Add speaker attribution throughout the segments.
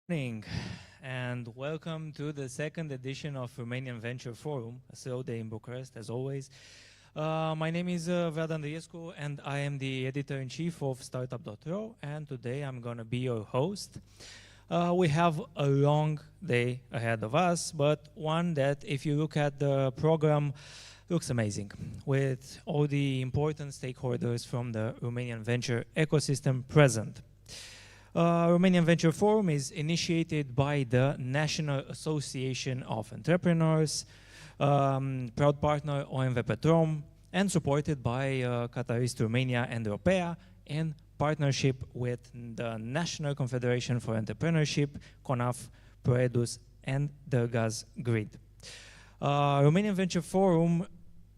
Speaker 1: Morning and welcome to the second edition of Romanian Venture Forum, a slow day in Bucharest, as always. My name is Vlad Andriescu and I am the editor-in-chief of Startup.ro, and today I'm going to be your host. We have a long day ahead of us, but one that, if you look at the program, looks amazing, with all the important stakeholders from the Romanian venture ecosystem present. Romanian Venture Forum is initiated by the National Association of Entrepreneurs, proud partner OMV Petrom, and supported by Catalyst Romania and Europea in partnership with the National Confederation for Entrepreneurship, CONAF, PROEDUS, and the Gas Grid. Romanian Venture Forum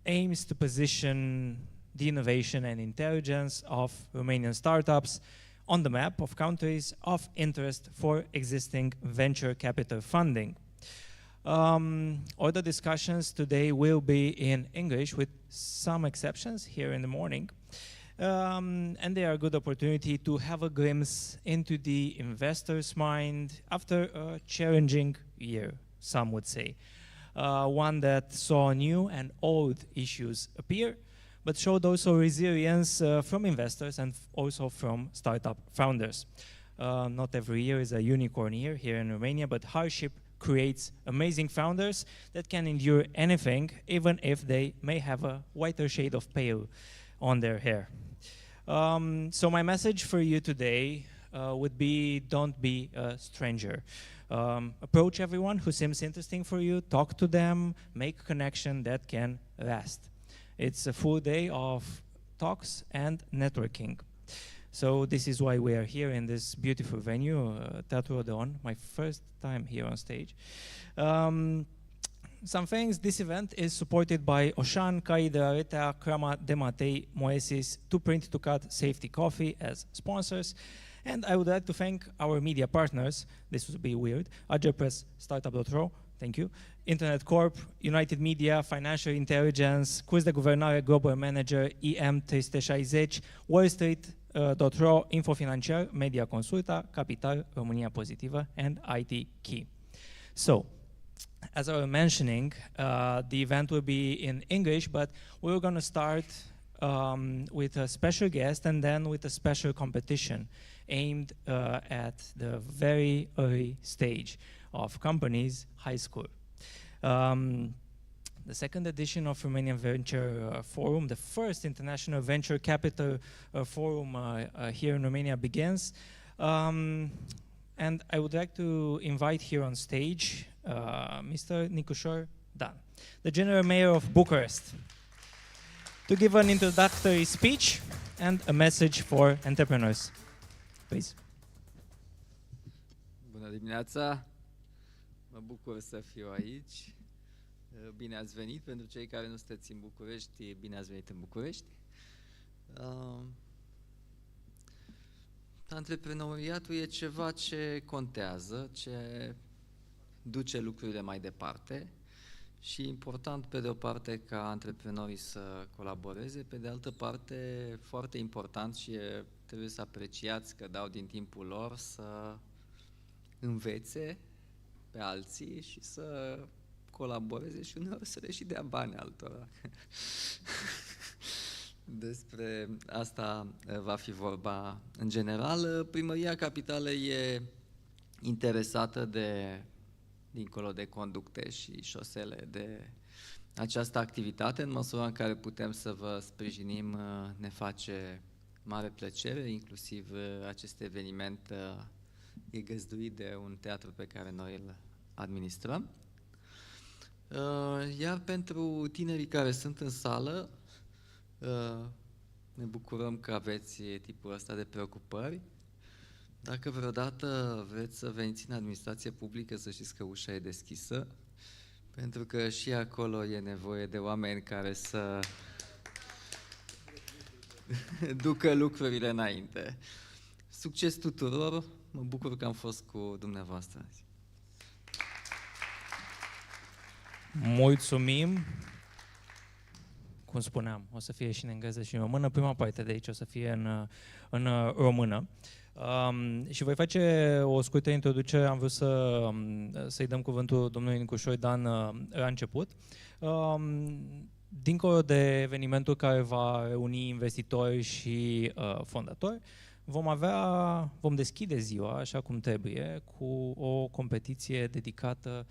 Speaker 1: aims to position the innovation and intelligence of Romanian startups on the map of countries of interest for existing venture capital funding. All the discussions today will be in English, with some exceptions here in the morning. And they are a good opportunity to have a glimpse into the investor's mind after a challenging year, some would say. One that saw new and old issues appear, but showed also resilience from investors and also from startup founders. Not every year is a unicorn year here in Romania, but hardship creates amazing founders that can endure anything, even if they may have a whiter shade of pale on their hair. So my message for you today would be, don't be a stranger. Approach everyone who seems interesting for you, talk to them, make a connection that can last. It's a full day of talks and networking. So this is why we are here in this beautiful venue, Teatru Odeon, my first time here on stage. Some things, this event is supported by Oșan, Cai de Aretea, Crama de Matei, Moesis, To Print to Cut, Safety Coffee as sponsors. And I would like to thank our media partners, this would be weird, Press, Startup.ro, thank you, Internet Corp, United Media, Financial Intelligence, Curs de Guvernare Global Manager, EM360, Wall Street.ro, Info Financiar, Media Consulta, Capital, România Pozitivă, and IT Key. So, as I was mentioning, the event will be in English, but we're going to start with a special guest and then with a special competition aimed at the very early stage of companies' high school. The second edition of Romanian Venture Forum, the first international venture capital forum here in Romania begins. And I would like to invite here on stage Mr. Nicușor Dan, the General Mayor of Bucharest, to give an introductory speech and a message for entrepreneurs. Please.
Speaker 2: Bună dimineața! Mă bucur să fiu aici. Bine ați venit. Pentru cei care nu sunteți în București, bine ați venit în București. Antreprenoriatul e ceva ce contează, ce duce lucrurile mai departe și e important, pe de o parte, ca antreprenorii să colaboreze, pe de altă parte, foarte important și trebuie să apreciați că dau din timpul lor să învețe pe alții și să colaboreze și uneori să le și dea bani altora. Despre asta va fi vorba în general. Primăria Capitală e interesată dincolo de conducte și șosele, de această activitate. În măsura în care putem să vă sprijinim, ne face mare plăcere, inclusiv acest eveniment e găzduit de un teatru pe care noi îl administrăm. Iar pentru tinerii care sunt în sală, ne bucurăm că aveți tipul ăsta de preocupări. Dacă vreodată vreți să veniți în administrație publică, să știți că ușa e deschisă, pentru că și acolo e nevoie de oameni care să ducă lucrurile înainte. Succes tuturor! Mă bucur că am fost cu dumneavoastră azi.
Speaker 1: Mulțumim! cum spuneam, o să fie și în engleză și în română. Prima parte de aici o să fie în română. Și voi face o scurtă introducere. Am vrut să-i dăm cuvântul domnului Nicușor Dan la început. Dincolo de evenimentul care va reuni investitori și fondatori, vom deschide ziua, așa cum trebuie, cu o competiție dedicată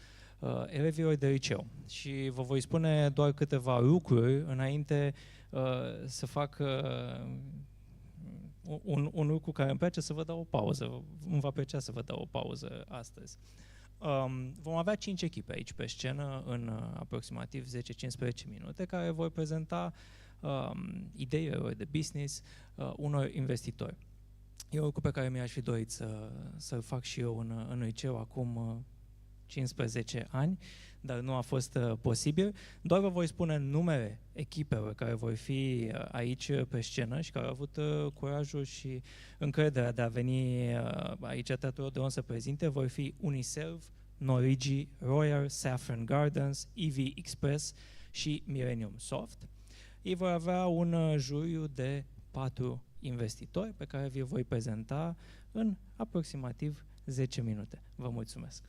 Speaker 1: elevilor de liceu. Și vă voi spune doar câteva lucruri înainte să fac un lucru care îmi place, să vă dau o pauză. Îmi va plăcea să vă dau o pauză astăzi. Vom avea 5 echipe aici pe scenă în aproximativ 10-15 minute care vor prezenta ideile de business unor investitori. E un lucru pe care mi-aș fi dorit să-l fac și eu în liceu acum 15 ani, dar nu a fost posibil. Doar vă voi spune numele echipelor care vor fi aici pe scenă și care au avut curajul și încrederea de a veni aici Teatrul Odeon să prezinte. Vor fi Uniserv, Norigi, Royal, Saffron Gardens, EV Express și Millennium Soft. Ei vor avea un juriu de 4 investitori pe care vi-l voi prezenta în aproximativ 10 minute. Vă mulțumesc!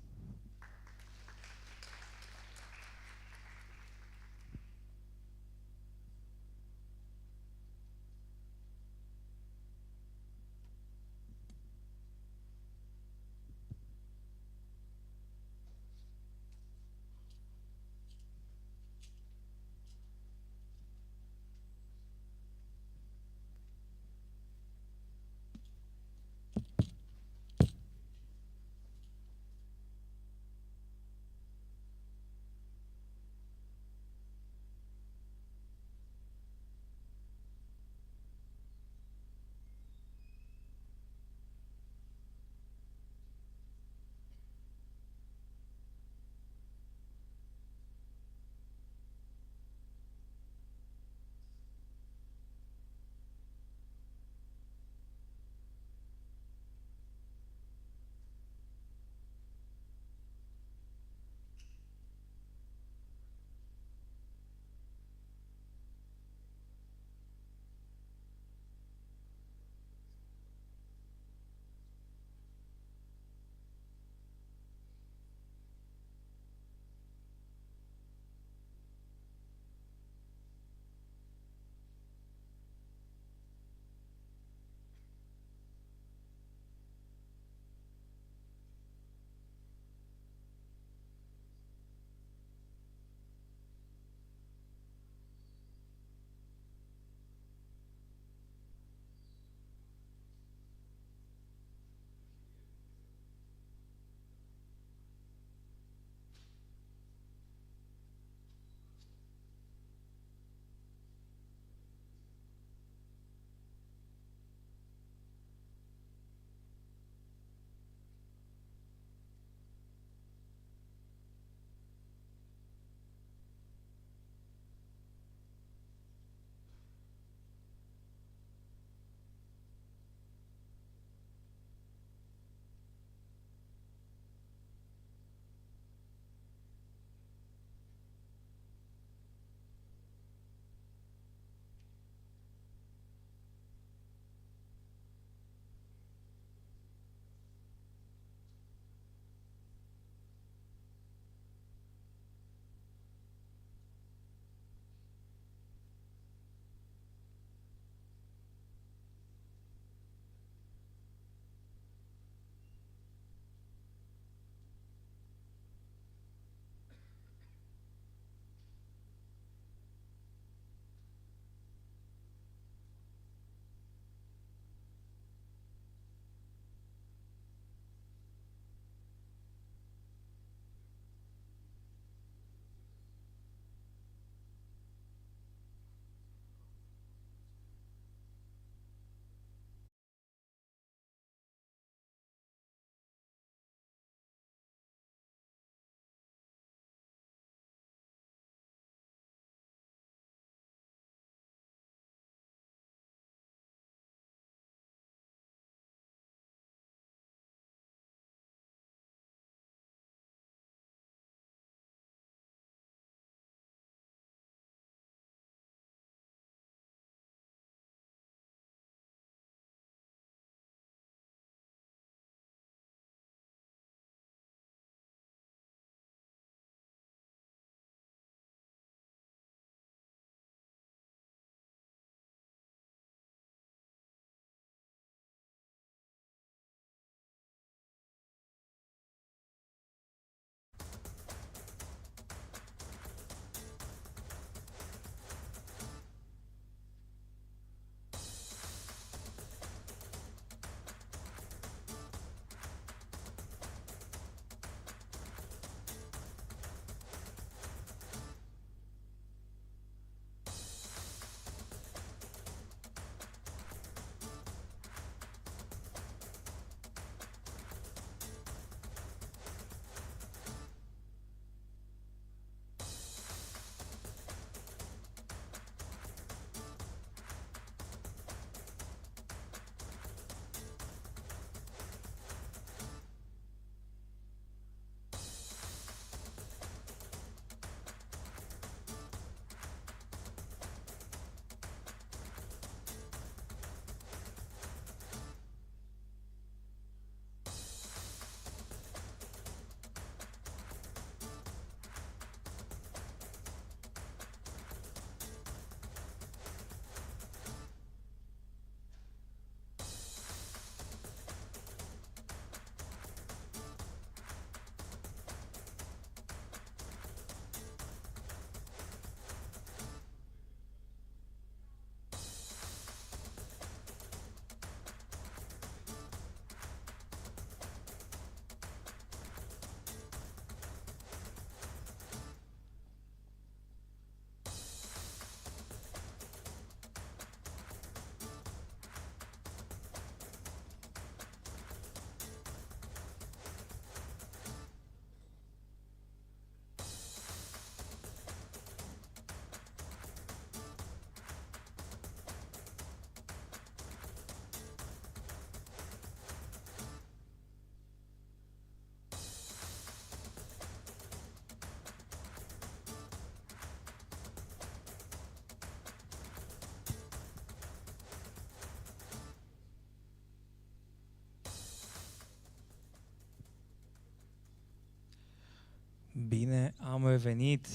Speaker 1: Bine, am revenit.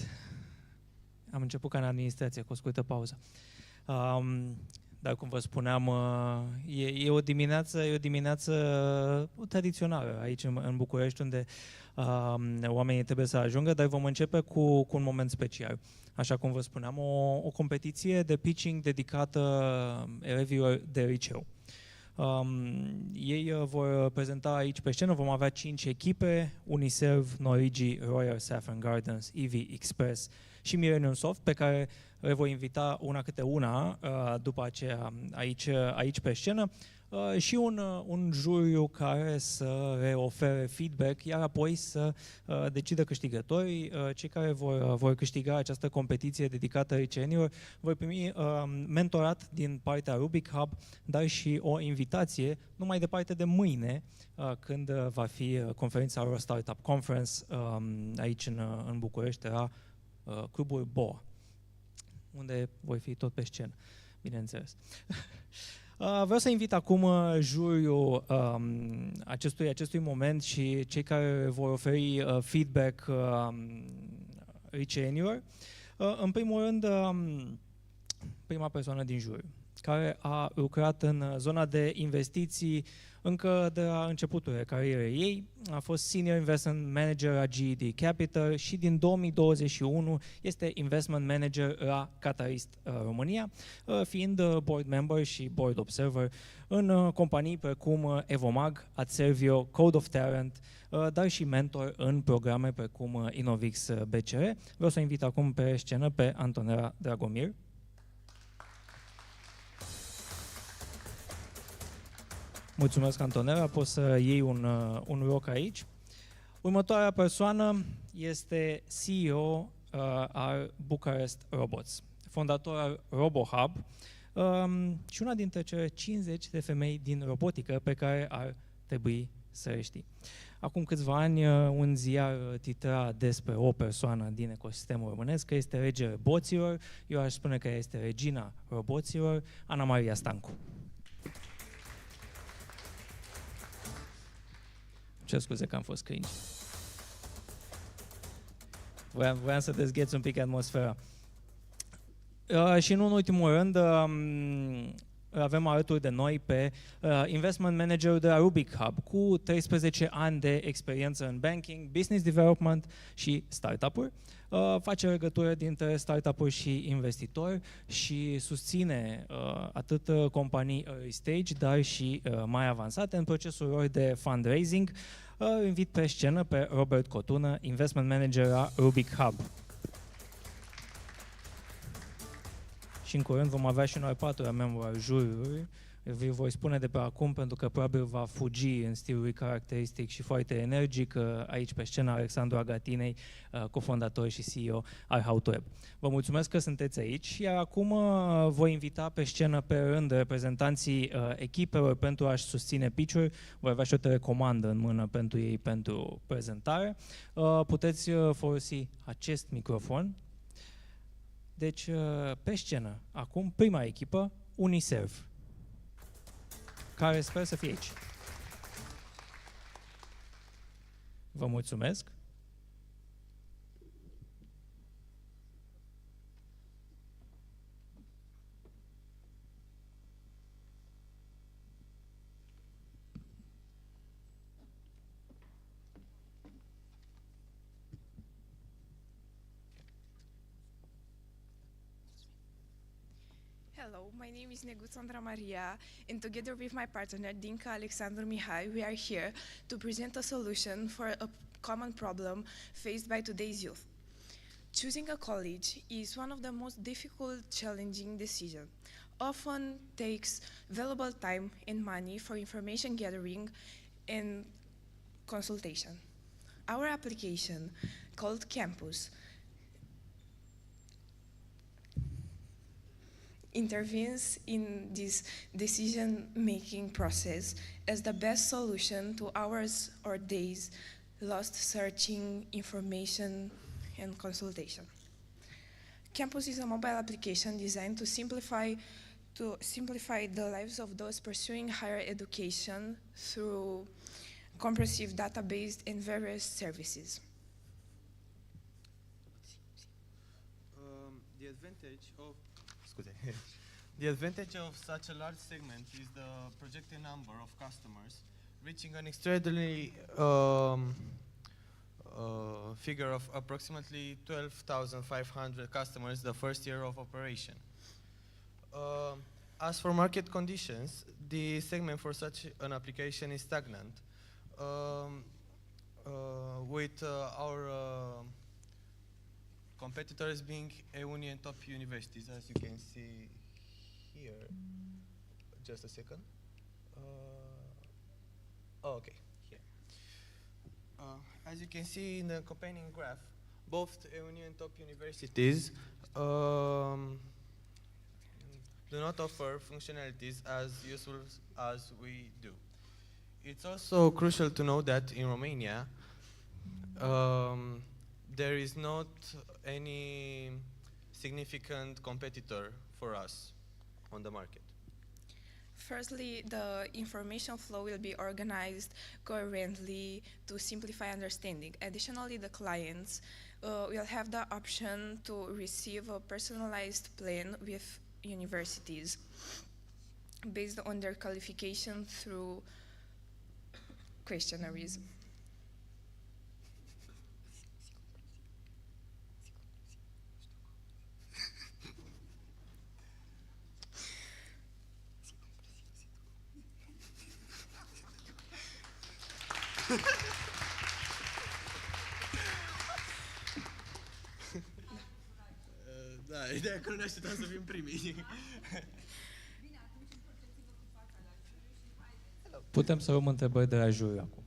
Speaker 1: Am început ca în administrație, cu o scurtă pauză. Dar cum vă spuneam, e o dimineață tradițională aici în București, unde oamenii trebuie să ajungă, dar vom începe cu un moment special. Așa cum vă spuneam, o competiție de pitching dedicată elevilor de liceu. Ei vor prezenta aici pe scenă, vom avea 5 echipe: Uniserv, Norigi, Royal Saffron Gardens, EV Express și Millennium Soft, pe care le voi invita una câte una după aceea aici pe scenă, și un juriu care să le ofere feedback, iar apoi să decidă câștigătorii. Cei care vor câștiga această competiție dedicată liceenilor vor primi mentorat din partea Rubik Hub, dar și o invitație nu mai departe de mâine, când va fi conferința lor Startup Conference aici în București, la Clubul BOA, unde voi fi tot pe scenă, bineînțeles. Vreau să invit acum juriul acestui moment și cei care vor oferi feedback liceenilor. În primul rând, prima persoană din juriu, care a lucrat în zona de investiții încă de la începutul carierei ei, a fost Senior Investment Manager la GED Capital și din 2021 este Investment Manager la Catalyst Romania, fiind board member și board observer în companii precum Evomag, Adservio, Code of Talent, dar și mentor în programe precum Innovix BCR. Vreau să invit acum pe scenă pe Antonela Dragomir. Mulțumesc, Antonela, poți să iei un loc aici. Următoarea persoană este CEO al Bucharest Robots, fondator al RoboHub și una dintre cele 50 de femei din robotică pe care ar trebui să le știi. Acum câțiva ani, un ziar titra despre o persoană din ecosistemul românesc că este regele boților. Eu aș spune că este regina roboților, Ana Maria Stancu. Ce scuze că am fost cringe. Voiam să dezgheț un pic atmosfera. Și nu în ultimul rând, avem alături de noi pe investment managerul de la Rubik Hub, cu 13 ani de experiență în banking, business development și startup-uri. Face legătură dintre startup-uri și investitori și susține atât companii early stage, dar și mai avansate în procesul lor de fundraising. Invit pe scenă pe Robert Cotună, investment manager la Rubik Hub. Și în curând vom avea și noi 4 membru al juriului. Vi voi spune de pe acum, pentru că probabil va fugi în stilul lui caracteristic și foarte energic aici pe scenă Alexandru Agatinei, cofondator și CEO al HowToWeb. Vă mulțumesc că sunteți aici, iar acum voi invita pe scenă pe rând reprezentanții echipelor pentru a-și susține pitch-uri. Voi avea și o telecomandă în mână pentru ei pentru prezentare. Puteți folosi acest microfon. Deci, pe scenă, acum prima echipă, Uniserv, care sper să fie aici. Vă mulțumesc.
Speaker 3: Hello, my name is Neguțandra Maria, and together with my partner Dinka Alexandru Mihai, we are here to present a solution for a common problem faced by today's youth. Choosing a college is one of the most difficult, challenging decisions. Often takes valuable time and money for information gathering and consultation. Our application, called Campus, intervenes in this decision-making process as the best solution to hours or days lost searching information and consultation. Campus is a mobile application designed to simplify the lives of those pursuing higher education through comprehensive database and various services.
Speaker 4: advantage of the advantage of such a large segment is the projected number of customers reaching an extraordinary figure of approximately 12,500 customers the first year of operation. As for market conditions, the segment for such an application is stagnant, with our competitors being AUNI and top universities, as you can see here. Just a second. Okay, here. As you can see in the accompanying graph, both AUNI and top universities do not offer functionalities as useful as we do. It's also crucial to know that in Romania, there is not any significant competitor for us on the market.
Speaker 3: Firstly, the information flow will be organized coherently to simplify understanding. Additionally, the clients will have the option to receive a personalized plan with universities based on their qualification through questionnaires.
Speaker 4: Da, ideea că nu ne așteptam să fim primii.
Speaker 1: Putem să luăm întrebări de la juriu acum.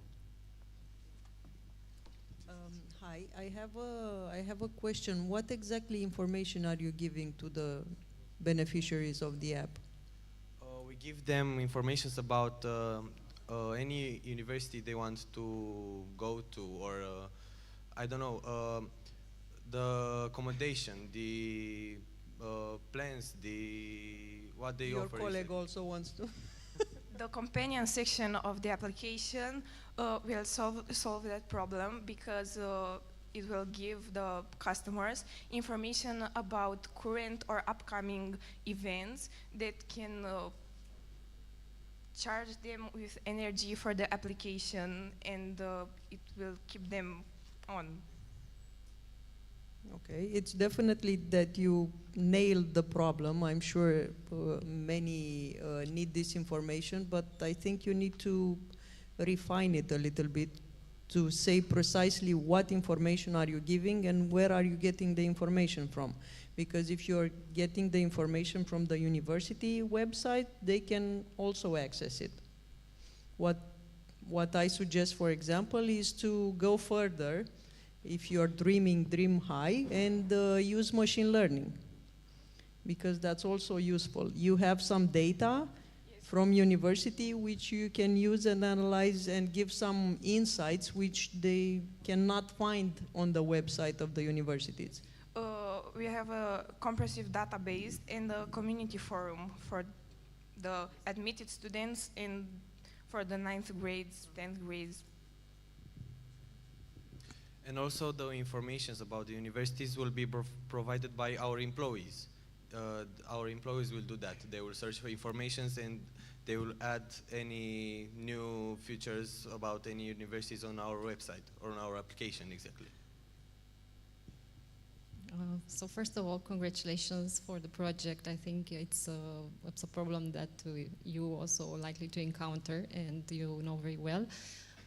Speaker 5: Hi, I have a question. What exactly information are you giving to the beneficiaries of the app?
Speaker 4: We give them information about any university they want to go to, or I don't know, the accommodation, the plans, what they
Speaker 5: Your
Speaker 4: offer.
Speaker 5: colleague also wants to.
Speaker 3: The companion section of the application will solve that problem because it will give the customers information about current or upcoming events that can charge them with energy for the application, and it will keep them on.
Speaker 5: Okay, it's definitely that you nailed the problem. I'm sure many need this information, but I think you need to refine it a little bit to say precisely what information are you giving and where are you getting the information from. Because if you're getting the information from the university website, they can also access it. What I suggest, for example, is to go further. If you're dreaming, dream high, and use machine learning, because that's also useful. You have some data from university which you can use and analyze and give some insights which they cannot find on the website of the universities.
Speaker 3: We have a comprehensive database and a community forum for the admitted students and for the 9th grades, 10th grades.
Speaker 4: And also the information about the universities will be provided by our employees. Our employees will do that. They will search for information and they will add any new features about any universities on our website or on our application exactly.
Speaker 6: So first of all, congratulations for the project. I think it's a problem that you also likely to encounter and you know very well.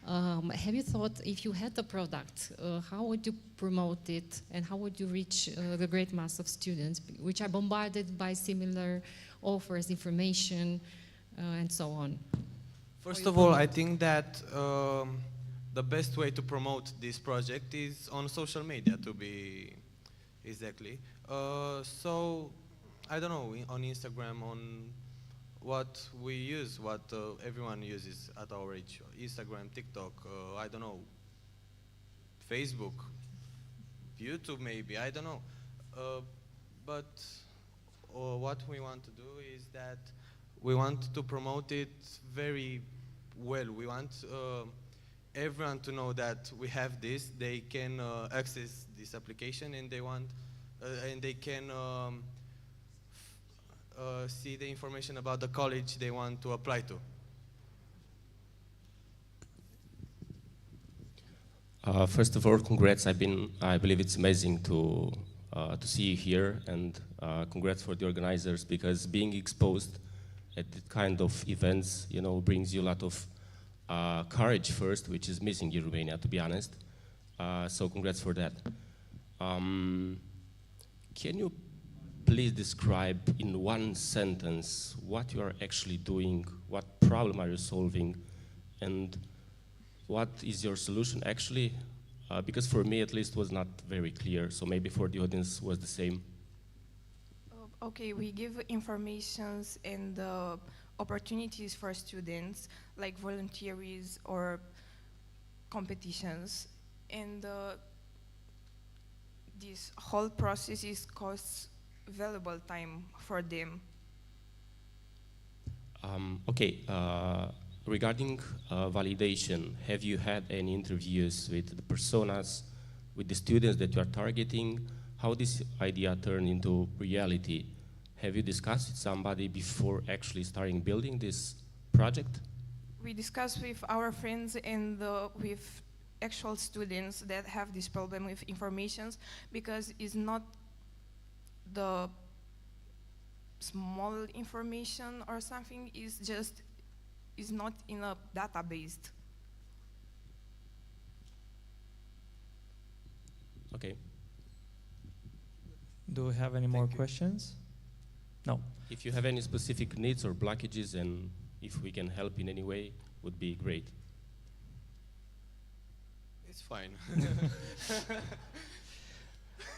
Speaker 6: Have you thought, if you had the product, how would you promote it and how would you reach the great mass of students which are bombarded by similar offers, information, and so on?
Speaker 4: First of all, I think that the best way to promote this project is on social media, to be exactly. So, I don't know, on Instagram, on what we use, what everyone uses at our age. Instagram, TikTok, I don't know, Facebook, YouTube maybe, I don't know. But what we want to do is that we want to promote it very well. We want everyone to know that we have this, they can access this application, and they want and they can see the information about the college they want to apply to.
Speaker 7: First of all, congrats. I believe it's amazing to see you here, and congrats for the organizers, because being exposed at that kind of events, you know, brings you a lot of courage first, which is missing in Romania, to be honest. So congrats for that. Can you please describe in one sentence what you are actually doing, what problem are you solving, and what is your solution actually? Because for me at least was not very clear, so maybe for the audience was the same.
Speaker 3: Okay, we give informations and opportunities for students, like volunteers or competitions, and this whole process costs valuable time for them.
Speaker 7: Okay, regarding validation, have you had any interviews with the personas, with the students that you are targeting? How this idea turned into reality? Have you discussed with somebody before actually starting building this project?
Speaker 3: We discuss with our friends and with actual students that have this problem with informations, because it's not the small information or something, it's just is not in a database.
Speaker 7: Okay.
Speaker 1: Do we have any more questions? No.
Speaker 7: If you have any specific needs or blockages, and if we can help in any way, would be great.
Speaker 4: It's fine.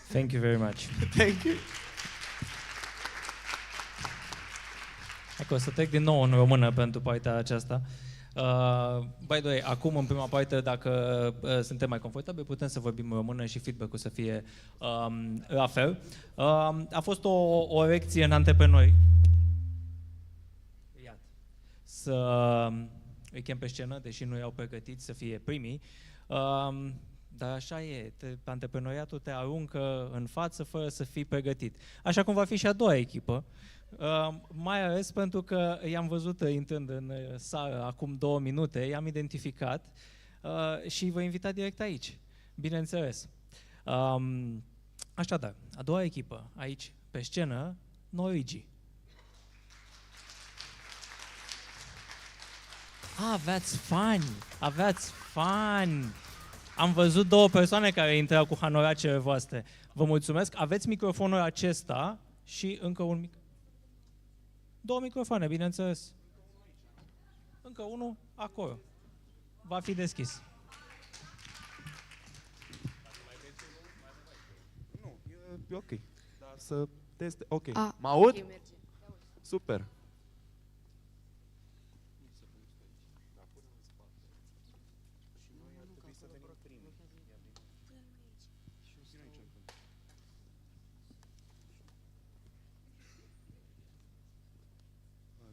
Speaker 1: Thank you very much.
Speaker 4: Thank you.
Speaker 1: Hai că o să trec din nou în română pentru partea aceasta. By the way, acum în prima parte, dacă suntem mai confortabili, putem să vorbim în română și feedback-ul să fie la fel. A fost o lecție în antreprenori. Să îi chem pe scenă, deși nu i-au pregătit să fie primii. Dar așa e, antreprenoriatul te aruncă în față fără să fii pregătit. Așa cum va fi și a doua echipă. Mai ales pentru că i-am văzut intrând în sală acum 2 minute, i-am identificat și vă invita direct aici, bineînțeles. Așadar, a doua echipă, aici, pe scenă, Norigi. Aveați fani! Am văzut 2 persoane care intrau cu hanoracele voastre. Vă mulțumesc. Aveți microfonul acesta și încă un mic. 2 microfoane, bineînțeles. Încă unul acolo. Va fi deschis.
Speaker 8: Nu, e ok. Dar să teste. Ok. Mă aud? Super.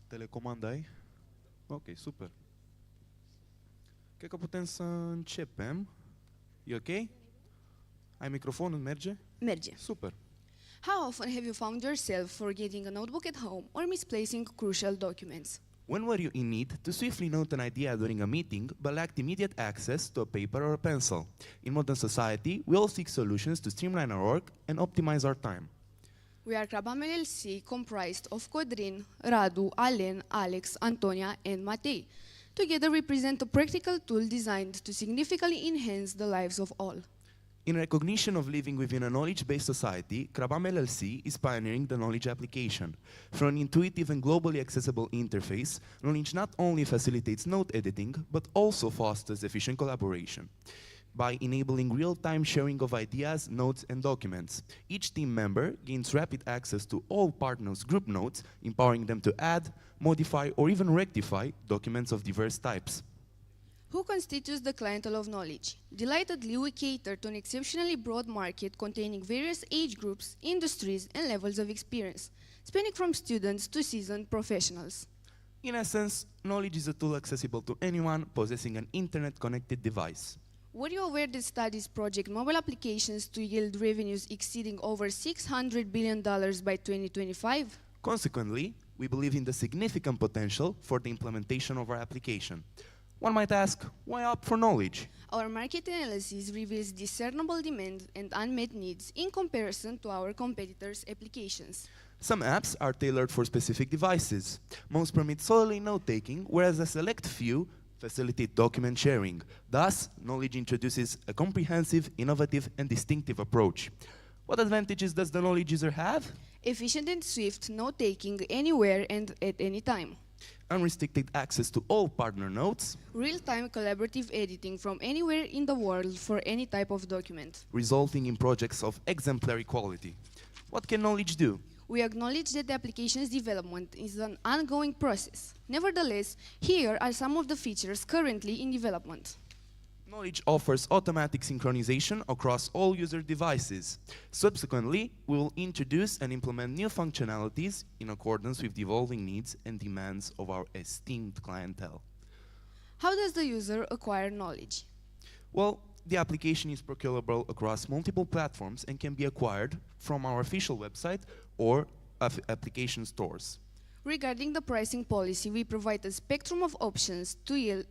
Speaker 8: Telecomanda ai? Ok, super. Cred că putem să începem. E ok? Ai microfonul? Merge?
Speaker 9: Merge.
Speaker 8: Super.
Speaker 9: How often have you found yourself forgetting a notebook at home or misplacing crucial documents?
Speaker 8: When were you in need to swiftly note an idea during a meeting but lacked immediate access to a paper or a pencil? In modern society, we all seek solutions to streamline our work and optimize our time.
Speaker 9: We are Crabam LLC, comprised of Codrin, Radu, Alen, Alex, Antonia, and Matei. Together we present a practical tool designed to significantly enhance the lives of all.
Speaker 8: In recognition of living within a knowledge-based society, Crabam LLC is pioneering the knowledge application. Through an intuitive and globally accessible interface, knowledge not only facilitates note editing, but also fosters efficient collaboration. By enabling real-time sharing of ideas, notes, and documents, each team member gains rapid access to all partners' group notes, empowering them to add, modify, or even rectify documents of diverse types.
Speaker 9: Who constitutes the clientele of knowledge? Delightedly, we cater to an exceptionally broad market containing various age groups, industries, and levels of experience, spanning from students to seasoned professionals.
Speaker 8: In essence, knowledge is a tool accessible to anyone possessing an internet-connected device.
Speaker 9: Were you aware that studies project mobile applications to yield revenues exceeding over $600 billion by 2025?
Speaker 8: Consequently, we believe in the significant potential for the implementation of our application. One might ask, why opt for knowledge?
Speaker 9: Our market analysis reveals discernible demand and unmet needs in comparison to our competitors' applications.
Speaker 8: Some apps are tailored for specific devices. Most permit solely note-taking, whereas a select few facilitate document sharing. Thus, knowledge introduces a comprehensive, innovative, and distinctive approach. What advantages does the knowledge user have?
Speaker 9: Efficient and swift note-taking anywhere and at any time.
Speaker 8: Unrestricted access to all partner notes,
Speaker 9: Real-time collaborative editing from anywhere in the world for any type of document.
Speaker 8: resulting in projects of exemplary quality. What can knowledge do?
Speaker 9: We acknowledge that the application's development is an ongoing process. Nevertheless, here are some of the features currently in development.
Speaker 8: Knowledge offers automatic synchronization across all user devices. Subsequently, we will introduce and implement new functionalities in accordance with the evolving needs and demands of our esteemed clientele.
Speaker 9: How does the user acquire knowledge?
Speaker 8: Well, the application is procurable across multiple platforms and can be acquired from our official website or application stores.
Speaker 9: Regarding the pricing policy, we provide a spectrum of options to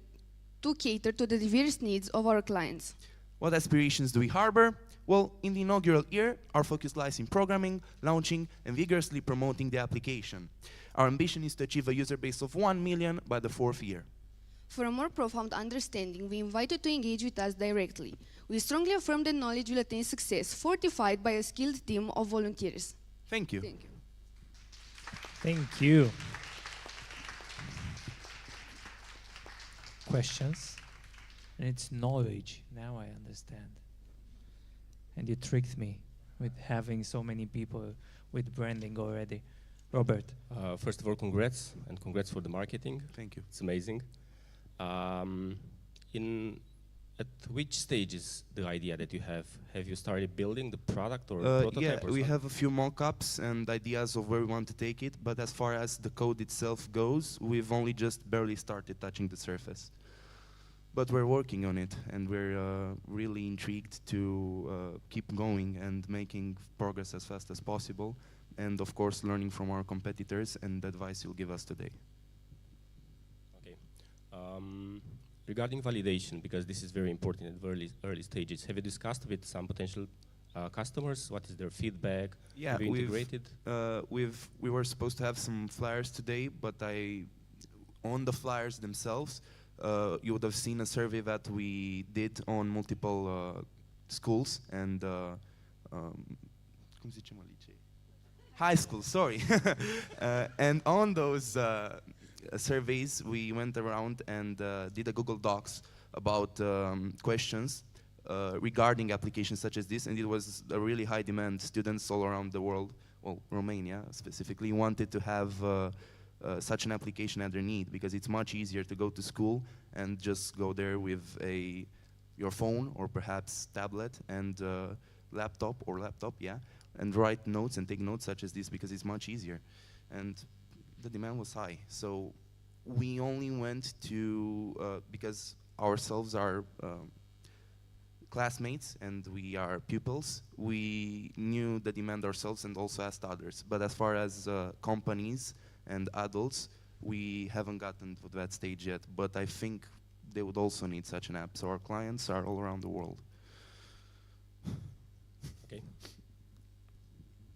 Speaker 9: cater to the diverse needs of our clients.
Speaker 8: What aspirations do we harbor? Well, in the inaugural year, our focus lies in programming, launching, and vigorously promoting the application. Our ambition is to achieve a user base of 1 million by the 4th year.
Speaker 9: For a more profound understanding, we invite you to engage with us directly. We strongly affirm that knowledge will attain success, fortified by a skilled team of volunteers.
Speaker 8: Thank you.
Speaker 9: Thank you.
Speaker 1: Thank you. Questions? And it's knowledge. Now I understand. And you tricked me with having so many people with branding already. Robert.
Speaker 7: First of all, congrats, and congrats for the marketing.
Speaker 8: Thank you.
Speaker 7: It's amazing. At which stage is the idea that you have? Have you started building the product or prototype?
Speaker 8: Yeah,
Speaker 7: or
Speaker 8: we
Speaker 7: something?
Speaker 8: have a few mock-ups and ideas of where we want to take it, but as far as the code itself goes, we've only just barely started touching the surface. But we're working on it, and we're really intrigued to keep going and making progress as fast as possible, and of course learning from our competitors and the advice you'll give us today.
Speaker 7: Okay. Regarding validation, because this is very important at early stages, have you discussed with some potential customers? What is their feedback?
Speaker 8: Yeah,
Speaker 7: have you integrated?
Speaker 8: we were supposed to have some flyers today, but on the flyers themselves, you would have seen a survey that we did on multiple schools and high schools, sorry. And on those surveys, we went around and did a Google Docs about questions regarding applications such as this, and it was a really high demand. Students all around the world, well, Romania specifically, wanted to have such an application at their need, because it's much easier to go to school and just go there with your phone or perhaps tablet and laptop, yeah, and write notes and take notes such as this, because it's much easier. And the demand was high, so we only went to, because ourselves are classmates and we are pupils, we knew the demand ourselves and also asked others. But as far as companies and adults, we haven't gotten to that stage yet, but I think they would also need such an app. So our clients are all around the world.
Speaker 7: Okay.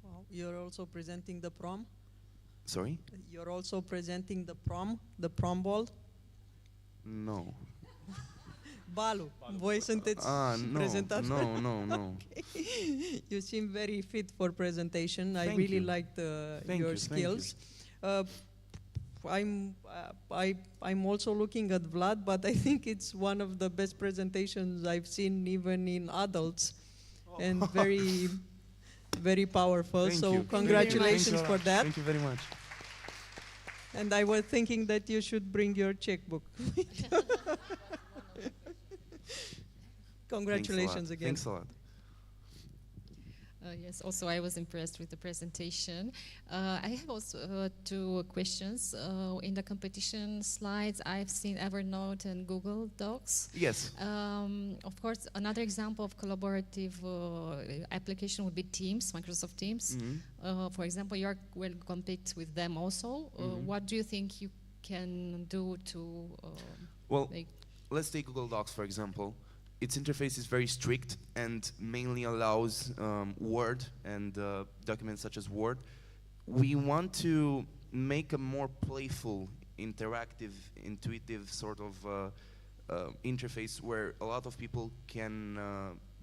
Speaker 5: Well, you're also presenting the prom?
Speaker 8: Sorry?
Speaker 5: You're also presenting the prom ball?
Speaker 8: No.
Speaker 5: Balul, voi sunteți prezentatori?
Speaker 8: No.
Speaker 5: Okay. You seem very fit for presentation. I
Speaker 8: Thank
Speaker 5: really
Speaker 8: you.
Speaker 5: liked
Speaker 8: Thank
Speaker 5: your
Speaker 8: you,
Speaker 5: skills. I'm also looking at Vlad, but I think it's one of the best presentations I've seen even in adults, and very, very powerful.
Speaker 8: Thank
Speaker 5: so
Speaker 8: you.
Speaker 5: congratulations for that.
Speaker 8: Thank you very much.
Speaker 5: And I was thinking that you should bring your checkbook. Congratulations again.
Speaker 8: Thanks a lot.
Speaker 6: Yes, also I was impressed with the presentation. I have also two questions. In the competition slides, I've seen Evernote and Google Docs.
Speaker 8: Yes.
Speaker 6: Of course, another example of collaborative application would be Teams, Microsoft Teams. For example, you will compete with them also. What do you think you can do to make...
Speaker 8: Let's take Google Docs, for example. Its interface is very strict and mainly allows Word and documents such as Word. We want to make a more playful, interactive, intuitive sort of interface where a lot of people can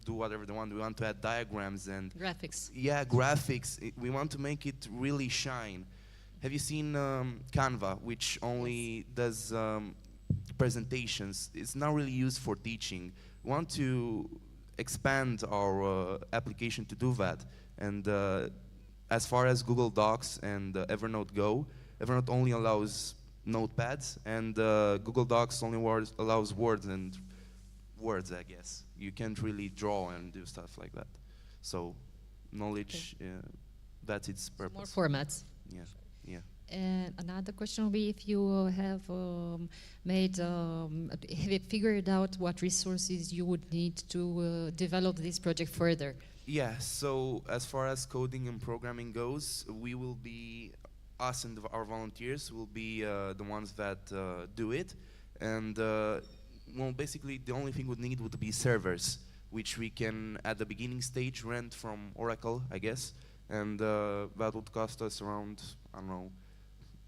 Speaker 8: do whatever they want. We want to add diagrams and...
Speaker 6: graphics.
Speaker 8: Yeah, graphics. We want to make it really shine. Have you seen Canva, which only does presentations? It's not really used for teaching. We want to expand our application to do that. And as far as Google Docs and Evernote go, Evernote only allows notepads, and Google Docs only allows words, I guess. You can't really draw and do stuff like that. So knowledge, that's its purpose.
Speaker 6: More formats.
Speaker 8: Yeah, yeah.
Speaker 6: And another question will be if you have figured out what resources you would need to develop this project further.
Speaker 8: Yeah, so as far as coding and programming goes, we will be, us and our volunteers will be the ones that do it. And well, basically the only thing we need would be servers, which we can at the beginning stage rent from Oracle, I guess. And that would cost us around, I don't know,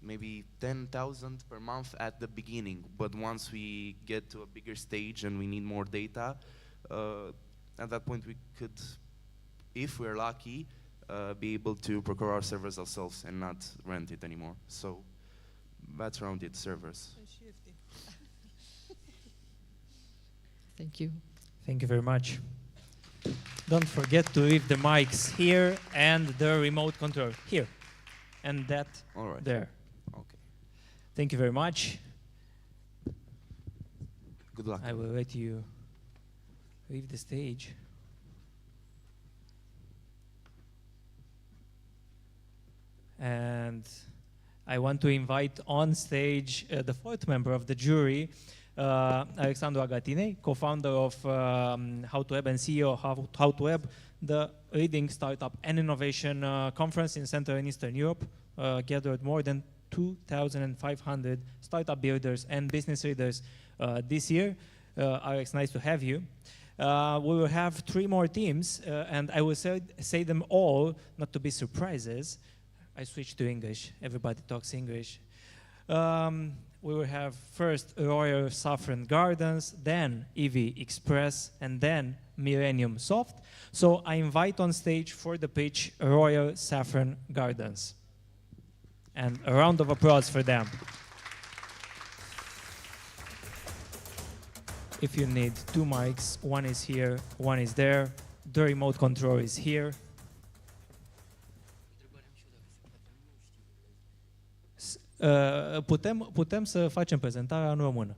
Speaker 8: maybe 10,000 per month at the beginning. But once we get to a bigger stage and we need more data, at that point we could, if we're lucky, be able to procure our servers ourselves and not rent it anymore. So that's around it, servers.
Speaker 6: Thank you.
Speaker 1: Thank you very much. Don't forget to leave the mics here and the remote control here. And that there.
Speaker 8: Okay.
Speaker 1: Thank you very much.
Speaker 8: Good luck.
Speaker 1: I will let you leave the stage. And I want to invite on stage the fourth member of the jury, Alexandru Agatinei, co-founder of How to Web and CEO of How to Web, the leading startup and innovation conference in Central and Eastern Europe, gathered more than 2,500 startup builders and business leaders this year. Alex, nice to have you. We will have 3 more teams, and I will say them all, not to be surprises. I switched to English. Everybody talks English. We will have first Royal Saffron Gardens, then EV Express, and then Millennium Soft. So I invite on stage for the pitch Royal Saffron Gardens. And a round of applause for them. If you need 2 mics, one is here, one is there. The remote control is here. Putem să facem prezentarea în română.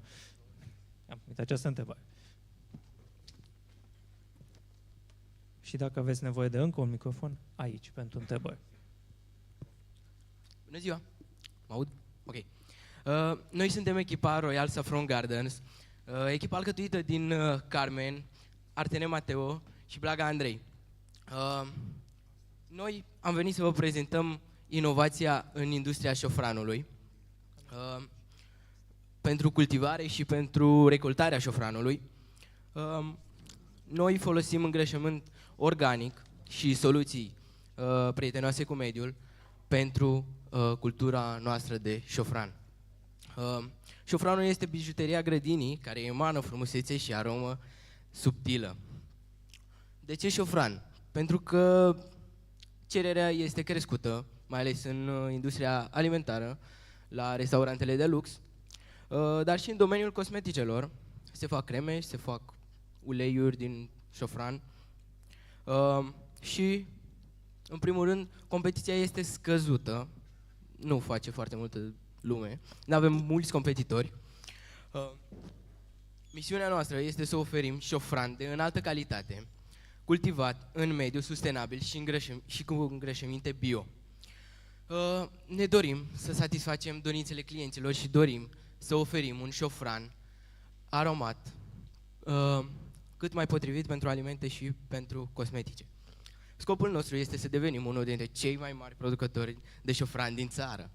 Speaker 1: Am uitat această întrebare. Și dacă aveți nevoie de încă un microfon, aici, pentru întrebări.
Speaker 10: Bună ziua! Mă aud? Ok. Noi suntem echipa Royal Saffron Gardens, echipa alcătuită din Carmen, Artene Mateo și Blaga Andrei. Noi am venit să vă prezentăm inovația în industria șofranului, pentru cultivare și pentru recoltarea șofranului. Noi folosim îngrășământ organic și soluții prietenoase cu mediul pentru cultura noastră de șofran. Șofranul este bijuteria grădinii care emană frumusețe și aromă subtilă. De ce șofran? Pentru că cererea este crescută, mai ales în industria alimentară, la restaurantele de lux, dar și în domeniul cosmeticelor. Se fac creme, se fac uleiuri din șofran și, în primul rând, competiția este scăzută, nu face foarte multă lume, nu avem mulți competitori. Misiunea noastră este să oferim șofran de înaltă calitate, cultivat în mediu sustenabil și cu îngrășăminte bio. Ne dorim să satisfacem dorințele clienților și dorim să oferim un șofran aromat cât mai potrivit pentru alimente și pentru cosmetice. Scopul nostru este să devenim unul dintre cei mai mari producători de șofrani din țară.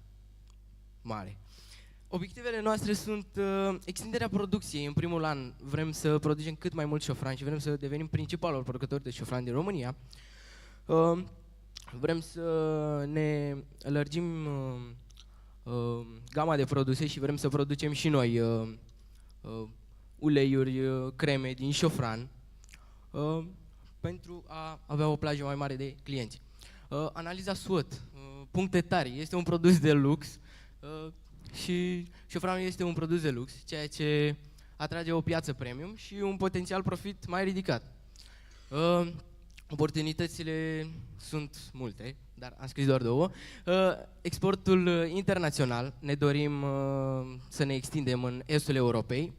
Speaker 10: Mare. Obiectivele noastre sunt extinderea producției. În primul an vrem să producem cât mai mult șofrani și vrem să devenim principalul producător de șofrani din România. Vrem să ne lărgim gama de produse și vrem să producem și noi uleiuri, creme din șofran pentru a avea o plajă mai mare de clienți. Analiza SWOT, puncte tare, este un produs de lux și șofranul este un produs de lux, ceea ce atrage o piață premium și un potențial profit mai ridicat. Oportunitățile sunt multe, dar am scris doar două. Exportul internațional, ne dorim să ne extindem în estul Europei,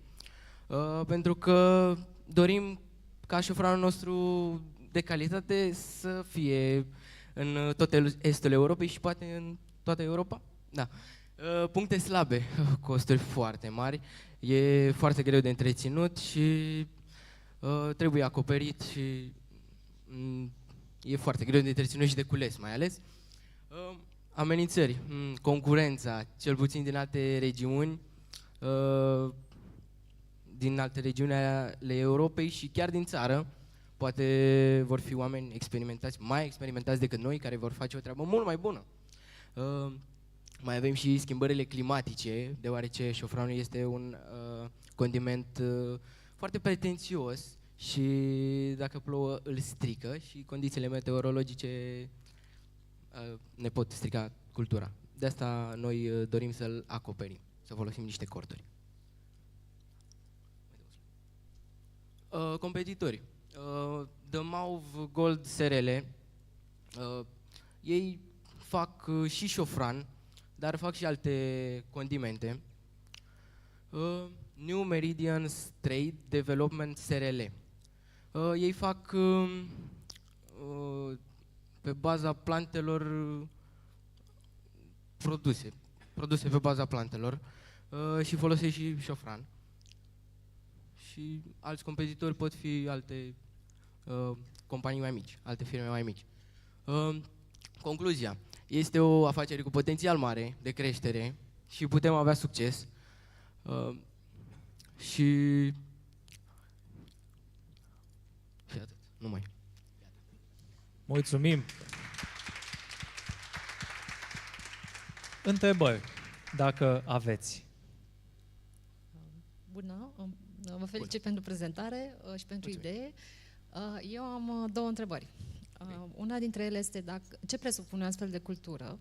Speaker 10: pentru că dorim ca șofranul nostru de calitate să fie în tot estul Europei și poate în toată Europa. Da. Puncte slabe, costuri foarte mari, e foarte greu de întreținut și trebuie acoperit și e foarte greu de întreținut și de cules mai ales. Amenințări, concurența, cel puțin din alte regiuni, ale Europei și chiar din țară. Poate vor fi oameni experimentați, mai experimentați decât noi, care vor face o treabă mult mai bună. Mai avem și schimbările climatice, deoarece șofranul este un condiment foarte pretențios și dacă plouă îl strică și condițiile meteorologice ne pot strica cultura. De asta noi dorim să-l acoperim, să folosim niște corturi. Competitori. The Mauve Gold SRL, ei fac și șofran, dar fac și alte condimente. New Meridian Trade Development SRL. Ei fac pe baza plantelor produse pe baza plantelor și folosesc și șofran. Și alți competitori pot fi alte companii mai mici, alte firme mai mici. Concluzia. Este o afacere cu potențial mare de creștere și putem avea succes. Și atât. Numai.
Speaker 1: Mulțumim! Întrebări, dacă aveți.
Speaker 6: Bună, vă felicit pentru prezentare și pentru idee. Eu am două întrebări. Una dintre ele este ce presupune astfel de cultură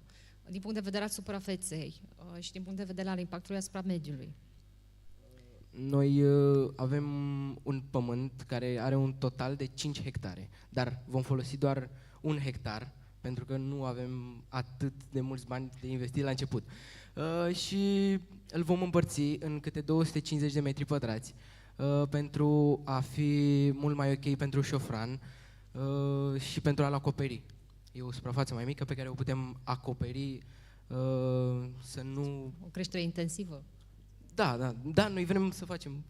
Speaker 6: din punct de vedere al suprafeței și din punct de vedere al impactului asupra mediului.
Speaker 10: Noi avem un pământ care are un total de 5 hectare, dar vom folosi doar 1 hectar, pentru că nu avem atât de mulți bani de investit la început. Și îl vom împărți în câte 250 de metri pătrați pentru a fi mult mai ok pentru șofran și pentru a-l acoperi. E o suprafață mai mică pe care o putem acoperi să nu...
Speaker 6: O creștere intensivă.
Speaker 10: Da, noi vrem să facem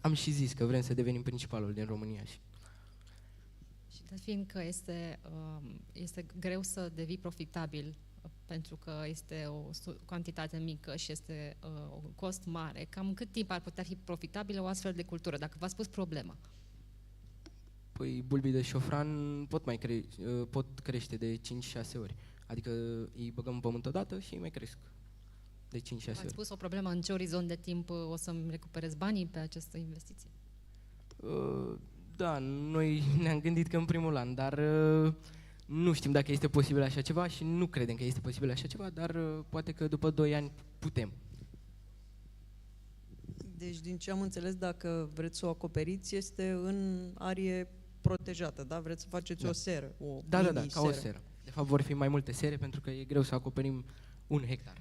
Speaker 10: am și zis că vrem să devenim principalul din România. Și
Speaker 6: dat fiind că este greu să devii profitabil pentru că este o cantitate mică și este un cost mare, cam cât timp ar putea fi profitabilă o astfel de cultură, dacă v-a spus problema?
Speaker 10: Păi bulbii de șofran pot crește de 5-6 ori. Adică îi băgăm în pământ odată și îi mai cresc de 5-6 ori.
Speaker 6: Ați spus o problemă, în ce orizont de timp o să-mi recuperez banii pe această investiție?
Speaker 10: Da, noi ne-am gândit că în primul an, dar nu știm dacă este posibil așa ceva și nu credem că este posibil așa ceva, dar poate că după 2 ani putem.
Speaker 5: Deci, din ce am înțeles, dacă vreți să o acoperiți, este în arie protejată, da? Vreți să faceți o seră,
Speaker 10: Da, ca o seră. De fapt, vor fi mai multe sere pentru că e greu să acoperim 1 hectar.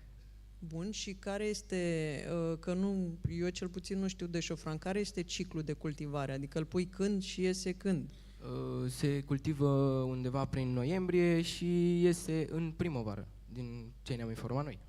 Speaker 5: Bun, și care este, că nu, eu cel puțin nu știu de șofran, care este ciclul de cultivare? Adică îl pui când și iese când?
Speaker 10: Se cultivă undeva prin noiembrie și iese în primăvară, din ce ne-am informat noi.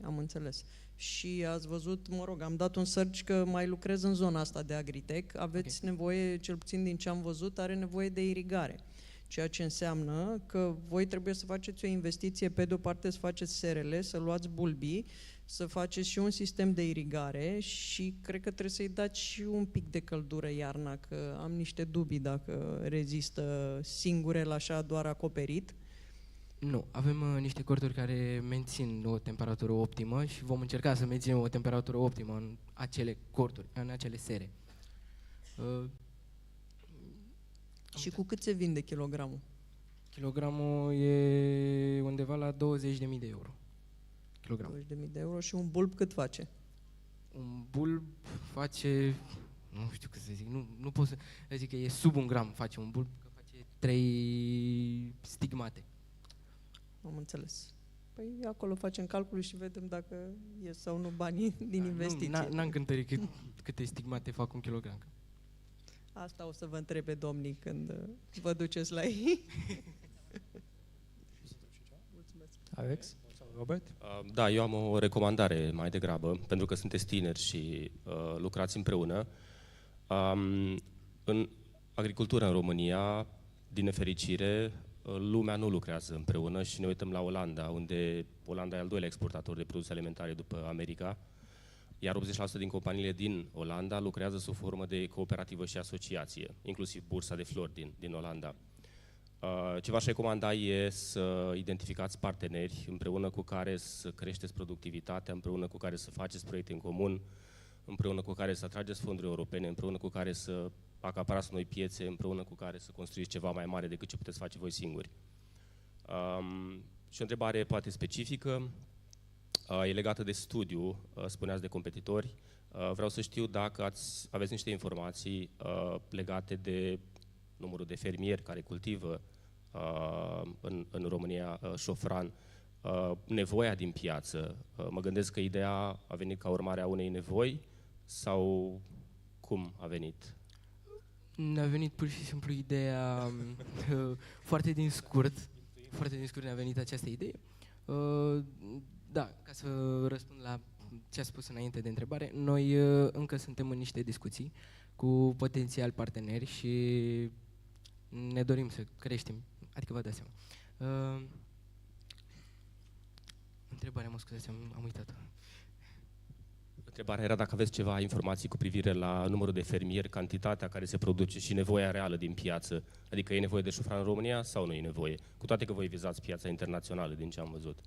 Speaker 5: Am înțeles. Și ați văzut, mă rog, am dat un search că mai lucrez în zona asta de agritech. Aveți nevoie, cel puțin din ce am văzut, are nevoie de irigare. Ceea ce înseamnă că voi trebuie să faceți o investiție, pe de-o parte să faceți SRL, să luați bulbii, să faceți și un sistem de irigare și cred că trebuie să-i dați și un pic de căldură iarna, că am niște dubii dacă rezistă singure la așa doar acoperit.
Speaker 10: Nu, avem niște corturi care mențin o temperatură optimă și vom încerca să menținem o temperatură optimă în acele corturi, în acele sere.
Speaker 5: Și cu cât se vinde kilogramul?
Speaker 10: Kilogramul e undeva la 20.000 de euro. Kilogramul.
Speaker 5: 20.000 de euro și un bulb cât face?
Speaker 10: Un bulb face, nu știu cât să zic, nu pot să zic că e sub 1 gram face un bulb, că face 3 stigmate.
Speaker 5: Am înțeles. Păi acolo facem calculul și vedem dacă e sau nu banii din investiție.
Speaker 10: N-am cântărit câte stigmate fac 1 kilogram.
Speaker 5: Asta o să vă întrebe domnii când vă duceți la ei. Mulțumesc.
Speaker 1: Alex? Robert?
Speaker 7: Da, eu am o recomandare mai degrabă, pentru că sunteți tineri și lucrați împreună. În agricultură în România, din nefericire, lumea nu lucrează împreună și ne uităm la Olanda, unde Olanda e al doilea exportator de produse alimentare după America, iar 80% din companiile din Olanda lucrează sub formă de cooperativă și asociație, inclusiv bursa de flori din Olanda. Ce v-aș recomanda e să identificați parteneri împreună cu care să creșteți productivitatea, împreună cu care să faceți proiecte în comun, împreună cu care să atrageți fonduri europene, împreună cu care să acaparați noi piețe, împreună cu care să construiți ceva mai mare decât ce puteți face voi singuri. Și o întrebare poate specifică, e legată de studiu, spuneați de competitori. Vreau să știu dacă aveți niște informații legate de numărul de fermieri care cultivă în România șofran, nevoia din piață. Mă gândesc că ideea a venit ca urmare a unei nevoi sau cum a venit?
Speaker 10: Ne-a venit pur și simplu ideea, foarte din scurt ne-a venit această idee. Da, ca să răspund la ce a spus înainte de întrebare, noi încă suntem în niște discuții cu potențiali parteneri și ne dorim să creștem, adică vă dați seama. Întrebarea, mă scuzați, am uitat-o.
Speaker 7: Întrebarea era dacă aveți ceva informații cu privire la numărul de fermieri, cantitatea care se produce și nevoia reală din piață. Adică e nevoie de șofran în România sau nu e nevoie? Cu toate că voi vizați piața internațională, din ce am văzut.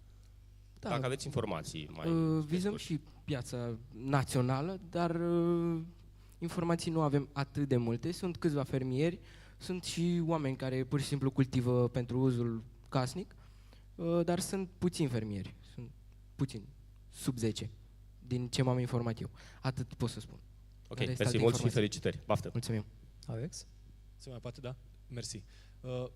Speaker 7: Da. Dacă aveți informații mai...
Speaker 10: Vizăm și piața națională, dar informații nu avem atât de multe. Sunt câțiva fermieri, sunt și oameni care pur și simplu cultivă pentru uzul casnic, dar sunt puțini fermieri, sunt puțini, sub 10, din ce m-am informat eu. Atât pot să spun.
Speaker 7: Ok, mersi mult și felicitări. Baftă!
Speaker 10: Mulțumim!
Speaker 1: Alex?
Speaker 11: Se mai poate, da? Mersi.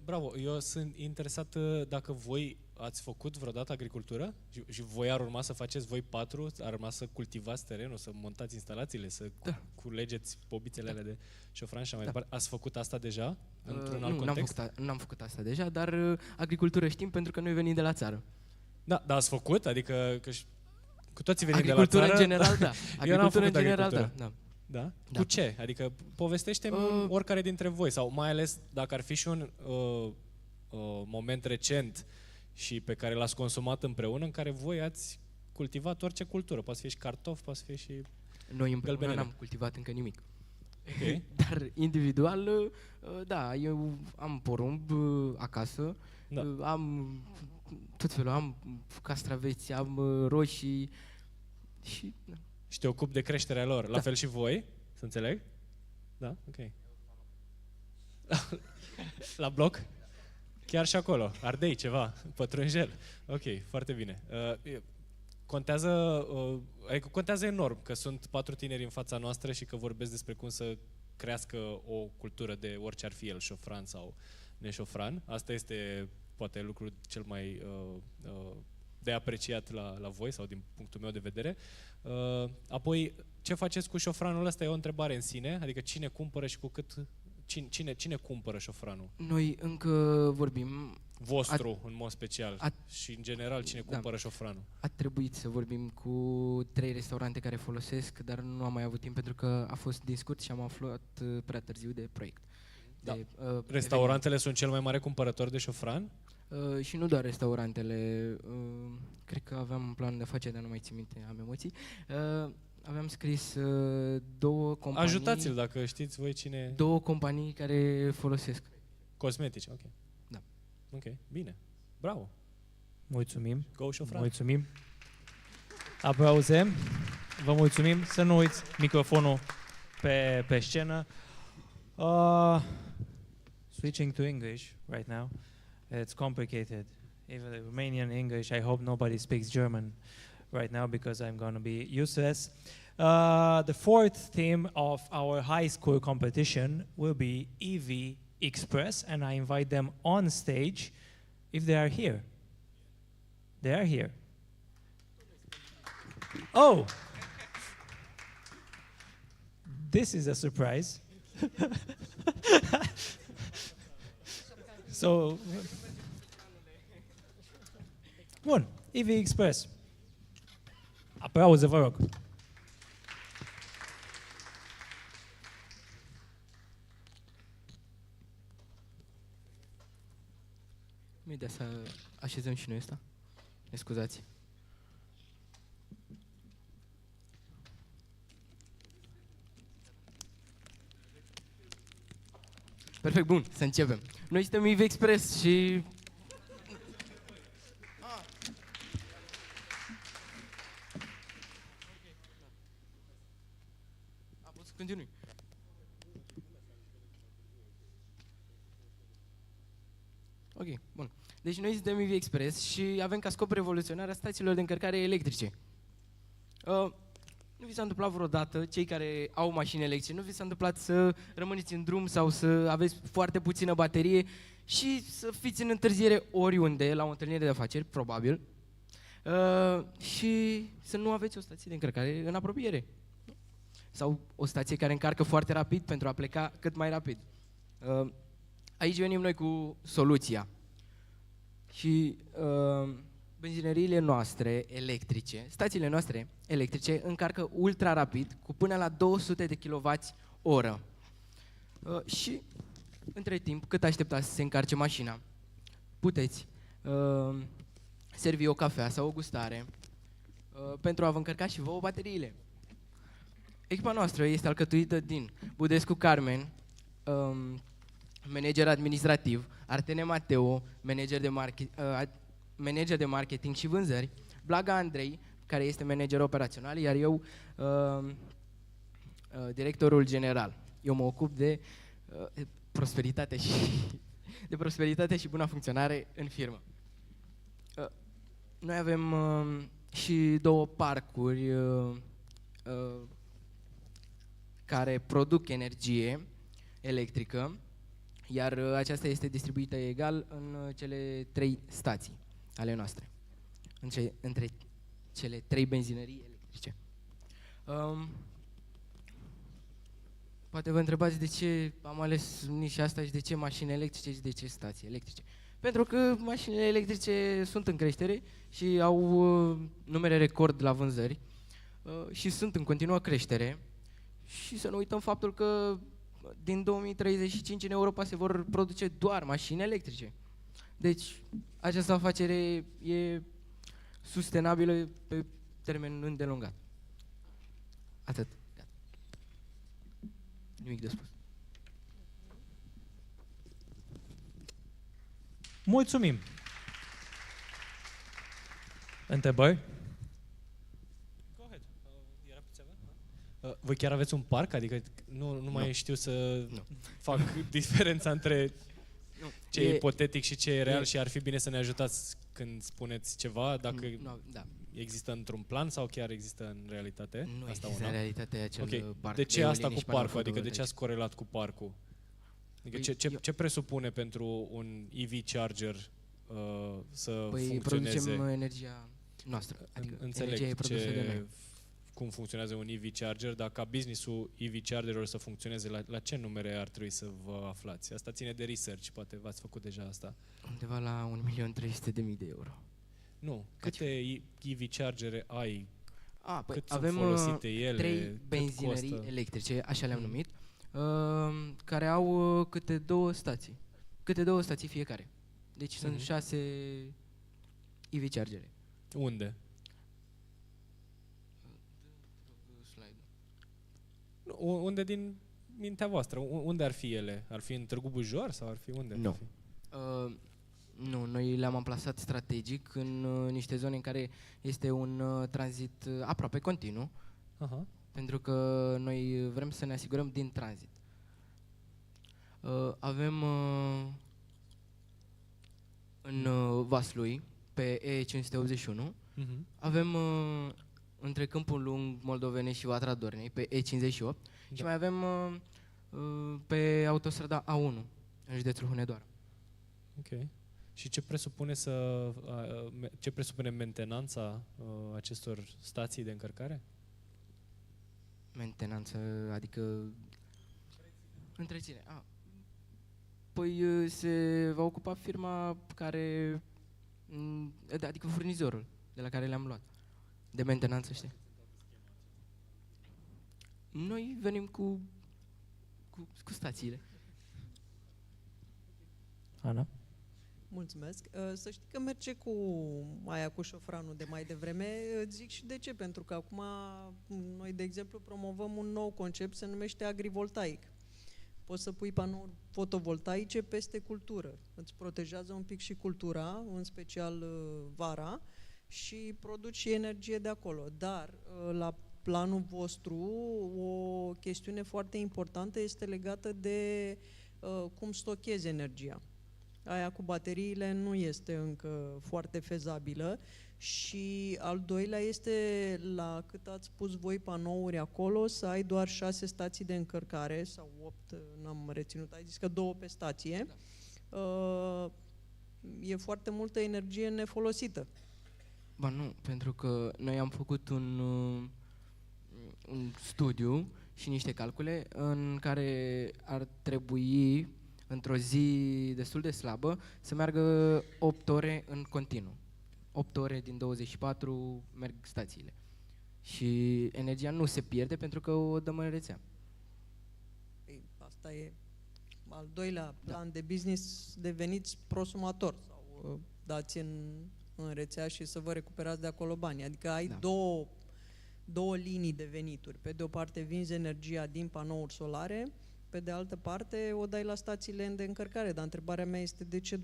Speaker 11: Bravo, eu sunt interesat dacă voi ați făcut vreodată agricultură și voi ar urma să faceți voi 4, ar urma să cultivați terenul, să montați instalațiile, să culegeți pobițele alea de șofran și mai departe. Ați făcut asta deja într-un alt context?
Speaker 10: N-am făcut asta deja, dar agricultură știm pentru că noi venim de la țară.
Speaker 11: Da, dar ați făcut? Adică că cu toții venim de la țară?
Speaker 10: Agricultură în general, da.
Speaker 11: Agricultură în
Speaker 10: general, da.
Speaker 11: Da? Cu ce? Adică povestește-mi oricare dintre voi, sau mai ales dacă ar fi și un moment recent și pe care l-ați consumat împreună, în care voi ați cultivat orice cultură. Poate fi și cartofi, poate fi și
Speaker 10: noi împreună n-am cultivat încă nimic.
Speaker 11: Okay.
Speaker 10: Dar individual, da, eu am porumb acasă, am tot felul, am castraveți, am roșii și... Da.
Speaker 11: Și te ocupi de creșterea lor. La fel și voi? Să înțeleg? Da? Ok. La bloc? Chiar și acolo. Ardei ceva. Pătrunjel. Ok, foarte bine. Contează enorm că sunt 4 tineri în fața noastră și că vorbesc despre cum să crească o cultură de orice ar fi el, șofran sau neșofran. Asta este poate lucrul cel mai de apreciat la voi sau din punctul meu de vedere. Apoi, ce faceți cu șofranul ăsta e o întrebare în sine, adică cine cumpără și cu cât... Cine cumpără șofranul?
Speaker 10: Noi încă vorbim...
Speaker 11: Vostru, în mod special. Și, în general, cine cumpără șofranul?
Speaker 10: A trebuit să vorbim cu 3 restaurante care folosesc, dar nu am mai avut timp pentru că a fost din scurt și am aflat prea târziu de proiect.
Speaker 11: Da. Restaurantele sunt cel mai mare cumpărător de șofran?
Speaker 10: Și nu doar restaurantele. Cred că aveam un plan de afacere, dar nu mai țin minte, am emoții. Aveam scris 2 companii...
Speaker 11: Ajutați-l dacă știți voi cine...
Speaker 10: 2 companii care folosesc.
Speaker 11: Cosmetici, ok.
Speaker 10: Da.
Speaker 11: Ok, bine. Bravo.
Speaker 1: Mulțumim.
Speaker 11: Go șofran.
Speaker 1: Mulțumim. Aplauze. Vă mulțumim. Să nu uiți microfonul pe scenă. Switching to English right now. It's complicated. Even Romanian English, I hope nobody speaks German right now because I'm going to be useless. The 4th theme of our high school competition will be EV Express, and I invite them on stage if they are here. They are here. Oh! This is a surprise. So, bun, EV Express. Aplauze, vă rog.
Speaker 10: Mi-e să așezăm și noi ăsta? Ne scuzați. Perfect, bun, să începem. Noi suntem EV Express și... Pot să continui. Ok, bun. Deci noi suntem EV Express și avem ca scop revoluționarea stațiilor de încărcare electrice. Nu vi s-a întâmplat vreodată, cei care au mașini electrice, nu vi s-a întâmplat să rămâneți în drum sau să aveți foarte puțină baterie și să fiți în întârziere oriunde, la o întâlnire de afaceri, probabil, și să nu aveți o stație de încărcare în apropiere. Sau o stație care încarcă foarte rapid pentru a pleca cât mai rapid. Aici venim noi cu soluția. Și benzineriile noastre electrice, stațiile noastre electrice încarcă ultra rapid cu până la 200 de kWh. Și între timp, cât așteptați să se încarce mașina, puteți servi o cafea sau o gustare pentru a vă încărca și vouă bateriile. Echipa noastră este alcătuită din Budescu Carmen, manager administrativ, Artene Mateo, manager de marketing și vânzări, Blaga Andrei, care este manager operațional, iar eu directorul general. Eu mă ocup de prosperitate și bună funcționare în firmă. Noi avem și 2 parcuri care produc energie electrică, iar aceasta este distribuită egal în cele 3 stații ale noastre, între cele 3 benzinării electrice. Poate vă întrebați de ce am ales nișa asta și de ce mașini electrice și de ce stații electrice. Pentru că mașinile electrice sunt în creștere și au numere record la vânzări și sunt în continuă creștere. Și să nu uităm faptul că din 2035 în Europa se vor produce doar mașini electrice. Deci această afacere e sustenabilă pe termen îndelungat. Atât. Gata. Nimic de spus.
Speaker 1: Mulțumim. Întrebări?
Speaker 11: Voi chiar aveți un parc? Adică nu mai știu să fac diferența între ce e ipotetic și ce e real și ar fi bine să ne ajutați când spuneți ceva, dacă există într-un plan sau chiar există în realitate?
Speaker 10: Nu există în realitate acel parc.
Speaker 11: De ce asta cu parcul? Adică de ce ați corelat cu parcul? Adică ce presupune pentru un EV charger să
Speaker 10: Păi
Speaker 11: funcționeze?
Speaker 10: producem energia noastră, adică
Speaker 11: Înțeleg
Speaker 10: energia e produsă de noi.
Speaker 11: cum funcționează un EV charger, dar ca business-ul EV charger-urilor să funcționeze, la ce numere ar trebui să vă aflați? Asta ține de research, poate v-ați făcut deja asta.
Speaker 10: Undeva la 1.300.000 de euro.
Speaker 11: Nu, câte EV chargere ai?
Speaker 10: Păi
Speaker 11: Cât
Speaker 10: avem
Speaker 11: sunt folosite ele?
Speaker 10: 3 benzinării
Speaker 11: costă?
Speaker 10: electrice, așa le-am numit, care au câte 2 stații. Câte 2 stații fiecare. Deci sunt 6 EV chargere.
Speaker 11: Unde? Unde din mintea voastră? Unde ar fi ele? Ar fi în Târgu Bujor sau ar fi unde?
Speaker 10: Nu. Nu, noi le-am amplasat strategic în niște zone în care este un tranzit aproape continuu, pentru că noi vrem să ne asigurăm din tranzit. Avem în Vaslui, pe E581, avem între Câmpul Lung, Moldovenești și Vatra Dornei, pe E58, și mai avem pe autostrada A1, în județul Hunedoara.
Speaker 11: Ok. Și ce presupune mentenanța acestor stații de încărcare?
Speaker 10: Mentenanță, adică întreține. Păi se va ocupa firma care, adică furnizorul de la care le-am luat, de mentenanță, știi? Noi venim cu stațiile.
Speaker 1: Ana?
Speaker 5: Mulțumesc. Să știi că merge cu aia cu șofranul de mai devreme. Îți zic și de ce. Pentru că acum noi, de exemplu, promovăm un nou concept, se numește agrivoltaic. Poți să pui panouri fotovoltaice peste cultură. Îți protejează un pic și cultura, în special vara, și produci și energie de acolo. Dar la planul vostru, o chestiune foarte importantă este legată de cum stochezi energia. Aia cu bateriile nu este încă foarte fezabilă și al doilea este, la cât ați pus voi panouri acolo, să ai doar 6 stații de încărcare sau 8, n-am reținut, ai zis că 2 pe stație. E foarte multă energie nefolosită.
Speaker 10: Ba nu, pentru că noi am făcut un studiu și niște calcule în care ar trebui, într-o zi destul de slabă, să meargă 8 ore în continuu. 8 ore din 24 merg stațiile. Și energia nu se pierde pentru că o dăm în rețea.
Speaker 5: Ei, asta e al doilea plan de business, deveniți prosumator sau dați în rețea și să vă recuperați de acolo bani. Adică ai două linii de venituri. Pe de o parte vinzi energia din panouri solare, pe de altă parte o dai la stațiile de încărcare. Dar întrebarea mea este de ce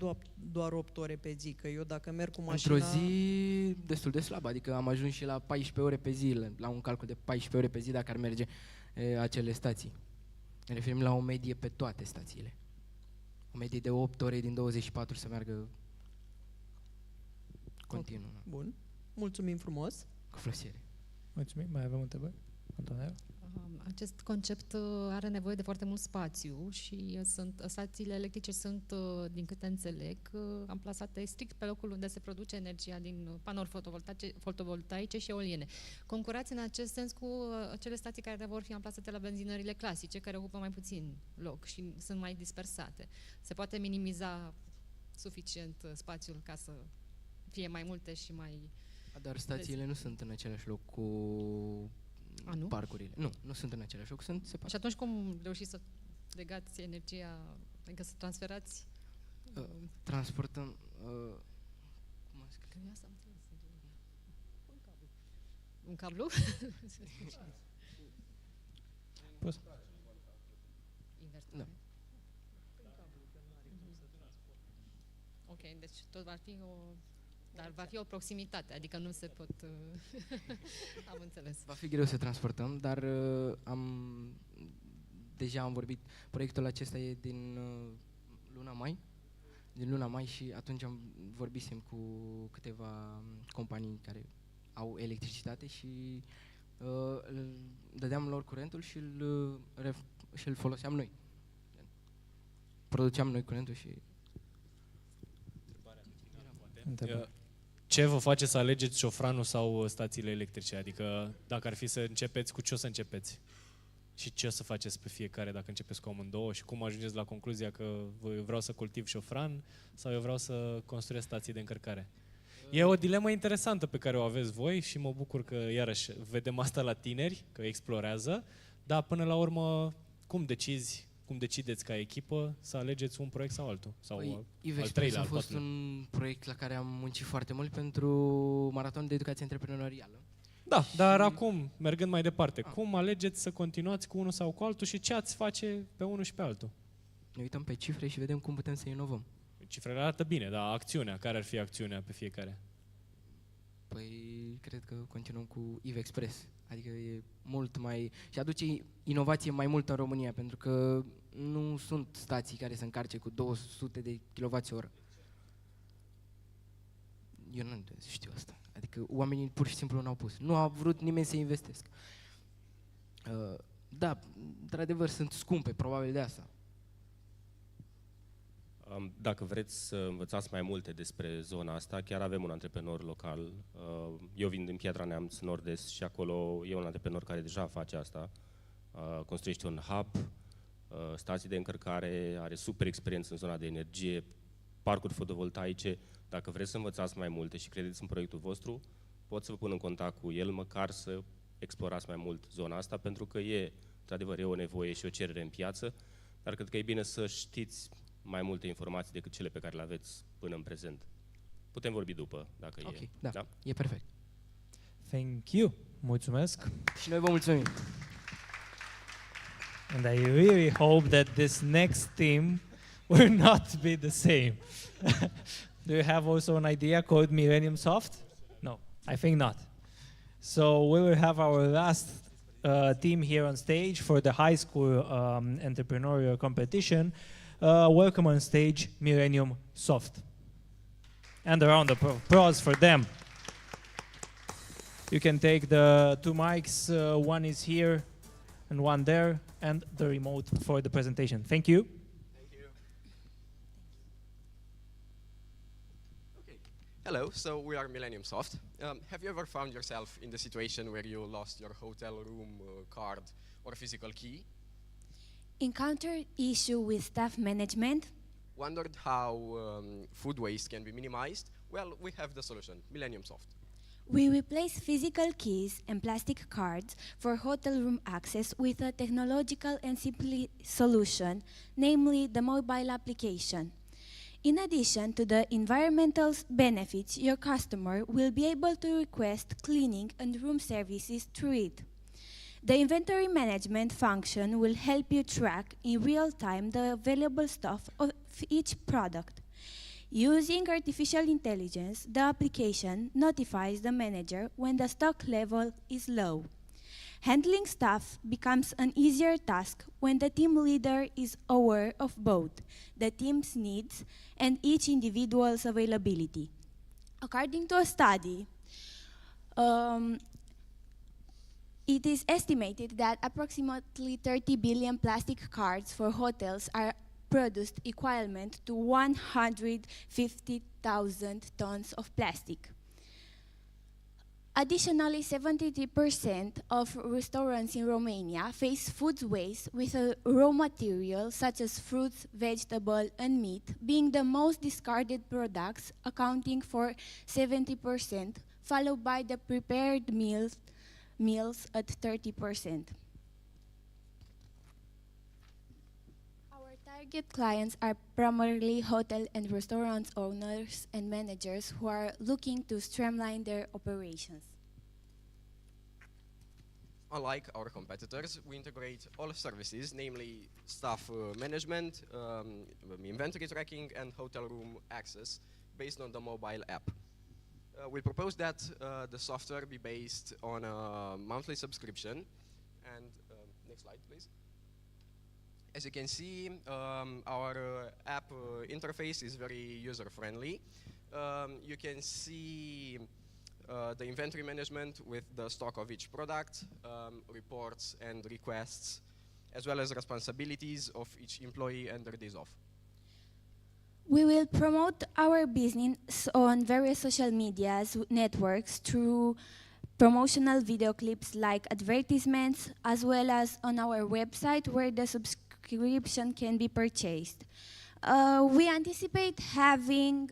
Speaker 5: doar 8 ore pe zi? Că eu dacă merg cu mașina...
Speaker 10: Într-o zi destul de slabă, adică am ajuns și la 14 ore pe zi, la un calcul de 14 ore pe zi dacă ar merge acele stații. Ne referim la o medie pe toate stațiile. O medie de 8 ore din 24 să meargă continuu.
Speaker 5: Okay. Bun. Mulțumim frumos.
Speaker 10: Cu flăsiere.
Speaker 1: Mulțumim. Mai avem întrebări? Antonella?
Speaker 6: Acest concept are nevoie de foarte mult spațiu și stațiile electrice sunt, din câte înțeleg, amplasate strict pe locul unde se produce energia din panouri fotovoltaice și eoliene. Concurați în acest sens cu cele stații care vor fi amplasate la benzinările clasice, care ocupă mai puțin loc și sunt mai dispersate. Se poate minimiza suficient spațiul ca să fie mai multe și mai...
Speaker 10: Dar stațiile nu sunt în același loc cu parcurile. Nu sunt în același loc, sunt separate.
Speaker 6: Și atunci cum reușiți să legați energia, adică să transferați?
Speaker 10: Transportăm...
Speaker 6: cum am scris? Un cablu? Inversor. Ok, deci tot va fi o... Dar va fi o proximitate, adică nu se pot... am înțeles.
Speaker 10: Va fi greu să transportăm, dar deja am vorbit, proiectul acesta e din luna mai și atunci vorbisem cu câteva companii care au electricitate și dădeam lor curentul și îl foloseam noi. Produceam noi curentul și...
Speaker 1: întrebări.
Speaker 11: Ce vă face să alegeți șofranul sau stațiile electrice? Adică dacă ar fi să începeți, cu ce o să începeți? Și ce o să faceți pe fiecare dacă începeți cu amândouă? Și cum ajungeți la concluzia că eu vreau să cultiv șofran sau eu vreau să construiesc stații de încărcare? E o dilemă interesantă pe care o aveți voi și mă bucur că iarăși vedem asta la tineri, că explorează, dar până la urmă cum decideți ca echipă să alegeți un proiect sau altul? Sau al treilea,
Speaker 10: a fost un proiect la care am muncit foarte mult pentru maraton de educație antreprenorială.
Speaker 11: Da, dar acum, mergând mai departe, cum alegeți să continuați cu unul sau cu altul și ce ați face pe unul și pe altul?
Speaker 10: Ne uităm pe cifre și vedem cum putem să inovăm.
Speaker 11: Cifrele arată bine, dar acțiunea, care ar fi acțiunea pe fiecare?
Speaker 10: Păi, cred că continuăm cu EV Express. Adică e mult mai... și aduce inovație mai mult în România, pentru că nu sunt stații care să încarce cu 200 de kWh. Eu nu știu asta. Adică oamenii pur și simplu n-au pus. Nu a vrut nimeni să investesc. Da, într-adevăr sunt scumpe, probabil de asta.
Speaker 7: Dacă vreți să învățați mai multe despre zona asta, chiar avem un antreprenor local. Eu vin din Piatra Neamț, nord-est, și acolo e un antreprenor care deja face asta. Construiește un hub, stații de încărcare, are super experiență în zona de energie, parcuri fotovoltaice. Dacă vreți să învățați mai multe și credeți în proiectul vostru, pot să vă pun în contact cu el, măcar să explorați mai mult zona asta, pentru că e, într-adevăr, e o nevoie și o cerere în piață, dar cred că e bine să știți mai multe informații decât cele pe care le aveți până în prezent. Putem vorbi după, dacă
Speaker 10: e.
Speaker 7: Da?
Speaker 10: E perfect.
Speaker 1: Thank you. Mulțumesc.
Speaker 10: Și noi vă mulțumim.
Speaker 1: And I really hope that this next team will not be the same. Do you have also an idea called Millennium Soft? No, I think not. So we will have our last team here on stage for the high school entrepreneurial competition. Welcome on stage Millennium Soft. And a round of applause for them. You can take the two mics, one is here and one there, and the remote for the presentation. Thank you.
Speaker 12: Hello, so we are Millennium Soft. Have you ever found yourself in the situation where you lost your hotel room card or physical key?
Speaker 13: Encountered issue with staff management?
Speaker 12: Wondered how food waste can be minimized? Well, we have the solution, Millennium Soft.
Speaker 13: We replace physical keys and plastic cards for hotel room access with a technological and simple solution, namely the mobile application. In addition to the environmental benefits, your customer will be able to request cleaning and room services through it. The inventory management function will help you track in real time the available stock of each product. Using artificial intelligence, the application notifies the manager when the stock level is low. Handling staff becomes an easier task when the team leader is aware of both the team's needs and each individual's availability. According to a study, it is estimated that approximately 30 billion plastic cards for hotels are produced, equivalent to 150,000 tons of plastic. Additionally, 73% of restaurants in Romania face food waste, with raw material such as fruits, vegetables, and meat being the most discarded products, accounting for 70%, followed by the prepared meals at 30%. Our target clients are primarily hotel and restaurant owners and managers who are looking to streamline their operations.
Speaker 12: Unlike our competitors, we integrate all services, namely staff management, inventory tracking, and hotel room access based on the mobile app. We propose that the software be based on a monthly subscription. And next slide, please. As you can see, our app interface is very user-friendly. You can see the inventory management with the stock of each product, reports and requests, as well as responsibilities of each employee and their days off.
Speaker 13: We will promote our business on various social medias networks through promotional video clips like advertisements, as well as on our website where the subscription can be purchased. We anticipate having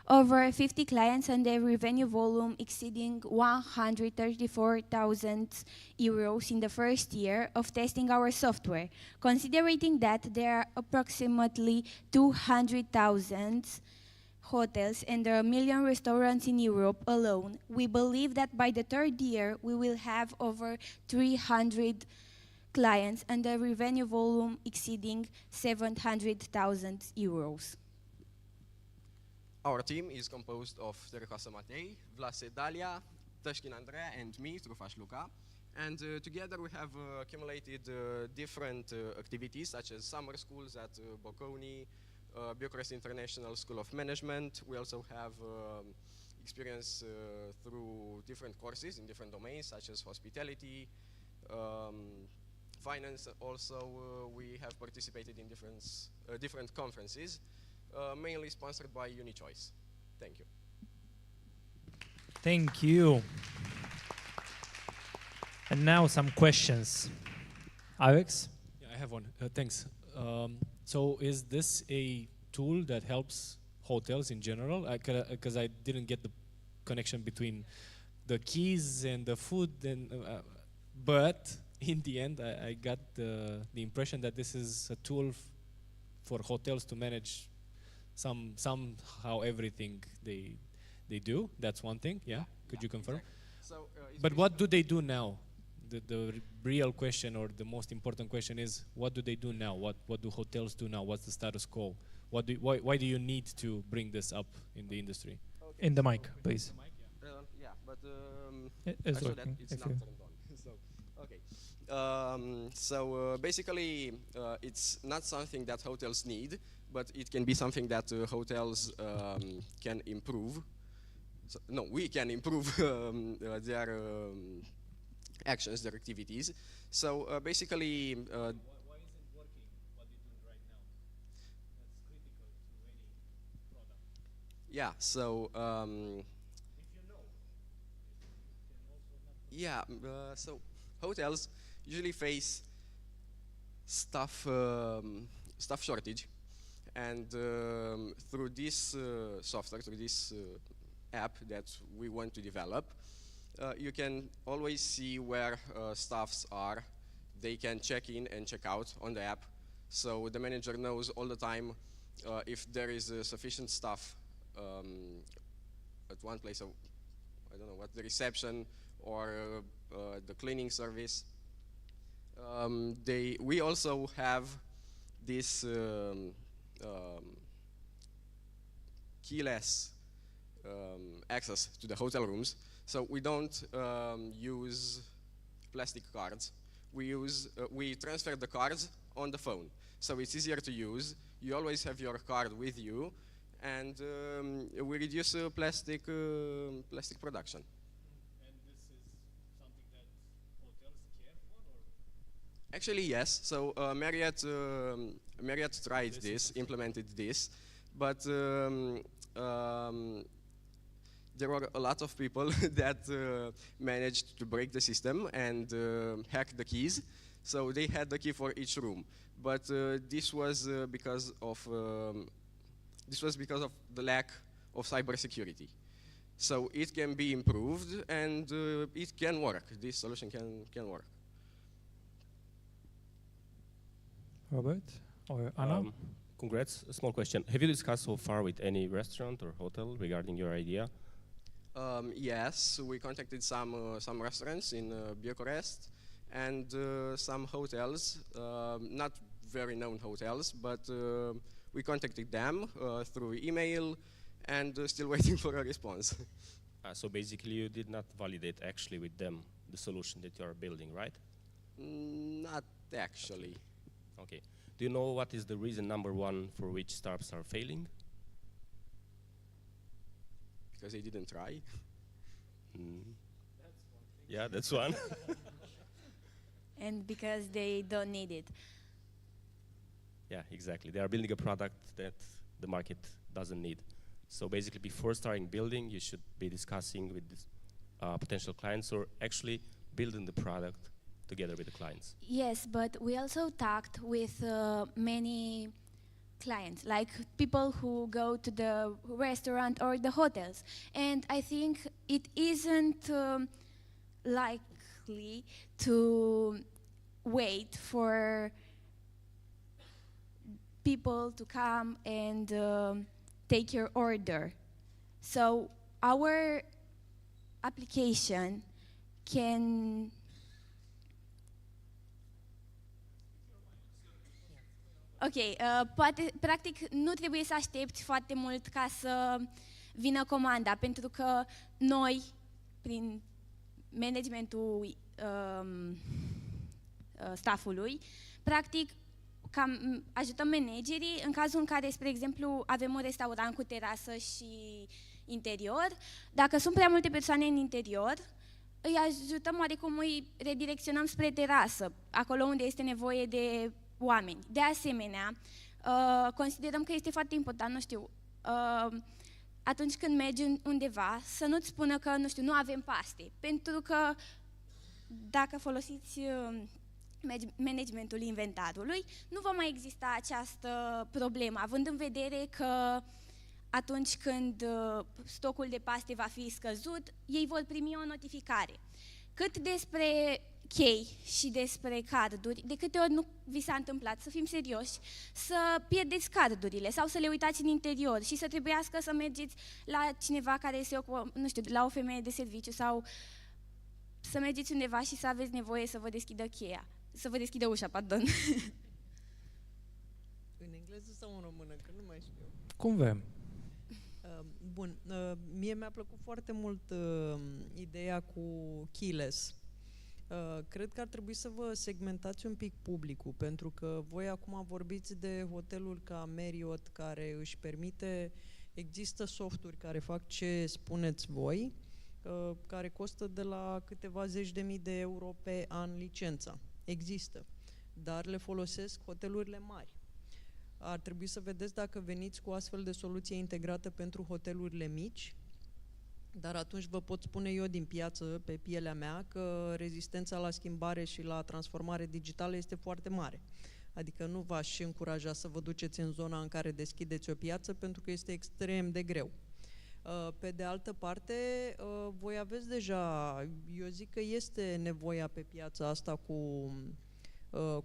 Speaker 13: over 50 clients and a revenue volume exceeding 134,000 euros in the first year of testing our software. Considering that there are approximately 200,000 hotels and there are 1 million restaurants in Europe alone, we believe that by the third year we will have over 300 clients and a revenue volume exceeding 700,000 euros.
Speaker 12: Our team is composed of Terecoasa Matei, Vlase Dalia, Tășkin Andrea, and me, Trufaș Luca. And together we have accumulated different activities, such as summer schools at Bocconi, Bucharest International School of Management. We also have experience through different courses in different domains, such as hospitality, finance. Also, we have participated in different conferences, mainly sponsored by UniChoice. Thank you.
Speaker 1: Thank you. And now some questions. Alex?
Speaker 11: Yeah, I have one. Thanks. So is this a tool that helps hotels in general? Because I didn't get the connection between the keys and the food, but in the end I got the impression that this is a tool for hotels to manage somehow everything they do. That's one thing. Yeah. Could you confirm?
Speaker 12: Exactly. So,
Speaker 11: but what do they do now? The real question, or the most important question, is what do they do now? What do hotels do now? What's the status quo? Why do you need to bring this up in the industry?
Speaker 1: Okay. In the mic, please.
Speaker 12: Yeah, but
Speaker 1: it's
Speaker 12: actually
Speaker 1: working.
Speaker 12: it's not turned on. So, okay. So basically, it's not something that hotels need, but it can be something that hotels can improve. So, no, we can improve their actions, their activities. So basically,
Speaker 11: why isn't working what you're doing right now? That's critical to any product.
Speaker 12: yeah. So
Speaker 11: If you know, you can also not.
Speaker 12: yeah. So hotels usually face staff shortage, and through this software, through this app that we want to develop, you can always see where staffs are. They can check in and check out on the app, so the manager knows all the time if there is sufficient staff at one place. So I don't know what, the reception or the cleaning service. We also have this keyless access to the hotel rooms, so we don't use plastic cards. We transfer the cards on the phone, so it's easier to use. You always have your card with you, and we reduce plastic production.
Speaker 11: And this is something that hotels care for, or?
Speaker 12: Actually, yes. So Marriott tried this, implemented this, but there were a lot of people that managed to break the system and hack the keys. So they had the key for each room, but this was because of the lack of cybersecurity. So it can be improved, and it can work. This solution can work.
Speaker 1: Robert or Anna?
Speaker 7: Congrats. A small question. Have you discussed so far with any restaurant or hotel regarding your idea?
Speaker 12: Yes, we contacted some restaurants in Bucharest and some hotels, not very known hotels, but we contacted them through email and still waiting for a response.
Speaker 7: So basically you did not validate actually with them the solution that you are building, right?
Speaker 12: Not actually.
Speaker 7: Okay. Do you know what is the reason number one for which startups are failing?
Speaker 12: Because they didn't try.
Speaker 7: Yeah, that's one.
Speaker 13: And because they don't need it.
Speaker 7: Yeah, exactly. They are building a product that the market doesn't need. So basically, before starting building, you should be discussing with potential clients or actually building the product together with the clients.
Speaker 13: Yes, but we also talked with many clients, like people who go to the restaurant or the hotels. And I think it isn't likely to wait for people to come and take your order. So our application can poate, practic, nu trebuie să aștepți foarte mult ca să vină comanda, pentru că noi, prin managementul staffului, practic, cam ajutăm managerii în cazul în care, spre exemplu, avem un restaurant cu terasă și interior. Dacă sunt prea multe persoane în interior, îi ajutăm oarecum, îi redirecționăm spre terasă, acolo unde este nevoie de oameni. De asemenea, considerăm că este foarte important, nu știu, atunci când mergi undeva, să nu-ți spună că, nu știu, nu avem paste. Pentru că dacă folosiți managementul inventarului, nu va mai exista această problemă, având în vedere că atunci când stocul de paste va fi scăzut, ei vor primi o notificare. Cât despre chei și despre carduri, de câte ori nu vi s-a întâmplat, să fim serioși, să pierdeți cardurile sau să le uitați în interior și să trebuiască să mergeți la cineva care se ocupă, nu știu, la o femeie de serviciu sau să mergeți undeva și să aveți nevoie să vă deschidă cheia, să vă deschidă ușa, pardon.
Speaker 5: În engleză sau în română, că nu mai știu.
Speaker 1: Cum vrem.
Speaker 5: Bun, mie mi-a plăcut foarte mult ideea cu keyless. Cred că ar trebui să vă segmentați un pic publicul, pentru că voi acum vorbiți de hoteluri ca Marriott, care își permite, există softuri care fac ce spuneți voi, care costă de la câteva zeci de mii de euro pe an licența. Există, dar le folosesc hotelurile mari. Ar trebui să vedeți dacă veniți cu astfel de soluție integrată pentru hotelurile mici, dar atunci vă pot spune eu din piață, pe pielea mea, că rezistența la schimbare și la transformare digitală este foarte mare. Adică nu v-aș încuraja să vă duceți în zona în care deschideți o piață, pentru că este extrem de greu. Pe de altă parte, voi aveți deja, eu zic că este nevoia pe piața asta cu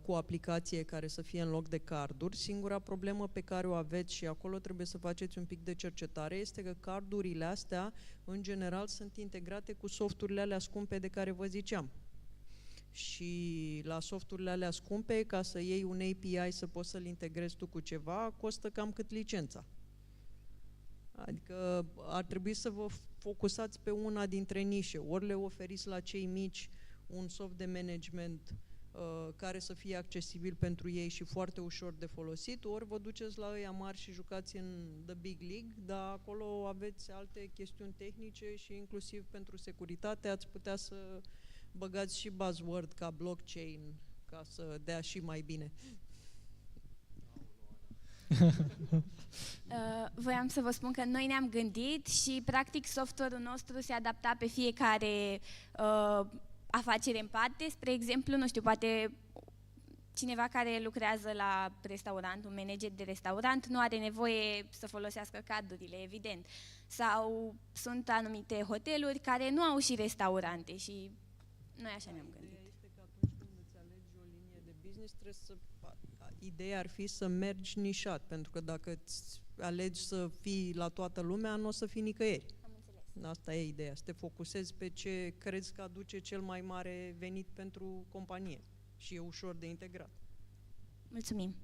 Speaker 5: o aplicație care să fie în loc de carduri. Singura problemă pe care o aveți, și acolo trebuie să faceți un pic de cercetare, este că cardurile astea, în general, sunt integrate cu softurile alea scumpe de care vă ziceam. Și la softurile alea scumpe, ca să iei un API să poți să-l integrezi tu cu ceva, costă cam cât licența. Adică ar trebui să vă focusați pe una dintre nișe. Ori le oferiți la cei mici un soft de management care să fie accesibil pentru ei și foarte ușor de folosit, ori vă duceți la ăia mari și jucați în The Big League, dar acolo aveți alte chestiuni tehnice și inclusiv pentru securitate ați putea să băgați și buzzword ca blockchain ca să dea și mai bine.
Speaker 13: Voiam să vă spun că noi ne-am gândit și practic software-ul nostru se adapta pe fiecare afacere în parte. Spre exemplu, nu știu, poate cineva care lucrează la restaurant, un manager de restaurant, nu are nevoie să folosească cardurile, evident. Sau sunt anumite hoteluri care nu au și restaurante și noi așa ne-am gândit.
Speaker 5: Este că atunci când îți alegi o linie de business, ideea ar fi să mergi nișat, pentru că dacă îți alegi să fii la toată lumea, nu o să fii nicăieri. Asta e ideea, să te focusezi pe ce crezi că aduce cel mai mare venit pentru companie și e ușor de integrat.
Speaker 13: Mulțumim!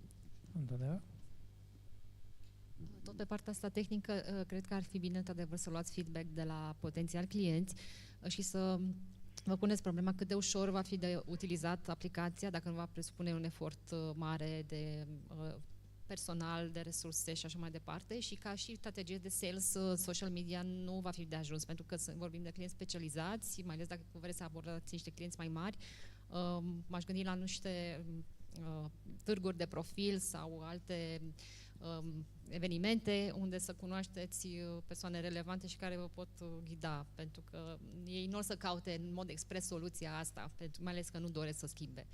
Speaker 6: Tot pe partea asta tehnică, cred că ar fi bine, într-adevăr, să luați feedback de la potențiali clienți și să vă puneți problema cât de ușor va fi de utilizat aplicația, dacă nu va presupune un efort mare de personal, de resurse și așa mai departe, și ca și strategie de sales, social media nu va fi de ajuns, pentru că vorbim de clienți specializați, mai ales dacă vreți să abordați niște clienți mai mari. M-aș gândi la niște târguri de profil sau alte evenimente unde să cunoașteți persoane relevante și care vă pot ghida, pentru că ei nu o să caute în mod expres soluția asta, mai ales că nu doresc să schimbe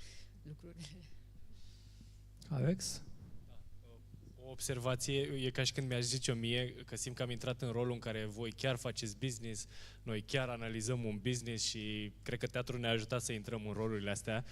Speaker 6: lucrurile.
Speaker 1: Alex?
Speaker 11: O observație, e ca și când mi-aș zice mie că simt că am intrat în rolul în care voi chiar faceți business, noi chiar analizăm un business și cred că teatrul ne-a ajutat să intrăm în rolurile astea.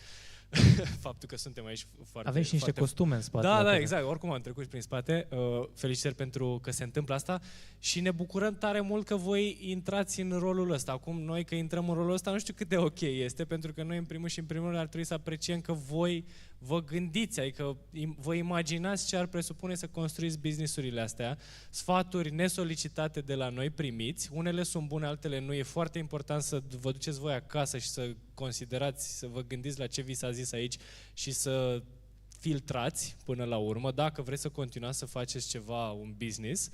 Speaker 11: Faptul că suntem aici foarte...
Speaker 1: Aveți și niște costume în spate.
Speaker 11: Da, exact, oricum am trecut prin spate. Felicitări pentru că se întâmplă asta și ne bucurăm tare mult că voi intrați în rolul ăsta. Acum noi că intrăm în rolul ăsta nu știu cât de ok este, pentru că noi în primul și în primul rând ar trebui să apreciem că voi vă gândiți, adică vă imaginați ce ar presupune să construiți businessurile astea, sfaturi nesolicitate de la noi primiți, unele sunt bune, altele nu, e foarte important să vă duceți voi acasă și să considerați, să vă gândiți la ce vi s-a zis aici și să filtrați până la urmă, dacă vreți să continuați să faceți ceva, un business.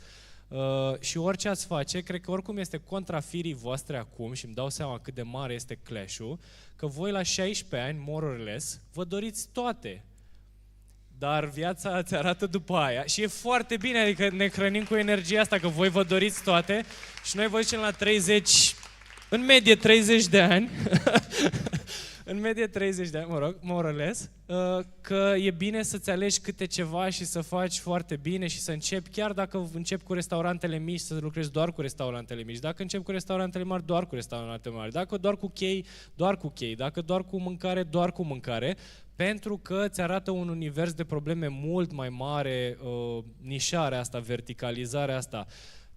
Speaker 11: Și orice ați face, cred că oricum este contra firii voastre acum și îmi dau seama cât de mare este clash-ul, că voi la 16 ani, more or less, vă doriți toate. Dar viața ți arată după aia și e foarte bine, adică ne hrănim cu energia asta, că voi vă doriți toate și noi vă zicem la 30, în medie 30 de ani, în medie 30 de ani, mă rog, more or less, că e bine să-ți alegi câte ceva și să faci foarte bine și să începi, chiar dacă începi cu restaurantele mici, să lucrezi doar cu restaurantele mici, dacă începi cu restaurantele mari, doar cu restaurantele mari, dacă doar cu chei, doar cu chei, dacă doar cu mâncare, doar cu mâncare, pentru că îți arată un univers de probleme mult mai mare, nișarea asta, verticalizarea asta.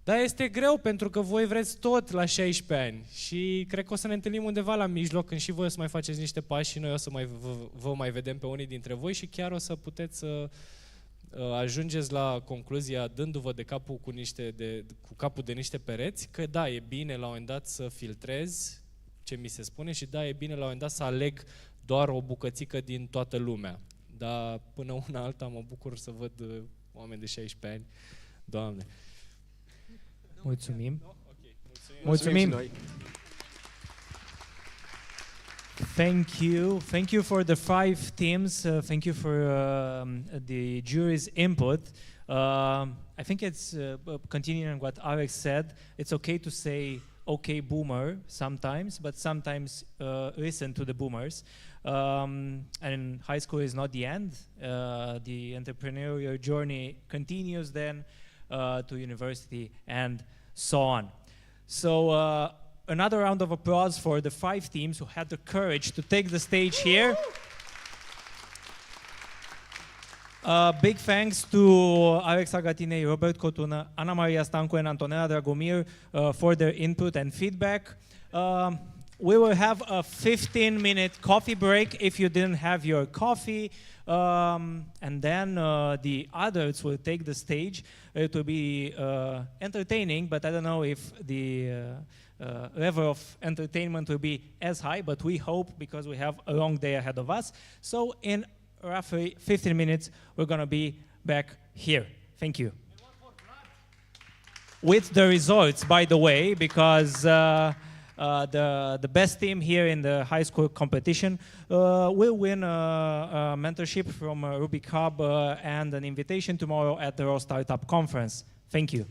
Speaker 11: Dar este greu pentru că voi vreți tot la 16 ani și cred că o să ne întâlnim undeva la mijloc când și voi o să mai faceți niște pași și noi o să vă mai vedem pe unii dintre voi și chiar o să puteți să ajungeți la concluzia, dându-vă de capul cu capul de niște pereți, că da, e bine la un moment dat să filtrezi ce mi se spune și da, e bine la un moment dat să aleg doar o bucățică din toată lumea. Dar până una alta mă bucur să văd oameni de 16 ani. Doamne!
Speaker 1: Mulțumim.
Speaker 11: Mulțumim.
Speaker 1: Thank you for the 5 teams. Thank you for the jury's input. I think it's continuing on what Alex said. It's okay to say "okay, boomer" sometimes, but sometimes listen to the boomers. And high school is not the end. The entrepreneurial journey continues then to university and so on. So another round of applause for the 5 teams who had the courage to take the stage here. Big thanks to Alex Agatinei, Robert Cotuna, Ana Maria Stancu and Antonella Dragomir for their input and feedback. We will have a 15-minute coffee break if you didn't have your coffee. And then the adults will take the stage. It will be entertaining, but I don't know if the level of entertainment will be as high, but we hope because we have a long day ahead of us. So in roughly 15 minutes, we're going to be back here. Thank you. With the results, by the way, because the best team here in the high school competition will win a mentorship from Rubik Hub and an invitation tomorrow at the Raw Startup Conference. Thank you.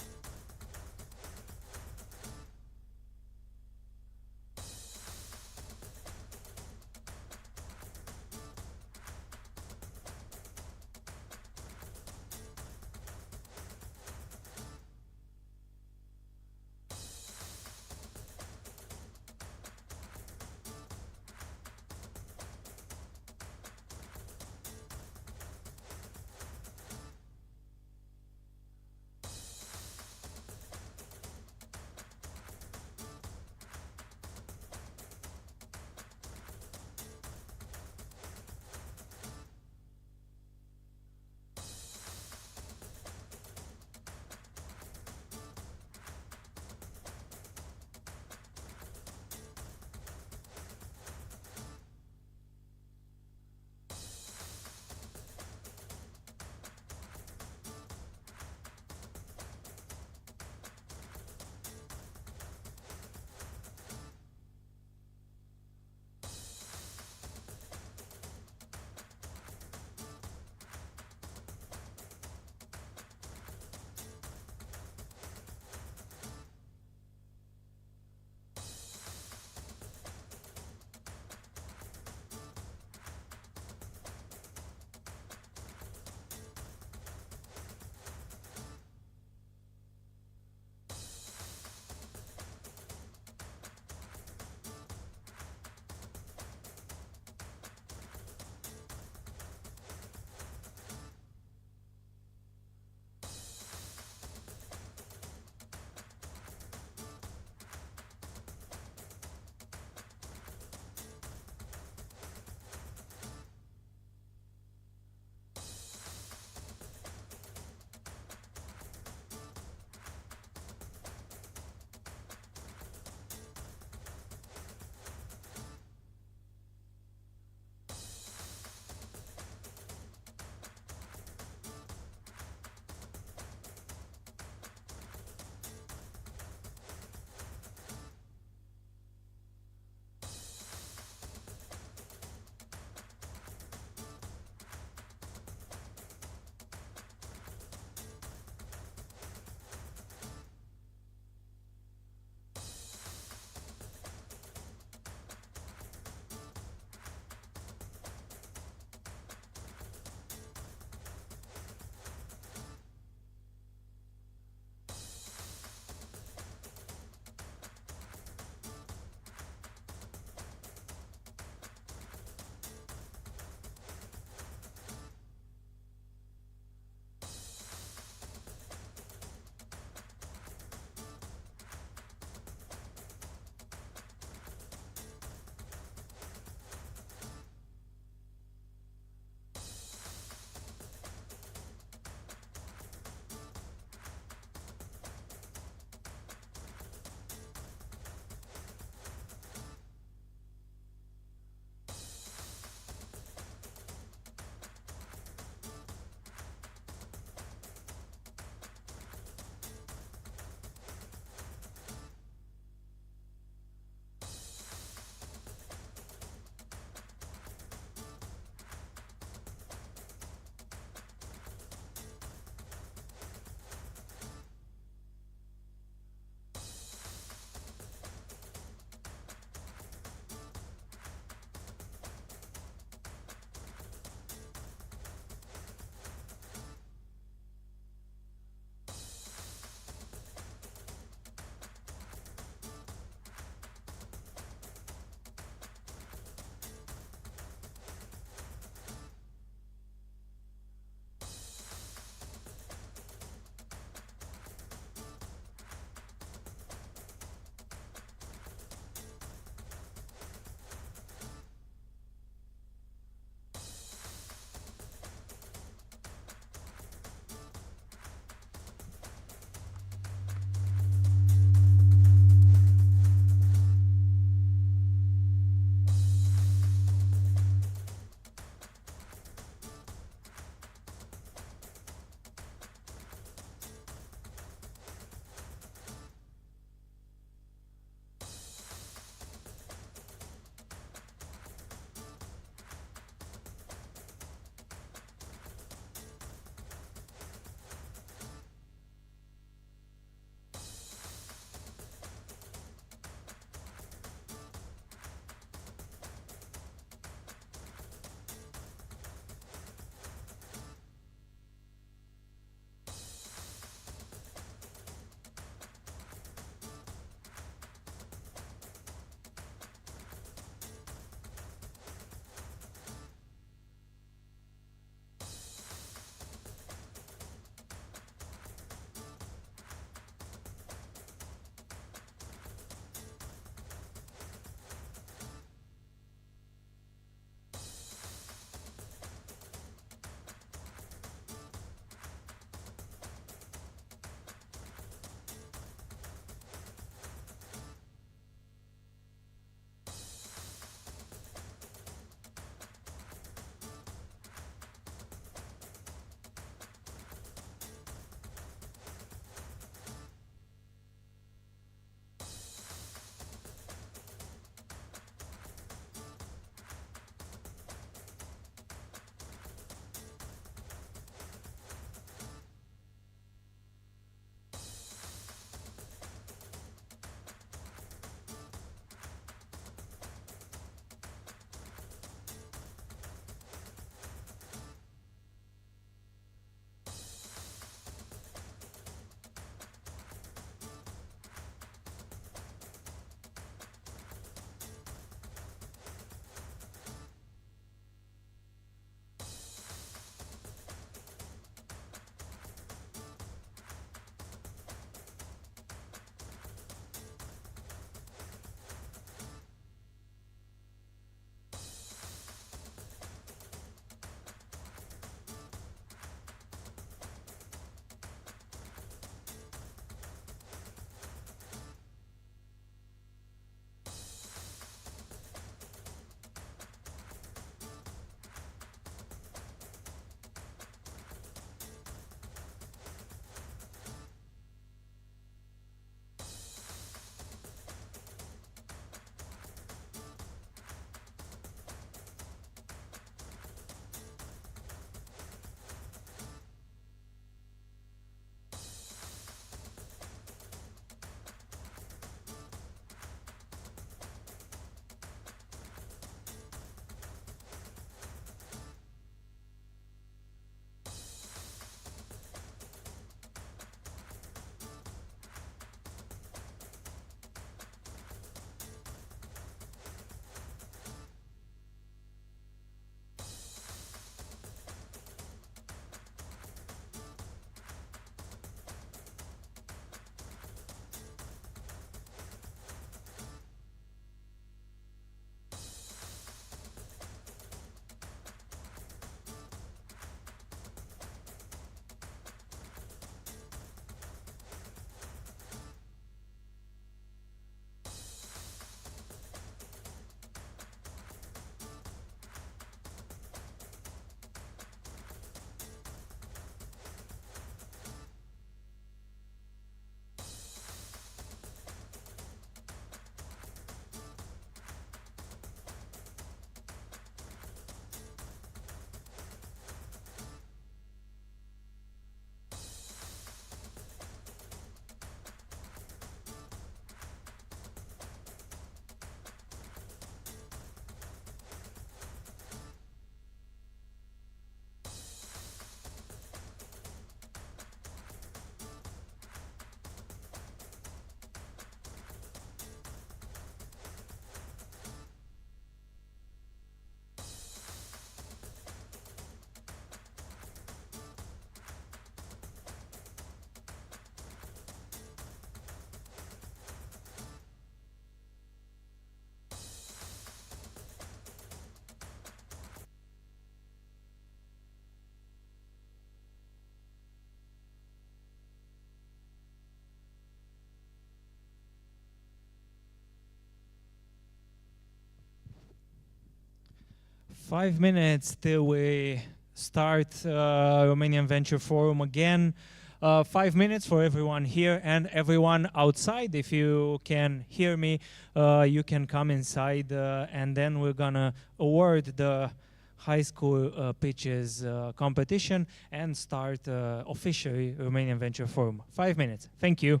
Speaker 1: 5 minutes till we start Romanian Venture Forum again. 5 minutes for everyone here and everyone outside. If you can hear me, you can come inside and then we're gonna award the high school pitches competition and start officially Romanian Venture Forum. 5 minutes. Thank you.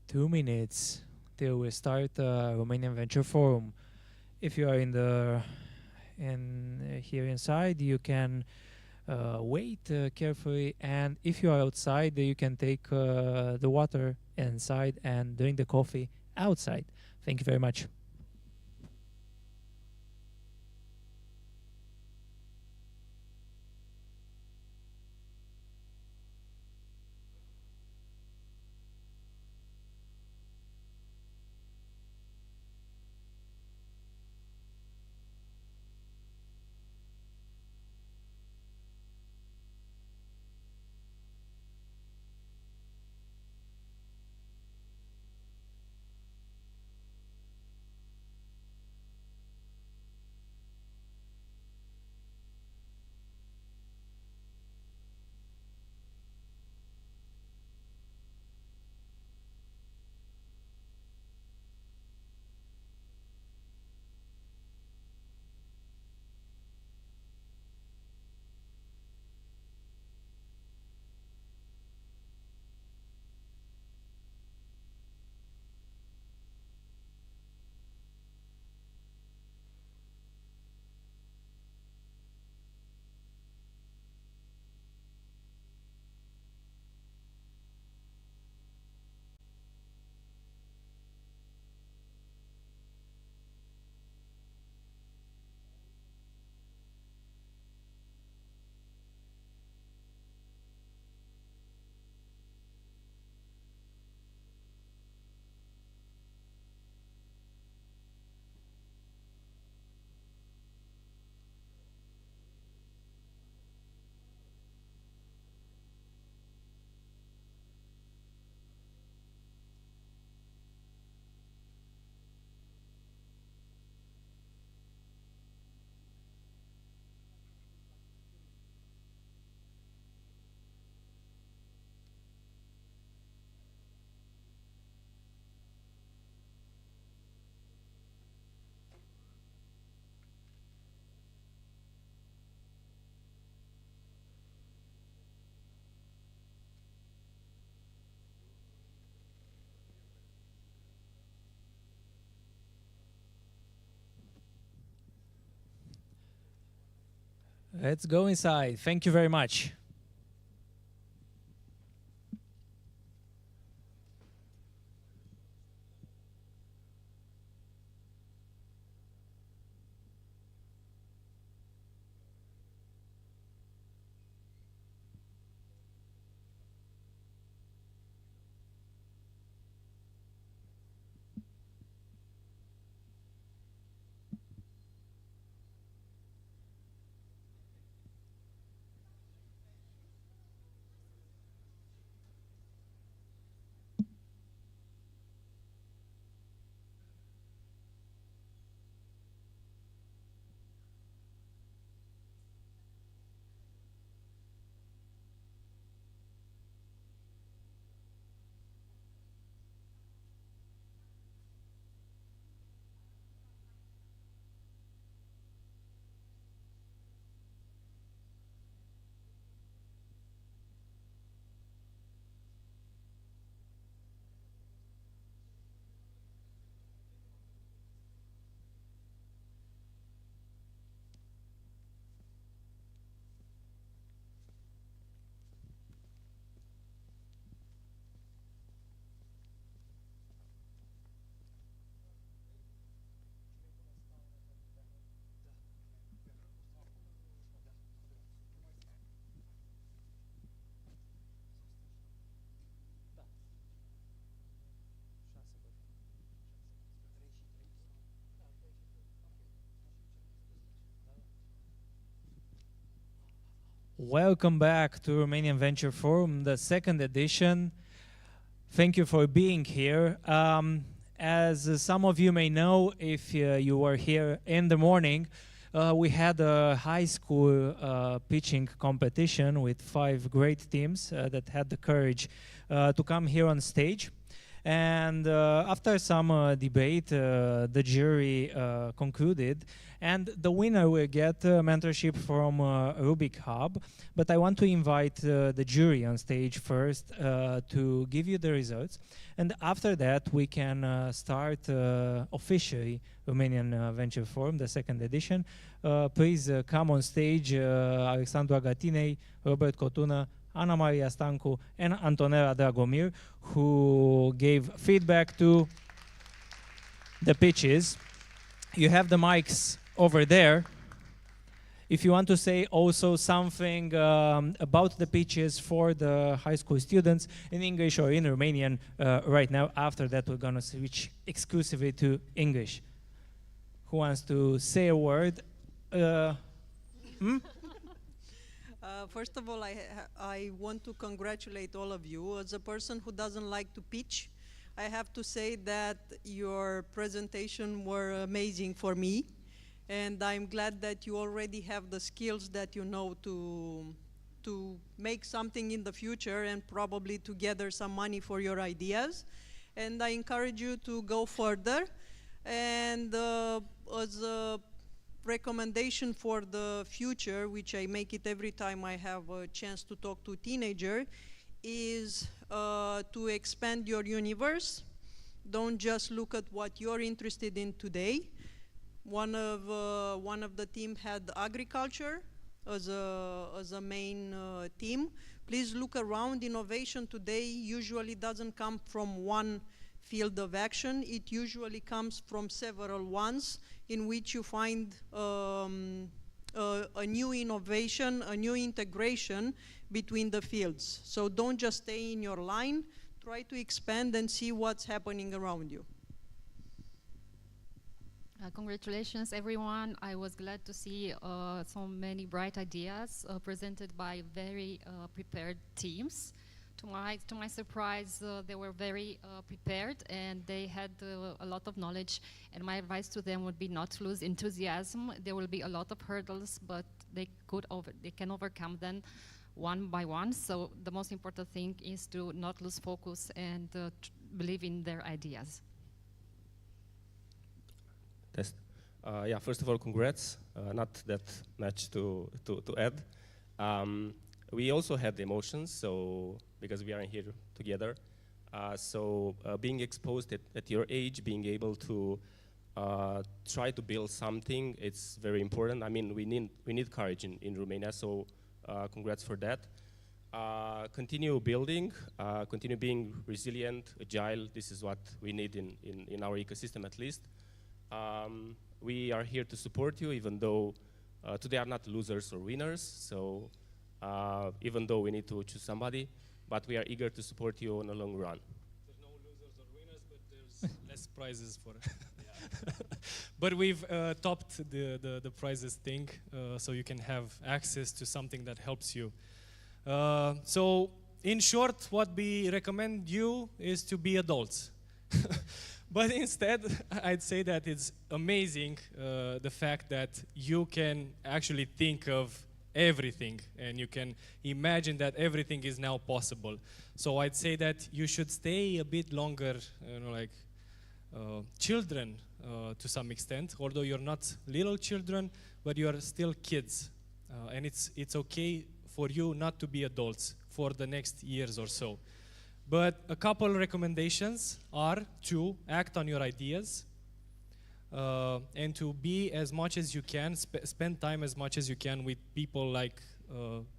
Speaker 1: Two minutes till we start Romanian Venture Forum. If you are here inside, you can wait carefully, and if you are outside, you can take the water inside and drink the coffee outside. Thank you very much. Let's go inside. Thank you very much. Welcome back to Romanian Venture Forum, the second edition. Thank you for being here. As some of you may know, if you were here in the morning, we had a high school pitching competition with 5 great teams that had the courage to come here on stage. And after some debate, the jury concluded, and the winner will get mentorship from Rubik Hub. But I want to invite the jury on stage first to give you the results. And after that, we can start officially Romanian Venture Forum, the second edition. Please come on stage, Alexandru Agatinei, Robert Cotuna, Ana Maria Stancu, and Antonella Dragomir, who gave feedback to the pitches. You have the mics over there. If you want to say also something about the pitches for the high school students in English or in Romanian right now, after that we're gonna switch exclusively to English. Who wants to say a word?
Speaker 5: First of all, I want to congratulate all of you. As a person who doesn't like to pitch, I have to say that your presentation were amazing for me. And I'm glad that you already have the skills that you know to make something in the future and probably to gather some money for your ideas. And I encourage you to go further. And as a recommendation for the future, which I make it every time I have a chance to talk to a teenager, is to expand your universe. Don't just look at what you're interested in today. One of the team had agriculture as a main team. Please look around. Innovation today usually doesn't come from one field of action. It usually comes from several ones in which you find a new innovation, a new integration between the fields. So don't just stay in your line. Try to expand and see what's happening around you.
Speaker 6: Congratulations, everyone. I was glad to see so many bright ideas presented by very prepared teams. To my surprise, they were very prepared and they had a lot of knowledge. And my advice to them would be not to lose enthusiasm. There will be a lot of hurdles, but they can overcome them one by one. So the most important thing is to not lose focus and believe in their ideas.
Speaker 7: Yeah, first of all, congrats. Not that much to add. We also had emotions, so because we are here together. So being exposed at your age, being able to try to build something. It's very important. I mean, we need courage in Romania, so congrats for that. Continue building, continue being resilient, agile. This is what we need in our ecosystem at least. We are here to support you, even though today are not losers or winners, so even though we need to choose somebody, but we are eager to support you on a long run.
Speaker 11: There's no losers or winners, but there's less prizes for But we've topped the prizes thing, so you can have access to something that helps you. So, in short, what we recommend you is to be adults. But instead, I'd say that it's amazing the fact that you can actually think of everything and you can imagine that everything is now possible. So I'd say that you should stay a bit longer, like children to some extent, although you're not little children, but you are still kids. And it's okay for you not to be adults for the next years or so. But a couple recommendations are to act on your ideas and to be as much as you can, spend time as much as you can with people like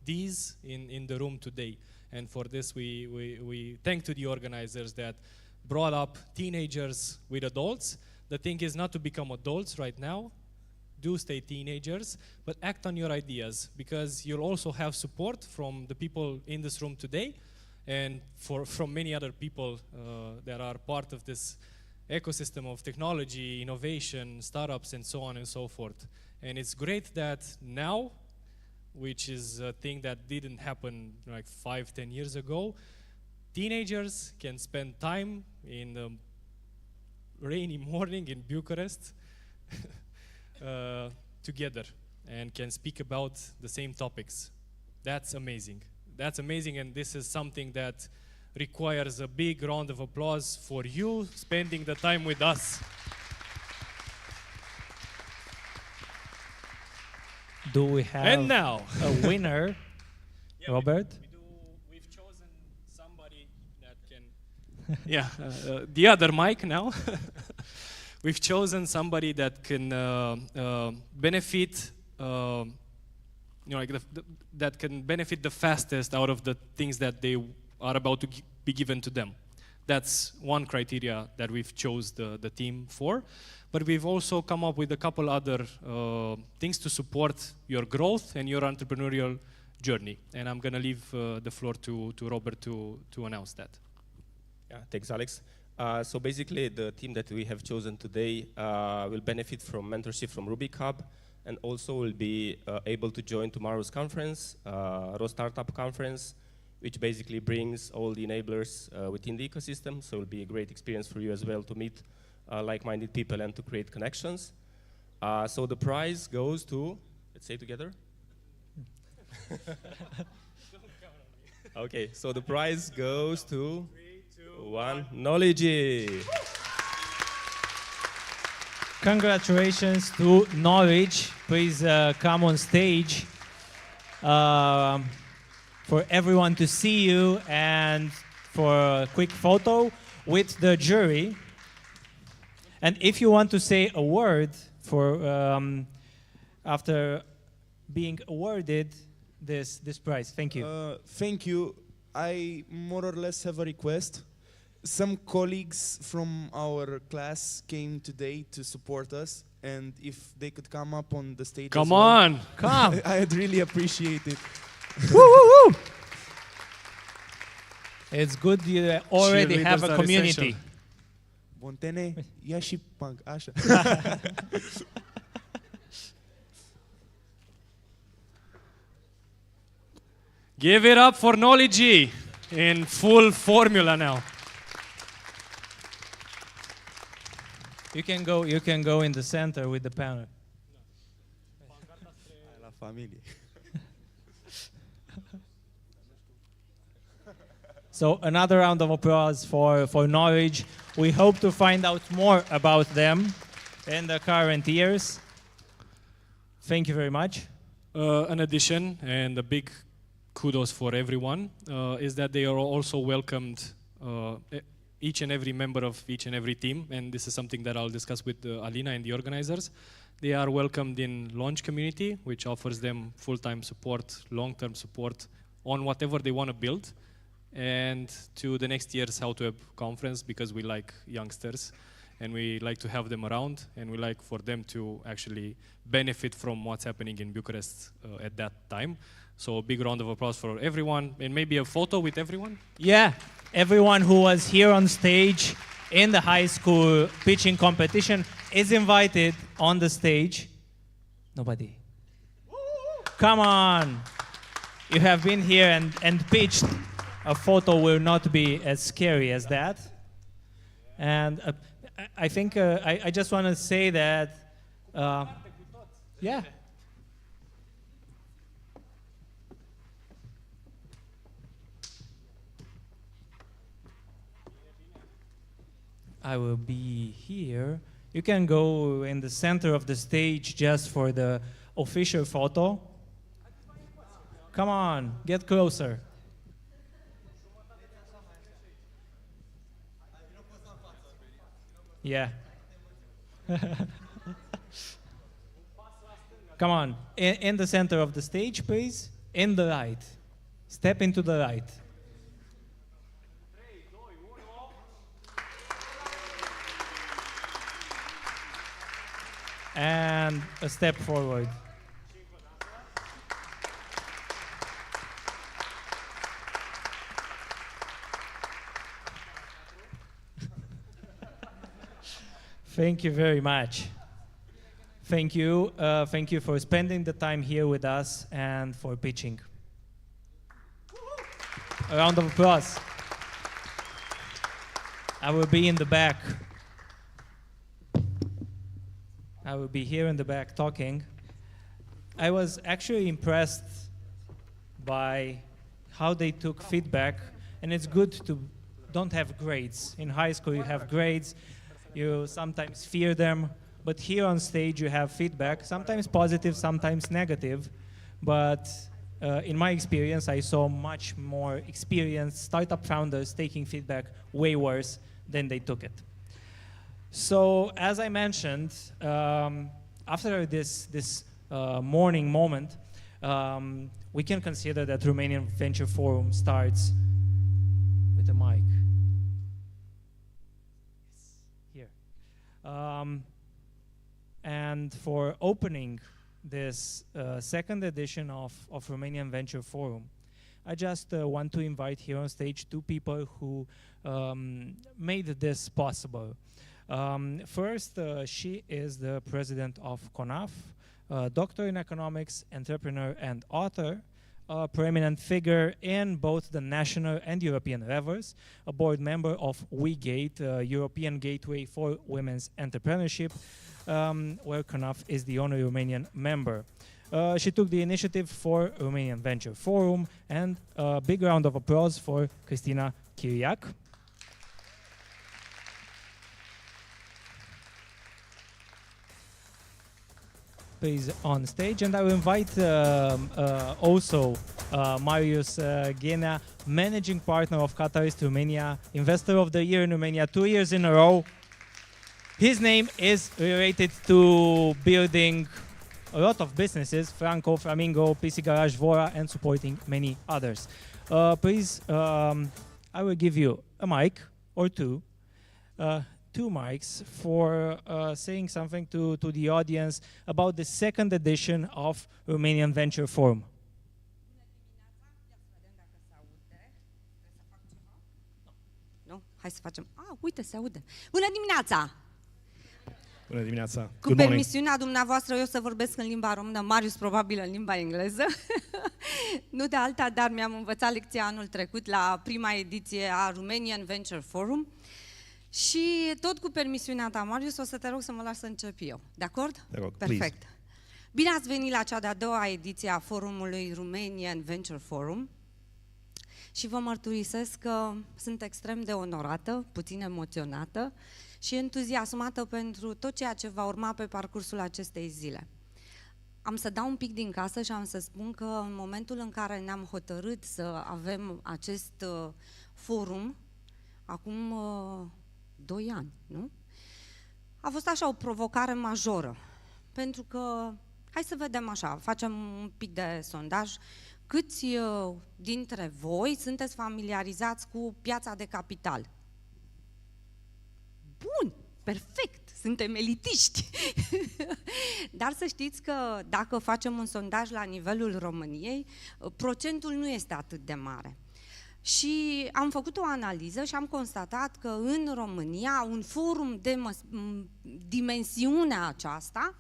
Speaker 11: these in the room today. And for this we thank to the organizers that brought up teenagers with adults. The thing is not to become adults right now. Do stay teenagers, but act on your ideas, because you'll also have support from the people in this room today and from many other people that are part of this ecosystem of technology, innovation, startups, and so on and so forth. And it's great that now, which is a thing that didn't happen like 5-10 years ago, teenagers can spend time in the rainy morning in Bucharest together and can speak about the same topics. That's amazing. That's amazing, and this is something that requires a big round of applause for you spending the time with us.
Speaker 1: Do we have
Speaker 11: And now
Speaker 1: a winner,
Speaker 11: Yeah,
Speaker 1: Robert?
Speaker 11: we've chosen somebody that can... the other mic now. We've chosen somebody that can benefit, that can benefit the fastest out of the things that they are about to be given to them. That's one criteria that we've chose the team for. But we've also come up with a couple other things to support your growth and your entrepreneurial journey. And I'm going to leave the floor to Robert to announce that.
Speaker 7: Yeah, thanks, Alex. So basically, the team that we have chosen today will benefit from mentorship from Rubik Hub, and also will be able to join tomorrow's conference, Ro Startup Conference, which basically brings all the enablers within the ecosystem. So it will be a great experience for you as well to meet like-minded people and to create connections. So the prize goes to, let's say together. Okay, so the prize goes to 1 Knowledge.
Speaker 1: Congratulations to Knowledge. Please come on stage for everyone to see you and for a quick photo with the jury. And if you want to say a word for after being awarded this prize, thank you.
Speaker 8: Thank you. I more or less have a request. Some colleagues from our class came today to support us, and if they could come up on the stage.
Speaker 11: Come on,
Speaker 1: come!
Speaker 8: I'd really appreciate it.
Speaker 1: Woo, woo, woo. It's good you already have a community.
Speaker 8: Bontene, ia și punk, așa.
Speaker 11: Give it up for Knowledge in full formula now.
Speaker 1: You can go in the center with the panel.
Speaker 8: La familie.
Speaker 1: So another round of applause for Knowledge. We hope to find out more about them in the current years. Thank you very much.
Speaker 11: An addition and a big kudos for everyone is that they are also welcomed each and every member of each and every team, and this is something that I'll discuss with Alina and the organizers. They are welcomed in Launch Community, which offers them full-time support, long-term support on whatever they want to build, and to the next year's How to Web conference, because we like youngsters and we like to have them around, and we like for them to actually benefit from what's happening in Bucharest at that time. So a big round of applause for everyone, and maybe a photo with everyone.
Speaker 1: Yeah, everyone who was here on stage in the high school pitching competition is invited on the stage. Nobody. Come on. You have been here and pitched. A photo will not be as scary as that. And I think I just want to say that, yeah. I will be here. You can go in the center of the stage just for the official photo. Come on, get closer. Yeah. Come on, in the center of the stage, please. In the light. Step into the light. And a step forward. Thank you very much. Thank you. Thank you for spending the time here with us and for pitching. A round of applause. I will be in the back. I will be here in the back talking. I was actually impressed by how they took feedback, and it's good to don't have grades. In high school you have grades, you sometimes fear them, but here on stage you have feedback, sometimes positive, sometimes negative, but in my experience I saw much more experienced startup founders taking feedback way worse than they took it. So, as I mentioned, after this morning moment, we can consider that Romanian Venture Forum starts with a mic. Here. And for opening this second edition of Romanian Venture Forum, I just want to invite here on stage two people who made this possible. First, she is the president of CONAF, doctor in economics, entrepreneur and author, a prominent figure in both the national and European levels, a board member of WeGate, European Gateway for Women's Entrepreneurship, where CONAF is the only Romanian member. She took the initiative for Romanian Venture Forum, and a big round of applause for Cristina Chiriac. Please on stage, and I will invite also Marius Ghena, managing partner of Catalyst Romania, investor of the year in Romania 2 years in a row. His name is related to building a lot of businesses, Franco, Flamingo, PC Garage, Vora, and supporting many others. Please, I will give you a mic or two. Two mics for saying something to the audience about the second edition of Romanian Venture Forum.
Speaker 14: Nu? Hai să facem. Uite, se aude. Bună dimineața!
Speaker 15: Bună dimineața!
Speaker 14: Cu permisiunea dumneavoastră, eu să vorbesc în limba română, Marius probabil în limba engleză. Nu de alta, dar mi-am învățat lecția anul trecut la prima ediție a Romanian Venture Forum. Și tot cu permisiunea ta, Marius, o să te rog să mă lași să încep eu. De acord?
Speaker 15: Te rog,
Speaker 14: perfect. Please. Bine ați venit la cea de-a doua ediție a forumului Romanian Venture Forum. Și vă mărturisesc că sunt extrem de onorată, puțin emoționată și entuziasmată pentru tot ceea ce va urma pe parcursul acestei zile. Am să dau un pic din casă și am să spun că în momentul în care ne-am hotărât să avem acest forum, acum 2 ani, nu? A fost așa o provocare majoră, pentru că, hai să vedem așa, facem un pic de sondaj, câți dintre voi sunteți familiarizați cu piața de capital? Bun, perfect, suntem elitiști. Dar să știți că dacă facem un sondaj la nivelul României, procentul nu este atât de mare. Și am făcut o analiză și am constatat că în România un forum de dimensiunea aceasta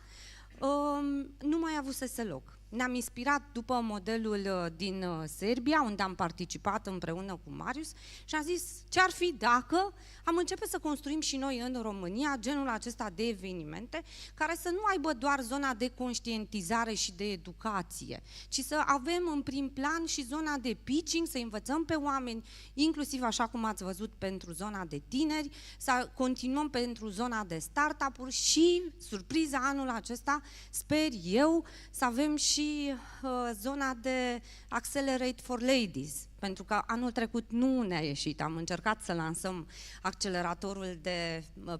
Speaker 14: nu mai avusese loc. Ne-am inspirat după modelul din Serbia, unde am participat împreună cu Marius și am zis ce-ar fi dacă am începe să construim și noi în România genul acesta de evenimente care să nu aibă doar zona de conștientizare și de educație, ci să avem în prim plan și zona de pitching, să învățăm pe oameni, inclusiv așa cum ați văzut pentru zona de tineri, să continuăm pentru zona de startup-uri și, surpriza anul acesta, sper eu, să avem și zona de Accelerate for Ladies, pentru că anul trecut nu ne-a ieșit. Am încercat să lansăm acceleratorul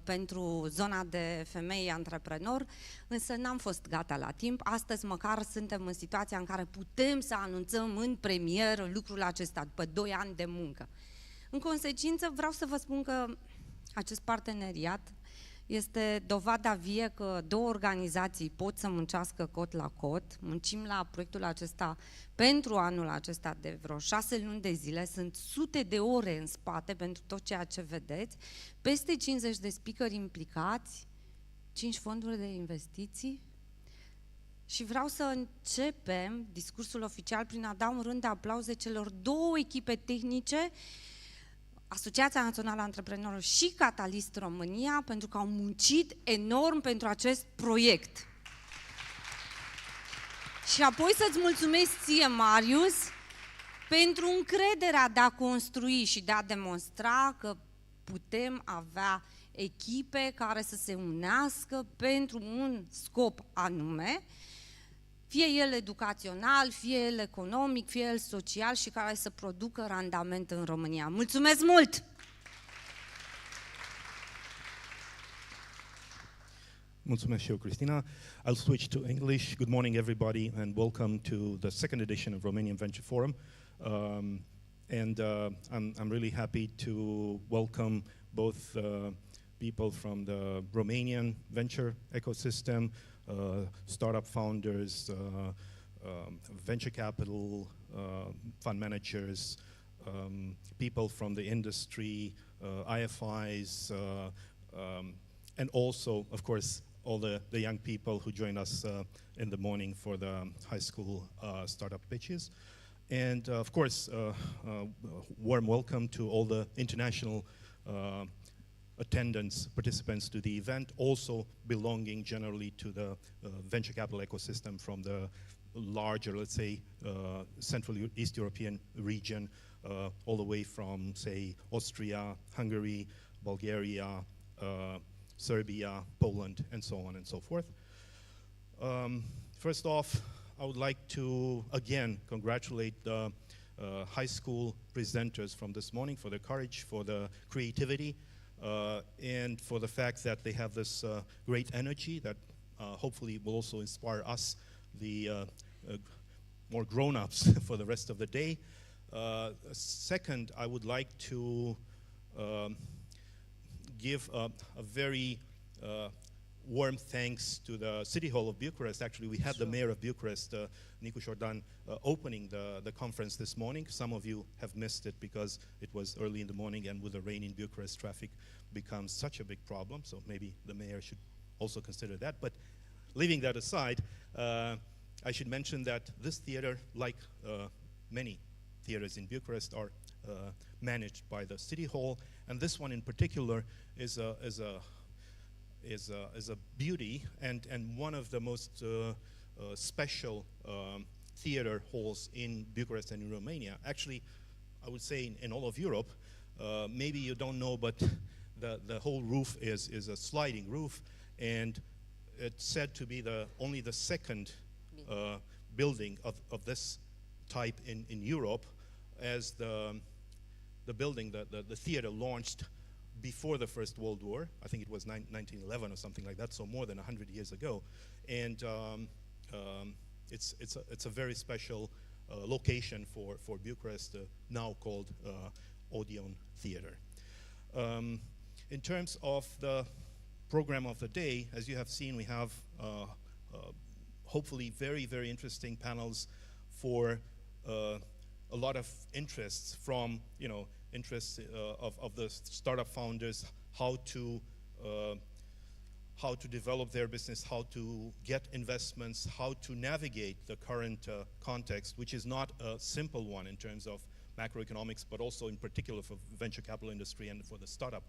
Speaker 14: pentru zona de femei antreprenor, însă n-am fost gata la timp. Astăzi măcar suntem în situația în care putem să anunțăm în premieră lucrul acesta, după 2 ani de muncă. În consecință, vreau să vă spun că acest parteneriat este dovada vie că 2 organizații pot să muncească cot la cot. Muncim la proiectul acesta pentru anul acesta de vreo 6 luni de zile. Sunt sute de ore în spate pentru tot ceea ce vedeți. Peste 50 de speakeri implicați, 5 fonduri de investiții. Și vreau să începem discursul oficial prin a da un rând de aplauze celor 2 echipe tehnice, Asociația Națională a Antreprenorilor și Catalyst Romania, pentru că au muncit enorm pentru acest proiect. Și apoi să-ți mulțumesc ție, Marius, pentru încrederea de a construi și de a demonstra că putem avea echipe care să se unească pentru un scop anume, fie el educațional, fie el economic, fie el social și care să producă randament în România. Mulțumesc mult!
Speaker 15: Mulțumesc și eu, Cristina. I'll switch to English. Good morning, everybody, and welcome to the second edition of Romanian Venture Forum. I'm really happy to welcome both people from the Romanian venture ecosystem, startup founders, venture capital, fund managers, people from the industry, IFIs, and also, of course, all the young people who join us in the morning for the high school startup pitches. And of course, warm welcome to all the international participants to the event, also belonging generally to the venture capital ecosystem from the larger, let's say, Central East European region, all the way from, say, Austria, Hungary, Bulgaria, Serbia, Poland, and so on and so forth. First off, I would like to, again, congratulate the high school presenters from this morning for their courage, for the creativity, and for the fact that they have this great energy that hopefully will also inspire us, the more grown-ups, for the rest of the day. Second, I would like to give a very warm thanks to the City Hall of Bucharest. Actually, we had the Mayor of Bucharest, Nicu Șordan, opening the conference this morning. Some of you have missed it because it was early in the morning, and with the rain in Bucharest, traffic becomes such a big problem, so maybe the Mayor should also consider that. But leaving that aside, I should mention that this theater, like many theaters in Bucharest, are managed by the City Hall, and this one in particular is a beauty and one of the most special theater halls in Bucharest and in Romania. Actually, I would say in all of Europe. Maybe you don't know, but the whole roof is a sliding roof, and it's said to be only the second building of this type in Europe, as the the building, the theater launched before the First World War. I think it was 1911 or something like that, so more than 100 years ago. And it's a very special location for Bucharest, now called Odeon Theater. In terms of the program of the day, as you have seen, we have hopefully very, very interesting panels for a lot of interests from, interests of the startup founders, how to develop their business, how to get investments, how to navigate the current context, which is not a simple one in terms of macroeconomics, but also in particular for venture capital industry and for the startup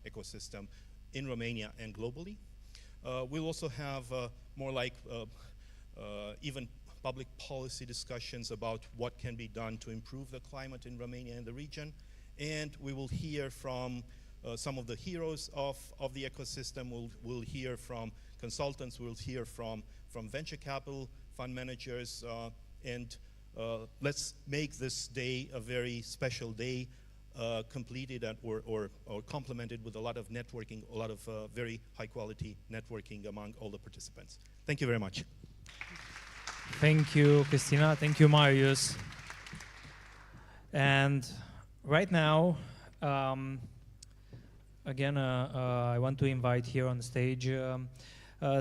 Speaker 15: ecosystem in Romania and globally. We'll also have more like even public policy discussions about what can be done to improve the climate in Romania and the region. And we will hear from some of the heroes of the ecosystem. We'll hear from consultants, we'll hear from venture capital fund managers, and let's make this day a very special day, completed or complemented with a lot of networking, a lot of very high quality networking among all the participants. Thank you very much.
Speaker 1: Thank you, Christina. Thank you, Marius. And right now, again, I want to invite here on stage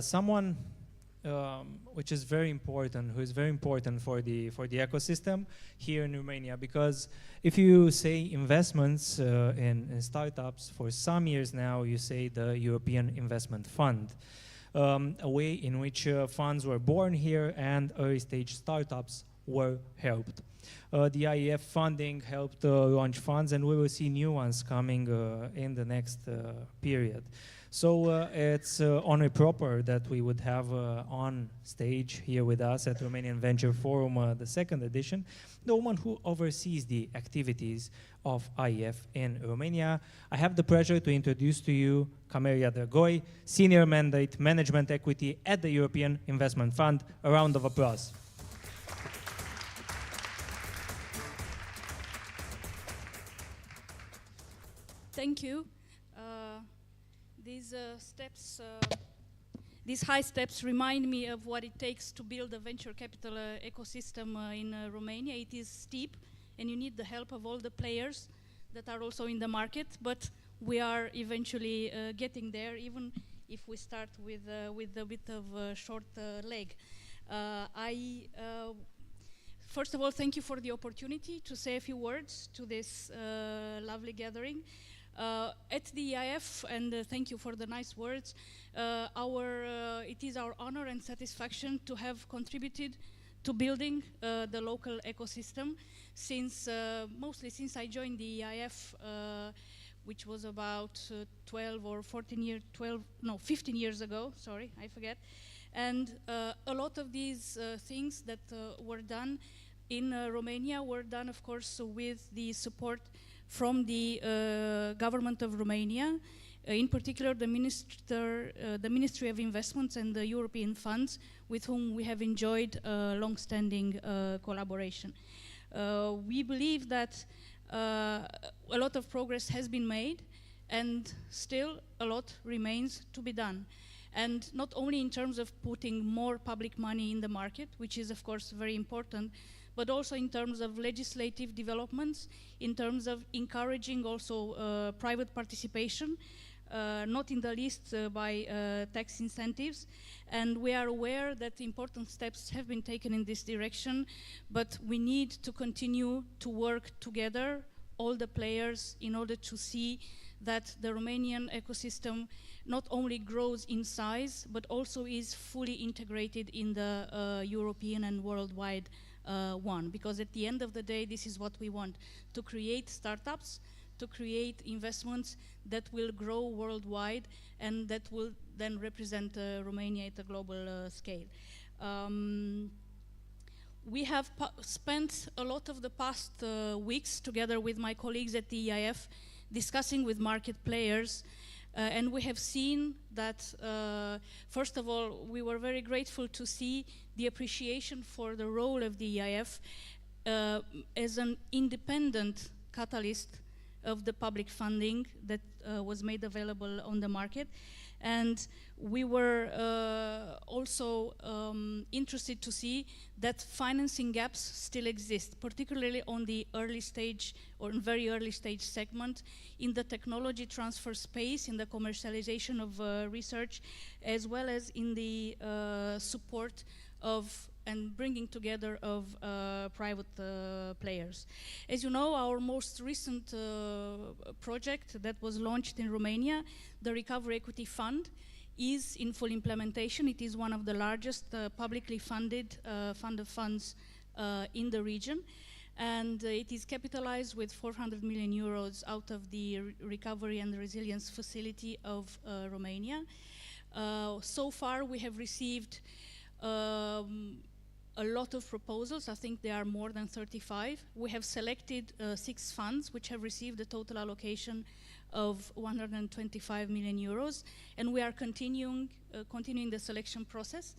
Speaker 1: someone which is very important, who is very important for the ecosystem here in Romania. Because if you say investments in startups, for some years now, you say the European Investment Fund. A way in which funds were born here and early stage startups were helped. The IEF funding helped launch funds, and we will see new ones coming in the next period. So it's only proper that we would have on stage here with us at Romanian Venture Forum, the second edition, the woman who oversees the activities of IEF in Romania. I have the pleasure to introduce to you Camelia Dragoi, Senior Mandate Management Equity at the European Investment Fund. A round of applause.
Speaker 16: Thank you. These high steps remind me of what it takes to build a venture capital ecosystem in Romania. It is steep, and you need the help of all the players that are also in the market, but we are eventually getting there, even if we start with a bit of a short leg. First of all, thank you for the opportunity to say a few words to this lovely gathering. At the EIF, and thank you for the nice words, it is our honor and satisfaction to have contributed to building the local ecosystem mostly since I joined the EIF, which was about 15 years ago, sorry, I forget. And a lot of these things that were done in Romania were done, of course, with the support from the government of Romania, in particular the Ministry of Investments and the European funds, with whom we have enjoyed long-standing collaboration. We believe that a lot of progress has been made, and still a lot remains to be done. And not only in terms of putting more public money in the market, which is of course very important, but also in terms of legislative developments, in terms of encouraging also private participation, not in the least by tax incentives. And we are aware that important steps have been taken in this direction, but we need to continue to work together, all the players, in order to see that the Romanian ecosystem not only grows in size, but also is fully integrated in the European and worldwide one. Because at the end of the day, this is what we want, to create startups, to create investments that will grow worldwide and that will then represent Romania at a global scale. We have spent a lot of the past weeks together with my colleagues at the EIF discussing with market players, and we have seen that, first of all, we were very grateful to see the appreciation for the role of the EIF as an independent catalyst of the public funding that was made available on the market. And we were also interested to see that financing gaps still exist, particularly on the early stage or very early stage segment, in the technology transfer space, in the commercialization of research, as well as in the support of and bringing together of private players. As you know, our most recent project that was launched in Romania, the Recovery Equity Fund, is in full implementation. It is one of the largest publicly funded fund of funds in the region. And it is capitalized with 400 million euros out of the Recovery and Resilience Facility of Romania. So far, we have received a lot of proposals. I think there are more than 35. We have selected 6 funds which have received a total allocation of 125 million euros, and we are continuing the selection process,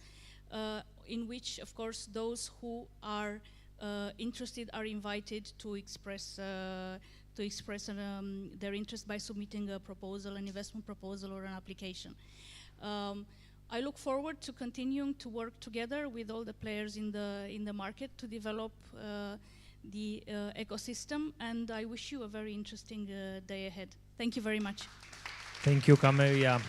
Speaker 16: in which, of course, those who are interested are invited to express their interest by submitting a proposal, an investment proposal, or an application. I look forward to continuing to work together with all the players in the market to develop the ecosystem, and I wish you a very interesting day ahead. Thank you very much.
Speaker 1: Thank you, Camelia.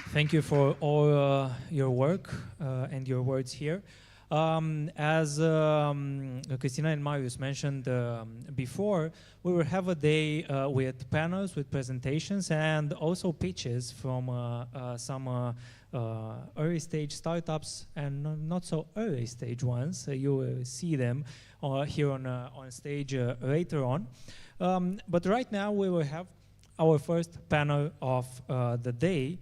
Speaker 1: Thank you for all your work and your words here. As Christina and Marius mentioned before, we will have a day with panels, with presentations, and also pitches from some early stage startups and not so early stage ones. You will see them here on stage later on. But right now we will have our first panel of the day,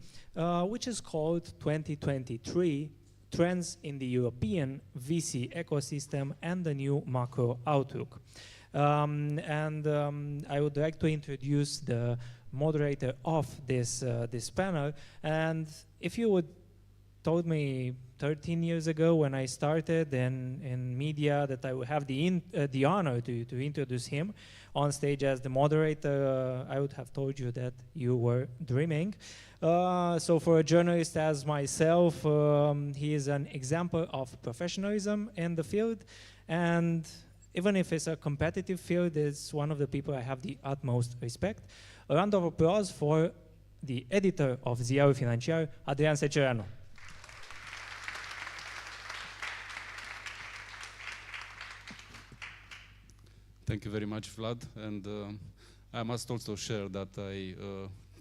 Speaker 1: which is called 2023 Trends in the European VC Ecosystem and the New Macro Outlook. I would like to introduce the moderator of this panel. And if you would told me 13 years ago when I started in media that I would have the honor to introduce him on stage as the moderator, I would have told you that you were dreaming. So for a journalist as myself, he is an example of professionalism in the field, and even if it's a competitive field, it's one of the people I have the utmost respect. A round of applause for the editor of Ziarul Financiar, Adrian Secereanu.
Speaker 17: Thank you very much, Vlad, and I must also share that I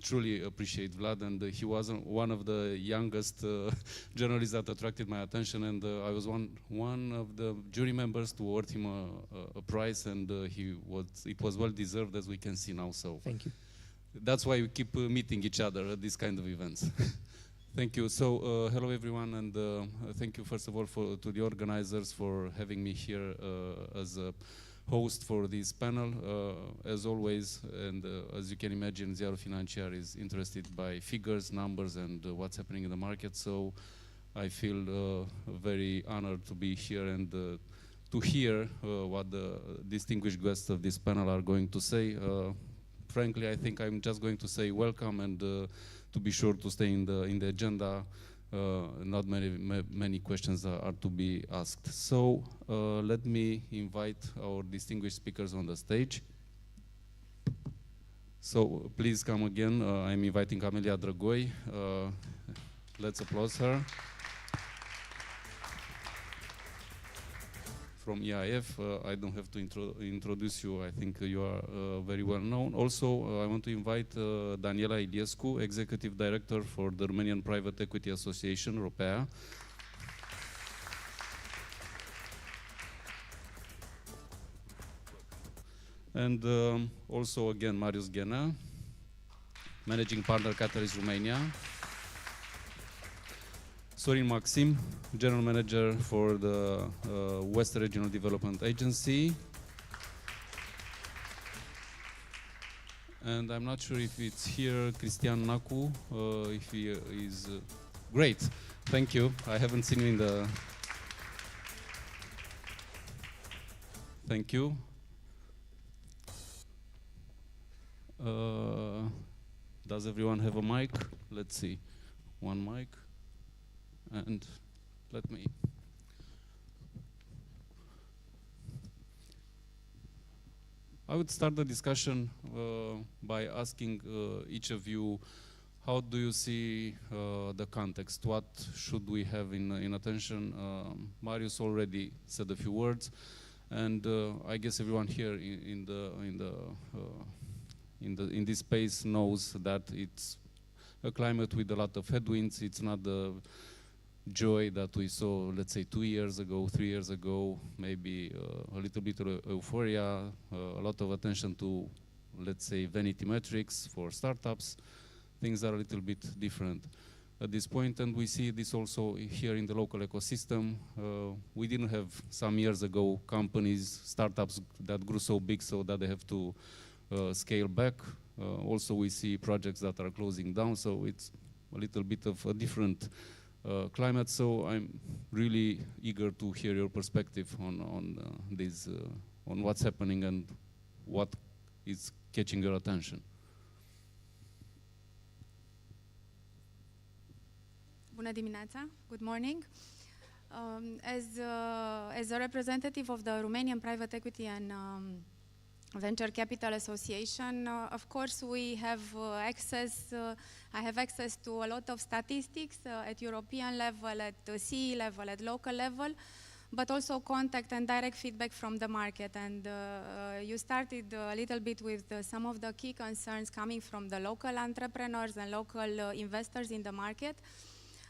Speaker 17: truly appreciate Vlad, and he was one of the youngest journalists that attracted my attention, and I was one of the jury members to award him a prize, and it was well deserved, as we can see now. So
Speaker 1: thank you.
Speaker 17: That's why we keep meeting each other at these kind of events. Thank you. So hello everyone, and thank you first of all to the organizers for having me here as a host for this panel. As always, and as you can imagine, Ziarul Financiar is interested by figures, numbers, and what's happening in the market. So I feel very honored to be here and to hear what the distinguished guests of this panel are going to say. Frankly, I think I'm just going to say welcome, and to be sure to stay in the agenda. Not many questions are to be asked. So let me invite our distinguished speakers on the stage. So please come again. I'm inviting Camelia Drăgoi. Let's applaud her. From EIF, I don't have to introduce you. I think you are very well known. Also, I want to invite Daniela Iliescu, Executive Director for the Romanian Private Equity Association, ROPEA. And also, again, Marius Ghenea, Managing Partner, Catalyst Romania. Sorin Maxim, General Manager for the West Regional Development Agency. And I'm not sure if it's here, Cristian Nacu, if he is... great, thank you. I haven't seen you in the... Thank you. Does everyone have a mic? Let's see. One mic. And let me... I would start the discussion by asking each of you, how do you see the context? What should we have in attention? Marius already said a few words, and I guess everyone here in this space knows that it's a climate with a lot of headwinds. It's not the joy that we saw, let's say, 2 years ago, 3 years ago, maybe a little bit of euphoria, a lot of attention to, let's say, vanity metrics for startups. Things are a little bit different at this point, and we see this also here in the local ecosystem. We didn't have some years ago companies, startups that grew so big so that they have to scale back. Also we see projects that are closing down, so it's a little bit of a different climate. So I'm really eager to hear your perspective on what's happening and what is catching your attention.
Speaker 18: Bună dimineața, good morning. As a representative of the Romanian Private Equity and Venture Capital Association, of course we have I have access to a lot of statistics at European level, at the CE level, at local level, but also contact and direct feedback from the market. And you started a little bit with some of the key concerns coming from the local entrepreneurs and local investors in the market.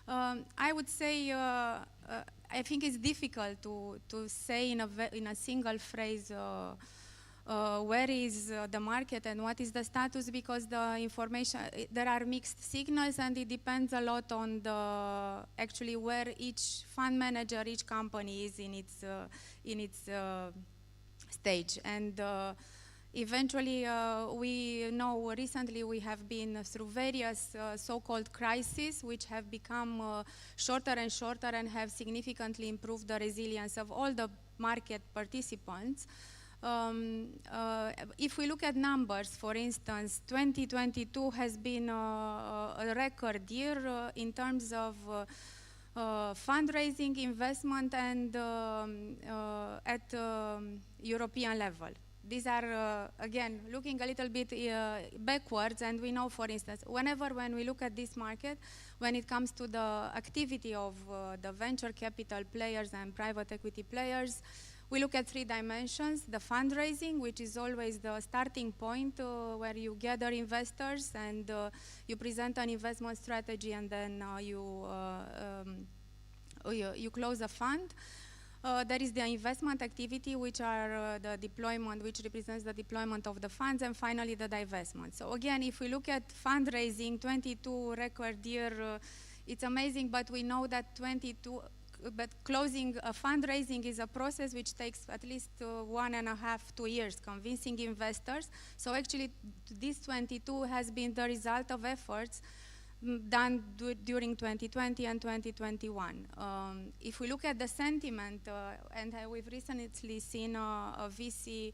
Speaker 18: I would say I think it's difficult to say in a single phrase where is the market and what is the status, because the information, there are mixed signals, and it depends a lot on actually where each fund manager, each company is in its stage. And eventually, we know recently we have been through various so-called crises, which have become shorter and shorter and have significantly improved the resilience of all the market participants. If we look at numbers, for instance, 2022 has been a record year in terms of fundraising, investment, and at European level. These are, again, looking a little bit backwards, and we know, for instance, when we look at this market, when it comes to the activity of the venture capital players and private equity players, we look at 3 dimensions: the fundraising, which is always the starting point where you gather investors and you present an investment strategy, and then you close a fund. There is the investment activity, which are the deployment, which represents the deployment of the funds, and finally the divestment. So again, if we look at fundraising, 22 record year, it's amazing, but we know that but closing a fundraising is a process which takes at least 1.5 to 2 years, convincing investors. So actually, this 22 has been the result of efforts done during 2020 and 2021. If we look at the sentiment, and we've recently seen a VC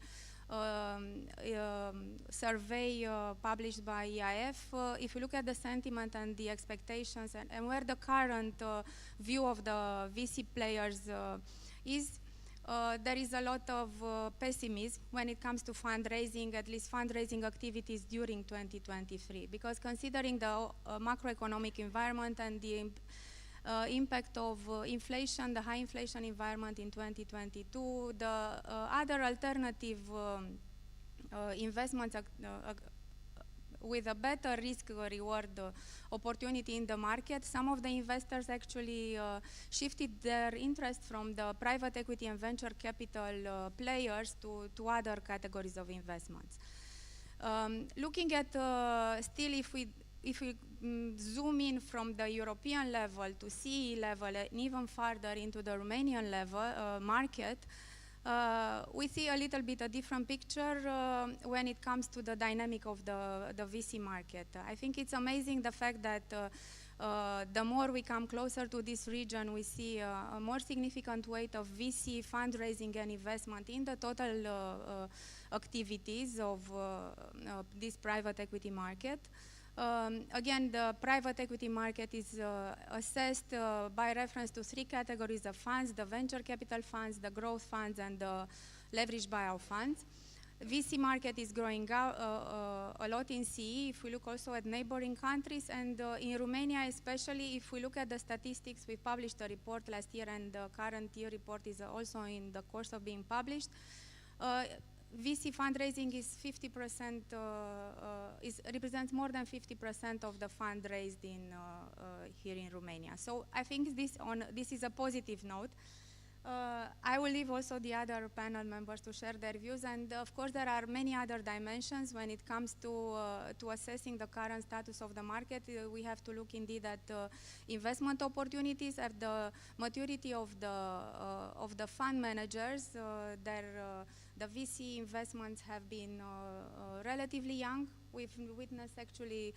Speaker 18: survey published by EIF, if you look at the sentiment and the expectations and where the current view of the VC players is, there is a lot of pessimism when it comes to fundraising, at least fundraising activities during 2023, because considering the macroeconomic environment and the impact of inflation, the high inflation environment in 2022, the other alternative investments with a better risk-reward opportunity in the market, some of the investors actually shifted their interest from the private equity and venture capital players to other categories of investments. Looking at still, if we zoom in from the European level to CE level and even farther into the Romanian level market, we see a little bit a different picture when it comes to the dynamic of the VC market. I think it's amazing the fact that the more we come closer to this region, we see a more significant weight of VC fundraising and investment in the total activities of this private equity market. Again, the private equity market is assessed by reference to three categories of funds: the venture capital funds, the growth funds, and the leveraged buyout funds. VC market is growing out a lot in CE, if we look also at neighboring countries, and in Romania especially, if we look at the statistics, we published a report last year, and the current year report is also in the course of being published. VC fundraising is 50%, represents more than 50% of the fund raised in here in Romania. So I think this is a positive note. I will leave also the other panel members to share their views, and of course there are many other dimensions when it comes to assessing the current status of the market. We have to look indeed at investment opportunities, at the maturity of the fund managers. The VC investments have been relatively young. We've witnessed actually,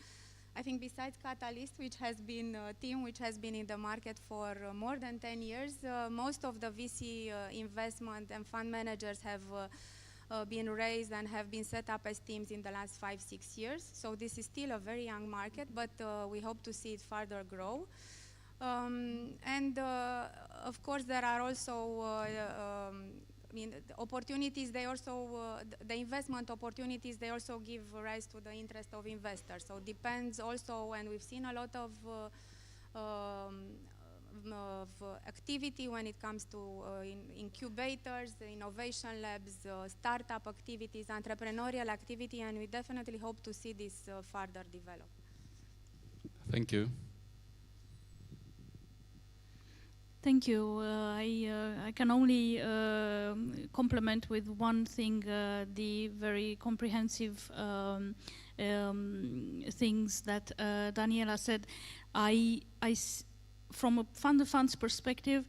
Speaker 18: I think besides Catalyst, which has been a team which has been in the market for more than 10 years, most of the VC investment and fund managers have been raised and have been set up as teams in the last 5-6 years. So this is still a very young market, but we hope to see it further grow. Of course, there are also the opportunities, they also, the investment opportunities, they also give rise to the interest of investors. So it depends also, and we've seen a lot of activity when it comes to incubators, innovation labs, startup activities, entrepreneurial activity, and we definitely hope to see this further develop.
Speaker 17: Thank you.
Speaker 16: Thank you. I can only complement with one thing, the very comprehensive things that Daniela said. From a fund-to-funds perspective,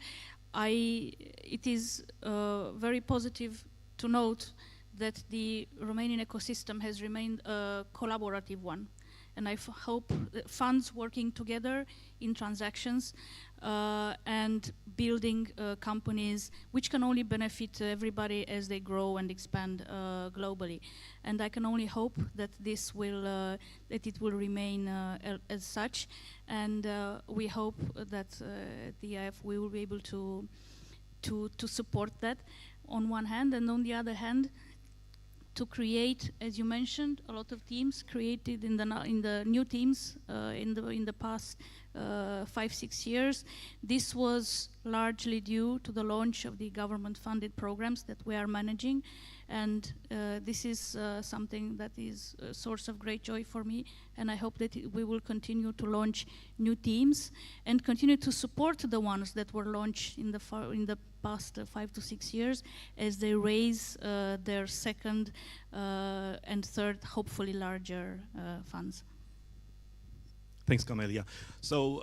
Speaker 16: it is very positive to note that the Romanian ecosystem has remained a collaborative one. And I hope funds working together in transactions and building companies which can only benefit everybody as they grow and expand globally. And I can only hope that this will, that it will remain as such. And we hope that the IF we will be able to support that on one hand, and on the other hand, to create, as you mentioned, a lot of teams created in the new teams in the past 5-6 years. This was largely due to the launch of the government-funded programs that we are managing, and this is something that is a source of great joy for me. And I hope that we will continue to launch new teams and continue to support the ones that were launched in the past 5 to 6 years as they raise their second and third, hopefully larger funds.
Speaker 15: Thanks, Camelia. So,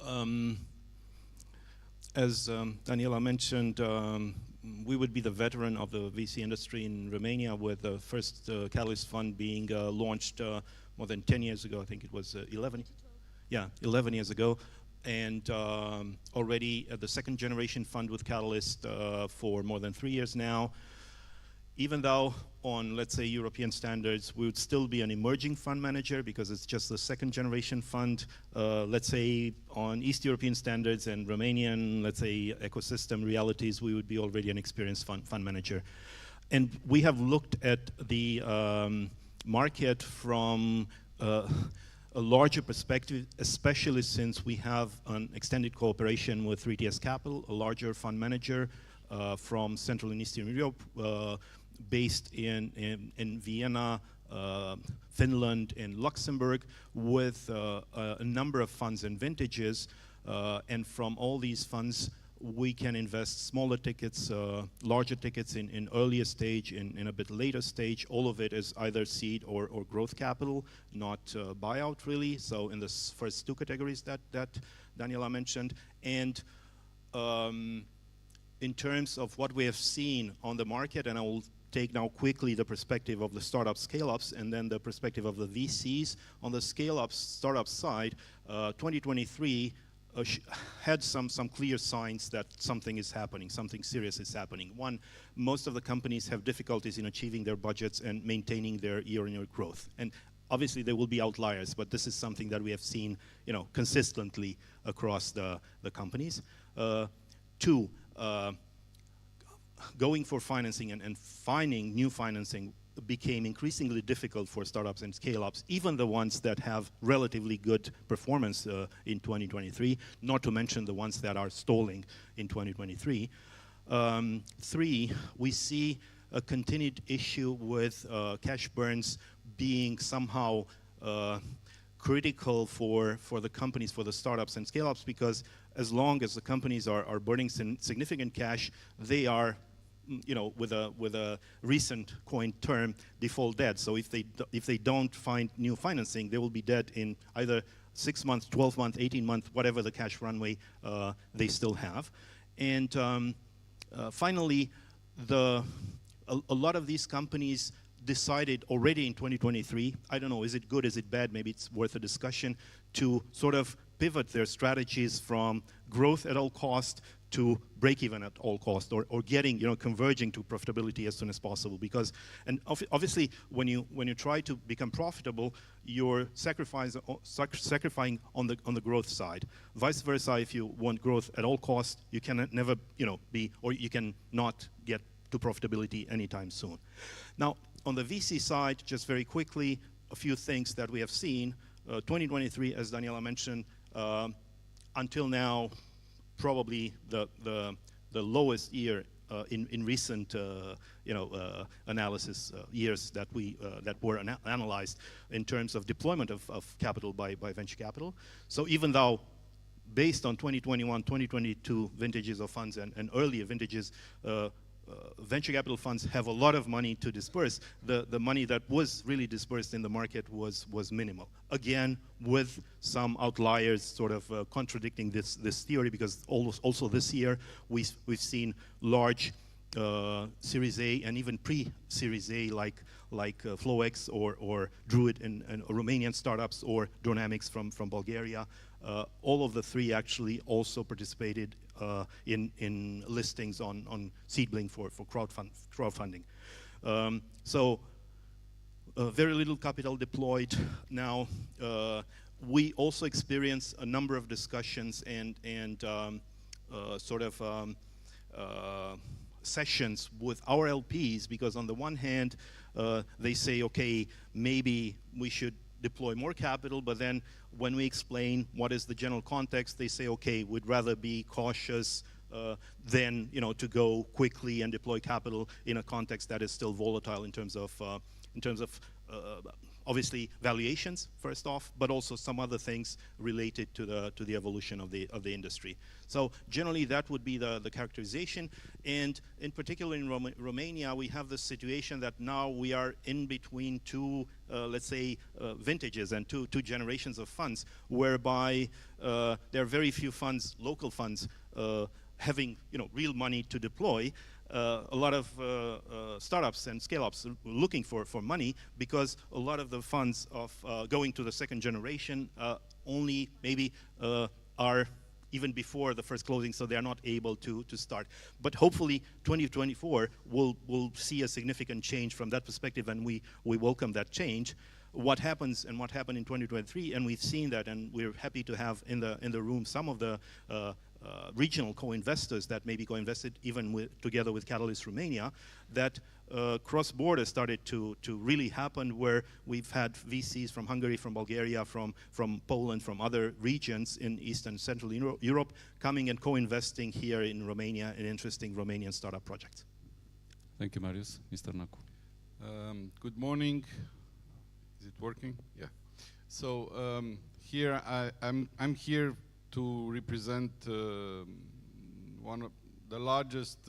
Speaker 15: as Daniela mentioned, we would be the veteran of the VC industry in Romania, with the first Catalyst fund being launched more than 10 years ago. I think it was 11 years ago. And already the second generation fund with Catalyst for more than 3 years now. Even though on, let's say, European standards, we would still be an emerging fund manager because it's just the second generation fund. Let's say on East European standards and Romanian, let's say, ecosystem realities, we would be already an experienced fund manager. And we have looked at the market from a larger perspective, especially since we have an extended cooperation with 3TS Capital, a larger fund manager from Central and Eastern Europe, based in Vienna, Finland, and Luxembourg, with a number of funds and vintages. And from all these funds, we can invest smaller tickets, larger tickets in earlier stage, in a bit later stage. All of it is either seed or growth capital, not buyout really. So in the first two categories that Daniela mentioned. And in terms of what we have seen on the market, and I will take now quickly the perspective of the startup scale-ups and then the perspective of the VCs. On the scale-ups startup side, 2023 had some clear signs that something is happening, something serious is happening. One, most of the companies have difficulties in achieving their budgets and maintaining their year-on-year growth. And obviously there will be outliers, but this is something that we have seen, consistently across the companies. Two, going for financing and finding new financing became increasingly difficult for startups and scale-ups, even the ones that have relatively good performance in 2023, not to mention the ones that are stalling in 2023. Three, we see a continued issue with cash burns being somehow critical for the companies, for the startups and scale-ups, because as long as the companies are burning significant cash, they are, with a recent coined term, default dead. So if they don't find new financing, they will be dead in either 6 months, 12 months, 18 months, whatever the cash runway they still have. And finally, a lot of these companies decided already in 2023, I don't know, is it good, is it bad, maybe it's worth a discussion, to sort of pivot their strategies from growth at all cost to break even at all cost, or getting, converging to profitability as soon as possible. Because, and obviously, when you try to become profitable, you're sacrificing on the growth side. Vice versa, if you want growth at all costs, you can never, be, or you can not get to profitability anytime soon. Now, on the VC side, just very quickly, a few things that we have seen. 2023, as Daniela mentioned, until now, probably the lowest year in recent analysis years that were analyzed in terms of deployment of capital by venture capital. So even though based on 2021, 2022 vintages of funds and earlier vintages, venture capital funds have a lot of money to disperse. The money that was really dispersed in the market was minimal. Again, with some outliers sort of contradicting this theory, because also this year we've seen large Series A and even pre-Series A like FlowX or Druid and Romanian startups, or Dronamics from Bulgaria. All of the three actually also participated in listings on Seedling for crowdfunding. So very little capital deployed. Now we also experience a number of discussions and sessions with our LPs, because on the one hand they say, okay, maybe we should deploy more capital, but then when we explain what is the general context, they say, okay, we'd rather be cautious than to go quickly and deploy capital in a context that is still volatile in terms of obviously valuations first off, but also some other things related to the evolution of the industry. So generally that would be the characterization, and in particular in Romania we have this situation that now we are in between two let's say vintages and two generations of funds, whereby there are very few funds, local funds, having real money to deploy. A lot of startups and scale-ups looking for money, because a lot of the funds of going to the second generation only maybe are even before the first closing, so they are not able to start. But hopefully 2024 will see a significant change from that perspective, and we welcome that change. What happens and what happened in 2023, and we've seen that, and we're happy to have in the room some of the regional co-investors that maybe co-invested even together with Catalyst Romania, that cross-border started to really happen, where we've had VCs from Hungary, from Bulgaria, from Poland, from other regions in East and Central Europe coming and co-investing here in Romania in interesting Romanian startup projects.
Speaker 17: Thank you, Marius. Mr. Naku.
Speaker 19: Good morning. Is it working? Yeah. So here I'm here to represent one of the largest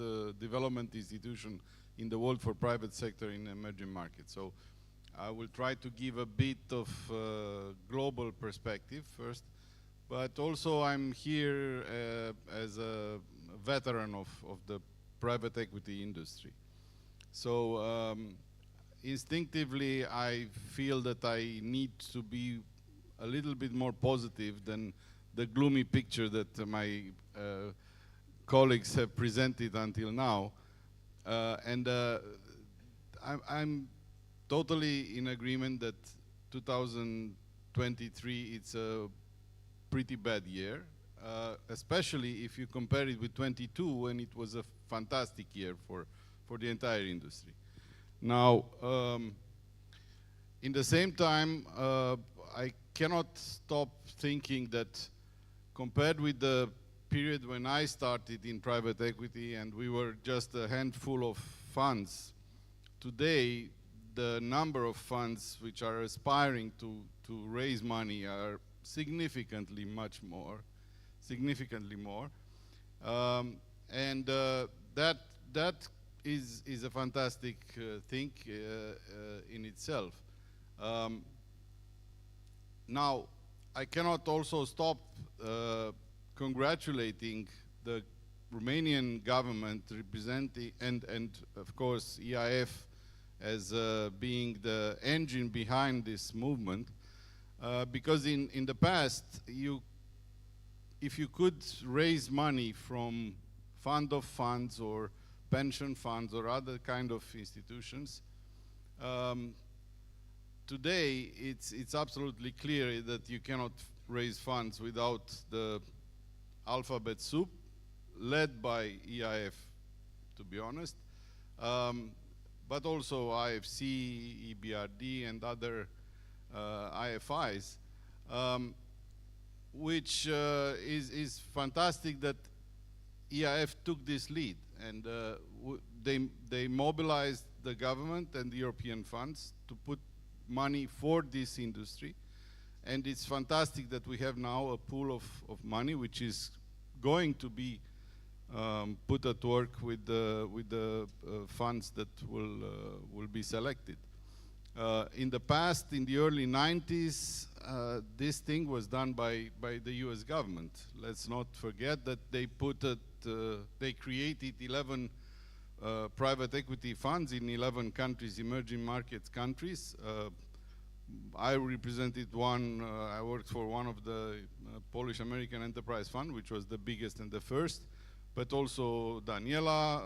Speaker 19: development institution in the world for private sector in emerging markets. So I will try to give a bit of global perspective first, but also I'm here as a veteran of the private equity industry. So instinctively, I feel that I need to be a little bit more positive than the gloomy picture that my colleagues have presented until now. I'm totally in agreement that 2023 it's a pretty bad year, especially if you compare it with 22 when it was a fantastic year for the entire industry. Now, in the same time, I cannot stop thinking that compared with the period when I started in private equity and we were just a handful of funds, today the number of funds which are aspiring to raise money are significantly more. That is a fantastic thing in itself. Now, I cannot also stop congratulating the Romanian government representing and of course EIF as being the engine behind this movement, because in the past, if you could raise money from fund of funds or pension funds or other kind of institutions, today it's absolutely clear that you cannot raise funds without the alphabet soup led by EIF, to be honest, but also IFC, EBRD and other IFIs, which is fantastic that EIF took this lead, and they mobilized the government and the European funds to put money for this industry, and it's fantastic that we have now a pool of money which is going to be put at work with the funds that will be selected. In the past, in the early 90s, this thing was done by the US government. Let's not forget that they created 11 private equity funds in 11 countries, emerging markets countries. I represented one, I worked for one of the Polish American Enterprise Fund, which was the biggest and the first, but also Daniela,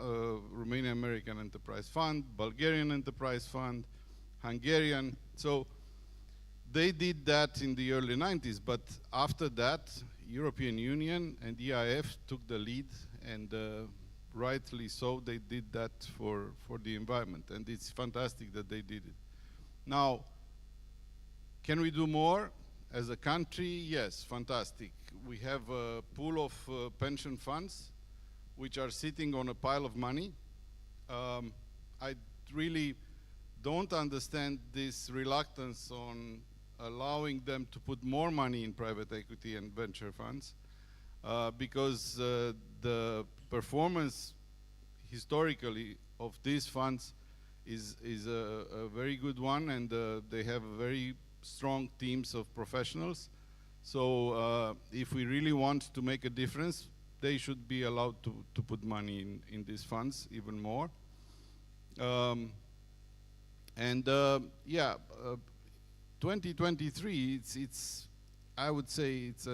Speaker 19: Romanian American Enterprise Fund, Bulgarian Enterprise Fund, Hungarian. So they did that in the early 90s, but after that, European Union and EIF took the lead, and rightly so, they did that for the environment, and it's fantastic that they did it. Now, can we do more as a country? Yes, fantastic. We have a pool of pension funds which are sitting on a pile of money. I really don't understand this reluctance on allowing them to put more money in private equity and venture funds, because the performance historically of these funds is a very good one, and they have very strong teams of professionals. So if we really want to make a difference, they should be allowed to put money in these funds even more. Yeah, 2023, I would say it's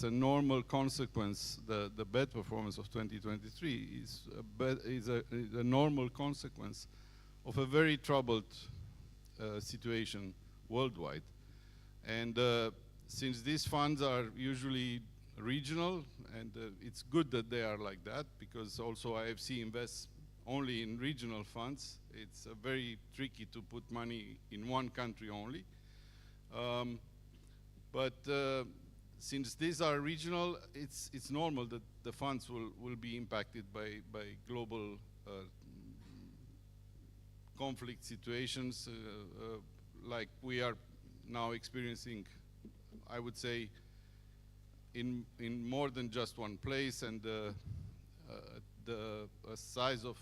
Speaker 19: a normal consequence. The bad performance of 2023 is a normal consequence of a very troubled situation worldwide. And since these funds are usually regional, and it's good that they are like that, because also IFC invests only in regional funds. It's very tricky to put money in one country only. But since these are regional, it's normal that the funds will be impacted by global conflict situations like we are now experiencing, I would say, in more than just one place, and the size of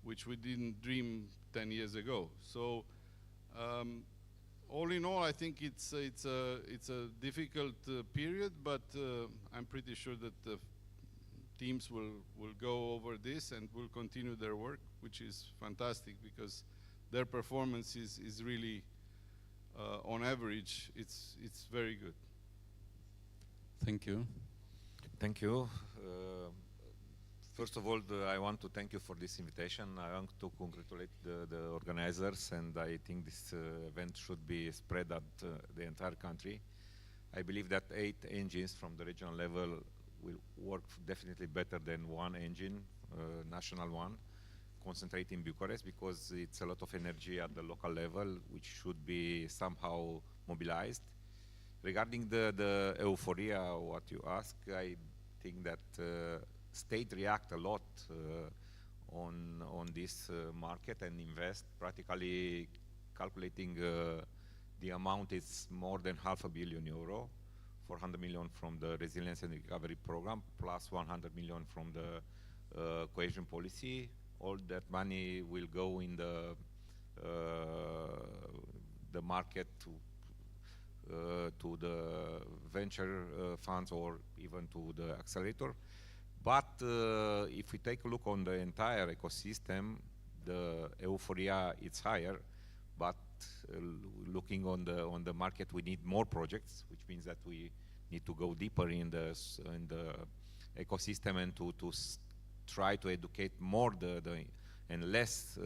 Speaker 19: which we didn't dream 10 years ago. So all in all, I think it's a difficult period, but I'm pretty sure that teams will go over this and will continue their work, which is fantastic because their performance is really, on average, it's very good.
Speaker 17: Thank you.
Speaker 20: Thank you. First of all, I want to thank you for this invitation. I want to congratulate the organizers, and I think this event should be spread at the entire country. I believe that 8 engines from the regional level will work definitely better than one engine, national one, concentrate in Bucharest, because it's a lot of energy at the local level, which should be somehow mobilized. Regarding the euphoria, what you ask, I think that state react a lot on this market and invest, practically calculating the amount is more than €500 million, 400 million from the Resilience and Recovery Program, plus 100 million from the cohesion policy. All that money will go in the market to the venture funds or even to the accelerator. But if we take a look on the entire ecosystem, the euphoria is higher. But looking on the market, we need more projects, which means that we need to go deeper in the ecosystem and to try to educate more and less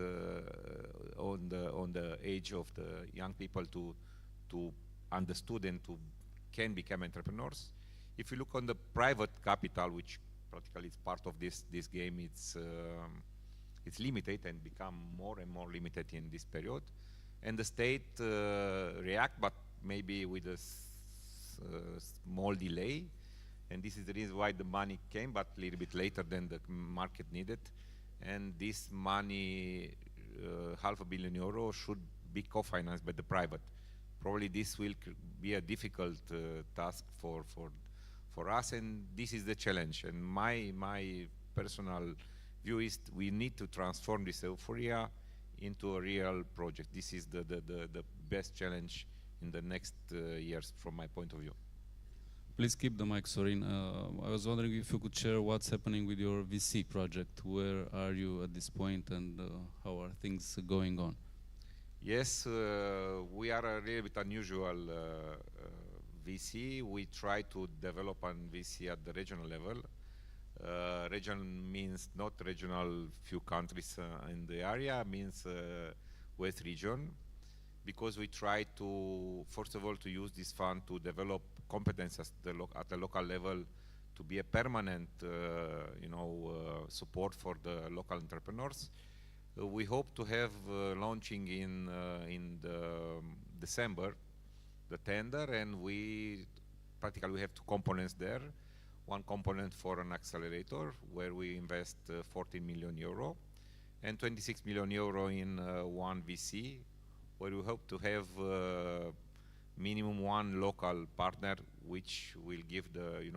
Speaker 20: on the age of the young people to understood and to can become entrepreneurs. If you look on the private capital, which practically is part of this game, it's limited and become more and more limited in this period. And the state react, but maybe with a small delay. And this is the reason why the money came, but a little bit later than the market needed. And this money, €500 million, should be co-financed by the private. Probably this will be a difficult task for us, and this is the challenge. And my personal view is we need to transform this euphoria into a real project. This is the best challenge in the next years from my point of view.
Speaker 17: Please keep the mic, Sorin. I was wondering if you could share what's happening with your VC project. Where are you at this point, and how are things going on?
Speaker 20: Yes, we are a little bit unusual VC. We try to develop a VC at the regional level. Region means not regional few countries in the area, means West region, because we try to, first of all, to use this fund to develop competences at the local level, to be a permanent support for the local entrepreneurs. We hope to have launching in December the tender, and we practically have 2 components there. One component for an accelerator where we invest €14 million and €26 million in one VC, where we hope to have minimum one local partner, which will give the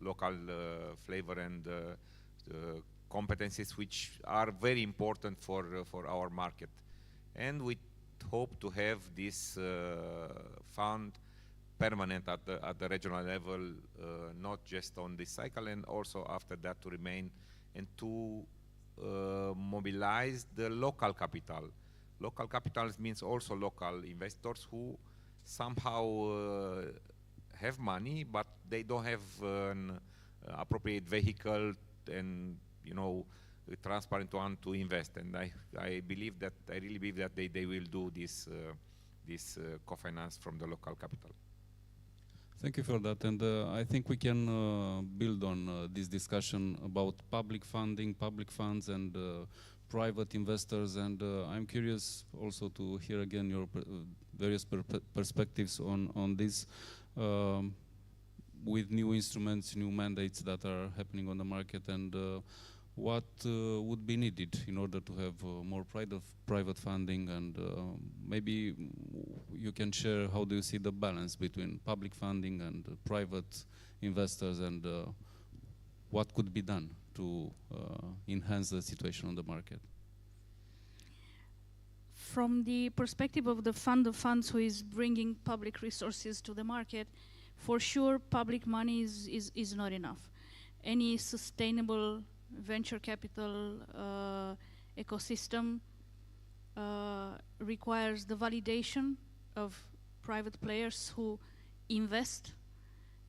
Speaker 20: local flavor and the competencies which are very important for our market. And we hope to have this fund permanent at the regional level, not just on this cycle, and also after that to remain and to mobilize the local capital. Local capital means also local investors who somehow have money, but they don't have an appropriate vehicle and transparent one to invest. And I really believe that they will do this co-finance from the local capital.
Speaker 17: Thank you for that, and I think we can build on this discussion about public funding, public funds, and private investors. And I'm curious also to hear again your various perspectives on this, with new instruments, new mandates that are happening on the market, and what would be needed in order to have more private funding, and maybe you can share how do you see the balance between public funding and private investors, and what could be done to enhance the situation on the market?
Speaker 16: From the perspective of the fund of funds who is bringing public resources to the market, for sure public money is not enough. any sustainable venture capital ecosystem requires the validation of private players who invest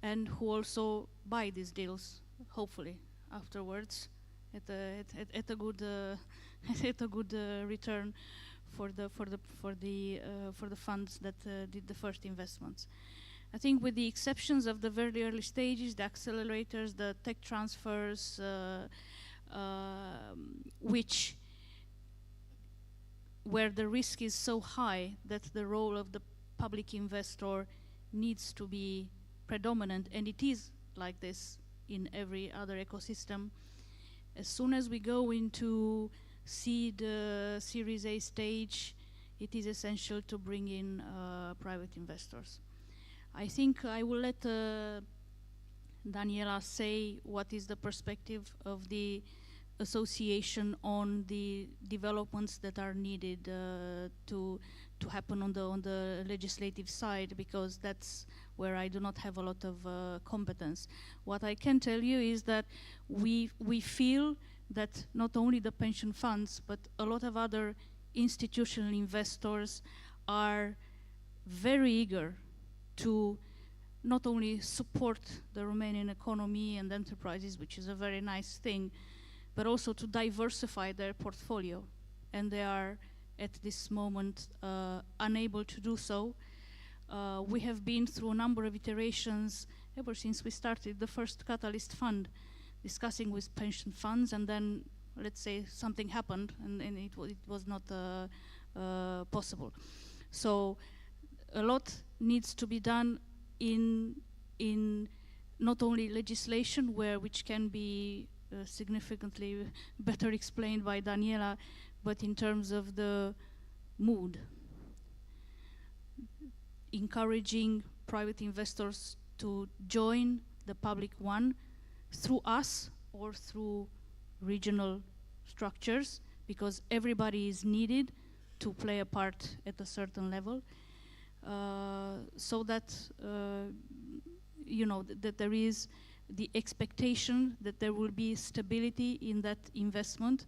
Speaker 16: and who also buy these deals, hopefully afterwards, at a good at a good return for the funds that did the first investments. I think, with the exceptions of the very early stages, the accelerators, the tech transfers, where the risk is so high that the role of the public investor needs to be predominant, and it is like this in every other ecosystem. As soon as we go into seed Series A stage, it is essential to bring in private investors. I think I will let Daniela say what is the perspective of the association on the developments that are needed to happen on the legislative side, because that's where I do not have a lot of competence. What I can tell you is that we feel that not only the pension funds, but a lot of other institutional investors are very eager to not only support the Romanian economy and enterprises, which is a very nice thing, but also to diversify their portfolio. And they are, at this moment, unable to do so. We have been through a number of iterations ever since we started the first Catalyst fund, discussing with pension funds, and then, let's say, something happened and it was not possible. So a lot needs to be done in not only legislation, which can be significantly better explained by Daniela, but in terms of the mood. Encouraging private investors to join the public one through us or through regional structures, because everybody is needed to play a part at a certain level, so that that there is the expectation that there will be stability in that investment,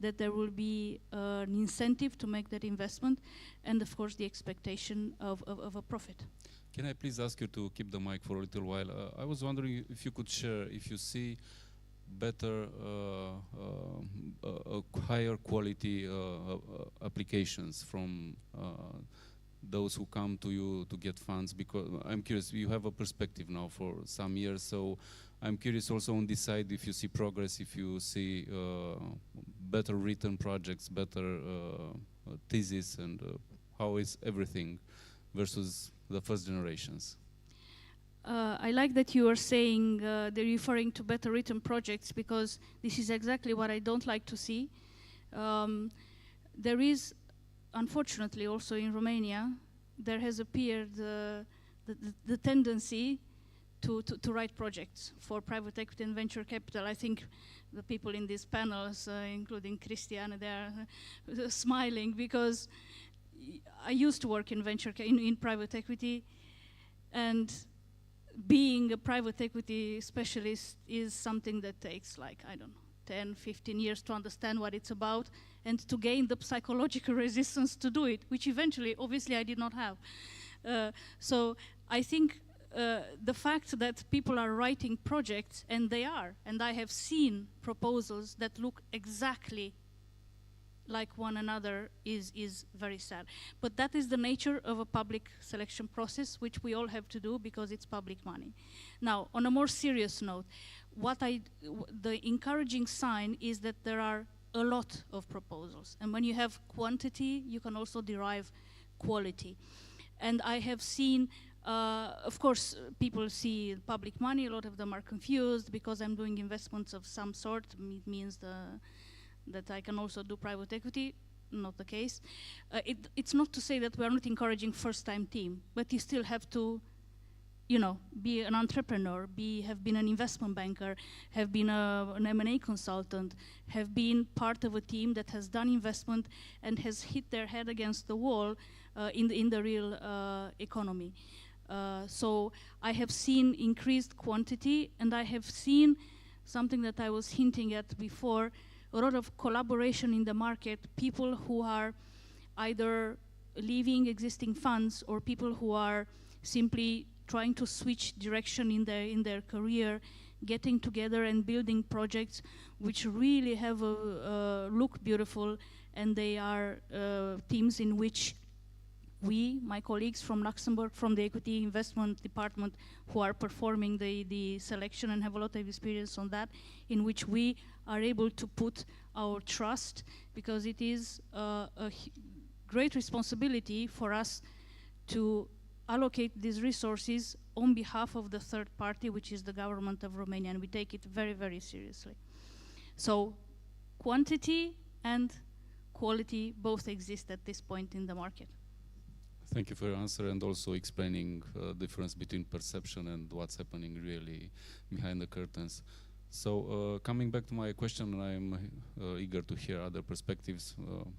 Speaker 16: that there will be an incentive to make that investment, and of course the expectation of a profit.
Speaker 17: Can I please ask you to keep the mic for a little while? I was wondering if you could share if you see better, higher quality applications from those who come to you to get funds, because I'm curious, you have a perspective now for some years, so I'm curious also on this side if you see progress, if you see better written projects, better thesis, and how is everything versus the first generations.
Speaker 16: I like that you are saying they're referring to better written projects, because this is exactly what I don't like to see. There is, unfortunately, also in Romania, there has appeared the tendency to write projects for private equity and venture capital. I think the people in these panels, including Christiane, they are smiling, because I used to work in in private equity, and being a private equity specialist is something that takes, like, I don't know, 10, 15 years to understand what it's about and to gain the psychological resistance to do it, which eventually, obviously, I did not have. So I think the fact that people are writing projects, and they are, and I have seen proposals that look exactly like one another, is very sad. But that is the nature of a public selection process, which we all have to do because it's public money. Now, on a more serious note, the encouraging sign is that there are a lot of proposals. And when you have quantity, you can also derive quality. And I have seen, of course, people see public money, a lot of them are confused, because I'm doing investments of some sort, it means that I can also do private equity. Not the case. It's not to say that we are not encouraging first-time team, but you still have to, be an entrepreneur, have been an investment banker, have been an M&A consultant, have been part of a team that has done investment and has hit their head against the wall in the real economy. So I have seen increased quantity, and I have seen something that I was hinting at before, a lot of collaboration in the market, people who are either leaving existing funds or people who are simply trying to switch direction in their career, getting together and building projects which really have look beautiful, and they are teams in which we, my colleagues from Luxembourg, from the Equity Investment Department, who are performing the selection and have a lot of experience on that, in which we are able to put our trust, because it is a great responsibility for us to allocate these resources on behalf of the third party, which is the government of Romania, and we take it very, very seriously. So quantity and quality both exist at this point in the market.
Speaker 17: Thank you for your answer, and also explaining the difference between perception and what's happening really behind the curtains. So coming back to my question, I'm eager to hear other perspectives,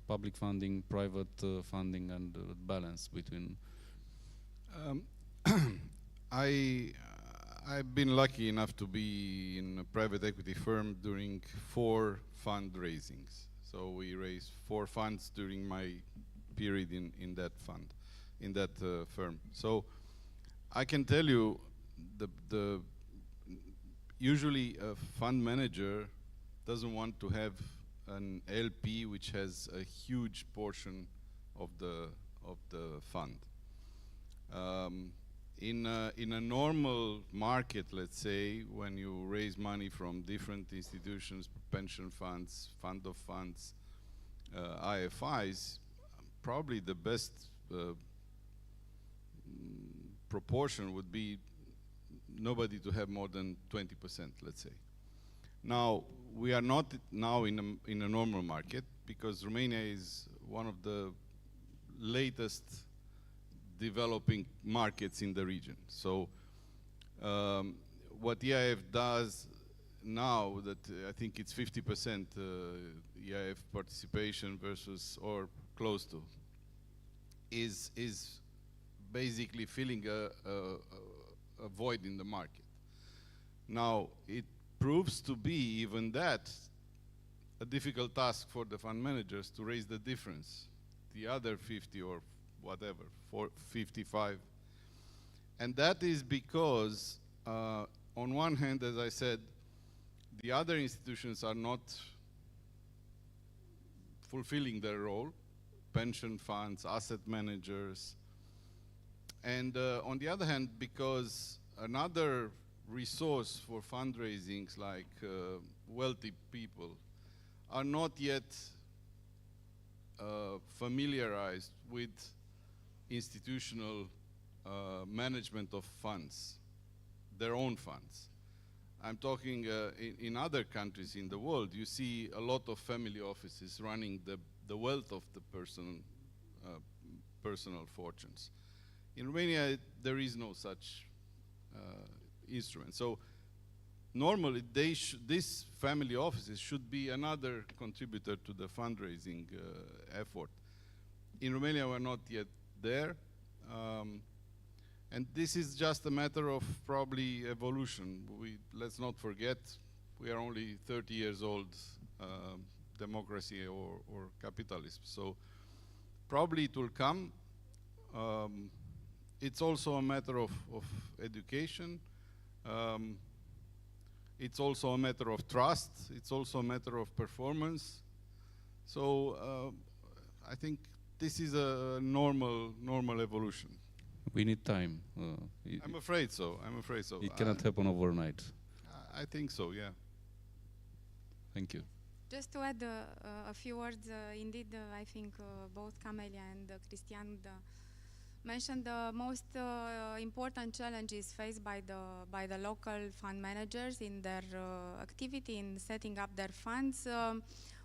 Speaker 17: public funding, private funding, and balance between.
Speaker 19: I've been lucky enough to be in a private equity firm during 4 fundraisings. So we raised 4 funds during my period in that fund, in that firm. So I can tell you, usually a fund manager doesn't want to have an LP which has a huge portion of the fund. In a normal market, let's say, when you raise money from different institutions, pension funds, fund of funds, IFIs, probably the best proportion would be nobody to have more than 20%, let's say. Now, we are not now in a normal market, because Romania is one of the latest developing markets in the region. So what EIF does now, that I think it's 50% EIF participation versus, or close to, is basically filling a void in the market. Now, it proves to be, even that, a difficult task for the fund managers to raise the difference, the other 50 or whatever, 55. And that is because, on one hand, as I said, the other institutions are not fulfilling their role, pension funds, asset managers. And on the other hand, because another resource for fundraisings, like wealthy people, are not yet familiarized with institutional management of funds, their own funds. I'm talking in other countries in the world, you see a lot of family offices running the wealth of the personal fortunes. In Romania, there is no such instrument. So normally, these family offices should be another contributor to the fundraising effort. In Romania, we're not yet there. And this is just a matter of probably evolution. Let's not forget, we are only 30 years old, democracy or capitalism. So probably it will come. It's also a matter of education. It's also a matter of trust. It's also a matter of performance. So I think this is a normal evolution.
Speaker 17: We need time.
Speaker 19: I'm afraid so. I'm afraid so.
Speaker 17: It cannot happen overnight.
Speaker 19: I think so, yeah.
Speaker 17: Thank you.
Speaker 18: Just to add a few words, indeed, I think both Camelia and Cristian mentioned the most important challenges faced by the local fund managers in their activity in setting up their funds.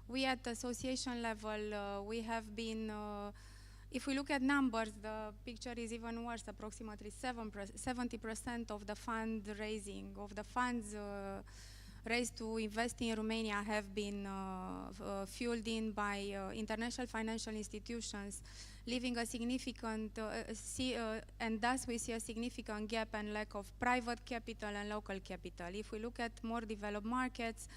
Speaker 18: We at the association level, we have been, if we look at numbers, the picture is even worse. Approximately 70% of the fundraising, of the funds raised to invest in Romania have been fueled in by international financial institutions, leaving a significant, and thus we see a significant gap and lack of private capital and local capital. If we look at more developed markets,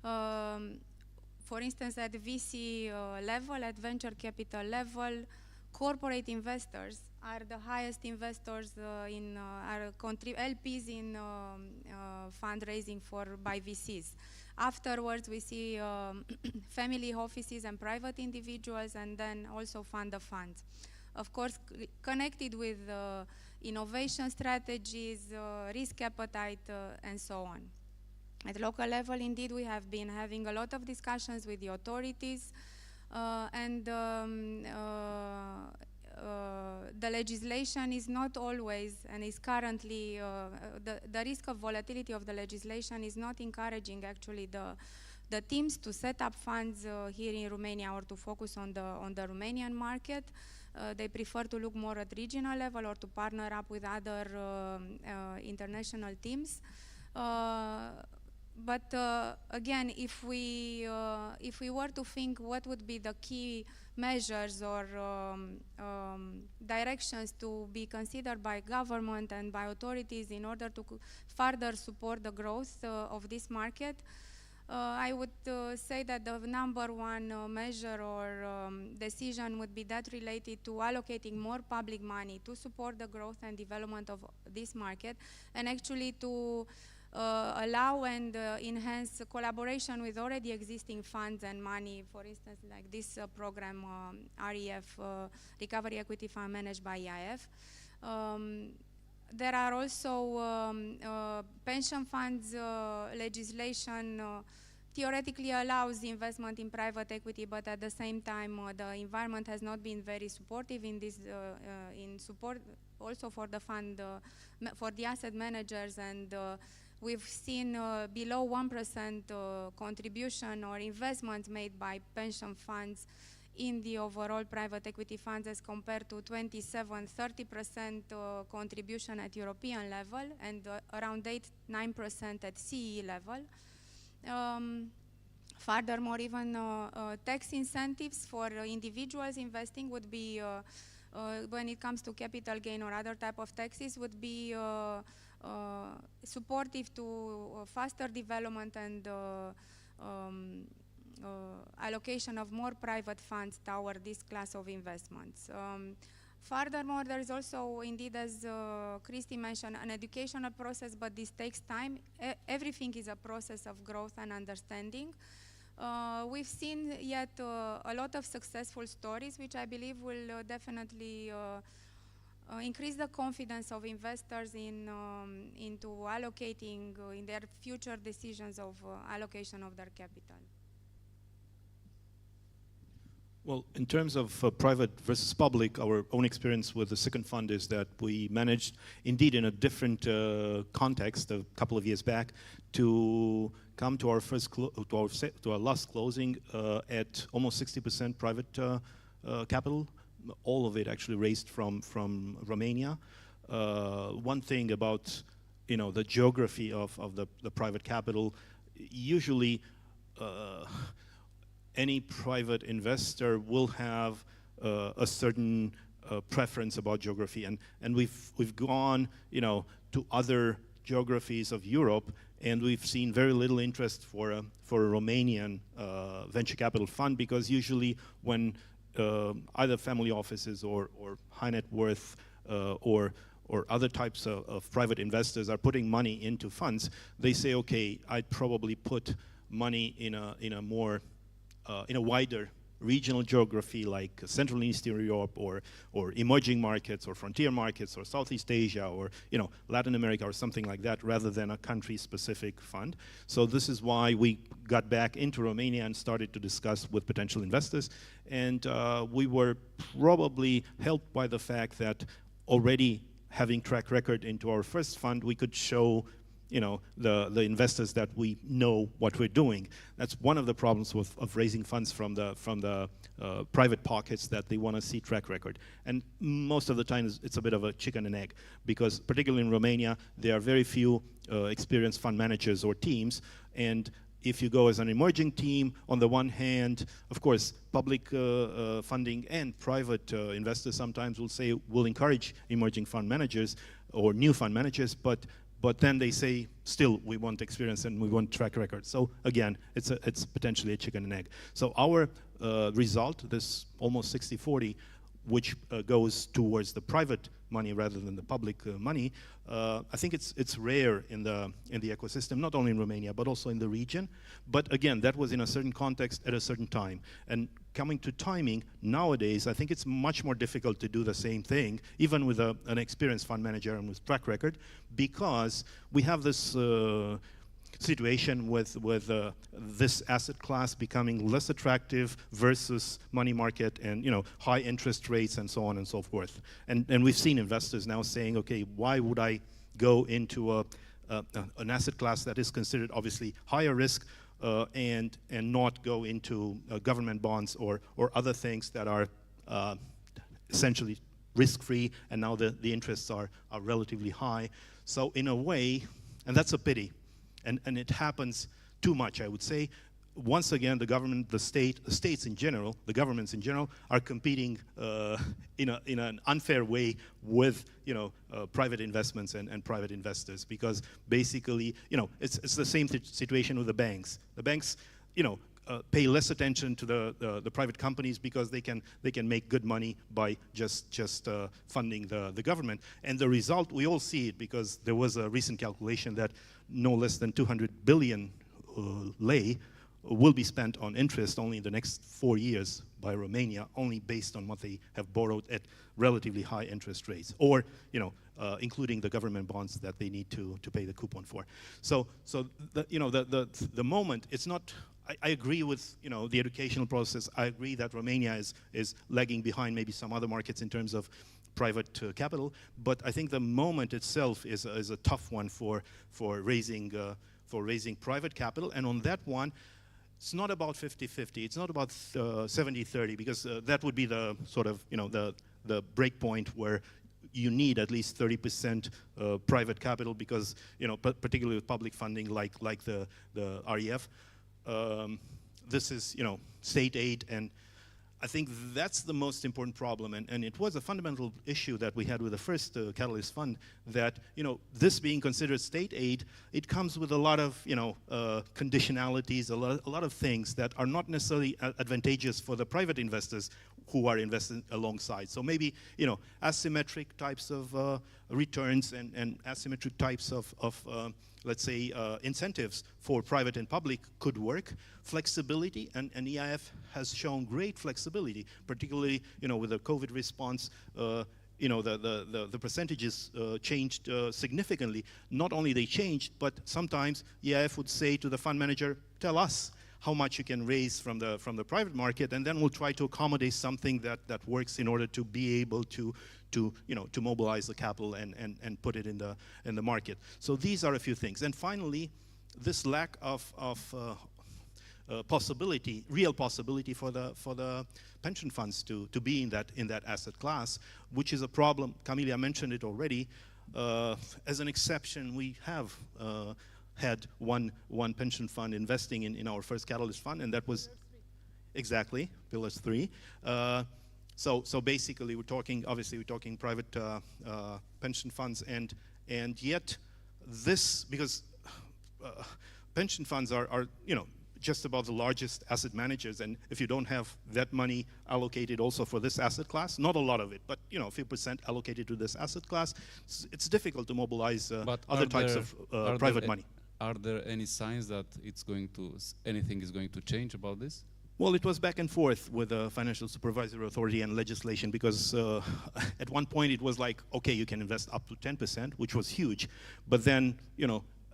Speaker 18: for instance, at VC level, at venture capital level, corporate investors are the highest investors LPs in fundraising by VCs. Afterwards, we see family offices and private individuals, and then also fund of funds. Of course, connected with innovation strategies, risk appetite, and so on. At local level, indeed, we have been having a lot of discussions with the authorities, and the legislation is not always, and is currently, the risk of volatility of the legislation is not encouraging actually the teams to set up funds here in Romania or to focus on the Romanian market. They prefer to look more at regional level or to partner up with other international teams. But again, if we were to think what would be the key measures or directions to be considered by government and by authorities in order to further support the growth of this market, I would say that the number one measure or decision would be that related to allocating more public money to support the growth and development of this market, and actually to allow and enhance collaboration with already existing funds and money, for instance, like this program, REF, Recovery Equity Fund managed by EIF. There are also pension funds legislation theoretically allows investment in private equity, but at the same time the environment has not been very supportive in this, in support also for the fund, for the asset managers, and we've seen below 1% contribution or investments made by pension funds in the overall private equity funds as compared to 27-30% contribution at European level and around 8-9% at CE level. Furthermore, even tax incentives for individuals investing would be, when it comes to capital gain or other type of taxes, would be supportive to faster development and allocation of more private funds toward this class of investments. Furthermore, there is also, indeed, as Christy mentioned, an educational process, but this takes time. Everything is a process of growth and understanding. We've seen yet a lot of successful stories, which I believe will definitely increase the confidence of investors into allocating in their future decisions of allocation of their capital.
Speaker 15: Well, in terms of private versus public, our own experience with the second fund is that we managed, indeed in a different context a couple of years back, to come to our to our last closing at almost 60% private capital, all of it actually raised from Romania. One thing about the geography of the private capital, usually any private investor will have a certain preference about geography, and we've gone to other geographies of Europe, and we've seen very little interest for a Romanian venture capital fund, because usually when either family offices or high net worth or other types of private investors are putting money into funds, they say, okay, I'd probably put money in a more in a wider regional geography like Central and Eastern Europe or emerging markets or frontier markets or Southeast Asia or Latin America or something like that, rather than a country-specific fund. So this is why we got back into Romania and started to discuss with potential investors, and we were probably helped by the fact that already having track record into our first fund, we could show the investors that we know what we're doing. That's one of the problems of raising funds from the private pockets, that they want to see track record. And most of the time it's a bit of a chicken and egg, because particularly in Romania, there are very few experienced fund managers or teams. And if you go as an emerging team, on the one hand, of course, public funding and private investors sometimes will say, we'll encourage emerging fund managers or new fund managers, but then they say, still, we want experience and we want track record. So again, it's potentially a chicken and egg. So our result, this almost 60-40, which goes towards the private money rather than the public money, I think it's rare in the ecosystem, not only in Romania, but also in the region. But again, that was in a certain context at a certain time. And coming to timing, nowadays, I think it's much more difficult to do the same thing, even with an experienced fund manager and with track record, because we have this situation with this asset class becoming less attractive versus money market and high interest rates and so on and so forth. And we've seen investors now saying, okay, why would I go into an asset class that is considered obviously higher risk and not go into government bonds or other things that are essentially risk-free, and now the interests are relatively high. So in a way, and that's a pity, and it happens too much, I would say. Once again, the government, the states in general, the governments in general, are competing in an unfair way with private investments and private investors, because basically it's the same situation with the banks. The banks pay less attention to the private companies because they can make good money by just funding the government. And the result, we all see it, because there was a recent calculation that no less than 200 billion lei will be spent on interest only in the next 4 years by Romania, only based on what they have borrowed at relatively high interest rates, or including the government bonds that they need to pay the coupon for. So the moment, it's not. I agree with the educational process. I agree that Romania is lagging behind maybe some other markets in terms of private capital, but I think the moment itself is a tough one for raising private capital. And on that one, it's not about 50-50. It's not about 70-30, because that would be the sort of the break point where you need at least 30% private capital, because particularly with public funding like the REF. This is state aid, and I think that's the most important problem, and it was a fundamental issue that we had with the first Catalyst Fund, that this being considered state aid, it comes with a lot of conditionalities, a lot of things that are not necessarily advantageous for the private investors who are investing alongside. So maybe asymmetric types of returns and asymmetric types of let's say, incentives for private and public could work. Flexibility, and EIF has shown great flexibility, particularly, with the COVID response. The percentages changed significantly. Not only they changed, but sometimes EIF would say to the fund manager, tell us how much you can raise from the private market, and then we'll try to accommodate something that works in order to be able to mobilize the capital and put it in the market. So these are a few things. And finally, this lack of possibility, real possibility for the pension funds to be in that asset class, which is a problem. Camelia mentioned it already. As an exception, we have had one pension fund investing in our first Catalyst Fund, and that was exactly Pillars 3. So basically, we're talking private pension funds, and yet this, because pension funds are just about the largest asset managers, and if you don't have that money allocated also for this asset class, not a lot of it, but a few percent allocated to this asset class, it's difficult to mobilize other types of private money.
Speaker 17: Are there any signs that anything is going to change about this?
Speaker 15: Well, it was back and forth with the Financial Supervisory Authority and legislation, because at one point it was like, okay, you can invest up to 10%, which was huge, but then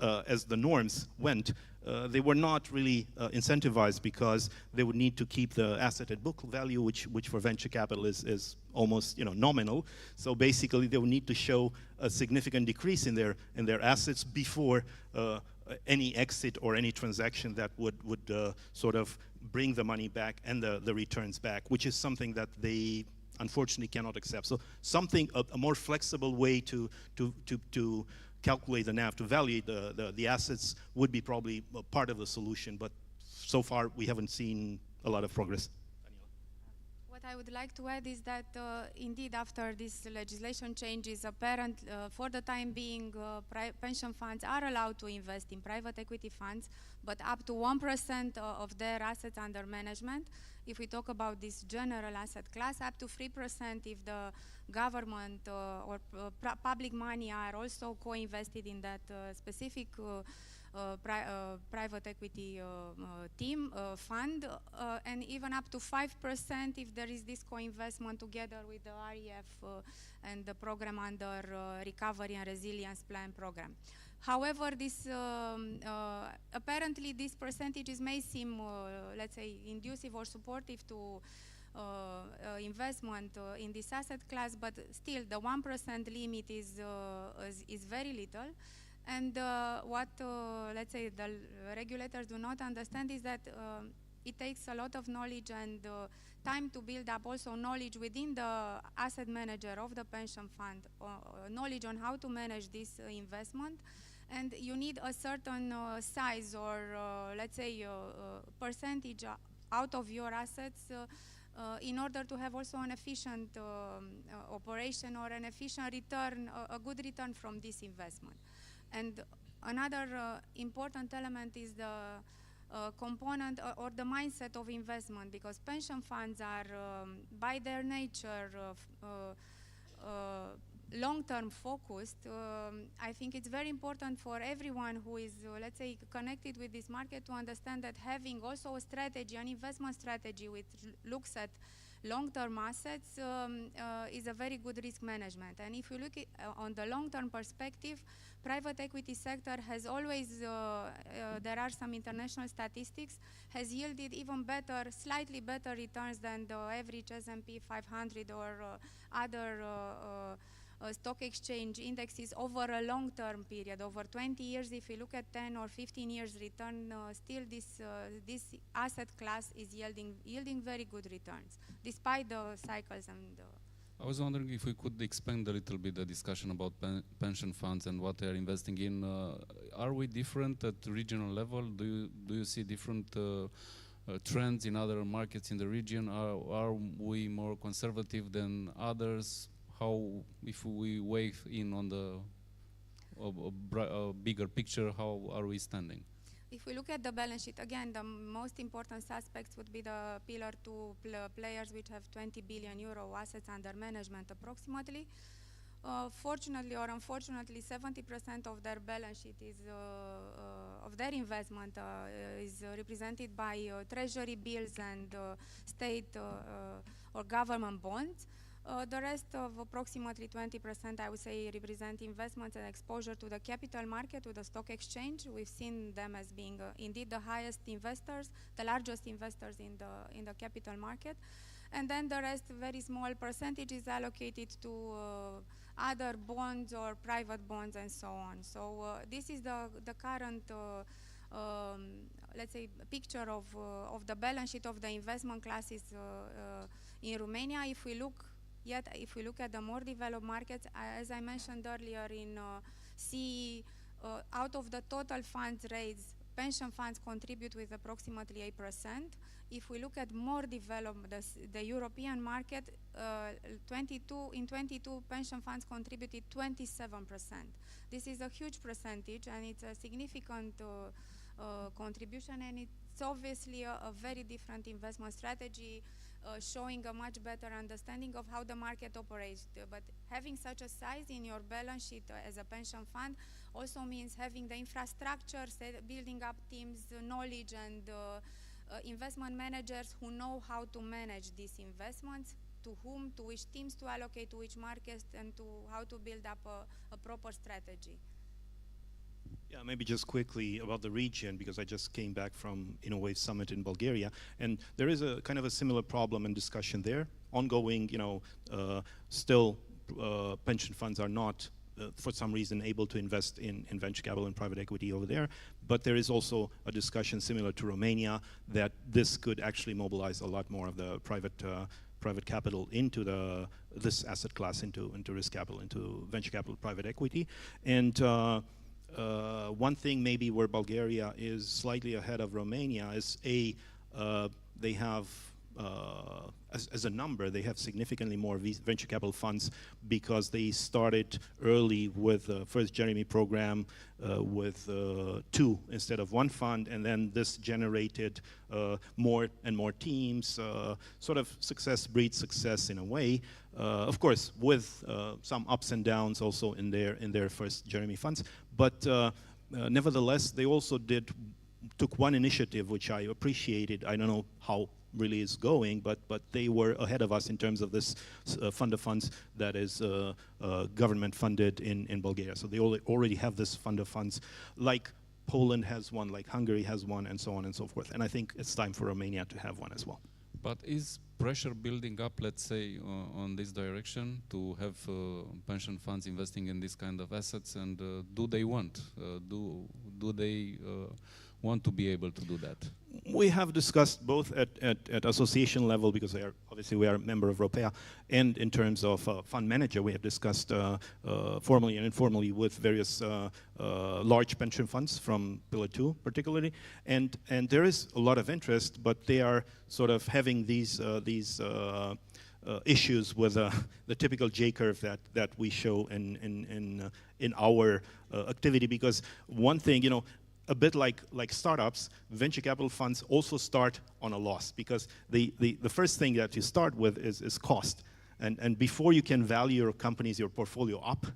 Speaker 15: as the norms went, they were not really incentivized because they would need to keep the asset at book value, which for venture capital is almost nominal. So basically, they would need to show a significant decrease in their assets before any exit or any transaction that would sort of bring the money back and the returns back, which is something that they unfortunately cannot accept. So something, a more flexible way to calculate the NAV, to value the assets would be probably a part of the solution, but so far we haven't seen a lot of progress.
Speaker 18: What I would like to add is that indeed after this legislation change is apparent, for the time being pension funds are allowed to invest in private equity funds, but up to 1% of their assets under management. If we talk about this general asset class, up to 3% if the government or public money are also co-invested in that specific private equity fund, and even up to 5% if there is this co-investment together with the REF and the program under Recovery and Resilience Plan program. However, this apparently these percentages may seem, let's say, inducive or supportive to investment in this asset class, but still the 1% limit is very little. And what, let's say, the regulators do not understand is that it takes a lot of knowledge and time to build up also knowledge within the asset manager of the pension fund, knowledge on how to manage this investment. And you need a certain size or, let's say, percentage out of your assets in order to have also an efficient operation or an efficient return, a good return from this investment. And another important element is the component or the mindset of investment, because pension funds are, by their nature, long-term focused. I think it's very important for everyone who is, let's say, connected with this market to understand that having also a strategy, an investment strategy which looks at long-term assets is a very good risk management. And if you look at, on the long-term perspective, private equity sector has always, there are some international statistics, has yielded even better, slightly better returns than the average S&P 500 or other stock exchange indexes over a long-term period, over 20 years. If you look at 10 or 15 years return, still this asset class is yielding very good returns, despite the cycles and
Speaker 17: I was wondering if we could expand a little bit the discussion about pension funds and what they are investing in. Are we different at regional level? Do you see different trends in other markets in the region? Are we more conservative than others? How, if we weigh in on the bigger picture, how are we standing?
Speaker 18: If we look at the balance sheet, again, the most important suspects would be the Pillar 2 players, which have 20 billion euro assets under management approximately. Fortunately or unfortunately, 70% of their balance sheet is, of their investment is represented by treasury bills and state or government bonds. The rest of approximately 20%, I would say, represent investments and exposure to the capital market, to the stock exchange. We've seen them as being indeed the highest investors, the largest investors in the capital market. And then the rest, very small percentage, is allocated to other bonds or private bonds and so on. So this is the current, let's say, picture of the balance sheet of the investment classes in Romania. If we look at the more developed markets, as I mentioned earlier, in CE, out of the total funds raised, pension funds contribute with approximately 8%. If we look at more developed, the European market, in 22, pension funds contributed 27%. This is a huge percentage, and it's a significant contribution, and it's obviously a very different investment strategy, showing a much better understanding of how the market operates. But having such a size in your balance sheet as a pension fund also means having the infrastructure, building up teams, knowledge, and investment managers who know how to manage these investments, to whom, to which teams to allocate, to which markets, and to how to build up a proper strategy.
Speaker 15: Yeah, maybe just quickly about the region, because I just came back from InnoWave Summit in Bulgaria, and there is a kind of a similar problem and discussion there. Ongoing, still pension funds are not, for some reason, able to invest in venture capital and private equity over there. But there is also a discussion similar to Romania that this could actually mobilize a lot more of the private capital into this asset class, into risk capital, into venture capital, private equity. And one thing maybe where Bulgaria is slightly ahead of Romania is they have, as a number, they have significantly more venture capital funds because they started early with the first Jeremy program with 2 instead of 1 fund, and then this generated more and more teams. Sort of success breeds success in a way. Of course, with some ups and downs also in their first Jeremy funds, but nevertheless, they also took one initiative which I appreciated. I don't know how really is going, but they were ahead of us in terms of this fund of funds that is government funded in Bulgaria. So they already have this fund of funds, like Poland has one, like Hungary has one, and so on and so forth. And I think it's time for Romania to have one as well.
Speaker 17: But is pressure building up, let's say, on this direction to have pension funds investing in this kind of assets, and do they want? Do they want to be able to do that?
Speaker 15: We have discussed both at association level, because obviously we are a member of ROPEA, and in terms of fund manager, we have discussed formally and informally with various large pension funds from Pillar 2 particularly, and there is a lot of interest, but they are sort of having these issues with the typical J-curve that we show in our activity, because one thing, a bit like startups, venture capital funds also start on a loss, because the first thing that you start with is cost. And before you can value your companies, your portfolio up,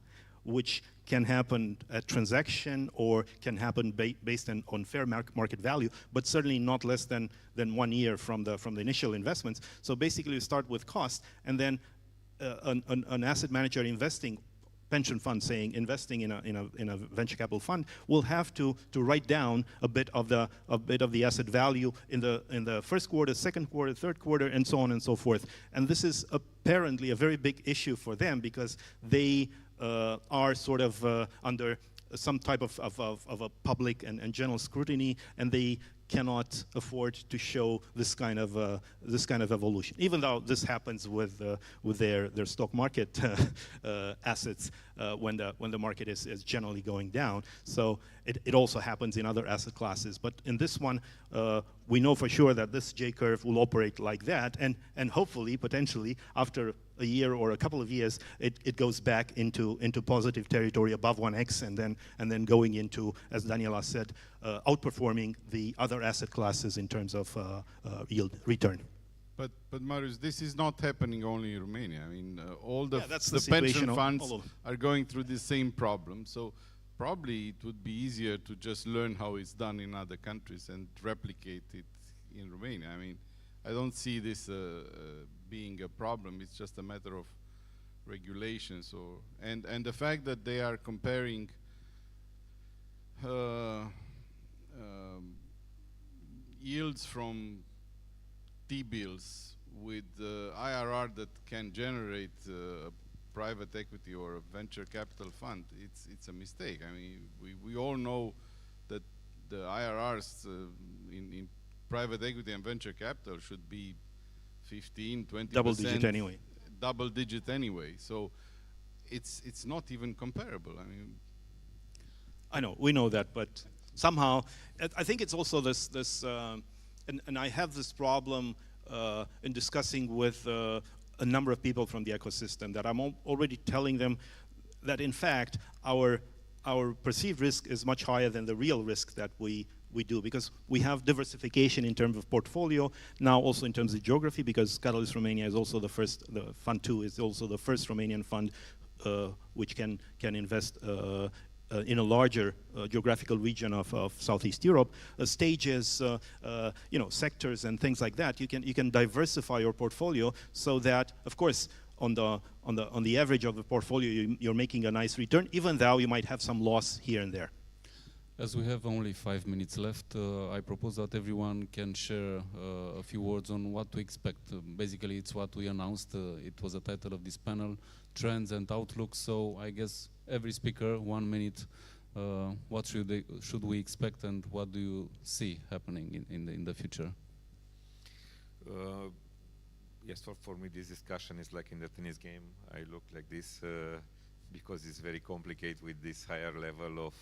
Speaker 15: which can happen at transaction or can happen based on fair market value, but certainly not less than 1 year from the initial investments. So basically you start with cost, and then an asset manager pension fund investing in a venture capital fund will have to write down a bit of the asset value in the first quarter, second quarter, third quarter, and so on and so forth. And this is apparently a very big issue for them, because they are sort of under some type of a public and general scrutiny, and they cannot afford to show this kind of evolution, even though this happens with their stock market assets when the market is generally going down. So it also happens in other asset classes, but in this one we know for sure that this J-curve will operate like that, and hopefully, potentially, after a year or a couple of years, it goes back into positive territory above 1x, and then going into, as Daniela said, outperforming the other asset classes in terms of yield return.
Speaker 19: But Marius, this is not happening only in Romania. I mean, all the
Speaker 15: situation
Speaker 19: pension funds are going through the same problem. So probably it would be easier to just learn how it's done in other countries and replicate it in Romania. I mean, I don't see this being a problem. It's just a matter of regulations, and the fact that they are comparing yields from T-bills with IRR that can generate private equity or a venture capital fund, it's a mistake. I mean, we all know that the IRRs in private equity and venture capital should be 15, 20%.
Speaker 15: Double digit anyway.
Speaker 19: Double digit anyway. So it's not even comparable. I mean,
Speaker 15: I know, we know that, but somehow, I think it's also this and I have this problem in discussing with a number of people from the ecosystem, that I'm already telling them that in fact our perceived risk is much higher than the real risk that we do, because we have diversification in terms of portfolio, now also in terms of geography, because Catalyst Romania is also the Fund 2 is also the first Romanian fund which can invest in a larger geographical region of Southeast Europe, stages, sectors and things like that. You can diversify your portfolio so that, of course, on the average of the portfolio, you're making a nice return, even though you might have some loss here and there.
Speaker 17: As we have only 5 minutes left, I propose that everyone can share a few words on what to expect. Basically, it's what we announced. It was the title of this panel, Trends and Outlooks. So I guess every speaker, 1 minute, what should we expect and what do you see happening in the future?
Speaker 20: Yes, for me this discussion is like in the tennis game. I look like this because it's very complicated with this higher level of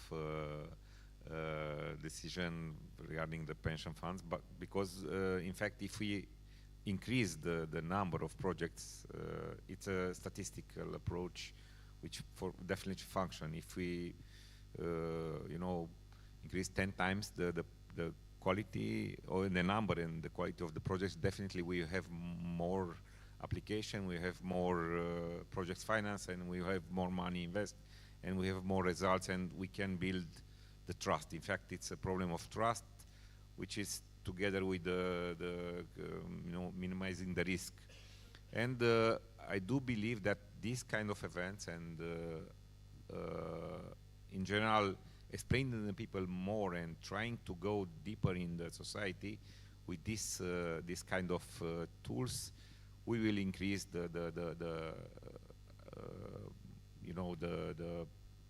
Speaker 20: decision regarding the pension funds, but because in fact if we increase the number of projects, it's a statistical approach which definitely function. If we you know, increase 10 times the quality or the number and the quality of the projects, definitely we have more application, we have more projects finance, and we have more money invest, and we have more results, and we can build the trust. In fact, it's a problem of trust, which is together with the you know, minimizing the risk. And I do believe that these kind of events and in general explaining to the people more and trying to go deeper in the society with this this kind of tools, we will increase the you know, the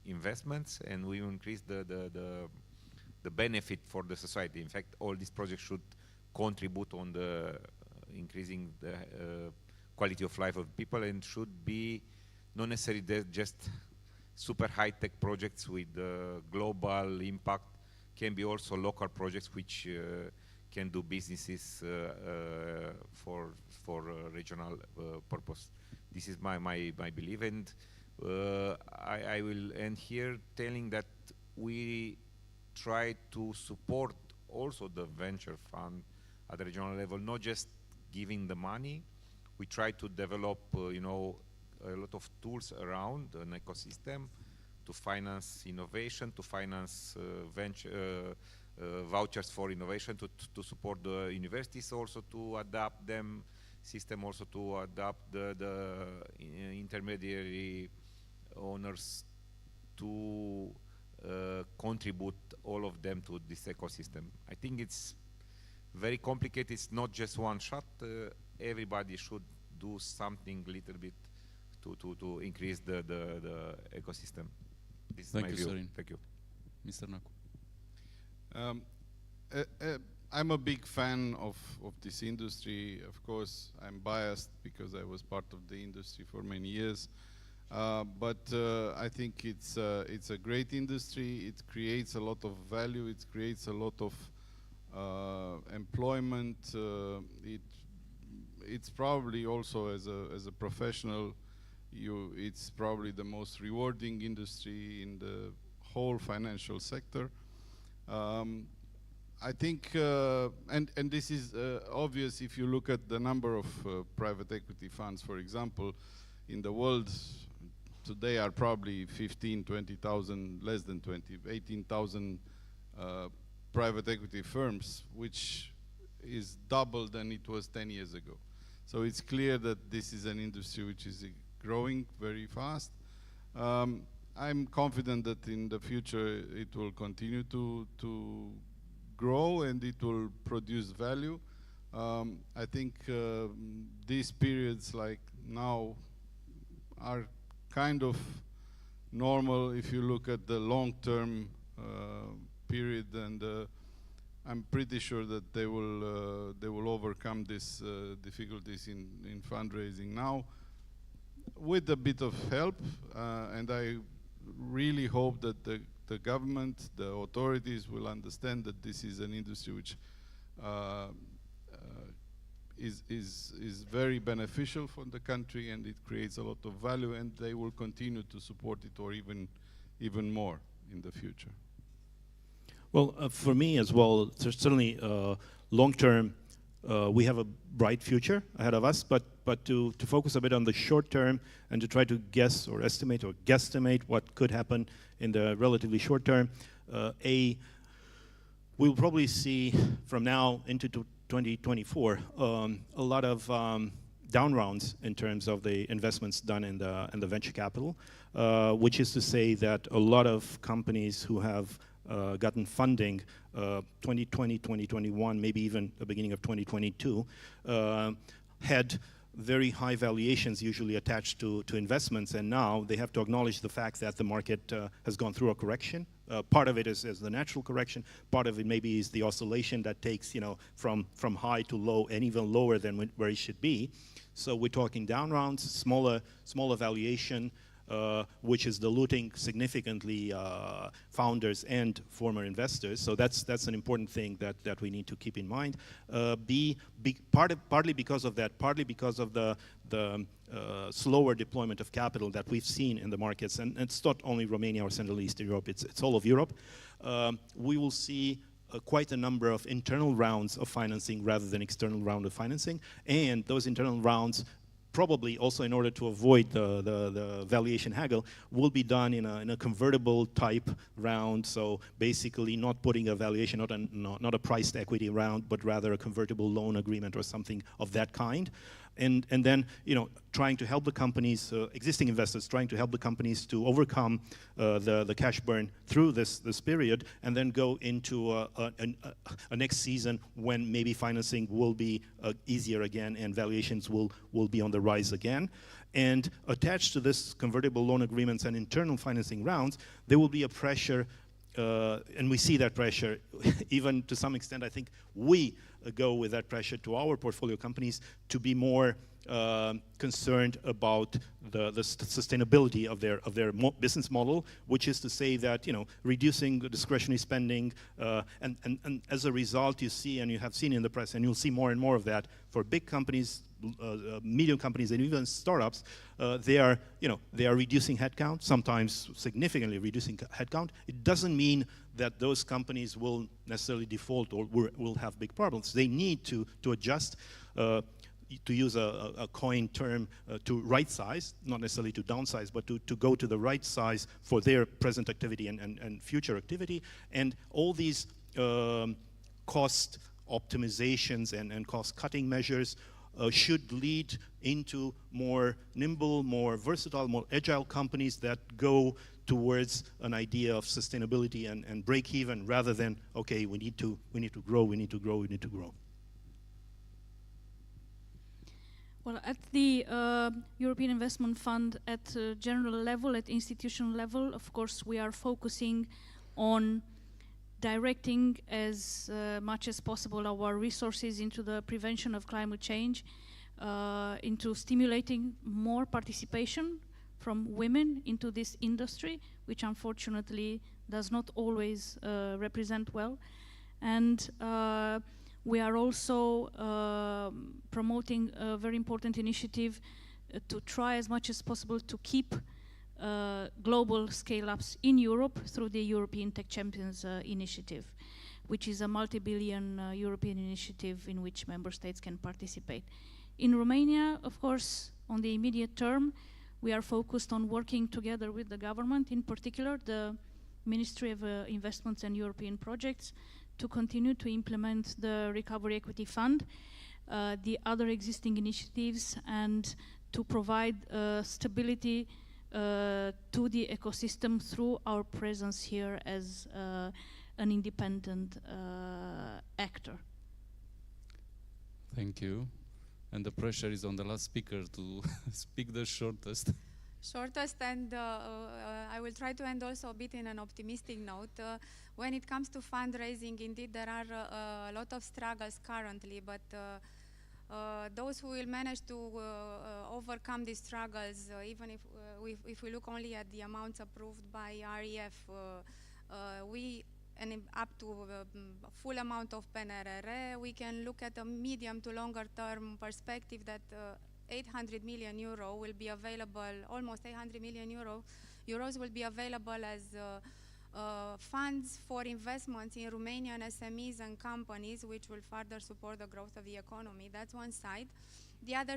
Speaker 20: investments, and we will increase the benefit for the society. In fact, all these projects should contribute on the increasing the quality of life of people, and should be not necessarily just super high-tech projects with global impact. Can be also local projects which can do businesses for regional purpose. This is my belief, and I will end here telling that we try to support also the venture fund at the regional level, not just giving the money. We try to develop, you know, a lot of tools around an ecosystem to finance innovation, to finance venture vouchers for innovation, to support the universities, also to adapt them system, also to adapt the intermediary owners to contribute all of them to this ecosystem. I think it's very complicated. It's not just one shot. Everybody should do something little bit to increase the ecosystem. This is my view.
Speaker 17: Sorin.
Speaker 20: Thank you.
Speaker 17: Mr. Nacu.
Speaker 19: I'm a big fan of this industry. Of course, I'm biased because I was part of the industry for many years. But I think it's a great industry. It creates a lot of value. It creates a lot of employment. It's probably also as a professional, it's probably the most rewarding industry in the whole financial sector. I think, and this is obvious if you look at the number of private equity funds, for example, in the world today are probably 15, 20,000, less than 20, 18,000 private equity firms, which is double than it was 10 years ago. So it's clear that this is an industry which is growing very fast. I'm confident that in the future it will continue to grow and it will produce value. I think these periods like now are kind of normal if you look at the long-term period, and I'm pretty sure that they will overcome these difficulties in fundraising now with a bit of help, and I really hope that the government, the authorities will understand that this is an industry which is very beneficial for the country, and it creates a lot of value, and they will continue to support it, or even more in the future.
Speaker 15: Well, for me as well, certainly long term, we have a bright future ahead of us, but to focus a bit on the short term and to try to guess or estimate or guesstimate what could happen in the relatively short term, we'll probably see from now into 2024 a lot of down rounds in terms of the investments done in the venture capital, which is to say that a lot of companies who have gotten funding 2020, 2021, maybe even the beginning of 2022, had very high valuations usually attached to investments, and now they have to acknowledge the fact that the market has gone through a correction. Part of it is the natural correction, part of it maybe is the oscillation that takes, you know, from high to low and even lower than where it should be. So we're talking down rounds, smaller valuation, which is diluting significantly founders and former investors. So that's an important thing that we need to keep in mind. Partly because of that, partly because of the slower deployment of capital that we've seen in the markets, and it's not only Romania or Central Eastern Europe, it's all of Europe. We will see quite a number of internal rounds of financing rather than external round of financing, and those internal rounds, probably also in order to avoid the valuation haggle, will be done in a convertible type round. So basically not putting a valuation, not a priced equity round, but rather a convertible loan agreement or something of that kind. And then, you know, trying to help the companies, existing investors, trying to help the companies to overcome the cash burn through this period, and then go into a next season when maybe financing will be easier again and valuations will be on the rise again. And attached to this convertible loan agreements and internal financing rounds, there will be a pressure, and we see that pressure, even to some extent, I think we go with that pressure to our portfolio companies to be more concerned about the sustainability of their business model, which is to say that, you know, reducing discretionary spending, and as a result, you see, and you have seen in the press, and you'll see more and more of that for big companies, medium companies, and even startups. They are reducing headcount, sometimes significantly reducing headcount. It doesn't mean that those companies will necessarily default or will have big problems. They need to adjust, to use a coin term, to right size, not necessarily to downsize, but to go to the right size for their present activity and future activity. And all these cost optimizations and cost cutting measures should lead into more nimble, more versatile, more agile companies that go towards an idea of sustainability and break even, rather than, okay, we need to grow.
Speaker 16: Well, at the European Investment Fund, at general level, at institutional level, of course, we are focusing on directing as much as possible our resources into the prevention of climate change, into stimulating more participation from women into this industry, which unfortunately does not always represent well. And we are also promoting a very important initiative to try as much as possible to keep global scale-ups in Europe through the European Tech Champions initiative, which is a multi-billion European initiative in which member states can participate. In Romania, of course, on the immediate term, we are focused on working together with the government, in particular the Ministry of Investments and European Projects, to continue to implement the Recovery Equity Fund, the other existing initiatives, and to provide stability to the ecosystem through our presence here as an independent actor.
Speaker 17: Thank you. And the pressure is on the last speaker to speak the shortest.
Speaker 18: And I will try to end also a bit in an optimistic note. When it comes to fundraising, indeed there are a lot of struggles currently, but those who will manage to overcome these struggles, even if we look only at the amounts approved by REF, and up to a full amount of PNRR, we can look at a medium to longer term perspective that 800 million euro will be available, almost 800 million euros will be available as funds for investments in Romanian SMEs and companies, which will further support the growth of the economy. That's one side. The other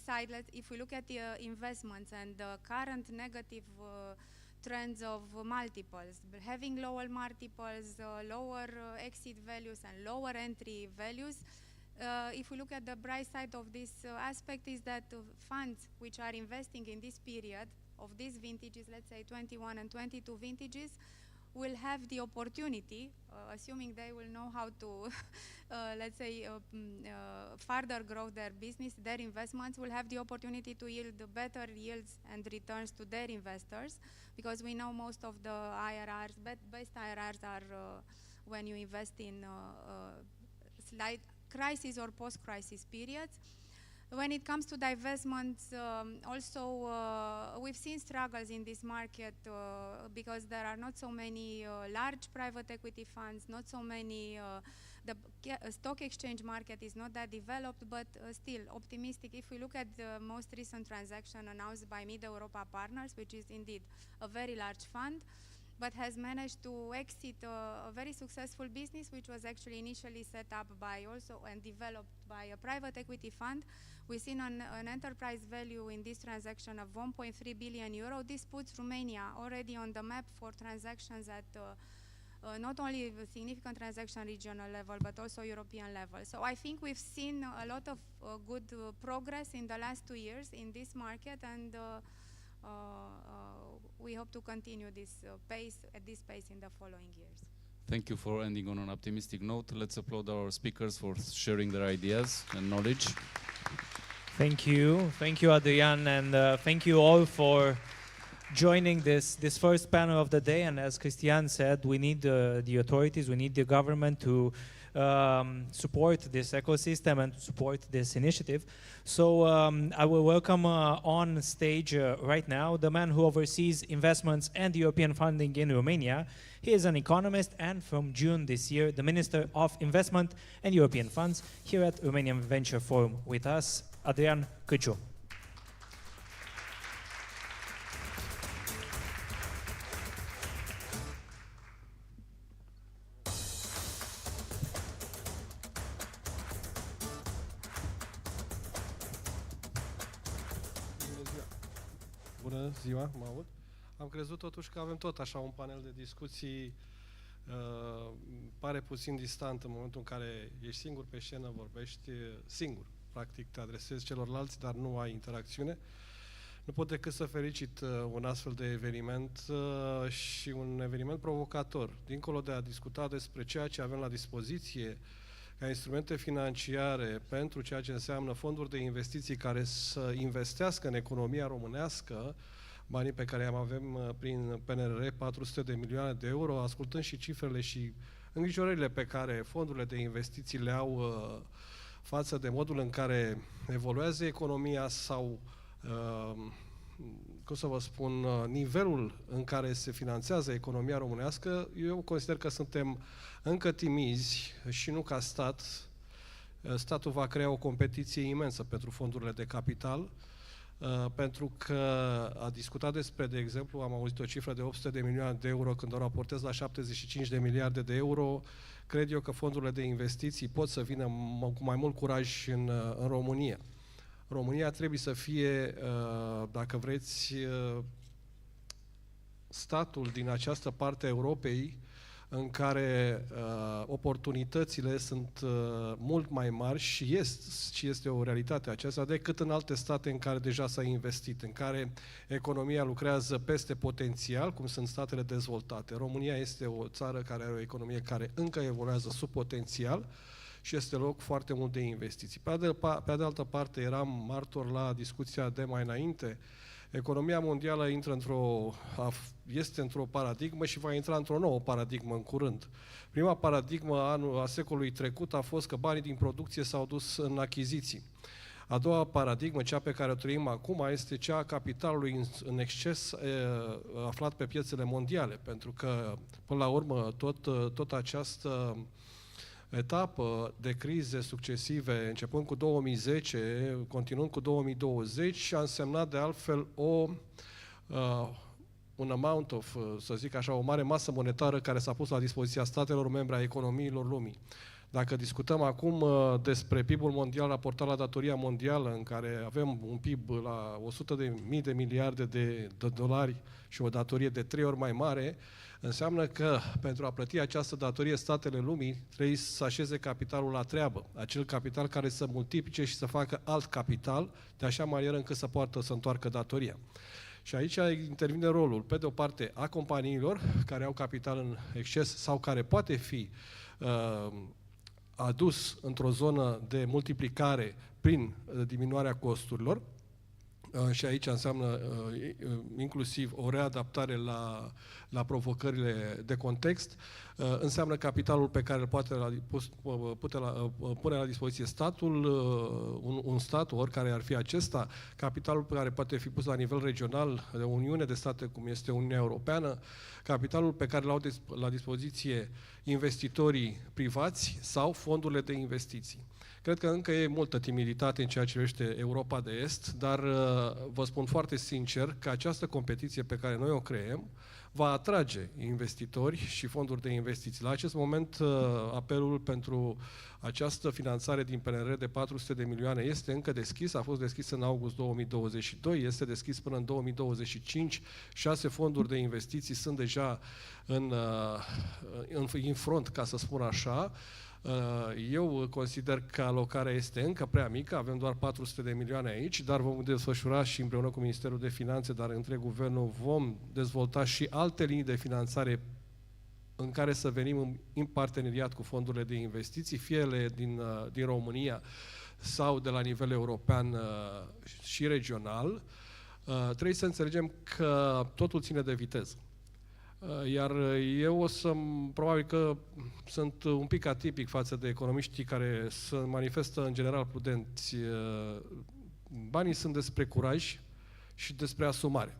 Speaker 18: side, if we look at the investments and the current negative trends of multiples, having lower multiples, lower exit values and lower entry values, if we look at the bright side of this aspect, is that funds which are investing in this period of these vintages, let's say 21 and 22 vintages, will have the opportunity, assuming they will know how to, let's say, further grow their business, their investments, will have the opportunity to yield better yields and returns to their investors, because we know most of the IRRs, best IRRs are when you invest in slight crisis or post-crisis periods. When it comes to divestments, also we've seen struggles in this market because there are not so many large private equity funds, not so many, the stock exchange market is not that developed, but still optimistic. If we look at the most recent transaction announced by Mid Europa Partners, which is indeed a very large fund, but has managed to exit a very successful business, which was actually initially set up by also and developed by a private equity fund. We've seen an enterprise value in this transaction of 1.3 billion euro. This puts Romania already on the map for transactions at not only a significant transaction regional level, but also European level. So I think we've seen a lot of good progress in the last 2 years in this market, and we hope to continue this pace in the following years.
Speaker 17: Thank you for ending on an optimistic note. Let's applaud our speakers for sharing their ideas and knowledge.
Speaker 1: Thank you, Adrian, and thank you all for joining this first panel of the day. And as Cristian said, we need the authorities, we need the government to support this ecosystem and to support this initiative. So I will welcome on stage right now the man who oversees investments and European funding in Romania. He is an economist and from June this year, the Minister of Investment and European Funds here at Romanian Venture Forum. With us, Adrian Căciu.
Speaker 21: Bună ziua, mă aud. Am crezut totuși că avem tot așa un panel de discuții, pare puțin distant în momentul în care ești singur pe scenă, vorbești singur. Practic te adresezi celorlalți, dar nu ai interacțiune. Nu pot decât să felicit un astfel de eveniment și un eveniment provocator. Dincolo de a discuta despre ceea ce avem la dispoziție ca instrumente financiare pentru ceea ce înseamnă fonduri de investiții care să investească în economia românească, banii pe care îi avem prin PNRR, 400 de milioane de euro, ascultând și cifrele și îngrijorările pe care fondurile de investiții le au față de modul în care evoluează economia sau, cum să vă spun, nivelul în care se finanțează economia românească, eu consider că suntem încă timizi și nu ca stat. Statul va crea o competiție imensă pentru fondurile de capital, pentru că a discutat despre, de exemplu, am auzit o cifră de 800 de milioane de euro când o raportez la 75 de miliarde de euro. Cred eu că fondurile de investiții pot să vină cu mai mult curaj în România. România trebuie să fie, dacă vreți, statul din această parte a Europei în care oportunitățile sunt mult mai mari și este o realitate aceasta decât în alte state în care deja s-a investit, în care economia lucrează peste potențial, cum sunt statele dezvoltate. România este o țară care are o economie care încă evoluează sub potențial și este loc foarte mult de investiții. Pe de altă parte, eram martor la discuția de mai înainte. Economia mondială este într-o paradigmă și va intra într-o nouă paradigmă în curând. Prima paradigmă a secolului trecut a fost că banii din producție s-au dus în achiziții. A doua paradigmă, cea pe care o trăim acum, este cea a capitalului în exces aflat pe piețele mondiale, pentru că, până la urmă, tot această etapă de crize succesive, începând cu 2010, continuând cu 2020, a însemnat de altfel un amount of, să zic așa, o mare masă monetară care s-a pus la dispoziția statelor membre a economiilor lumii. Dacă discutăm acum despre PIB-ul mondial raportat la datoria mondială, în care avem un PIB la 100.000 de miliarde de dolari și o datorie de 3 ori mai mare, înseamnă că pentru a plăti această datorie statele lumii trebuie să așeze capitalul la treabă. Acel capital care să multiplice și să facă alt capital, de așa manieră încât să poată să întoarcă datoria. Și aici intervine rolul, pe de o parte, a companiilor care au capital în exces sau care poate fi adus într-o zonă de multiplicare prin diminuarea costurilor, și aici înseamnă inclusiv o readaptare la provocările de context, înseamnă capitalul pe care îl poate pune la dispoziție statul, un stat, oricare ar fi acesta, capitalul pe care poate fi pus la nivel regional de Uniune de state, cum este Uniunea Europeană, capitalul pe care l-au la dispoziție investitorii privați sau fondurile de investiții. Cred că încă e multă timiditate în ceea ce privește Europa de Est, dar vă spun foarte sincer că această competiție pe care noi o creăm va atrage investitori și fonduri de investiții. La acest moment, apelul pentru această finanțare din PNR de 400 de milioane este încă deschis, a fost deschis în august 2022, este deschis până în 2025, 6 fonduri de investiții sunt deja în front, ca să spun așa. Eu consider că alocarea este încă prea mică, avem doar 400 de milioane aici, dar vom desfășura și împreună cu Ministerul de Finanțe, dar între guvernul vom dezvolta și alte linii de finanțare în care să venim în parteneriat cu fondurile de investiții, fie ele din România sau de la nivel european și regional. Trebuie să înțelegem că totul ține de viteză. Iar eu probabil că sunt un pic atipic față de economiștii care se manifestă în general prudenți. Banii sunt despre curaj și despre asumare.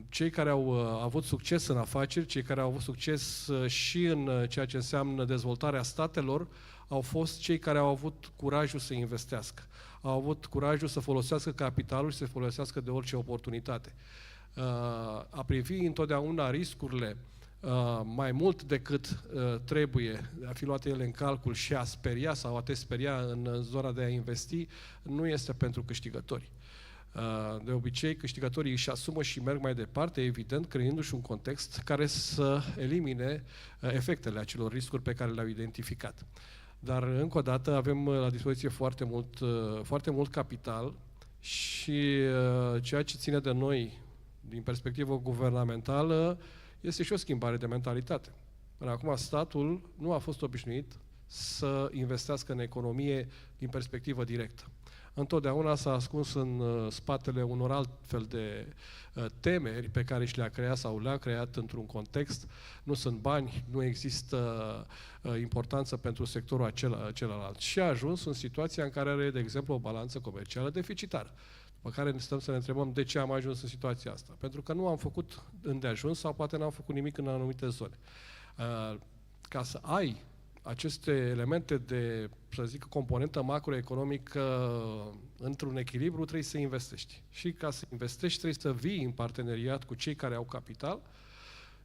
Speaker 21: Cei care au avut succes în afaceri, cei care au avut succes și în ceea ce înseamnă dezvoltarea statelor, au fost cei care au avut curajul să investească. Au avut curajul să folosească capitalul și să folosească de orice oportunitate. A privi întotdeauna riscurile mai mult decât trebuie, a fi luate ele în calcul și a speria sau a te speria în zona de a investi, nu este pentru câștigători. De obicei, câștigătorii își asumă și merg mai departe, evident, creându-și un context care să elimine efectele acelor riscuri pe care le-au identificat. Dar, încă o dată, avem la dispoziție foarte mult capital și ceea ce ține de noi, din perspectivă guvernamentală, este și o schimbare de mentalitate. Până acum, statul nu a fost obișnuit să investească în economie din perspectivă directă. Întotdeauna s-a ascuns în spatele unor altfel de temeri pe care și le-a creat sau le-a creat într-un context. Nu sunt bani, nu există importanță pentru sectorul celălalt. Și a ajuns în situația în care are, de exemplu, o balanță comercială deficitară. După care ne stăm să ne întrebăm de ce am ajuns în situația asta. Pentru că nu am făcut îndeajuns sau poate n-am făcut nimic în anumite zone. Ca să ai aceste elemente de, să zic, componentă macroeconomică într-un echilibru, trebuie să investești. Și ca să investești, trebuie să vii în parteneriat cu cei care au capital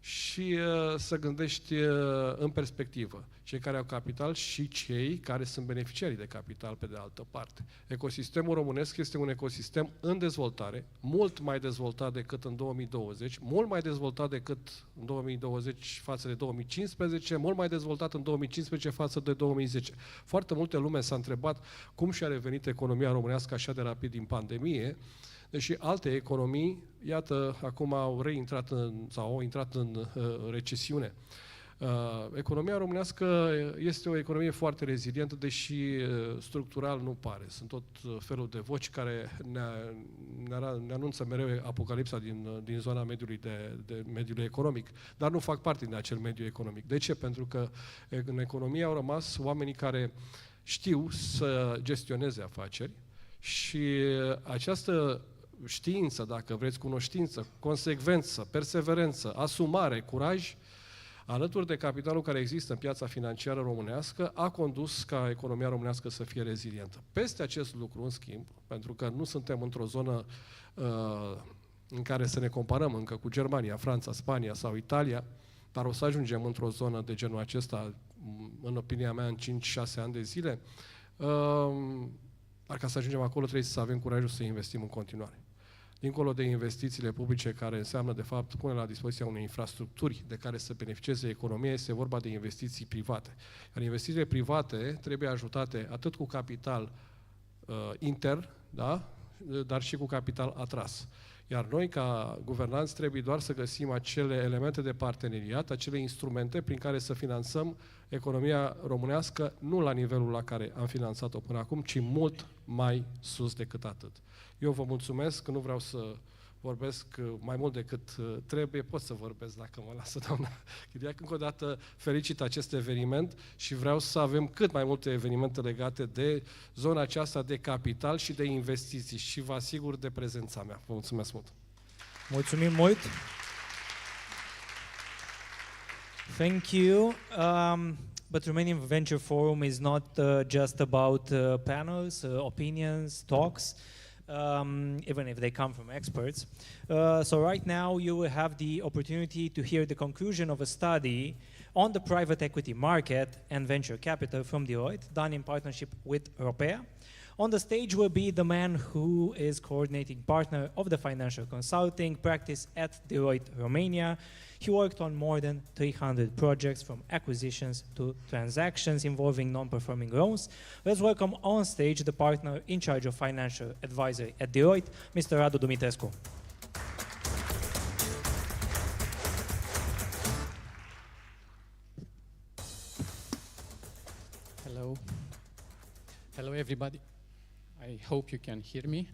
Speaker 21: și să gândești în perspectivă. Cei care au capital și cei care sunt beneficiarii de capital pe de altă parte. Ecosistemul românesc este un ecosistem în dezvoltare, mult mai dezvoltat decât în 2020, mult mai dezvoltat decât în 2020 față de 2015, mult mai dezvoltat în 2015 față de 2010. Foarte multe lume s-a întrebat cum și-a revenit economia românească așa de rapid din pandemie, deși alte economii, iată, acum au intrat în recesiune. Economia românească este o economie foarte rezilientă, deși structural nu pare. Sunt tot felul de voci care ne anunță mereu apocalipsa din zona mediului economic, dar nu fac parte din acel mediu economic. De ce? Pentru că în economie au rămas oamenii care știu să gestioneze afaceri și această știință, dacă vreți, cunoștință, consecvență, perseverență, asumare, curaj, alături de capitalul care există în piața financiară românească, a condus ca economia românească să fie rezilientă. Peste acest lucru, în schimb, pentru că nu suntem într-o zonă în care să ne comparăm încă cu Germania, Franța, Spania sau Italia, dar o să ajungem într-o zonă de genul acesta, în opinia mea, în 5-6 ani de zile, dar ca să ajungem acolo trebuie să avem curajul să investim în continuare. Dincolo de investițiile publice, care înseamnă, de fapt, pune la dispoziția unei infrastructuri de care să beneficieze economia, este vorba de investiții private. Iar investițiile private trebuie ajutate atât cu capital intern, da? Dar și cu capital atras. Iar noi, ca guvernanți, trebuie doar să găsim acele elemente de parteneriat, acele instrumente prin care să finanțăm economia românească, nu la nivelul la care am finanțat-o până acum, ci mult mai sus decât atât. Eu vă mulțumesc, nu vreau să vorbesc mai mult decât trebuie, pot să vorbesc dacă mă lasă doamna Chiriac. Încă o dată felicit acest eveniment și vreau să avem cât mai multe evenimente legate de zona aceasta de capital și de investiții și vă asigur de prezența mea. Vă mulțumesc mult!
Speaker 1: Mulțumim mult! Thank you. But Romanian Venture Forum is not just about panels, opinions, talks. Even if they come from experts. So right now you will have the opportunity to hear the conclusion of a study on the private equity market and venture capital from Deloitte, done in partnership with Ropea. On the stage will be the man who is coordinating partner of the financial consulting practice at Deloitte Romania. He worked on more than 300 projects, from acquisitions to transactions involving non-performing loans. Let's welcome on stage the partner in charge of financial advisory at Deloitte, Mr. Radu Dumitrescu.
Speaker 2: Hello. Hello, everybody. I hope you can hear me.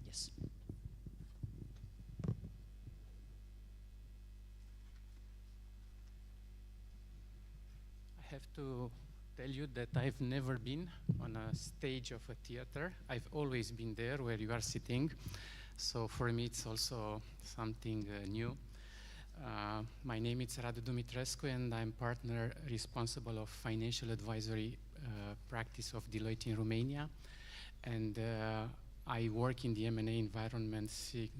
Speaker 2: Yes. I have to tell you that I've never been on a stage of a theater. I've always been there where you are sitting. So for me, it's also something new. My name is Radu Dumitrescu, and I'm partner responsible of financial advisory practice of Deloitte in Romania. And I work in the M&A environment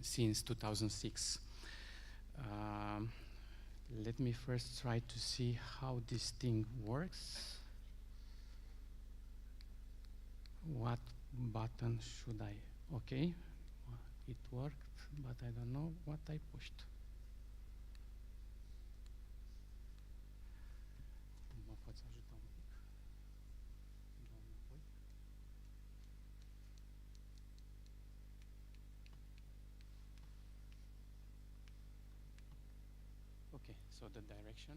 Speaker 2: since 2006. Let me first try to see how this thing works. What button should I? Okay, it worked, but I don't know what I pushed. Mă poți ajuta un pic? Okay, so the direction.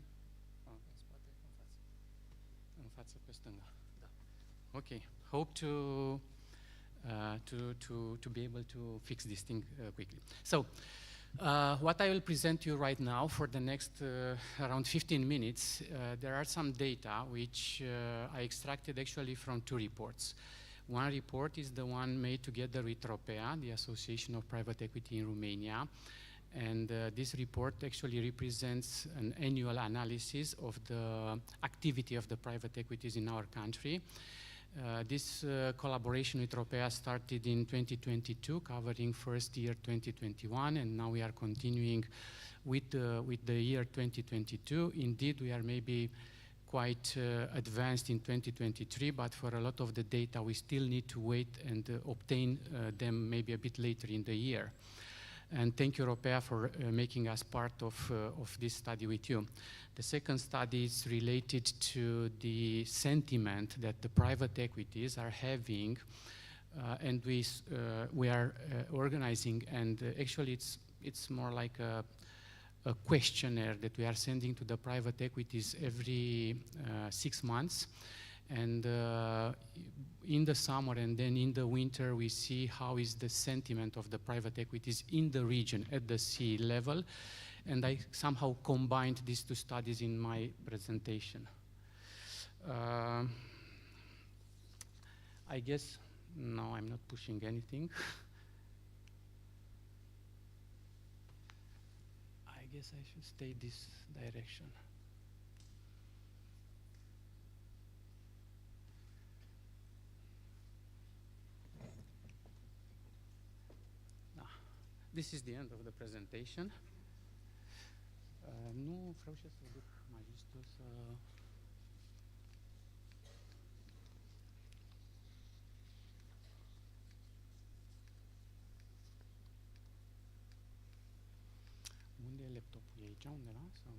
Speaker 2: În față pe stânga. Da. Okay, hope to be able to fix this thing quickly. So, what I will present you right now for the next around 15 minutes, there are some data which I extracted actually from two reports. One report is the one made together with Ropea, the Association of Private Equity in Romania, and this report actually represents an annual analysis of the activity of the private equities in our country. This collaboration with Ropea started in 2022, covering first year 2021, and now we are continuing with the year 2022. Indeed, we are maybe quite advanced in 2023, but for a lot of the data, we still need to wait and obtain them maybe a bit later in the year. And thank you, Ropea, for making us part of this study with you. The second study is related to the sentiment that the private equities are having, and we are organizing, and actually it's more like a questionnaire that we are sending to the private equities every 6 months. And in the summer and then in the winter, we see how is the sentiment of the private equities in the region at the sea level. And I somehow combined these two studies in my presentation. I guess, no, I'm not pushing anything. I guess I should stay this direction. This is the end of the presentation. Nu vreau și să duc mai jos să... Unde e laptopul? E aici undeva? Sau...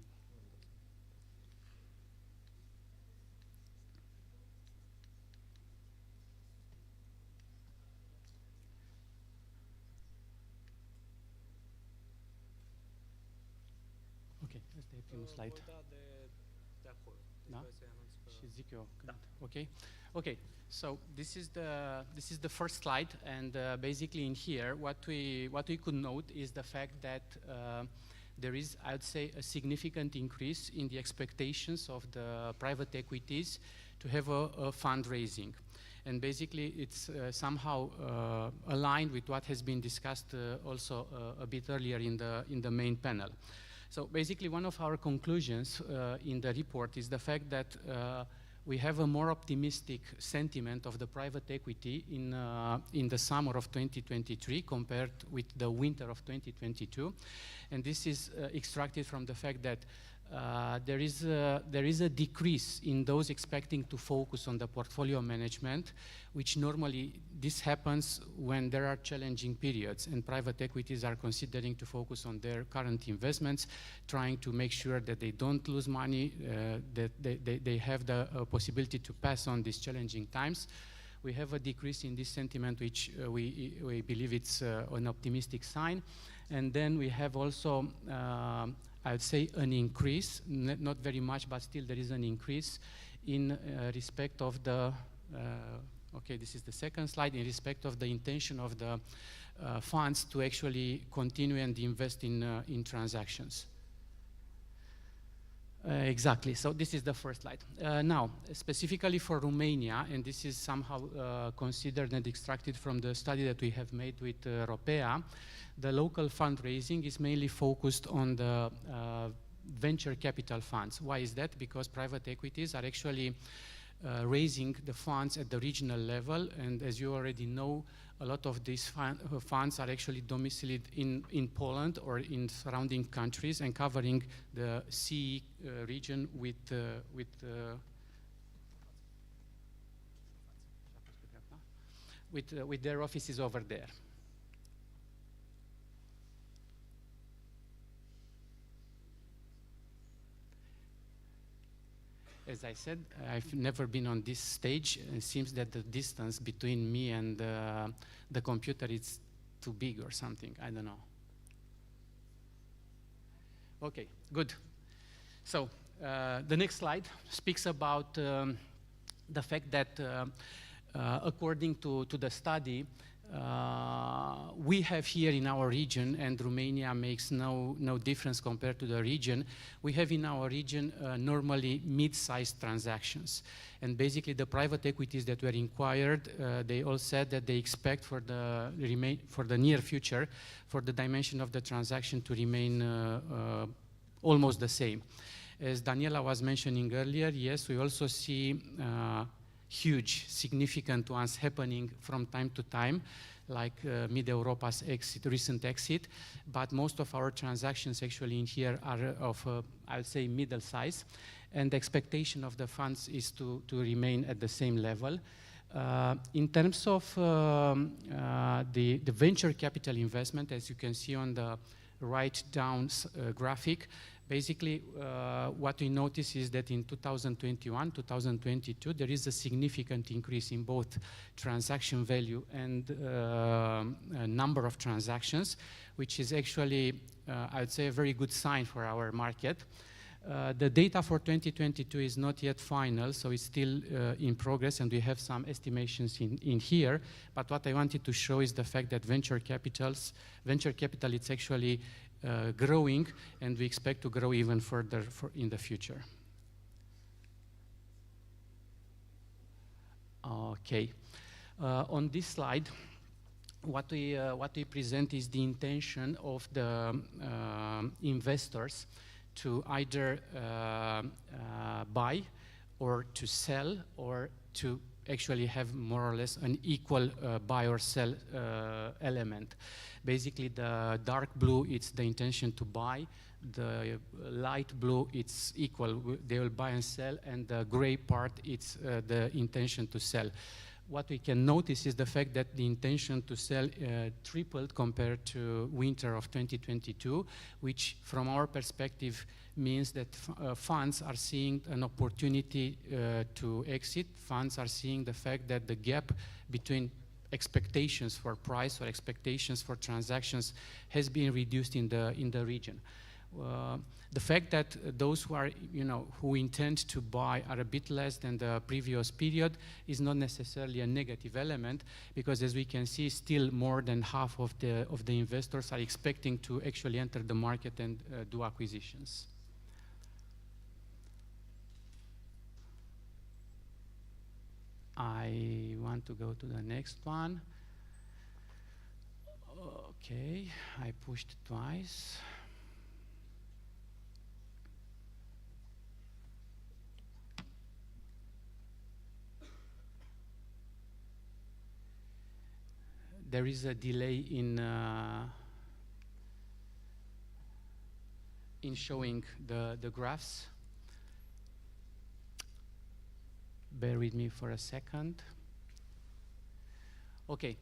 Speaker 2: Ok, ăsta e primul slide. Da? Și zic eu. Okay. Okay. So this is the first slide, and basically in here, what we could note is the fact that there is, I would say, a significant increase in the expectations of the private equities to have a fundraising. And basically, it's somehow aligned with what has been discussed also a bit earlier in the main panel. So basically, one of our conclusions in the report is the fact that we have a more optimistic sentiment of the private equity in the summer of 2023 compared with the winter of 2022. And this is extracted from the fact that there is a decrease in those expecting to focus on the portfolio management, which normally this happens when there are challenging periods and private equities are considering to focus on their current investments, trying to make sure that they don't lose money, that they have the possibility to pass on these challenging times. We have a decrease in this sentiment, which we believe it's an optimistic sign. And then we have also I would say an increase, not very much, but still there is an increase in respect of the, okay, this is the second slide, in respect of the intention of the funds to actually continue and invest in transactions. Exactly, so this is the first slide. Now, specifically for Romania, and this is somehow considered and extracted from the study that we have made with ROPEA, the local fundraising is mainly focused on the venture capital funds. Why is that? Because private equities are actually raising the funds at the regional level, and as you already know, a lot of these funds are actually domiciled in Poland or in surrounding countries and covering the CE region with their offices over there. As I said, I've never been on this stage. It seems that the distance between me and the computer is too big or something. I don't know. Okay, good. So the next slide speaks about the fact that according to the study, we have here in our region, and Romania makes no difference compared to the region, we have in our region normally mid-sized transactions. And basically the private equities that were inquired, they all said that they expect for the near future, for the dimension of the transaction to remain almost the same. As Daniela was mentioning earlier, yes, we also see huge, significant ones happening from time to time, like Mid-Europa's recent exit, but most of our transactions actually in here are of, I would say, middle size, and the expectation of the funds is to remain at the same level. In terms of the venture capital investment, as you can see on the right down graphic, basically, what we notice is that in 2021, 2022, there is a significant increase in both transaction value and number of transactions, which is actually, I would say, a very good sign for our market. The data for 2022 is not yet final, so it's still in progress, and we have some estimations in here. But what I wanted to show is the fact that venture capital, it's actually growing, and we expect to grow even further in the future. Okay, on this slide, what we present is the intention of the investors to either buy or to sell or to actually have more or less an equal buy or sell element. Basically, the dark blue, it's the intention to buy. The light blue, it's equal. They will buy and sell. And the gray part, it's the intention to sell. What we can notice is the fact that the intention to sell tripled compared to winter of 2022, which from our perspective means that funds are seeing an opportunity to exit. Funds are seeing the fact that the gap between expectations for price or expectations for transactions has been reduced in the region. The fact that those who are, who intend to buy are a bit less than the previous period is not necessarily a negative element, because as we can see, still more than half of the investors are expecting to actually enter the market and do acquisitions. I want to go to the next one. Okay, I pushed twice. There is a delay in showing the graphs. Bear with me for a second. Okay,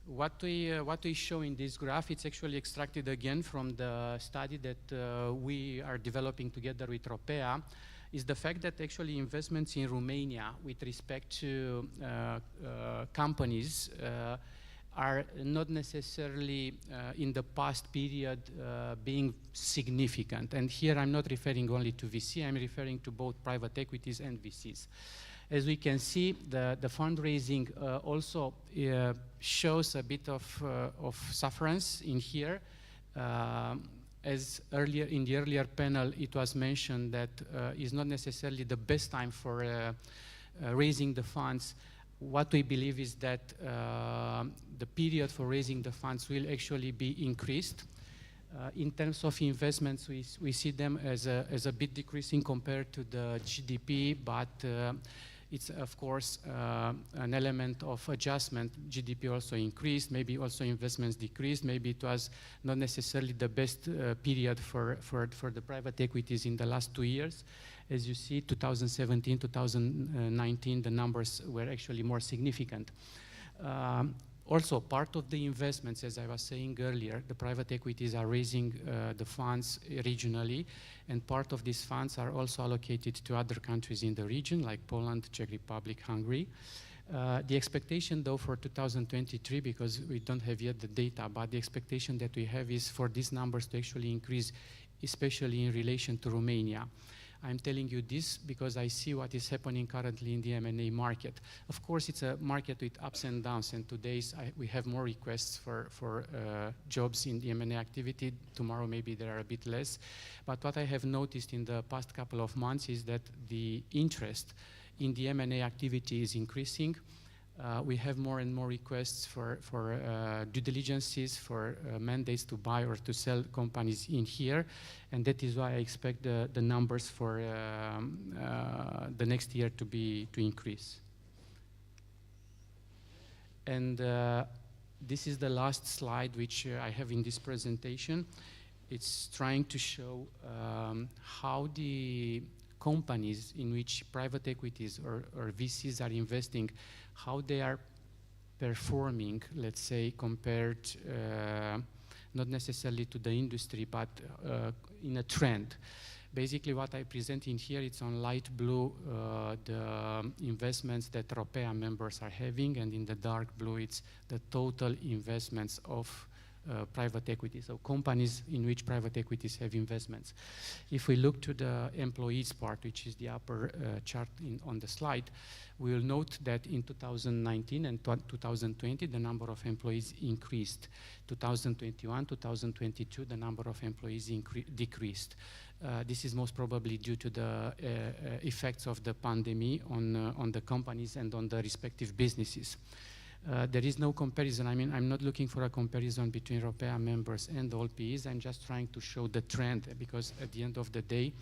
Speaker 2: what we show in this graph, it's actually extracted again from the study that we are developing together with Ropea, is the fact that actually investments in Romania with respect to companies are not necessarily in the past period being significant. And here I'm not referring only to VC, I'm referring to both private equities and VCs. As we can see, the fundraising also shows a bit of sufferance in here. As earlier in the earlier panel, it was mentioned that it's not necessarily the best time for raising the funds. What we believe is that the period for raising the funds will actually be increased. In terms of investments, we see them as a bit decreasing compared to the GDP, but it's of course an element of adjustment. GDP also increased, maybe also investments decreased, maybe it was not necessarily the best period for the private equities in the last 2 years. As you see, 2017, 2019, the numbers were actually more significant. Also, part of the investments, as I was saying earlier, the private equities are raising the funds regionally, and part of these funds are also allocated to other countries in the region, like Poland, Czech Republic, Hungary. The expectation, though, for 2023, because we don't have yet the data, but the expectation that we have is for these numbers to actually increase, especially in relation to Romania. I'm telling you this because I see what is happening currently in the M&A market. Of course, it's a market with ups and downs, and today we have more requests for jobs in the M&A activity. Tomorrow maybe there are a bit less. But what I have noticed in the past couple of months is that the interest in the M&A activity is increasing. We have more and more requests for due diligences, for mandates to buy or to sell companies in here, and that is why I expect the numbers for the next year to increase. And this is the last slide which I have in this presentation. It's trying to show how the companies in which private equities or VCs are investing, how they are performing, let's say, compared not necessarily to the industry, but in a trend. Basically, what I present in here, it's on light blue, the investments that Ropea members are having, and in the dark blue, it's the total investments of private equity, so companies in which private equities have investments. If we look to the employees part, which is the upper chart on the slide, we will note that in 2019 and 2020, the number of employees increased. 2021, 2022, the number of employees decreased. This is most probably due to the effects of the pandemic on the companies and on the respective businesses. There is no comparison. I mean, I'm not looking for a comparison between Ropea members and all PEs. I'm just trying to show the trend, because at the end of the day,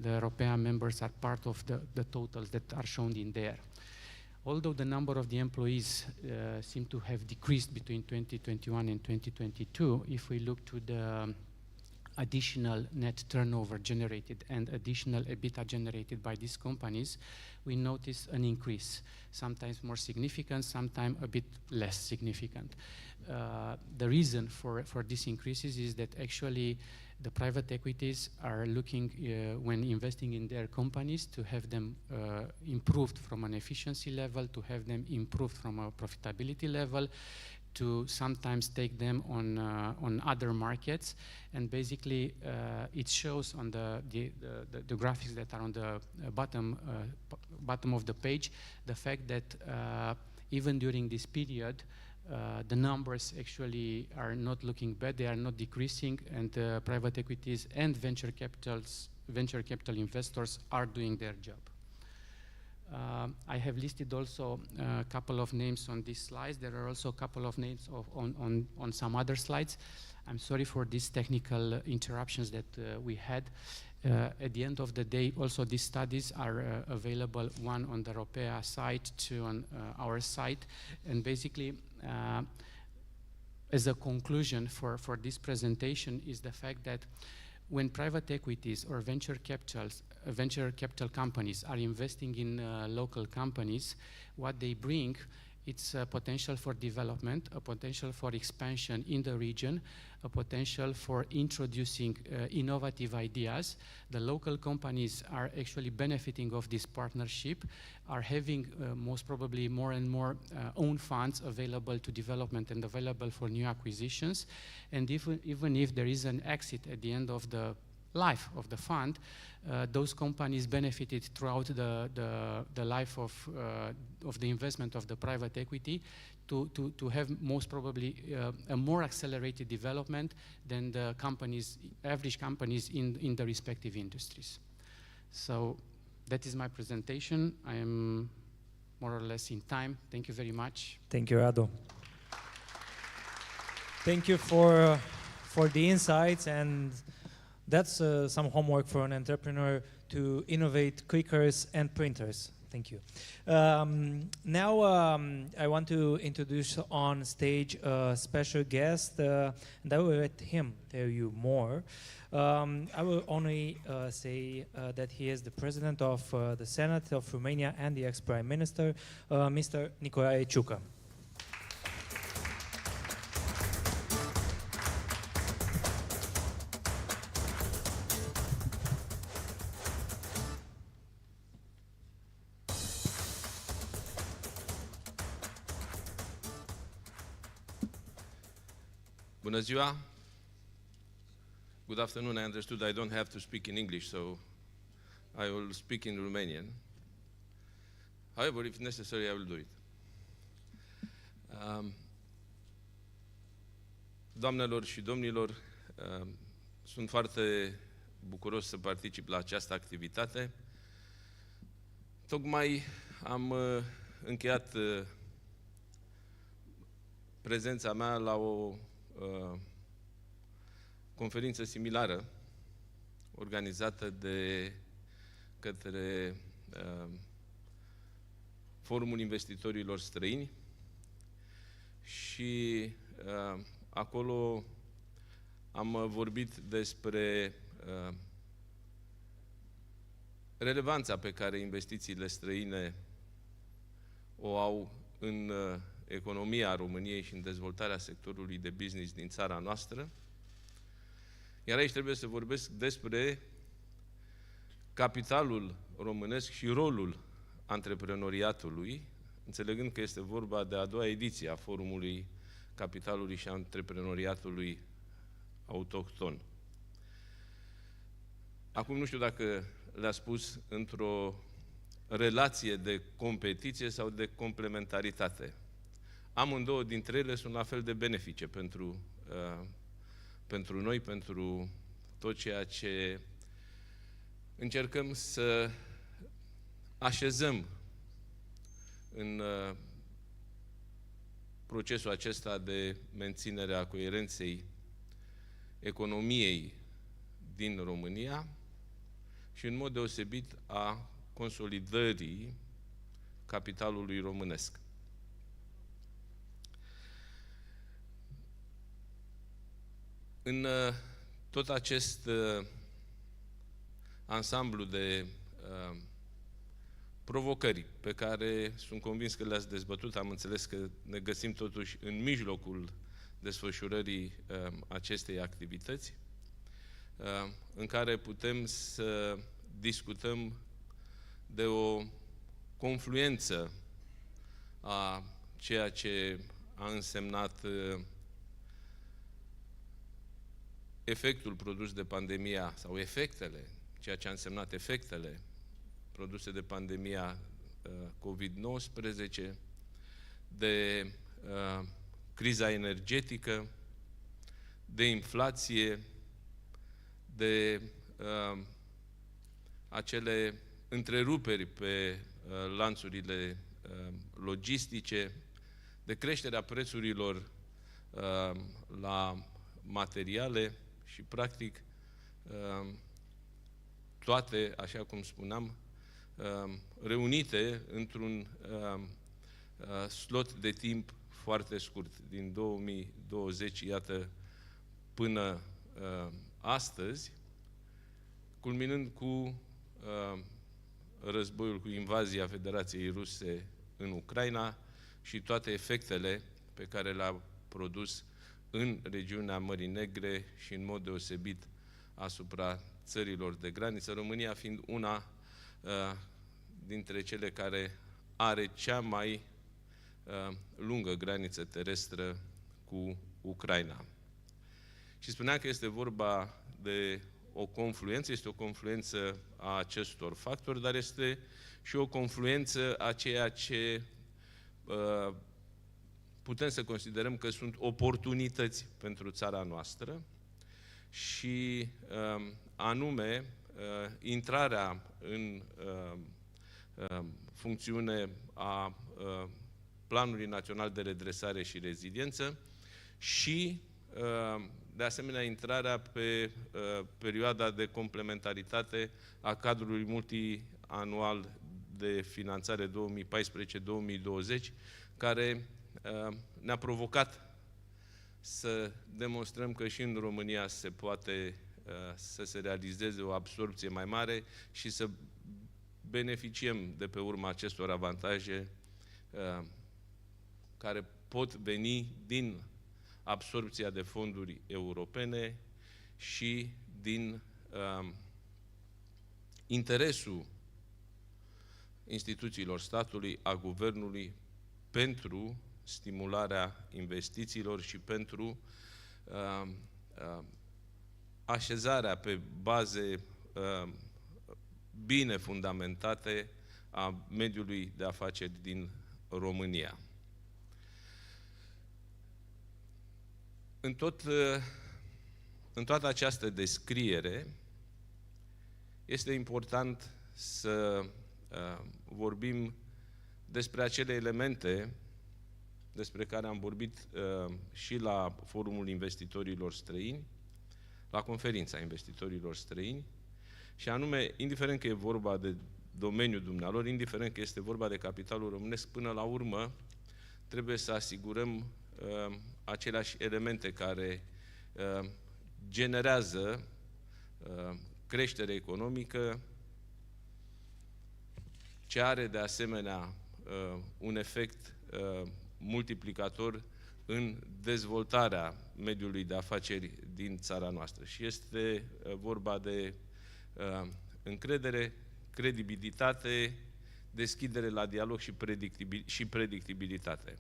Speaker 2: the Ropea members are part of the totals that are shown in there. Although the number of the employees seem to have decreased between 2021 and 2022, if we look to the additional net turnover generated and additional EBITDA generated by these companies, we notice an increase, sometimes more significant, sometimes a bit less significant. The reason for these increases is that actually the private equities are looking, when investing in their companies, to have them improved from an efficiency level, to have them improved from a profitability level, to sometimes take them on other markets, and basically it shows on the graphics that are on the bottom of the page the fact that even during this period the numbers actually are not looking bad, they are not decreasing, and private equities and venture capital investors are doing their job. I have listed also a couple of names on these slides. There are also a couple of names on some other slides. I'm sorry for these technical interruptions that we had. At the end of the day, also these studies are available, one on the Ropea site, two on our site. And basically, as a conclusion for this presentation is the fact that when private equities or venture capital companies are investing in local companies, what they bring, it's a potential for development, a potential for expansion in the region, a potential for introducing innovative ideas. The local companies are actually benefiting of this partnership, are having most probably more and more own funds available to development and available for new acquisitions. And even if there is an exit at the end of the life of the fund, those companies benefited throughout the life of the investment of the private equity to have most probably a more accelerated development than the companies, average companies in the respective industries. So that is my presentation. I am more or less in time. Thank you very much.
Speaker 1: Thank you, Rado. Thank you for the insights, and that's some homework for an entrepreneur to innovate clickers and printers. Thank you. Now I want to introduce on stage a special guest, and I will let him tell you more. I will only say that he is the president of the Senate of Romania and the ex-prime minister, Mr. Nicolae Ciucă.
Speaker 3: Bună ziua. Good afternoon. I understood I don't have to speak in English, so I will speak in Romanian. However, if necessary, I will do it. Doamnelor și domnilor, sunt foarte bucuros să particip la această activitate. Tocmai am încheiat prezența mea la o conferință similară organizată de către Forumul Investitorilor Străini și acolo am vorbit despre relevanța pe care investițiile străine o au în economia României și în dezvoltarea sectorului de business din țara noastră. Iar aici trebuie să vorbesc despre capitalul românesc și rolul antreprenoriatului, înțelegând că este vorba de a doua ediție a Forumului Capitalului și Antreprenoriatului Autohton. Acum nu știu dacă le-a spus într-o relație de competiție sau de complementaritate. Amândouă dintre ele sunt la fel de benefice pentru noi, pentru tot ceea ce încercăm să așezăm în procesul acesta de menținere a coerenței economiei din România și în mod deosebit a consolidării capitalului românesc. În tot acest ansamblu de provocări pe care sunt convins că le-ați dezbătut, am înțeles că ne găsim totuși în mijlocul desfășurării acestei activități, în care putem să discutăm de o confluență a ceea ce a însemnat efectul produs de pandemia, sau efectele, ceea ce a însemnat efectele produse de pandemia COVID-19, de criza energetică, de inflație, de acele întreruperi pe lanțurile logistice, de creșterea prețurilor la materiale și, practic, toate, așa cum spuneam, reunite într-un slot de timp foarte scurt, din 2020, iată, până astăzi, culminând cu războiul, cu invazia Federației Ruse în Ucraina și toate efectele pe care le-a produs în regiunea Mării Negre și în mod deosebit asupra țărilor de graniță, România fiind una dintre cele care are cea mai lungă graniță terestră cu Ucraina. Și spuneam că este vorba de o confluență, este o confluență a acestor factori, dar este și o confluență a ceea ce putem să considerăm că sunt oportunități pentru țara noastră și anume intrarea în funcțiune a Planului Național de Redresare și Reziliență și de asemenea intrarea pe perioada de complementaritate a cadrului multianual de finanțare 2014-2020, care ne-a provocat să demonstrăm că și în România se poate să se realizeze o absorbție mai mare și să beneficiem de pe urma acestor avantaje care pot veni din absorbția de fonduri europene și din interesul instituțiilor statului, a guvernului, pentru stimularea investițiilor și pentru așezarea pe baze bine fundamentate a mediului de afaceri din România. În toată această descriere este important să vorbim despre acele elemente despre care am vorbit și la Forumul Investitorilor Străini, la conferința investitorilor străini, și anume, indiferent că e vorba de domeniul dumnealor, indiferent că este vorba de capitalul românesc, până la urmă trebuie să asigurăm aceleași elemente care generează creștere economică, ce are de asemenea un efect multiplicator în dezvoltarea mediului de afaceri din țara noastră. Și este vorba de încredere, credibilitate, deschidere la dialog și predictibilitate.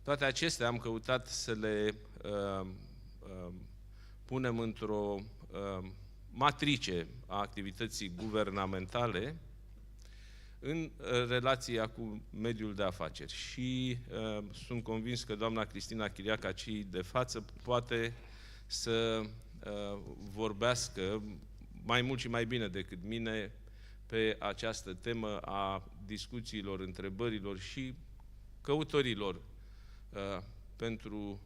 Speaker 3: Toate acestea am căutat să le punem într-o matrice a activității guvernamentale în relația cu mediul de afaceri. Și sunt convins că doamna Cristina Chiriac, aici de față, poate să vorbească mai mult și mai bine decât mine pe această temă a discuțiilor, întrebărilor și căutărilor pentru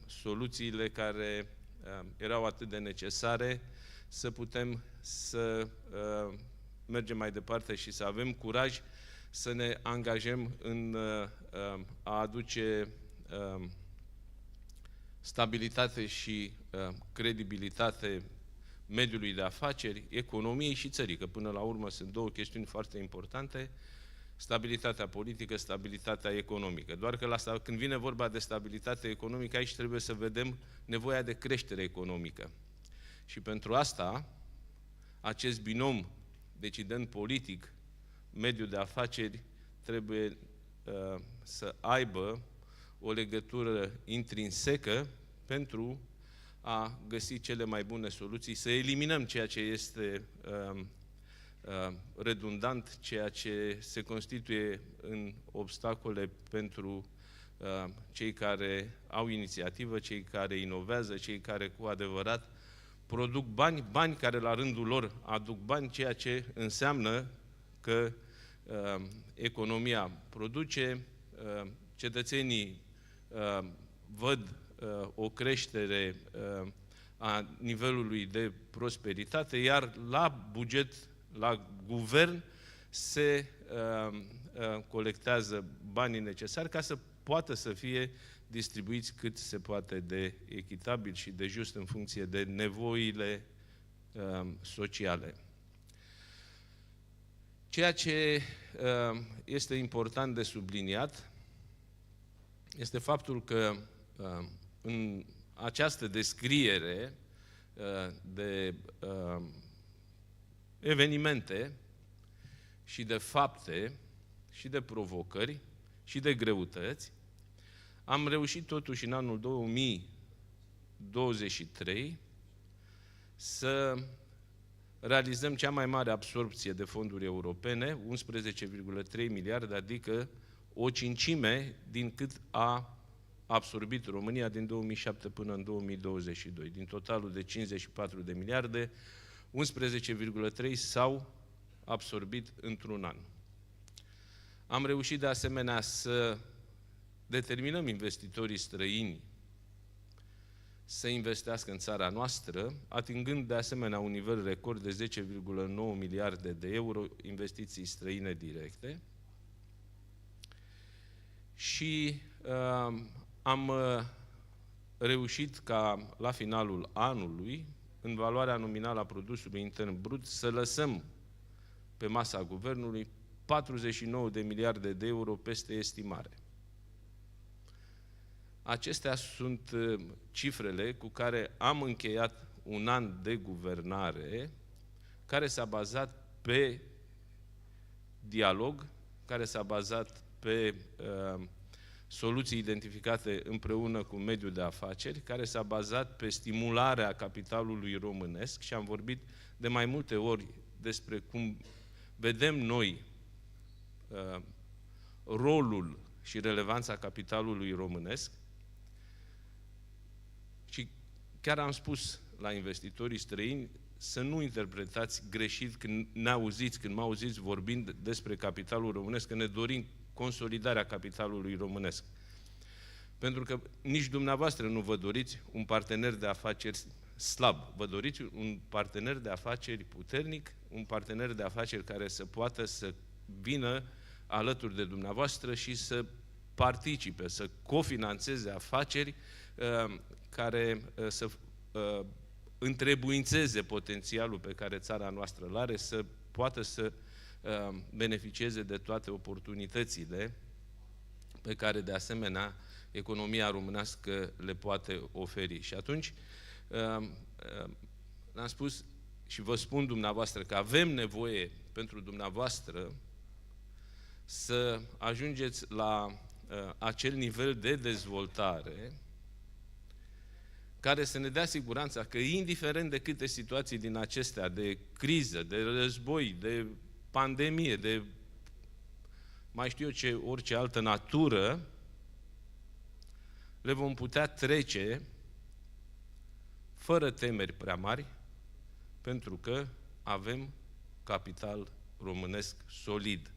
Speaker 3: soluțiile care erau atât de necesare să putem să mergem mai departe și să avem curaj să ne angajăm în a aduce stabilitate și credibilitate mediului de afaceri, economiei și țării, că până la urmă sunt două chestiuni foarte importante, stabilitatea politică, stabilitatea economică. Doar că când vine vorba de stabilitate economică, aici trebuie să vedem nevoia de creștere economică. Și pentru asta, acest binom decident politic, mediul de afaceri, trebuie să aibă o legătură intrinsecă pentru a găsi cele mai bune soluții, să eliminăm ceea ce este redundant, ceea ce se constituie în obstacole pentru cei care au inițiativă, cei care inovează, cei care cu adevărat produc bani, bani care la rândul lor aduc bani, ceea ce înseamnă că economia produce, cetățenii văd o creștere a nivelului de prosperitate, iar la buget, la guvern, se colectează banii necesari ca să poată să fie distribuiți cât se poate de echitabil și de just în funcție de nevoile sociale. Ceea ce este important de subliniat este faptul că în această descriere de evenimente și de fapte și de provocări și de greutăți, am reușit totuși în anul 2023 să realizăm cea mai mare absorbție de fonduri europene, 11,3 miliarde, adică o cincime din cât a absorbit România din 2007 până în 2022. Din totalul de 54 de miliarde, 11,3 s-au absorbit într-un an. Am reușit de asemenea să determinăm investitorii străini să investească în țara noastră, atingând de asemenea un nivel record de 10,9 miliarde de euro investiții străine directe. Și am reușit ca la finalul anului, în valoarea nominală a produsului intern brut, să lăsăm pe masa guvernului 49 de miliarde de euro peste estimare. Acestea sunt cifrele cu care am încheiat un an de guvernare care s-a bazat pe dialog, care s-a bazat pe soluții identificate împreună cu mediul de afaceri, care s-a bazat pe stimularea capitalului românesc și am vorbit de mai multe ori despre cum vedem noi rolul și relevanța capitalului românesc. Și chiar am spus la investitorii străini să nu interpretați greșit când ne auziți, când mă auziți vorbind despre capitalul românesc, că ne dorim consolidarea capitalului românesc. Pentru că nici dumneavoastră nu vă doriți un partener de afaceri slab. Vă doriți un partener de afaceri puternic, un partener de afaceri care să poată să vină alături de dumneavoastră și să participe, să cofinanțeze afaceri care să întrebuințeze potențialul pe care țara noastră îl are, să poată să beneficieze de toate oportunitățile pe care, de asemenea, economia românească le poate oferi. Și atunci, am spus și vă spun dumneavoastră că avem nevoie pentru dumneavoastră să ajungeți la acel nivel de dezvoltare care să ne dea siguranța că, indiferent de câte situații din acestea, de criză, de război, de pandemie, de mai știu eu ce, orice altă natură, le vom putea trece fără temeri prea mari, pentru că avem capital românesc solid.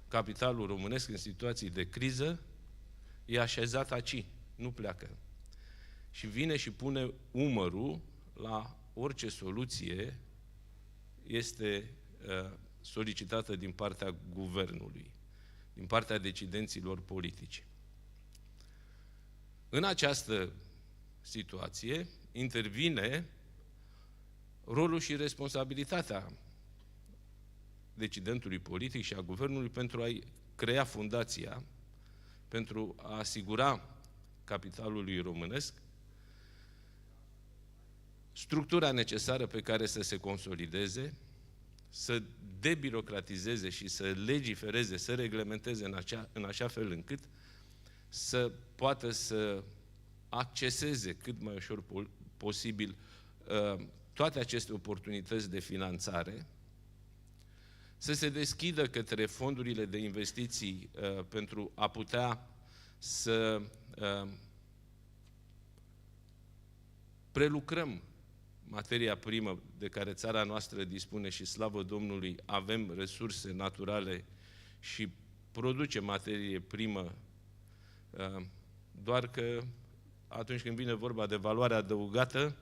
Speaker 3: Capitalul românesc în situații de criză e așezat aici, nu pleacă. Și vine și pune umărul la orice soluție este solicitată din partea guvernului, din partea decidenților politici. În această situație intervine rolul și responsabilitatea decidentului politic și a guvernului pentru a crea fundația, pentru a asigura capitalului românesc structura necesară pe care să se consolideze, să debirocratizeze și să legifereze, să reglementeze în așa fel încât să poată să acceseze cât mai ușor posibil toate aceste oportunități de finanțare, să se deschidă către fondurile de investiții pentru a putea să prelucrăm materia primă de care țara noastră dispune și, slavă Domnului, avem resurse naturale și producem materie primă, doar că atunci când vine vorba de valoare adăugată,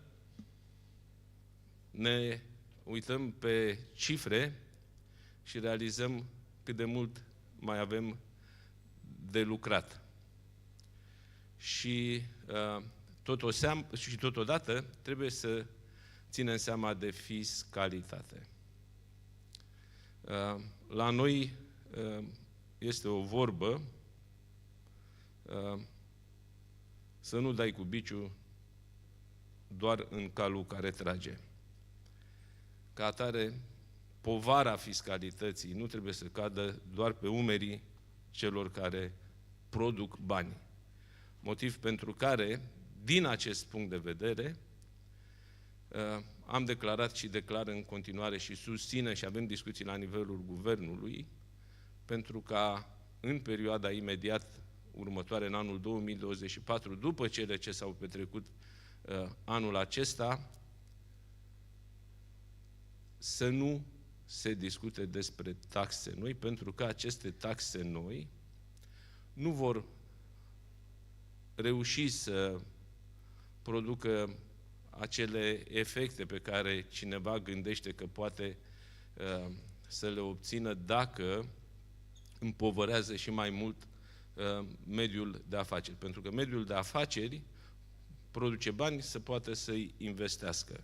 Speaker 3: ne uităm pe cifre și realizăm cât de mult mai avem de lucrat. Și totodată trebuie să ținem seama de fiscalitate. La noi este o vorbă, să nu dai cu biciul doar în calul care trage. Ca atare, povara fiscalității nu trebuie să cadă doar pe umerii celor care produc bani. Motiv pentru care, din acest punct de vedere, am declarat și declar în continuare și susținem și avem discuții la nivelul guvernului pentru ca în perioada imediat următoare, în anul 2024, după cele ce s-au petrecut anul acesta, să nu se discute despre taxe noi, pentru că aceste taxe noi nu vor reuși să producă acele efecte pe care cineva gândește că poate să le obțină dacă împovărează și mai mult mediul de afaceri. Pentru că mediul de afaceri produce bani să poată să-i investească.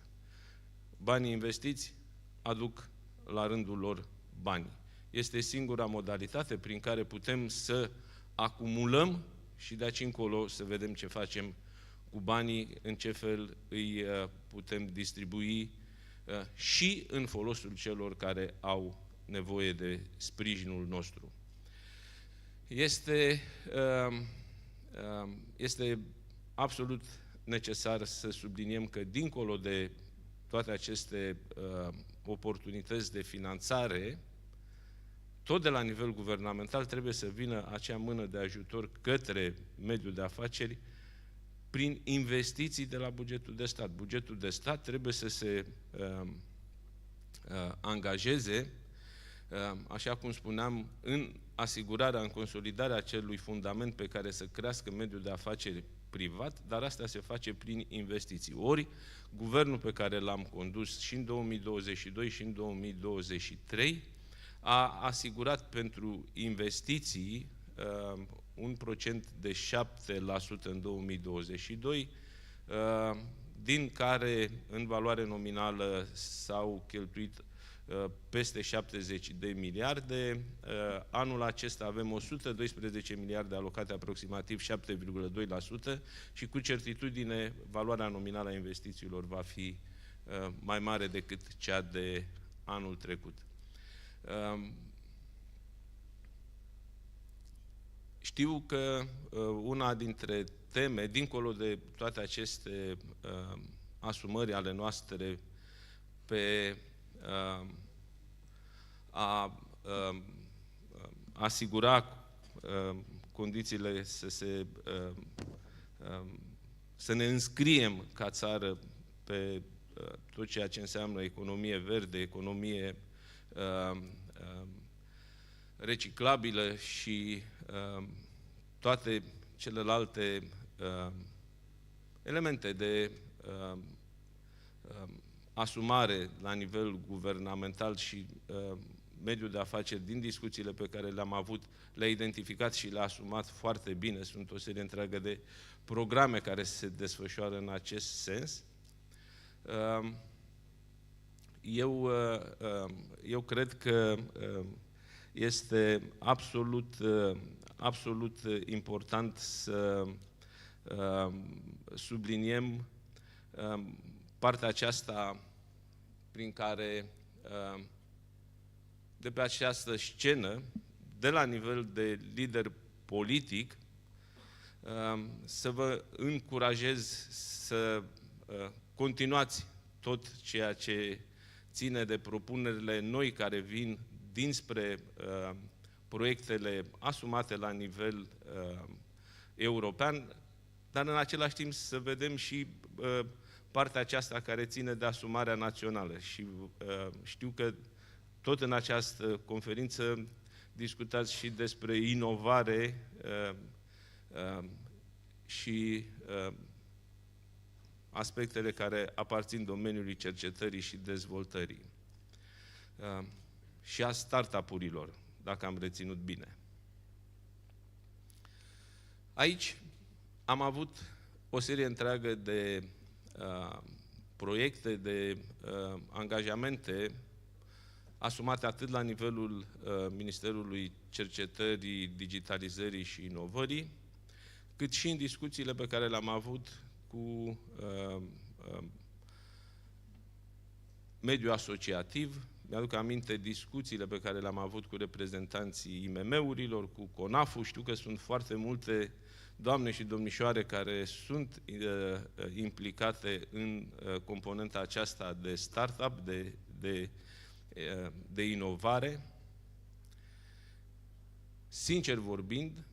Speaker 3: Banii investiți aduc la rândul lor bani. Este singura modalitate prin care putem să acumulăm și de aici încolo să vedem ce facem cu banii, în ce fel îi putem distribui și în folosul celor care au nevoie de sprijinul nostru. Este absolut necesar să subliniem că, dincolo de toate aceste oportunități de finanțare, tot de la nivel guvernamental trebuie să vină acea mână de ajutor către mediul de afaceri prin investiții de la bugetul de stat. Bugetul de stat trebuie să se angajeze, așa cum spuneam, în asigurarea, în consolidarea acelui fundament pe care să crească mediul de afaceri privat, dar asta se face prin investiții. Ori, guvernul pe care l-am condus și în 2022 și în 2023 a asigurat pentru investiții un procent de 7% în 2022, din care în valoare nominală s-au cheltuit peste 70 de miliarde. Anul acesta avem 112 miliarde alocate, aproximativ 7,2%, și cu certitudine valoarea nominală a investițiilor va fi mai mare decât cea de anul trecut. Știu că una dintre teme, dincolo de toate aceste asumări ale noastre pe a asigura condițiile să ne înscriem ca țară pe tot ceea ce înseamnă economie verde, economie reciclabilă și toate celelalte elemente de asumare la nivel guvernamental și mediul de afaceri, din discuțiile pe care le-am avut, le-a identificat și le-a asumat foarte bine. Sunt o serie întreagă de programe care se desfășoară în acest sens. Eu cred că este absolut important să subliniem partea aceasta prin care de pe această scenă, de la nivel de lider politic, să vă încurajez să continuați tot ceea ce ține de propunerile noi care vin dinspre proiectele asumate la nivel european, dar în același timp să vedem și partea aceasta care ține de asumarea națională. Și știu că tot în această conferință discutați și despre inovare și aspectele care aparțin domeniului cercetării și dezvoltării. Și a start-up-urilor, dacă am reținut bine. Aici am avut o serie întreagă de proiecte, de angajamente asumate atât la nivelul Ministerului Cercetării, Digitalizării și Inovării, cât și în discuțiile pe care le-am avut cu mediul asociativ. Mi-aduc aminte discuțiile pe care le-am avut cu reprezentanții IMM-urilor, cu CONAF-ul. Știu că sunt foarte multe doamne și domnișoare care sunt implicate în componenta aceasta de startup, de inovare. Sincer vorbind,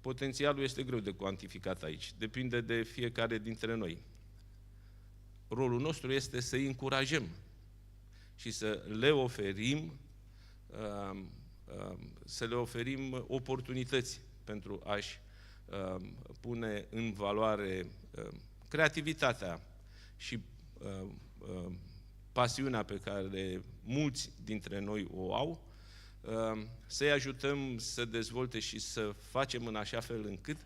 Speaker 3: potențialul este greu de cuantificat aici. Depinde de fiecare dintre noi. Rolul nostru este să îi încurajăm și să le oferim oportunități pentru a-și pune în valoare creativitatea și pasiunea pe care mulți dintre noi o au, să-i ajutăm să dezvolte și să facem în așa fel încât,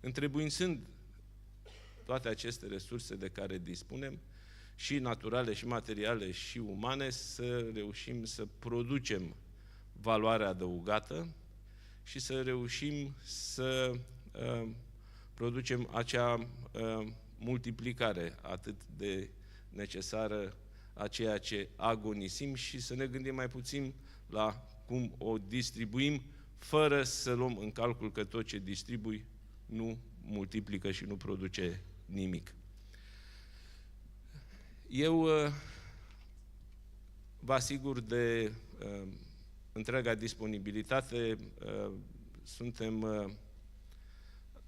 Speaker 3: întrebuințând toate aceste resurse de care dispunem, și naturale, și materiale, și umane, să reușim să producem valoare adăugată și să reușim să producem acea multiplicare atât de necesară a ceea ce agonisim și să ne gândim mai puțin la cum o distribuim, fără să luăm în calcul că tot ce distribui nu multiplică și nu produce nimic. Eu vă asigur de întreaga disponibilitate. Suntem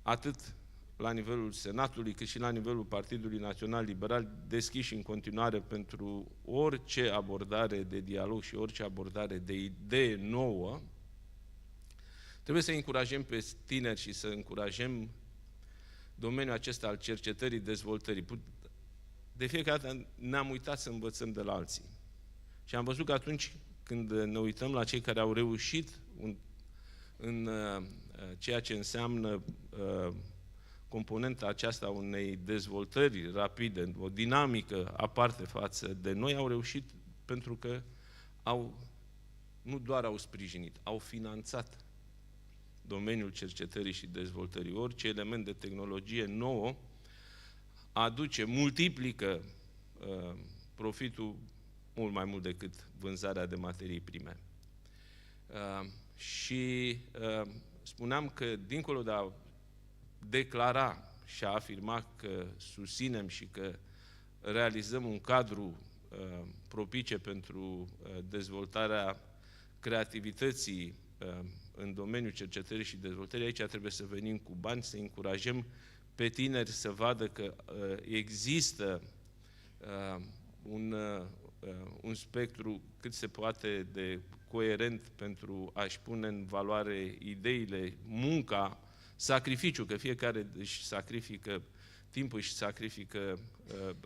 Speaker 3: atât la nivelul Senatului, cât și la nivelul Partidului Național Liberal deschiși în continuare pentru orice abordare de dialog și orice abordare de idee nouă. Trebuie să încurajăm pe tineri și să încurajăm domeniul acesta al cercetării, dezvoltării. De fiecare dată ne-am uitat să învățăm de la alții. Și am văzut că atunci când ne uităm la cei care au reușit în ceea ce înseamnă componenta aceasta unei dezvoltări rapide, o dinamică aparte față de noi, au reușit pentru că nu doar au sprijinit, au finanțat domeniul cercetării și dezvoltării. Orice element de tehnologie nouă aduce, multiplică profitul mult mai mult decât vânzarea de materii prime. Și spuneam că dincolo de a declara și a afirma că susținem și că realizăm un cadru propice pentru dezvoltarea creativității în domeniul cercetării și dezvoltării, aici trebuie să venim cu bani, să încurajăm pe tineri să vadă că există un spectru cât se poate de coerent pentru a-și pune în valoare ideile, munca, sacrificiu, că fiecare își sacrifică timpul, își sacrifică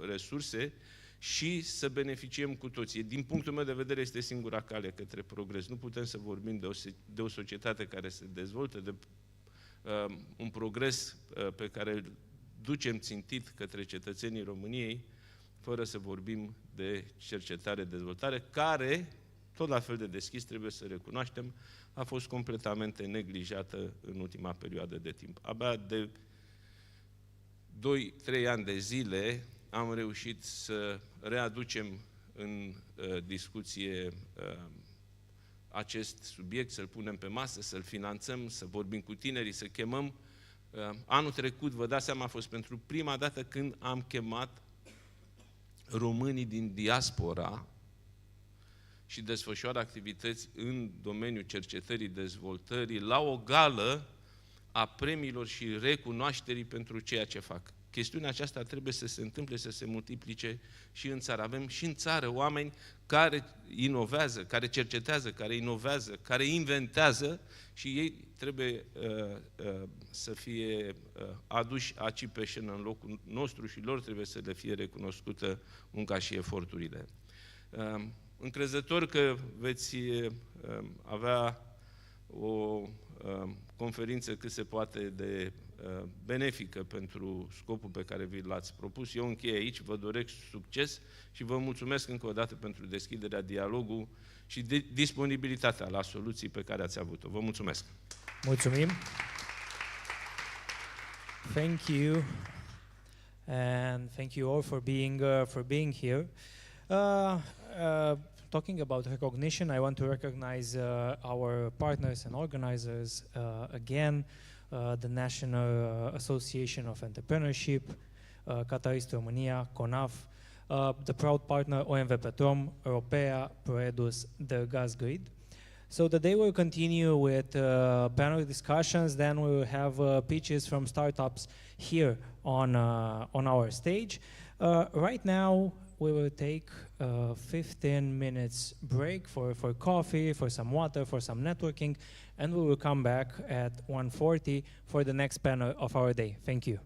Speaker 3: resurse și să beneficiem cu toții. Din punctul meu de vedere este singura cale către progres. Nu putem să vorbim de o societate care se dezvoltă, de un progres pe care îl ducem țintit către cetățenii României, fără să vorbim de cercetare, dezvoltare, care, tot la fel de deschis, trebuie să recunoaștem, a fost completamente neglijată în ultima perioadă de timp. Abia de 2-3 ani de zile am reușit să readucem în discuție acest subiect, să-l punem pe masă, să-l finanțăm, să vorbim cu tinerii, să chemăm Anul trecut, vă dați seama, a fost pentru prima dată când am chemat românii din diaspora și desfășoară activități în domeniul cercetării, dezvoltării, la o gală a premiilor și recunoașterii pentru ceea ce fac. Chestiunea aceasta trebuie să se întâmple, să se multiplice și în țară. Avem și în țară oameni care inovează, care cercetează, care inovează, care inventează și ei trebuie să fie aduși aici pe scenă în locul nostru și lor trebuie să le fie recunoscută munca și eforturile. Încrezător că veți avea o conferință cât se poate de benefică pentru scopul pe care vi l-ați propus. Eu închei aici, vă doresc succes și vă mulțumesc încă o dată pentru deschiderea, dialogul și disponibilitatea la soluții pe care ați avut-o. Vă mulțumesc!
Speaker 1: Mulțumim! Thank you, and thank you all for being here. Talking about recognition, I want to recognize our partners and organizers again. The National Association of Entrepreneurship, Catalyst Romania, CONAF, the proud partner OMV Petrom, Europea, PROEDUS, the Gas Grid. So the day will continue with panel discussions, then we will have pitches from startups here on our stage. Right now, we will take a 15 minutes break for coffee, for some water, for some networking, and we will come back at 1:40 for the next panel of our day. Thank you.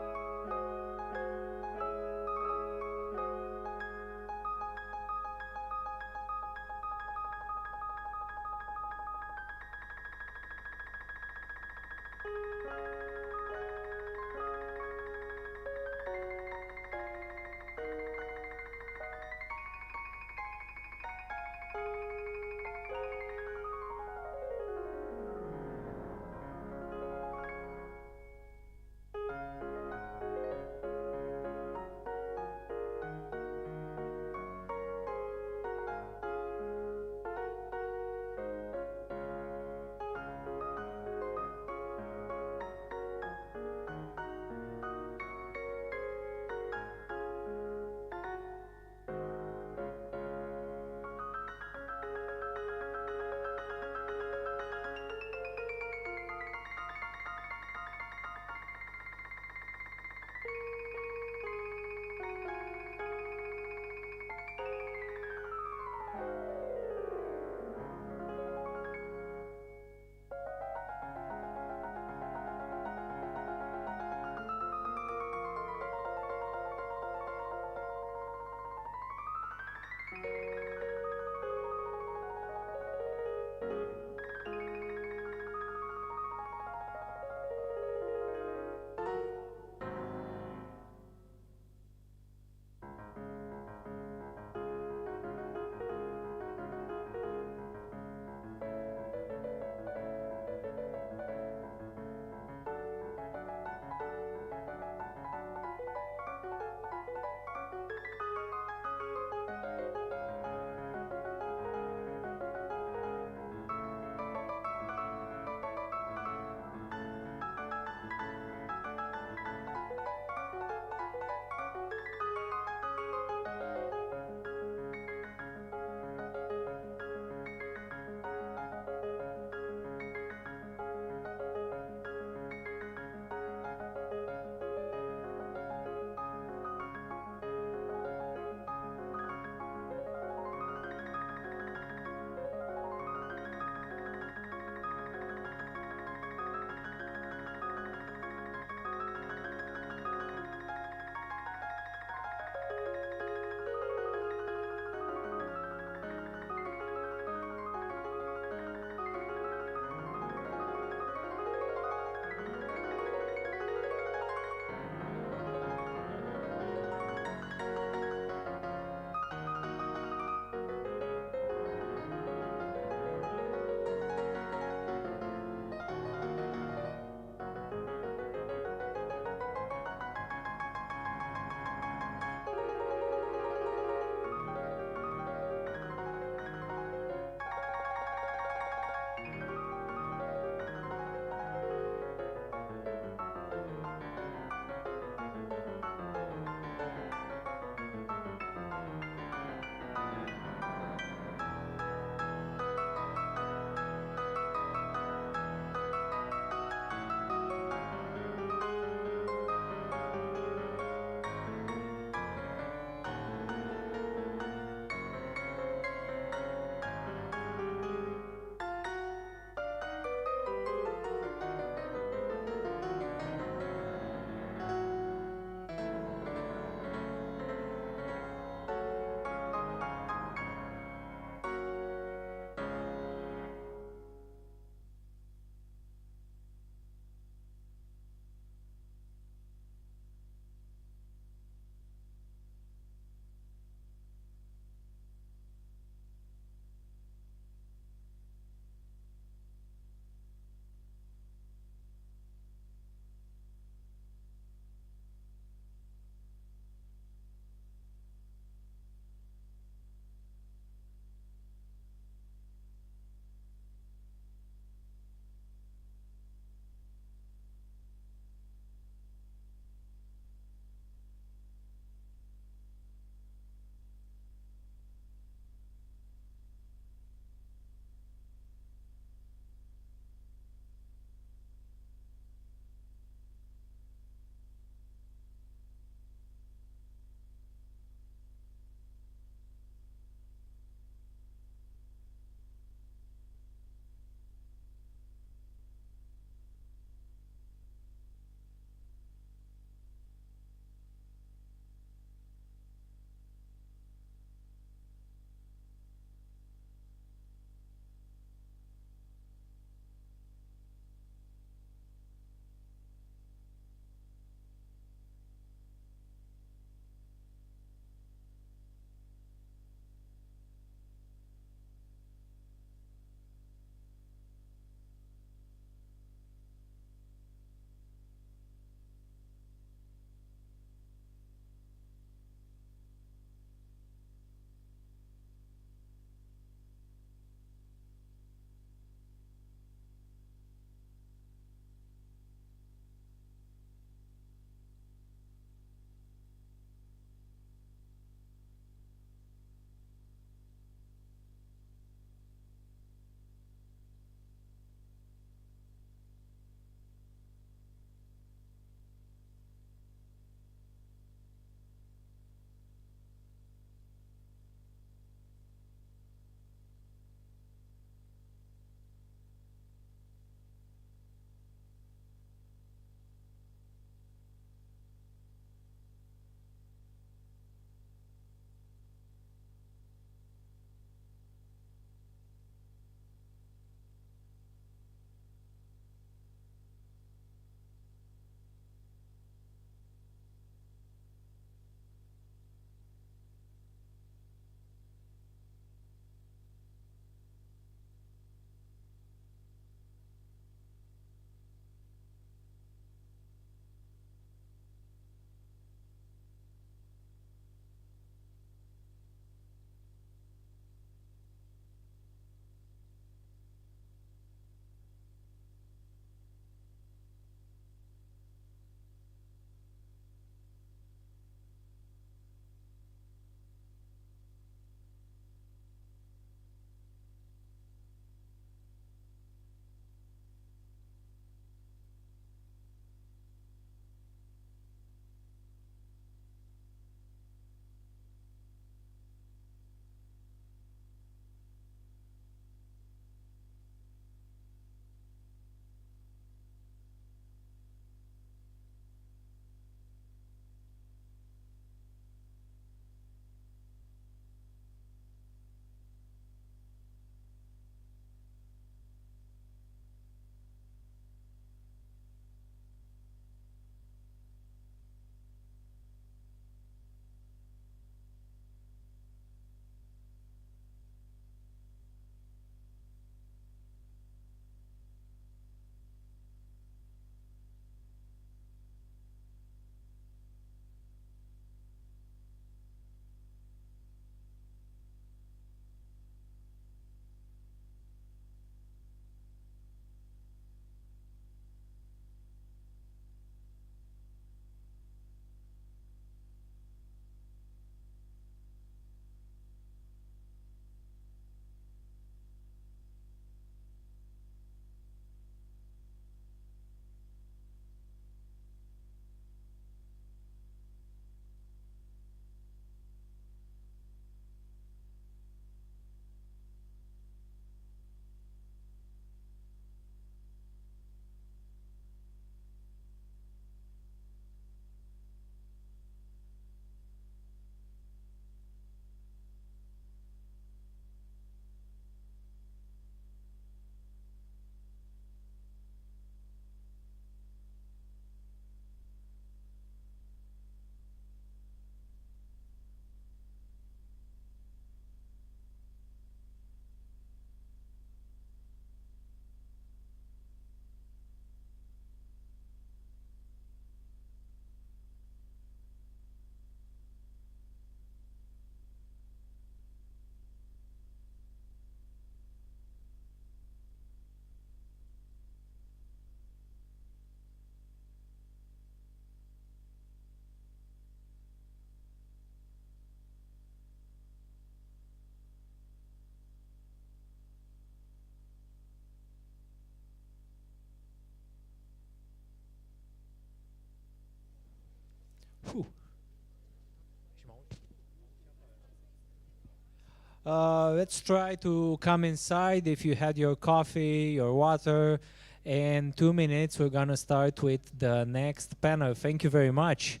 Speaker 1: Let's try to come inside if you had your coffee, your water. In 2 minutes, we're going to start with the next panel. Thank you very much.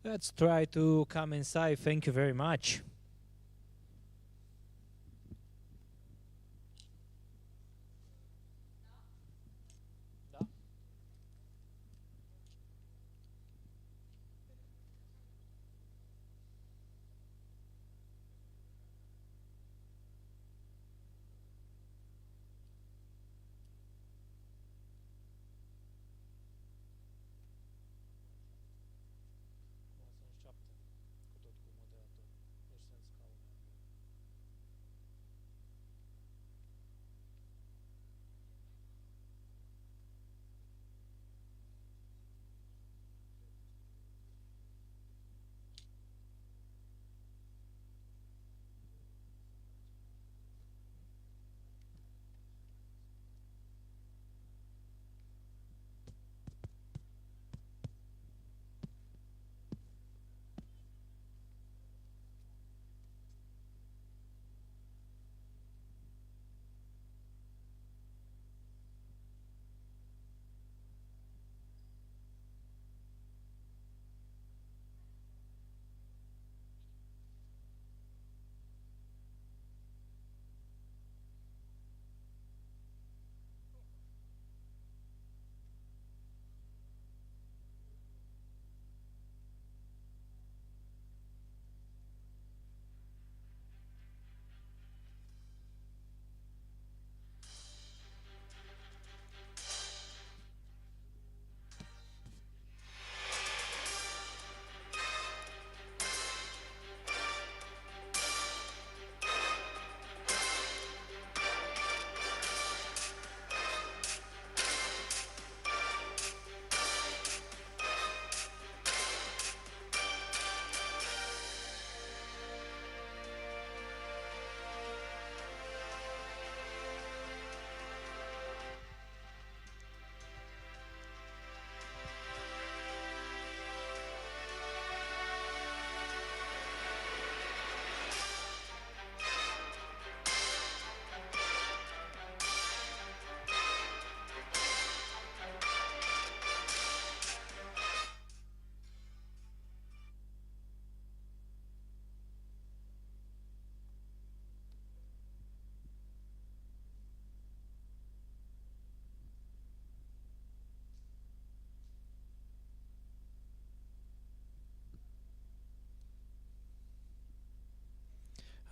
Speaker 1: Let's try to come inside. Thank you very much.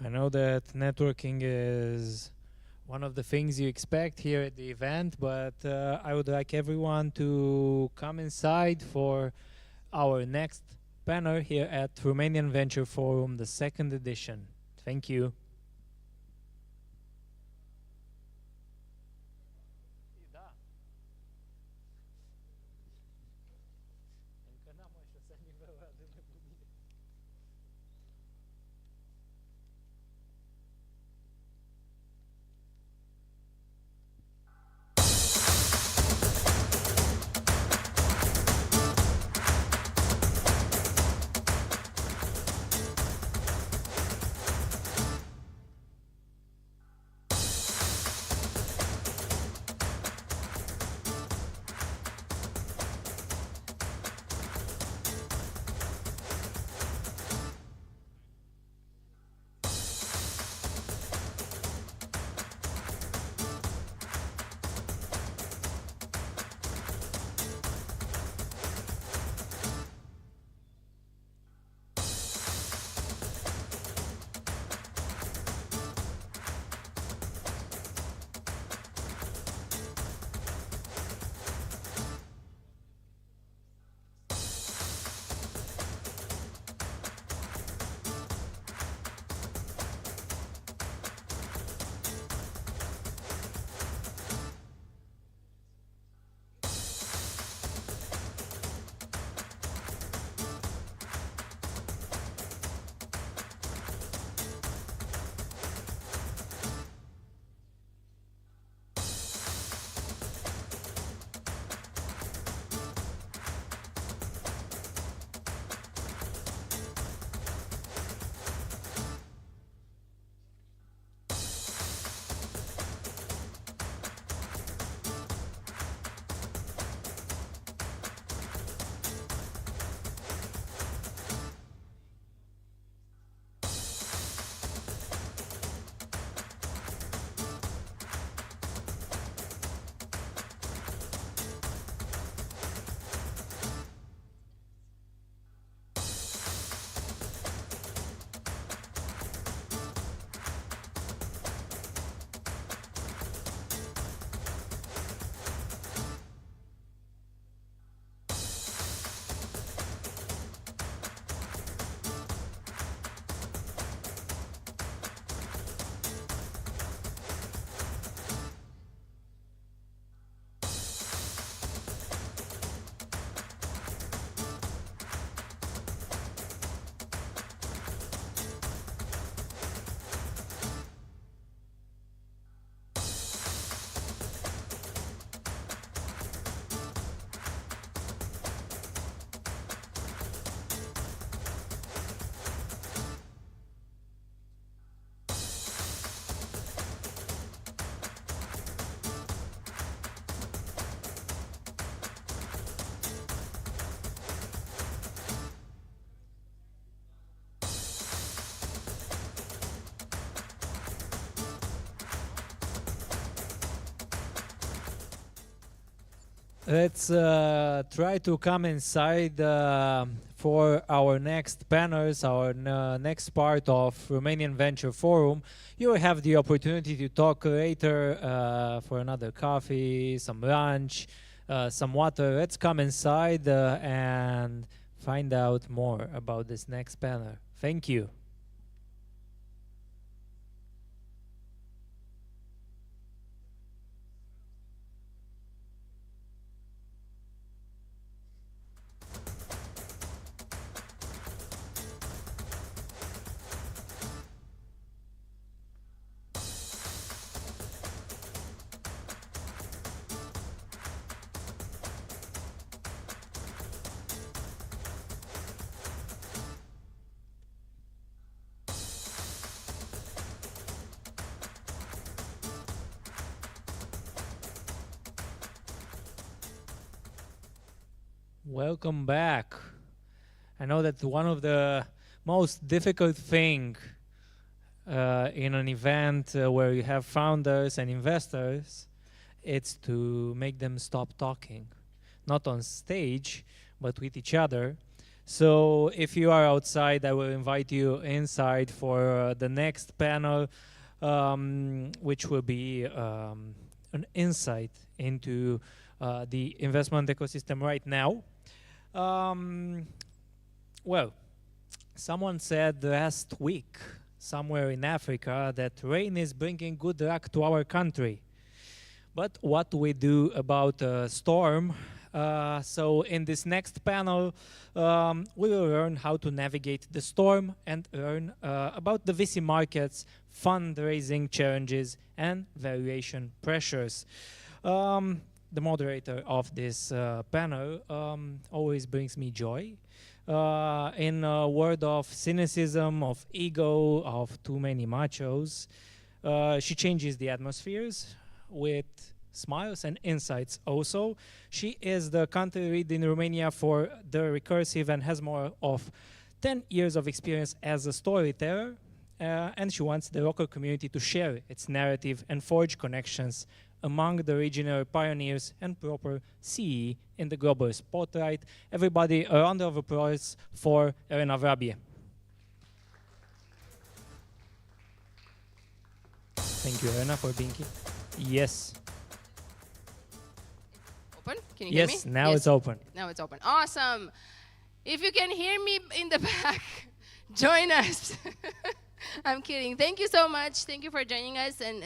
Speaker 1: I know that networking is one of the things you expect here at the event, but I would like everyone to come inside for our next panel here at Romanian Venture Forum, the 2nd edition. Thank you. let's try to come inside for our next panels, our next part of Romanian Venture Forum. You will have the opportunity to talk later for another coffee, some lunch, some water. Let's come inside and find out more about this next panel. Thank you. Welcome back. I know that one of the most difficult thing in an event where you have founders and investors, it's to make them stop talking, not on stage, but with each other. So if you are outside, I will invite you inside for the next panel, which will be an insight into the investment ecosystem right now. Well, someone said last week, somewhere in Africa, that rain is bringing good luck to our country. But what do we do about a storm? So in this next panel, we will learn how to navigate the storm and learn about the VC markets, fundraising challenges, and valuation pressures. The moderator of this panel always brings me joy. In a world of cynicism, of ego, of too many machos, she changes the atmospheres with smiles and insights also. She is the country lead in Romania for the recursive and has more of 10 years of experience as a storyteller. And she wants the local community to share its narrative and forge connections among the regional pioneers and proper CE in the global spotlight. Everybody, a round of applause for Elena Vrabie. Thank you, Elena, for being here. Yes.
Speaker 4: Open? Can you hear me?
Speaker 1: Yes, now it's open.
Speaker 4: Now it's open. Awesome. If you can hear me in the back, join us. I'm kidding. Thank you so much. Thank you for joining us and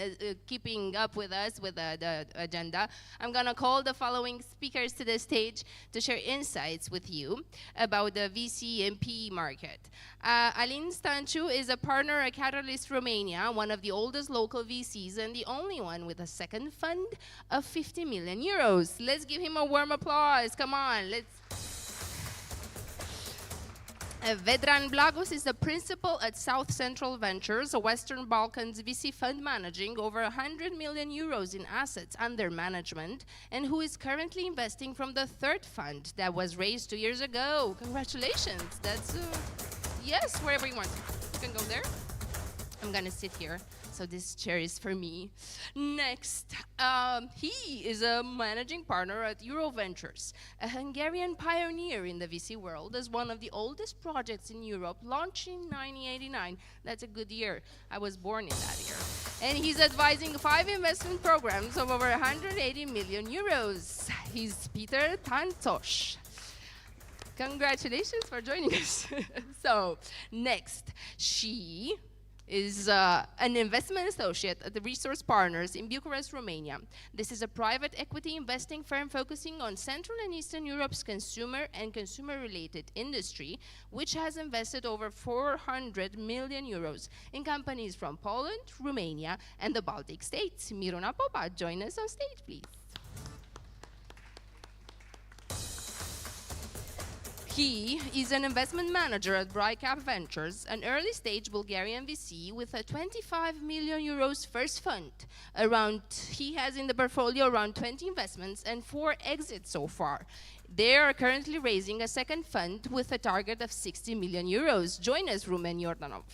Speaker 4: keeping up with us with the agenda. I'm going to call the following speakers to the stage to share insights with you about the VC and PE market. Alin Stanciu is a partner at Catalyst Romania, one of the oldest local VCs and the only one with a second fund of 50 million euros. Let's give him a warm applause. Come on, let's... Vedran Blagos is the principal at South Central Ventures, a Western Balkans VC fund managing over 100 million euros in assets under management, and who is currently investing from the third fund that was raised 2 years ago. Congratulations. That's, yes, wherever you want. You can go there. I'm going to sit here. So this chair is for me. Next, he is a managing partner at Euroventures, a Hungarian pioneer in the VC world, as one of the oldest projects in Europe, launched in 1989. That's a good year. I was born in that year. And he's advising 5 investment programs of over 180 million euros. He's Peter Tantos. Congratulations for joining us. So, next, she is an investment associate at the Resource Partners in Bucharest, Romania. This is a private equity investing firm focusing on Central and Eastern Europe's consumer and consumer-related industry, which has invested over 400 million euros in companies from Poland, Romania, and the Baltic states. Miruna Popa, join us on stage, please. He is an investment manager at Brightcap Ventures, an early-stage Bulgarian VC with a 25 million euros first fund. He has in the portfolio around 20 investments and 4 exits so far. They are currently raising a second fund with a target of 60 million euros. Join us, Rumen Iordanov.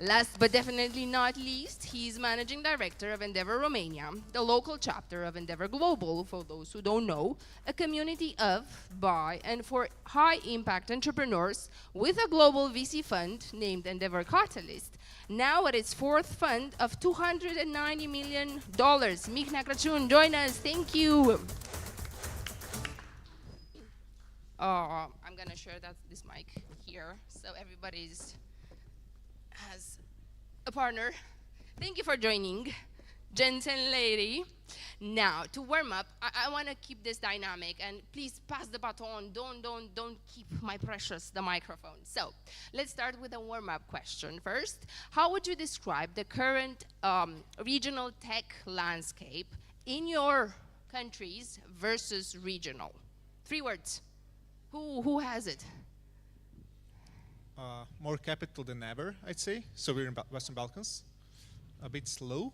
Speaker 4: Last but definitely not least, he's Managing Director of Endeavor Romania, the local chapter of Endeavor Global, for those who don't know, a community of, by, and for high-impact entrepreneurs with a global VC fund named Endeavor Catalyst, now at its fourth fund of $290 million. Mihnea Crăciun, join us. Thank you. I'm going to share this mic here so everybody's has a partner. Thank you for joining, gents and lady. Now, to warm up, I want to keep this dynamic, and please pass the baton. Don't keep the microphone. So, let's start with a warm-up question first. How would you describe the current regional tech landscape in your countries versus regional? 3 words. Who has it?
Speaker 9: More capital than ever, I'd say. So we're in Western Balkans. A bit slow.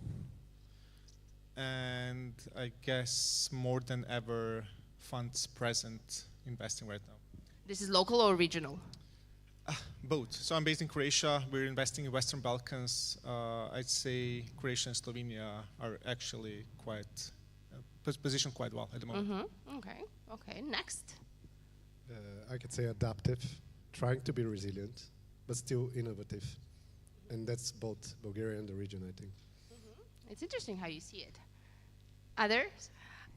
Speaker 9: And I guess more than ever funds present investing right now.
Speaker 4: This is local or regional?
Speaker 9: Both. So I'm based in Croatia. We're investing in Western Balkans. I'd say Croatia and Slovenia are actually quite positioned quite well at the moment.
Speaker 4: Mm-hmm. Okay. Next.
Speaker 22: I could say adaptive, trying to be resilient, but still innovative. And that's both Bulgaria and the region, I think.
Speaker 4: It's interesting how you see it. Others?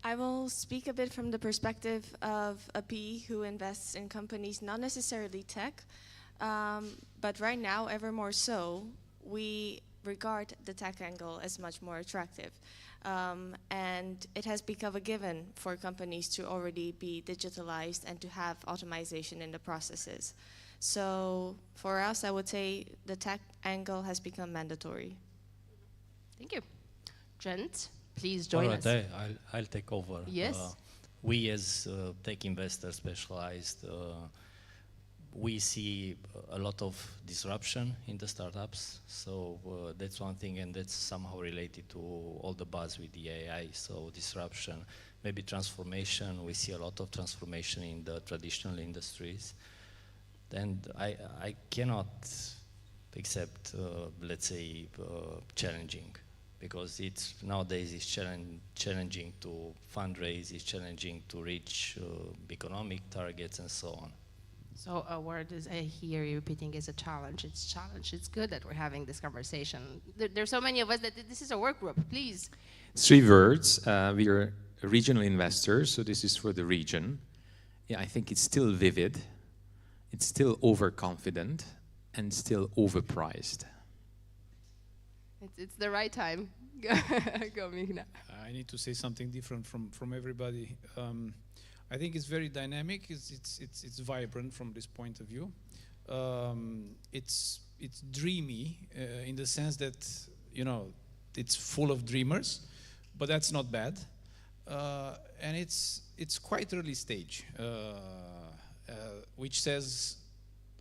Speaker 23: I will speak a bit from the perspective of a PE who invests in companies, not necessarily tech, but right now, ever more so, we regard the tech angle as much more attractive. And it has become a given for companies to already be digitalized and to have automation in the processes. So for us, I would say the tech angle has become mandatory.
Speaker 4: Thank you. Trent, please join us.
Speaker 24: I'll take over.
Speaker 4: Yes.
Speaker 24: We as tech investors specialized, we see a lot of disruption in the startups. So that's one thing, and that's somehow related to all the buzz with the AI. So disruption, maybe transformation. We see a lot of transformation in the traditional industries. And I cannot accept, let's say, challenging. Because nowadays it's challenging to fundraise, it's challenging to reach economic targets and so on.
Speaker 4: So a word is I hear you repeating is a challenge. It's challenge. It's good that we're having this conversation. There's so many of us that this is a work group. Please.
Speaker 25: 3 words. We are regional investors, so this is for the region. Yeah, I think it's still vivid. It's still overconfident and still overpriced.
Speaker 4: It's the right time. Go, Mihnea.
Speaker 26: I need to say something different from everybody. I think it's very dynamic. It's vibrant from this point of view. It's dreamy in the sense that it's full of dreamers, but that's not bad. And it's quite early stage, which says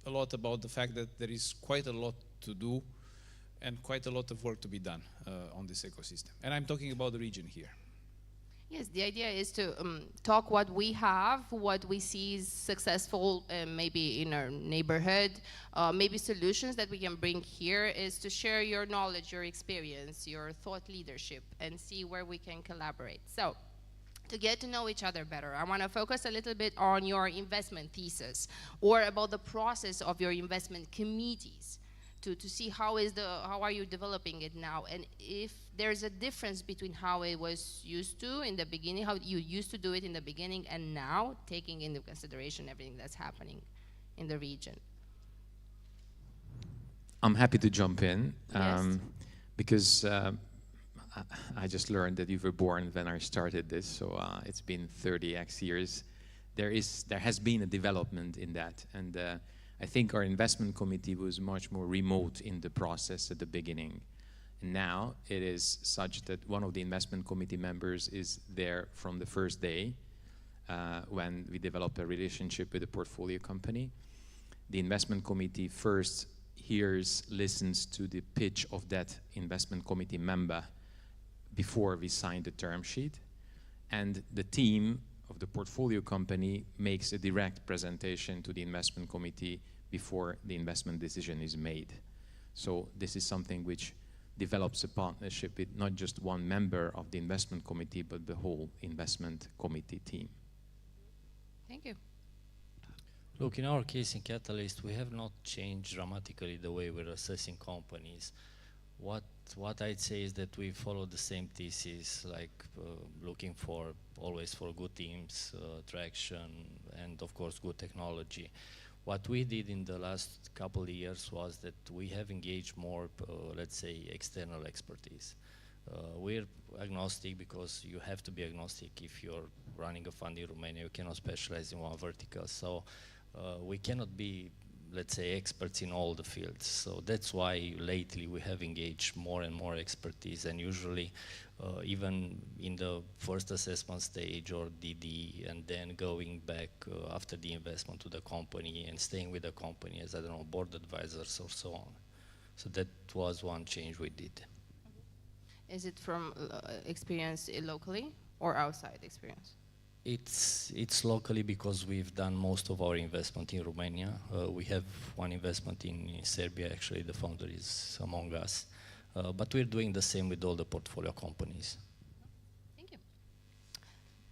Speaker 26: a lot about the fact that there is quite a lot to do and quite a lot of work to be done on this ecosystem. And I'm talking about the region here.
Speaker 4: Yes, the idea is to talk what we have, what we see is successful maybe in our neighborhood, maybe solutions that we can bring here is to share your knowledge, your experience, your thought leadership, and see where we can collaborate. So, to get to know each other better, I want to focus a little bit on your investment thesis or about the process of your investment committees. To see how are you developing it now, and if there's a difference between how it was used to in the beginning, how you used to do it in the beginning, and now taking into consideration everything that's happening in the region.
Speaker 25: I'm happy to jump in
Speaker 4: Yes.
Speaker 25: because I just learned that you were born when I started this, so it's been 30x years. There has been a development in that, and I think our investment committee was much more remote in the process at the beginning. And now it is such that one of the investment committee members is there from the first day when we develop a relationship with a portfolio company. The investment committee first listens to the pitch of that investment committee member before we sign the term sheet. And the team of the portfolio company makes a direct presentation to the investment committee before the investment decision is made. So this is something which develops a partnership with not just one member of the investment committee, but the whole investment committee team.
Speaker 4: Thank you.
Speaker 24: Look, in our case in Catalyst, we have not changed dramatically the way we're assessing companies. What I'd say is that we follow the same thesis, like looking for always for good teams, traction, and of course good technology. What we did in the last couple of years was that we have engaged more, let's say, external expertise. We're agnostic because you have to be agnostic if you're running a fund in Romania. You cannot specialize in one vertical. So we cannot be, let's say, experts in all the fields. So that's why lately we have engaged more and more expertise, and usually even in the first assessment stage or DD, and then going back after the investment to the company and staying with the company as, I don't know, board advisors or so on. So that was one change we did.
Speaker 4: Is it from experience locally or outside experience?
Speaker 24: It's locally because we've done most of our investment in Romania. We have one investment in Serbia, actually the founder is among us. But we're doing the same with all the portfolio companies.
Speaker 4: Thank you.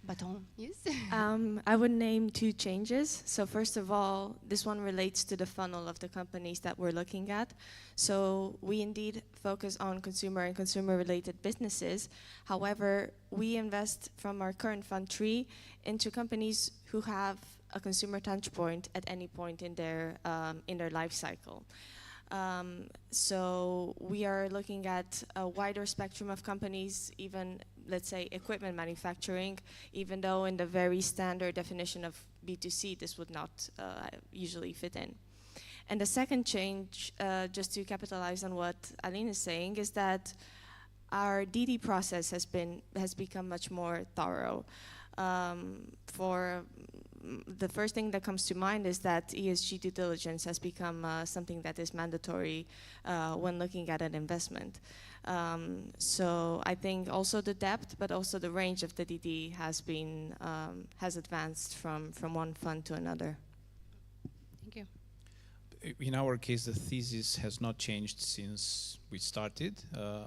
Speaker 4: Baton, yes?
Speaker 23: I would name two changes. So first of all, this one relates to the funnel of the companies that we're looking at. So we indeed focus on consumer and consumer-related businesses. However, we invest from our current fund tree into companies who have a consumer touch point at any point in their life cycle. So we are looking at a wider spectrum of companies, even, let's say, equipment manufacturing, even though in the very standard definition of B2C, this would not usually fit in. And the second change, just to capitalize on what Aline is saying, is that our DD process has become much more thorough. The first thing that comes to mind is that ESG due diligence has become something that is mandatory when looking at an investment. So I think also the depth, but also the range of the DD has advanced from one fund to another.
Speaker 4: Thank you.
Speaker 26: In our case, the thesis has not changed since we started,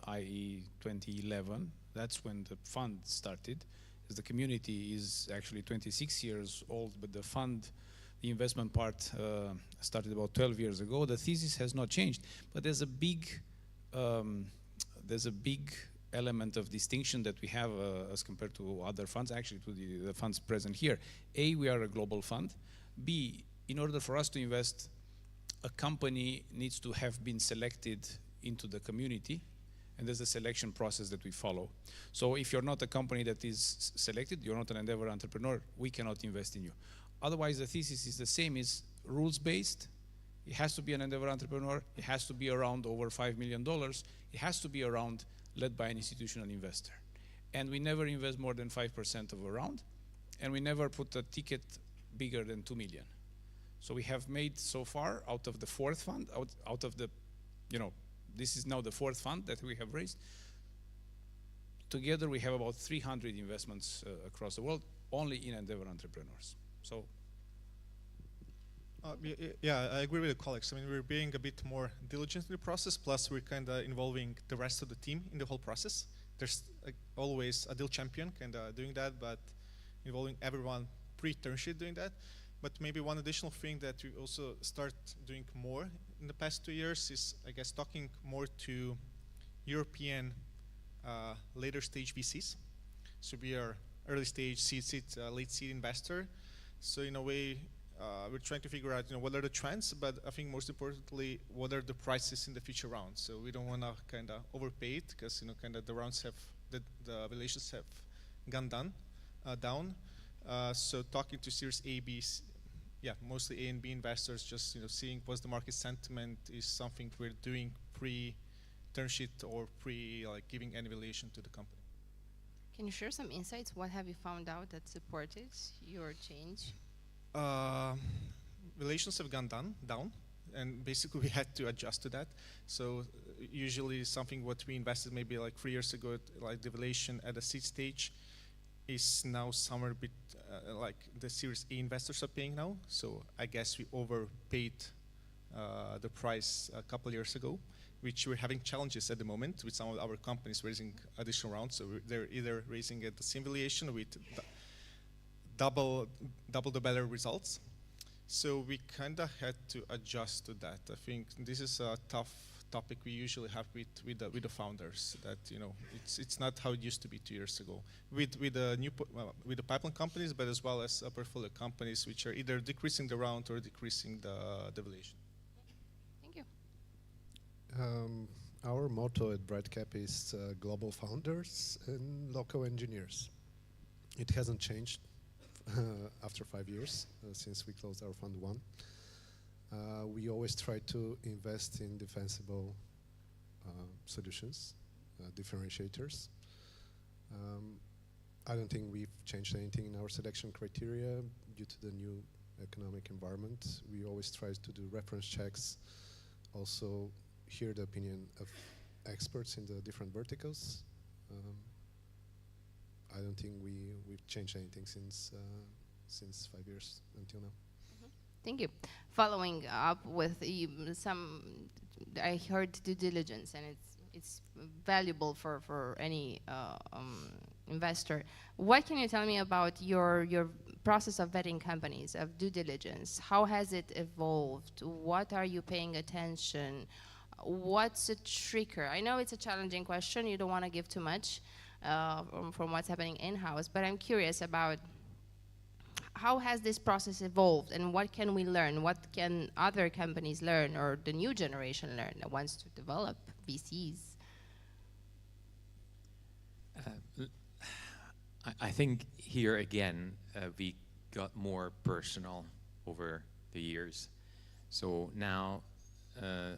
Speaker 26: i.e. 2011. That's when the fund started. As the community is actually 26 years old, but the fund, the investment part started about 12 years ago. The thesis has not changed, but there's a big element of distinction that we have as compared to other funds, actually to the funds present here. A, we are a global fund. B, in order for us to invest, a company needs to have been selected into the community, and there's a selection process that we follow. So if you're not a company that is selected, you're not an endeavor entrepreneur, we cannot invest in you. Otherwise, the thesis is the same, is rules-based. It has to be an endeavor entrepreneur. It has to be around over $5 million. It has to be around led by an institutional investor. And we never invest more than 5% of a round, and we never put a ticket bigger than 2 million. So we have made so far, out of the fourth fund, out of the, this is now the fourth fund that we have raised. Together we have about 300 investments across the world, only in endeavor entrepreneurs. So.
Speaker 9: Yeah, I agree with the colleagues. I mean, we're being a bit more diligent in the process, plus we're kind of involving the rest of the team in the whole process. There's always a deal champion kind of doing that, but involving everyone pre-term sheet doing that. But maybe one additional thing that we also start doing more in the past 2 years is, I guess, talking more to European later stage VCs. So we are early stage seed, late seed investor. So in a way, we're trying to figure out, what are the trends, but I think most importantly, what are the prices in the future rounds. So we don't want to kind of overpay it, because kind of the rounds have, the valuations have gone down. So talking to Series A, B, mostly A and B investors, just seeing what's the market sentiment is something we're doing pre-term sheet or giving any valuation to the company.
Speaker 4: Can you share some insights? What have you found out that supported your change?
Speaker 9: Valuations have gone down, and basically we had to adjust to that. So usually something what we invested maybe like 3 years ago, like the valuation at a seed stage, is now somewhere a bit like the Series A investors are paying now. So I guess we overpaid the price a couple years ago, which we're having challenges at the moment with some of our companies raising additional rounds. So they're either raising at the same valuation with double the better results. So we kind of had to adjust to that. I think this is a tough topic we usually have with the founders. That it's not how it used to be 2 years ago with the pipeline companies, but as well as portfolio companies, which are either decreasing the round or decreasing the valuation.
Speaker 4: Thank you.
Speaker 22: Our motto at Brightcap is global founders and local engineers. It hasn't changed after 5 years since we closed our fund 1. We always try to invest in defensible solutions, differentiators. I don't think we've changed anything in our selection criteria due to the new economic environment. We always try to do reference checks, also hear the opinion of experts in the different verticals. I don't think we've changed anything since 5 years until now.
Speaker 4: Thank you. Following up with I heard due diligence, and it's valuable for any investor. What can you tell me about your process of vetting companies, of due diligence? How has it evolved? What are you paying attention? What's a trigger? I know it's a challenging question. You don't want to give too much from what's happening in-house, but I'm curious about how has this process evolved, and what can we learn? What can other companies learn, or the new generation learn that wants to develop VCs?
Speaker 25: I think here again we got more personal over the years. So now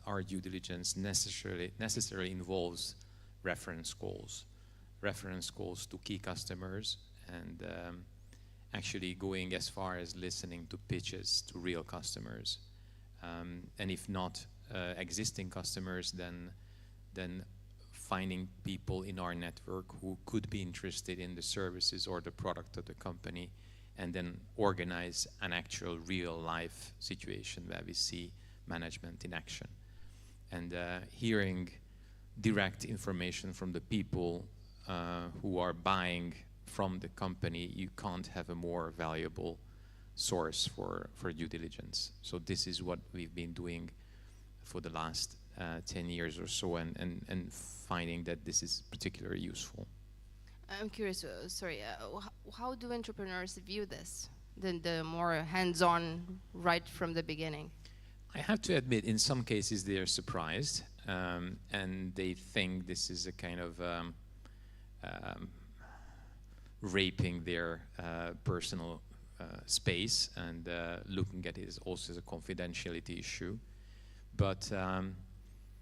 Speaker 25: our due diligence necessarily involves reference calls to key customers, and actually going as far as listening to pitches to real customers, and if not existing customers, then finding people in our network who could be interested in the services or the product of the company, and then organize an actual real life situation where we see management in action, and hearing direct information from the people who are buying from the company. You can't have a more valuable source for due diligence. So this is what we've been doing for the last 10 years or so, and finding that this is particularly useful.
Speaker 4: I'm curious, how do entrepreneurs view this, the more hands-on right from the beginning?
Speaker 25: I have to admit, in some cases they are surprised, and they think this is a kind of raping their personal space, and looking at it as also as a confidentiality issue. But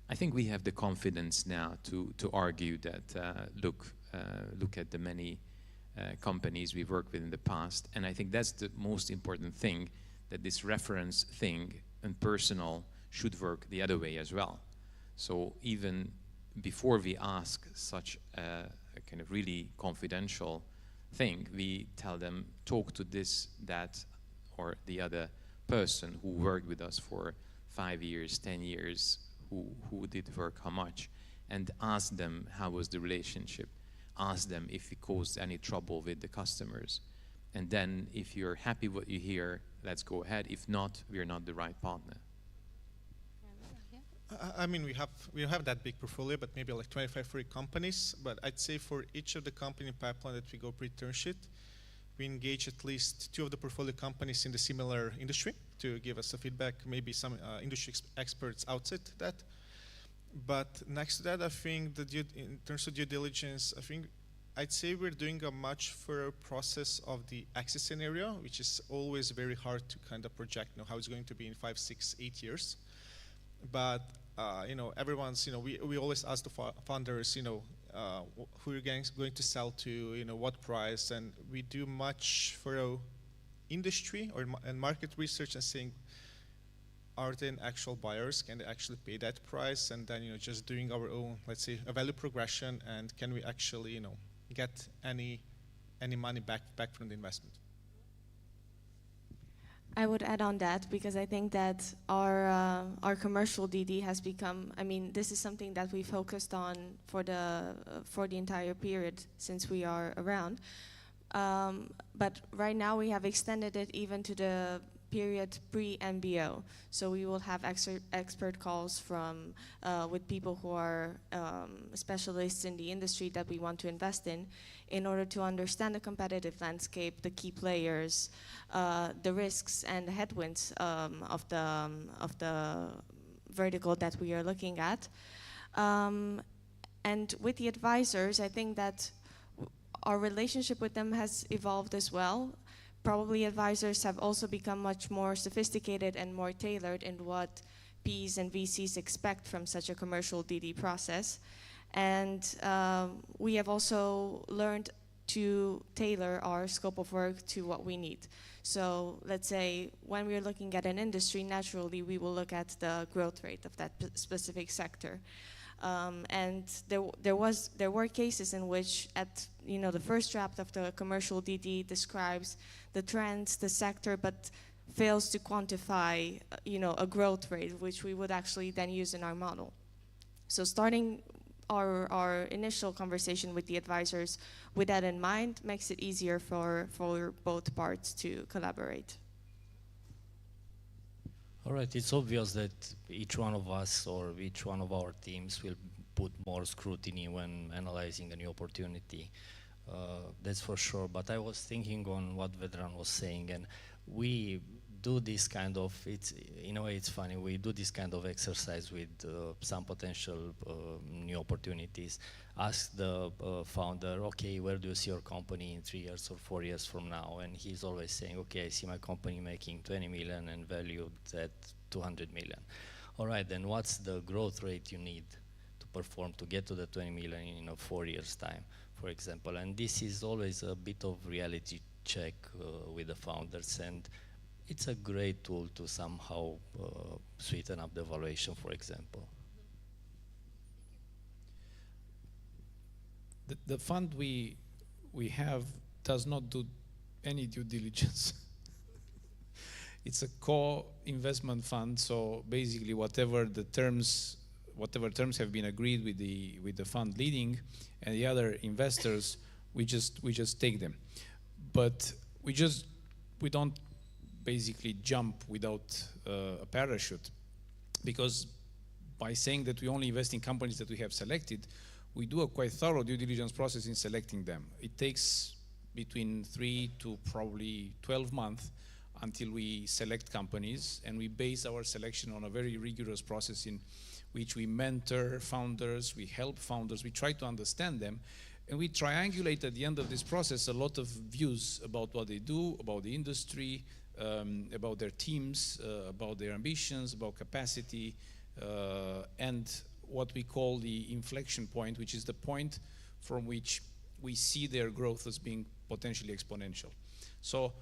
Speaker 25: I think we have the confidence now to argue that look at the many companies we've worked with in the past, and I think that's the most important thing, that this reference thing and personal should work the other way as well. So even before we ask such a kind of really confidential thing, we tell them, talk to this, that, or the other person who worked with us for 5 years, 10 years, who did work how much, and ask them how was the relationship. Ask them if it caused any trouble with the customers. And then if you're happy what you hear, let's go ahead. If not, we're not the right partner.
Speaker 9: I mean, we don't have that big portfolio, but maybe like 25, 30 companies. But I'd say for each of the company pipeline that we go pre-term sheet, we engage at least 2 of the portfolio companies in the similar industry to give us a feedback, maybe some industry experts outside that. But next to that, I think in terms of due diligence, I'd say we're doing a much further process of the exit scenario, which is always very hard to kind of project how it's going to be in 5, 6, 8 years. But everyone's, we always ask the founders, who you're going to sell to, what price, and we do much for industry and market research and saying, are they actual buyers? Can they actually pay that price? And then, just doing our own, let's say, a value progression, and can we actually, get any money back from the investment?
Speaker 23: I would add on that because I think that our commercial DD has become. I mean, this is something that we focused on for the entire period since we are around. But right now we have extended it even to the period pre-MBO. So we will have expert calls from with people who are specialists in the industry that we want to invest in order to understand the competitive landscape, the key players, the risks and the headwinds of the vertical that we are looking at. And with the advisors, I think that our relationship with them has evolved as well. Probably advisors have also become much more sophisticated and more tailored in what Ps and VCs expect from such a commercial DD process. And we have also learned to tailor our scope of work to what we need. So let's say when we're looking at an industry, naturally we will look at the growth rate of that specific sector. And there were cases in which at the first draft of the commercial DD describes the trends, the sector, but fails to quantify a growth rate, which we would actually then use in our model. So starting our initial conversation with the advisors with that in mind makes it easier for both parts to collaborate.
Speaker 24: All right, it's obvious that each one of us or each one of our teams will put more scrutiny when analyzing a new opportunity. That's for sure, but I was thinking on what Vedran was saying, and we do this kind of, in a way it's funny, we do this kind of exercise with some potential new opportunities. Ask the founder, okay, where do you see your company in 3 years or 4 years from now? And he's always saying, okay, I see my company making 20 million and valued at 200 million. All right, then what's the growth rate you need to perform to get to the 20 million in 4 years' time, for example? And this is always a bit of reality check with the founders, and it's a great tool to somehow sweeten up the valuation, for example.
Speaker 26: The fund we have does not do any due diligence. It's a co-investment fund, so basically whatever terms have been agreed with the fund leading and the other investors, we just take them. But we don't basically jump without a parachute, because by saying that we only invest in companies that we have selected, we do a quite thorough due diligence process in selecting them. It takes between 3 to probably 12 months until we select companies, and we base our selection on a very rigorous process in which we mentor founders, we help founders, we try to understand them, and we triangulate at the end of this process a lot of views about what they do, about the industry, about their teams, about their ambitions, about capacity, and what we call the inflection point, which is the point from which we see their growth as being potentially exponential. So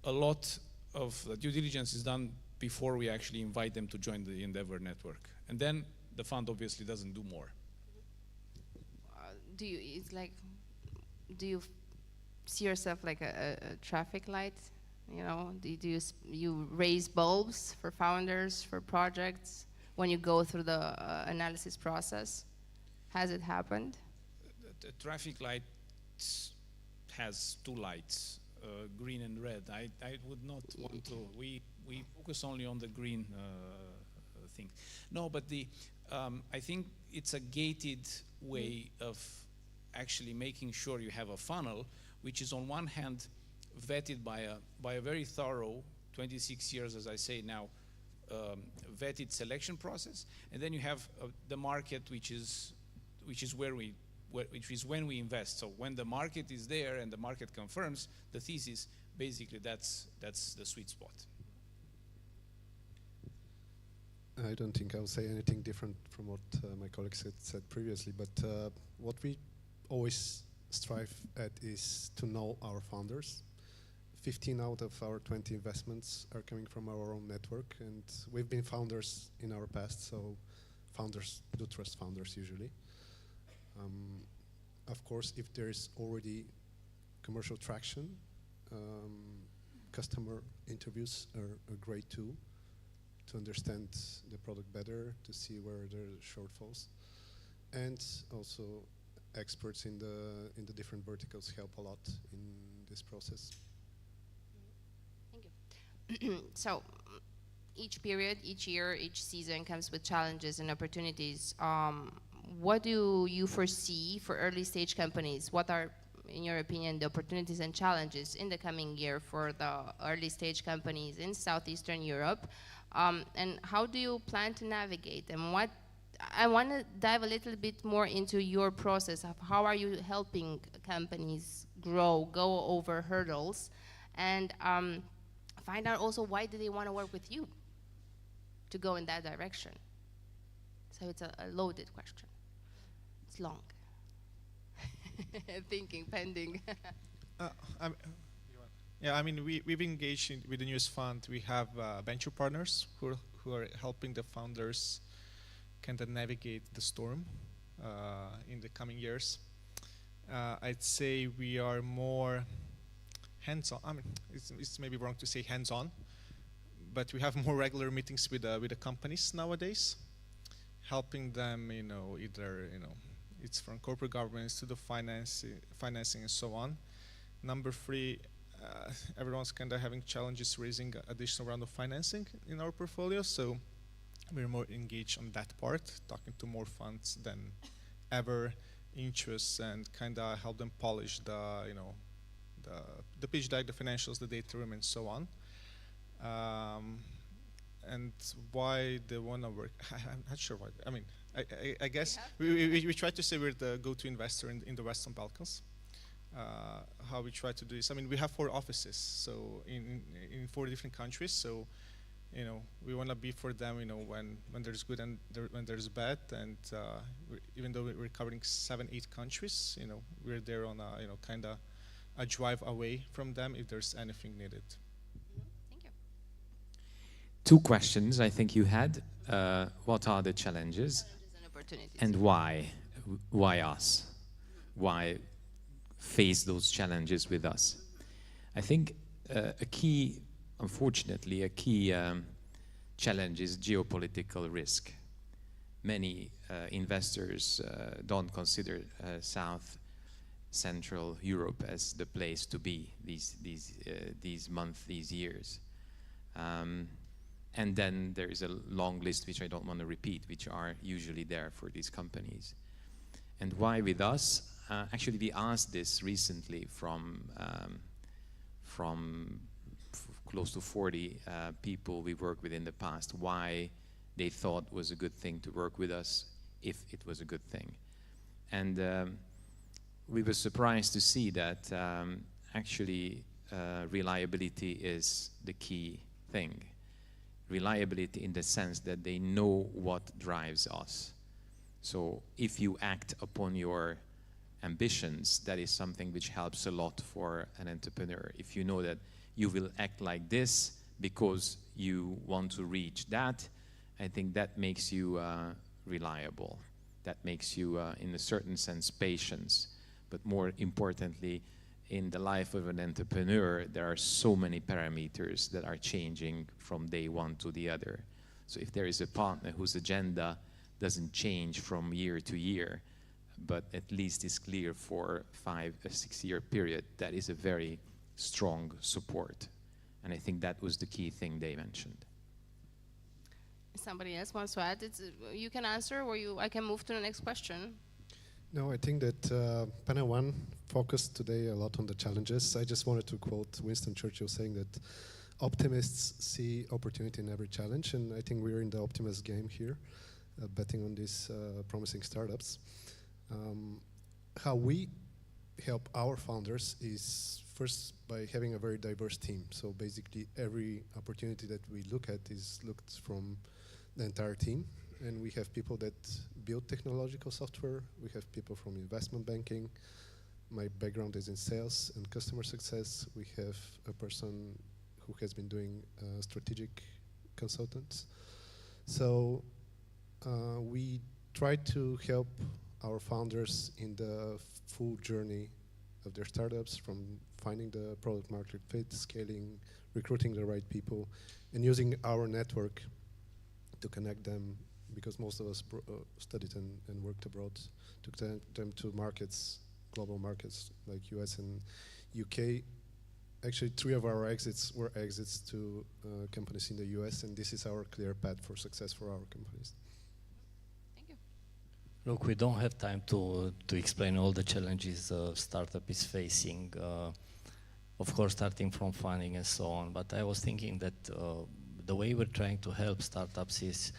Speaker 26: a lot of the due diligence is done before we actually invite them to join the Endeavor network. And then the fund obviously doesn't do more.
Speaker 4: Do you see yourself like a traffic light? Do you raise bulbs for founders, for projects when you go through the analysis process? Has it happened?
Speaker 26: The traffic light has 2 lights, green and red. I would not want to. We focus only on the green thing. No, but I think it's a gated way of actually making sure you have a funnel, which is on one hand vetted by a very thorough 26 years, as I say now, vetted selection process, and then you have the market, which is when we invest. So when the market is there and the market confirms the thesis, basically that's the sweet spot.
Speaker 22: I don't think I'll say anything different from what my colleagues had said previously, but what we always strive at is to know our founders. 15 out of our 20 investments are coming from our own network, and we've been founders in our past, so founders do trust founders usually. Of course, if there is already commercial traction, customer interviews are a great tool to understand the product better, to see where there are shortfalls. And also experts in the different verticals help a lot in this process.
Speaker 4: Thank you. So each period, each year, each season comes with challenges and opportunities. What do you foresee for early stage companies? What are, in your opinion, the opportunities and challenges in the coming year for the early stage companies in Southeastern Europe? And how do you plan to navigate them? I want to dive a little bit more into your process of how are you helping companies grow, go over hurdles, and find out also why do they want to work with you to go in that direction. So it's a loaded question. It's long. Thinking, pending.
Speaker 9: Yeah, I mean, we've engaged with the newest fund. We have venture partners who are helping the founders kind of navigate the storm in the coming years. I'd say we are more hands-on. I mean, it's maybe wrong to say hands-on, but we have more regular meetings with the companies nowadays, helping them, either, it's from corporate governance to the financing and so on. Number 3, everyone's kind of having challenges raising additional round of financing in our portfolio, so we're more engaged on that part, talking to more funds than ever, interests, and kind of help them polish the pitch deck, the financials, the data room, and so on. And why they want to work, I'm not sure why. I mean, I guess we try to say we're the go-to investor in the Western Balkans. How we try to do this. I mean, we have 4 offices, so in 4 different countries. So, we want to be for them, when there's good and when there's bad. And even though we're covering 7-8 countries, we're there on a, kind of a drive away from them if there's anything needed.
Speaker 4: Thank you.
Speaker 25: 2 questions I think you had. What are the challenges?
Speaker 4: And opportunities.
Speaker 25: And why? Why us? Why face those challenges with us? I think unfortunately, a key challenge is geopolitical risk. Many investors don't consider South Central Europe as the place to be these months, these years. And then there is a long list which I don't want to repeat, which are usually there for these companies. And why with us? Actually, we asked this recently from close to 40 people we worked with in the past, why they thought was a good thing to work with us, if it was a good thing. And we were surprised to see that actually reliability is the key thing. Reliability in the sense that they know what drives us. So if you act upon your ambitions, that is something which helps a lot for an entrepreneur. If you know that you will act like this because you want to reach that, I think that makes you reliable. That makes you, in a certain sense, patient. But more importantly, in the life of an entrepreneur, there are so many parameters that are changing from day one to the other. So if there is a partner whose agenda doesn't change from year to year, but at least is clear for 5 or 6 year period, that is a very strong support. And I think that was the key thing they mentioned.
Speaker 4: Somebody else wants to add? You can answer, or I can move to the next question.
Speaker 22: No, I think that panel 1 focused today a lot on the challenges. I just wanted to quote Winston Churchill saying that optimists see opportunity in every challenge, and I think we're in the optimist game here, betting on these promising startups. How we help our founders is first by having a very diverse team. So basically every opportunity that we look at is looked from the entire team. And we have people that build technological software. We have people from investment banking. My background is in sales and customer success. We have a person who has been doing strategic consultants. So we try to help our founders in the full journey of their startups, from finding the product market fit, scaling, recruiting the right people, and using our network to connect them, because most of us studied and worked abroad, to connect them to markets, global markets like US and UK. Actually, 3 of our exits were exits to companies in the US, and this is our clear path for success for our companies.
Speaker 24: Look, we don't have time to explain all the challenges a startup is facing, of course, starting from funding and so on. But I was thinking that the way we're trying to help startups is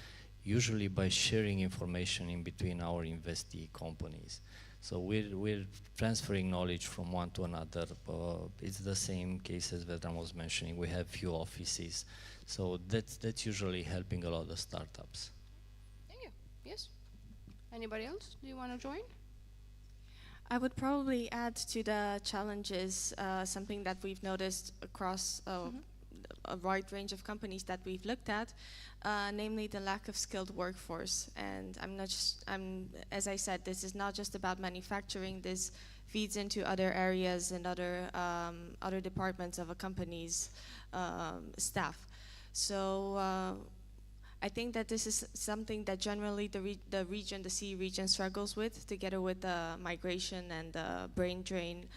Speaker 24: usually by sharing information in between our investee companies. So we're transferring knowledge from one to another. It's the same case as Vedran was mentioning. We have few offices. So that's usually helping a lot of startups.
Speaker 4: Thank you. Yes? Anybody else? Do you want to join?
Speaker 23: I would probably add to the challenges something that we've noticed across a wide range of companies that we've looked at, namely the lack of skilled workforce. And as I said, this is not just about manufacturing. This feeds into other areas and other departments of a company's staff. So I think that this is something that generally the CE region struggles with, together with the migration and the brain drain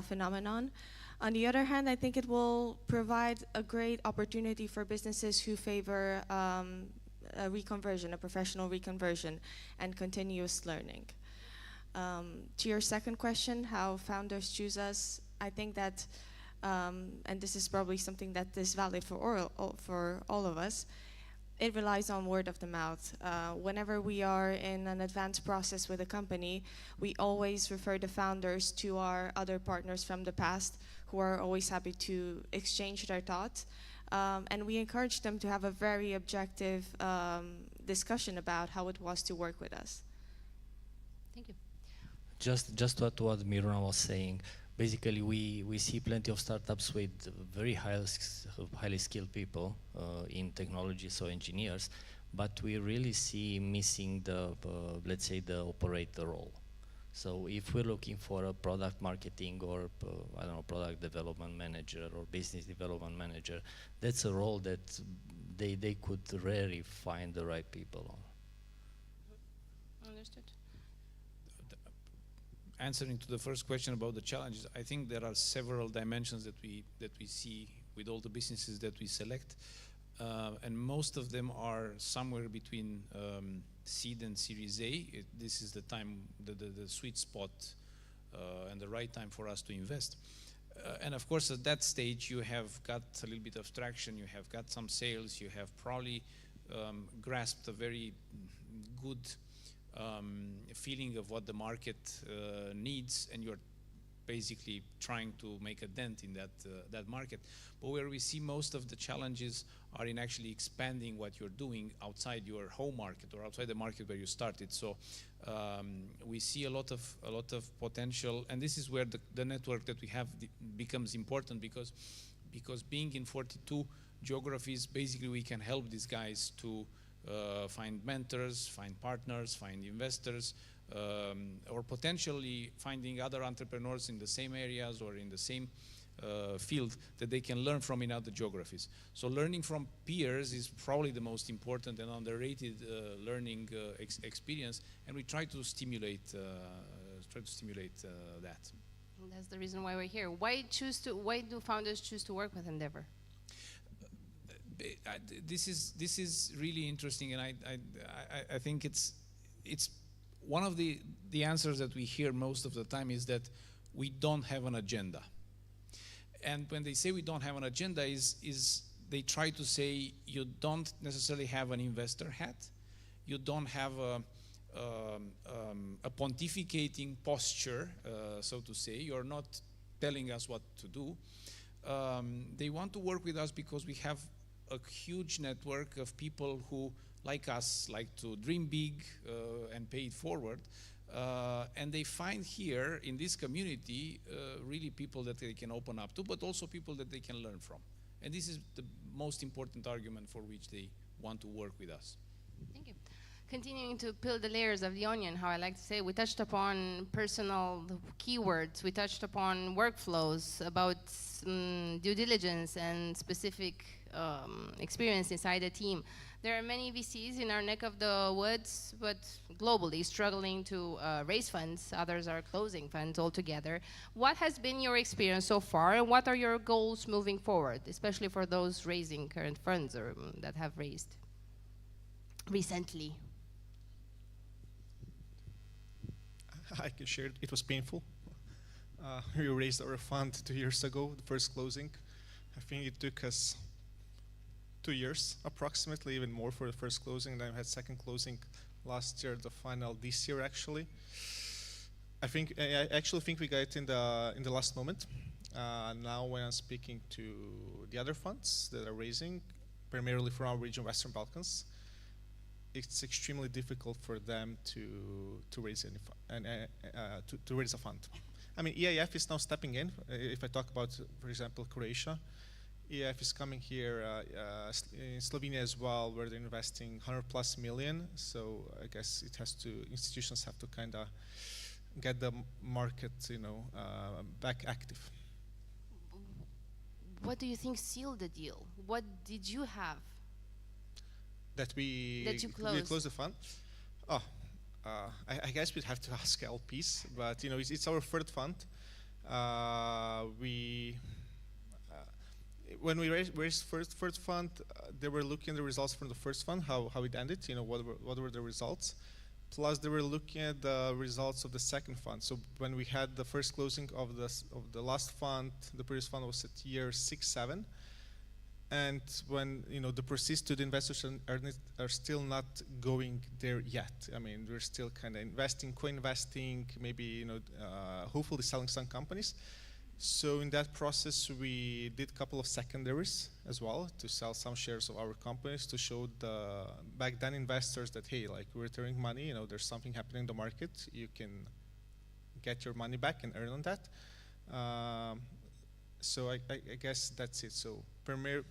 Speaker 23: phenomenon. On the other hand, I think it will provide a great opportunity for businesses who favor a reconversion, a professional reconversion, and continuous learning. To your second question, how founders choose us, I think that, and this is probably something that is valid for all of us, it relies on word of the mouth. Whenever we are in an advanced process with a company, we always refer the founders to our other partners from the past, who are always happy to exchange their thoughts. And we encourage them to have a very objective discussion about how it was to work with us.
Speaker 4: Thank you.
Speaker 24: Just to add to what Miruna was saying, basically we see plenty of startups with very highly skilled people in technology, so engineers, but we really see missing the, let's say, the operator role. So if we're looking for a product marketing or, I don't know, product development manager or business development manager, that's a role that they could rarely find the right people on.
Speaker 4: Understood.
Speaker 26: Answering to the first question about the challenges, I think there are several dimensions that we see with all the businesses that we select, and most of them are somewhere between seed and Series A. This is the time, the sweet spot, and the right time for us to invest. And of course, at that stage, you have got a little bit of traction, you have got some sales, you have probably grasped a very good feeling of what the market needs, and you're basically trying to make a dent in that market. But where we see most of the challenges are in actually expanding what you're doing outside your home market or outside the market where you started. So we see a lot of potential, and this is where the network that we have becomes important, because being in 42 geographies, basically we can help these guys to find mentors, find partners, find investors, or potentially finding other entrepreneurs in the same areas or in the same field that they can learn from in other geographies. So learning from peers is probably the most important and underrated learning experience, and we try to stimulate that.
Speaker 4: And that's the reason why we're here. Why do founders choose to work with Endeavor?
Speaker 26: This is really interesting, and I think it's one of the answers that we hear most of the time is that we don't have an agenda. And when they say we don't have an agenda, is they try to say you don't necessarily have an investor hat, you don't have a pontificating posture, so to say. You're not telling us what to do. They want to work with us because we have a huge network of people who, like us, like to dream big and pay it forward. And they find here in this community really people that they can open up to, but also people that they can learn from. And this is the most important argument for which they want to work with us.
Speaker 4: Thank you. continuing to peel the layers of the onion, how I like to say, we touched upon personal keywords, we touched upon workflows, about due diligence and specific experience inside a team. There are many VCs in our neck of the woods, but globally struggling to raise funds. Others are closing funds altogether. What has been your experience so far, and what are your goals moving forward, especially for those raising current funds or that have raised recently?
Speaker 9: I can share it was painful. We raised our fund 2 years ago, the first closing. I think it took us 2 years, approximately, even more for the first closing. Then we had second closing last year, the final this year, actually. I actually think we got it in the last moment. Now when I'm speaking to the other funds that are raising, primarily from our region, Western Balkans, it's extremely difficult for them to raise to raise a fund. I mean, EIF is now stepping in. If I talk about, for example, Croatia, EIF is coming here in Slovenia as well, where they're investing 100+ million. So I guess institutions have to kind of get the market, back active.
Speaker 4: What do you think sealed the deal? What did you have?
Speaker 9: That you closed the fund? Oh, I guess we'd have to ask LPs, but it's our third fund. When we raised first fund, they were looking at the results from the first fund, how it ended, what were the results. Plus, they were looking at the results of the second fund. So when we had the first closing of the last fund, the previous fund was at year 6, 7. And when the proceeds to the investors are still not going there yet. I mean, we're still kind of investing, co-investing, maybe hopefully selling some companies. So in that process, we did a couple of secondaries as well to sell some shares of our companies to show the back then investors that, hey, like, we're returning money. There's something happening in the market. You can get your money back and earn on that. So I guess that's it. So primary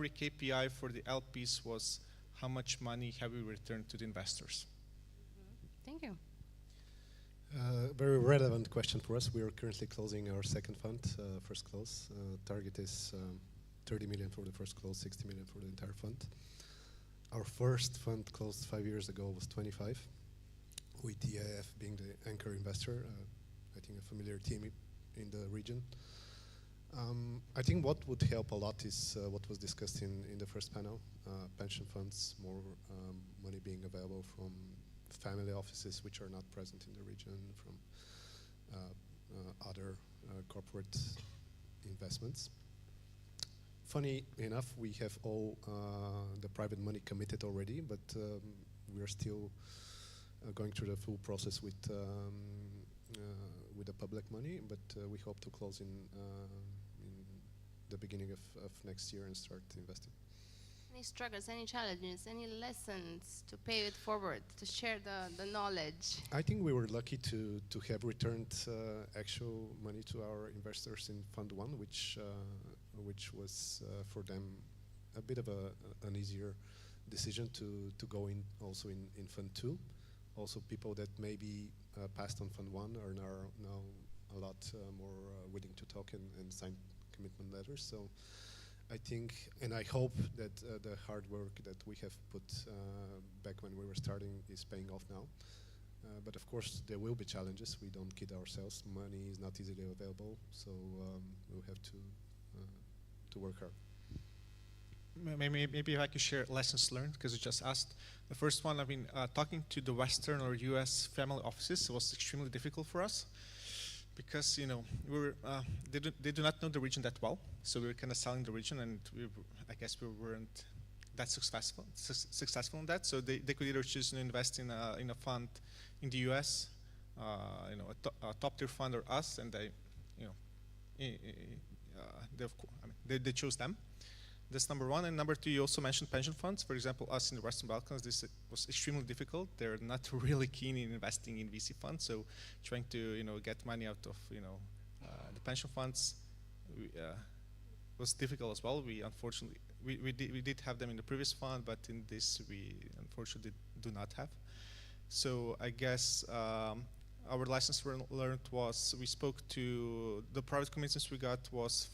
Speaker 9: KPI for the LPs was how much money have we returned to the investors.
Speaker 4: Thank you.
Speaker 22: Very relevant question for us. We are currently closing our second fund, first close. Target is 30 million for the first close, 60 million for the entire fund. Our first fund closed 5 years ago was 25, with EIF being the anchor investor. I think a familiar team in the region. I think what would help a lot is what was discussed in the first panel, pension funds, more money being available from family offices which are not present in the region, from other corporate investments. Funny enough, we have all the private money committed already, but we are still going through the full process with the public money, but we hope to close in the beginning of next year and start investing.
Speaker 4: Any struggles, any challenges, any lessons to pay it forward, to share the knowledge?
Speaker 22: I think we were lucky to have returned actual money to our investors in Fund 1, which was for them a bit of an easier decision to go in also in Fund 2. Also, people that maybe passed on Fund 1 are now a lot more willing to talk and sign commitment letters. So I think, and I hope that the hard work that we have put back when we were starting is paying off now. But of course, there will be challenges. We don't kid ourselves. Money is not easily available, so we'll have to work hard.
Speaker 9: Maybe if I could share lessons learned, because you just asked. The first one, I mean, talking to the Western or US family offices was extremely difficult for us, because we were they do not know the region that well, so we were kind of selling the region, and I guess we weren't that successful in that. So they could either choose to invest in a fund in the US, a top tier fund, or us, and they chose them. That's number one. And number two, you also mentioned pension funds. For example, us in the Western Balkans, this was extremely difficult. They're not really keen in investing in VC funds, so trying to get money out of the pension funds was difficult as well. We unfortunately we did have them in the previous fund, but in this we unfortunately do not have. So I guess our lessons learned was we spoke to the private commitments we got was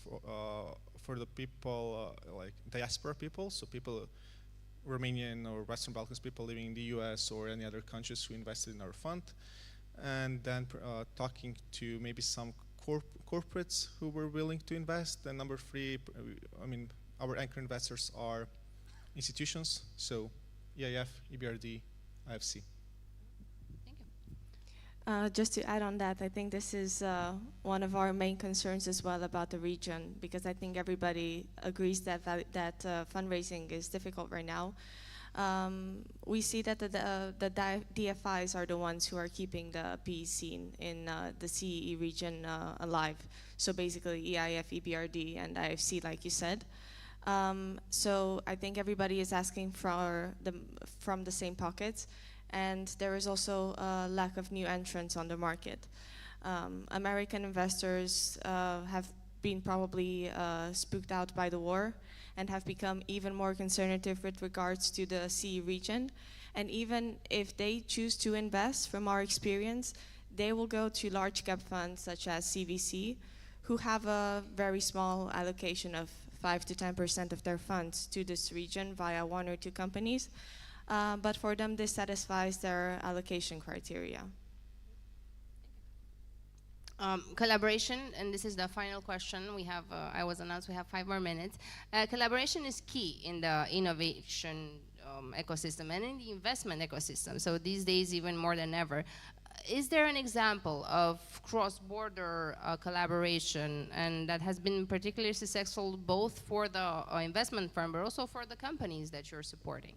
Speaker 9: for the people like diaspora people, so people Romanian or Western Balkans people living in the US or any other countries who invested in our fund, and then talking to maybe some corporates who were willing to invest. And number three, I mean, our anchor investors are institutions, so EIF, EBRD, IFC.
Speaker 23: Just to add on that, I think this is one of our main concerns as well about the region, because I think everybody agrees that fundraising is difficult right now. We see that the DFIs are the ones who are keeping the PE scene in the CEE region alive. So basically EIF, EBRD, and IFC, like you said. So I think everybody is asking from the same pockets. And there is also a lack of new entrants on the market. American investors have been probably spooked out by the war and have become even more conservative with regards to the CE region. And even if they choose to invest, from our experience, they will go to large cap funds such as CVC, who have a very small allocation of 5 to 10% of their funds to this region via 1 or 2 companies. But for them, this satisfies their allocation criteria.
Speaker 4: Collaboration, and this is the final question. We have, I was announced we have 5 more minutes. Collaboration is key in the innovation ecosystem and in the investment ecosystem. So these days, even more than ever. Is there an example of cross-border collaboration, and that has been particularly successful both for the investment firm, but also for the companies that you're supporting?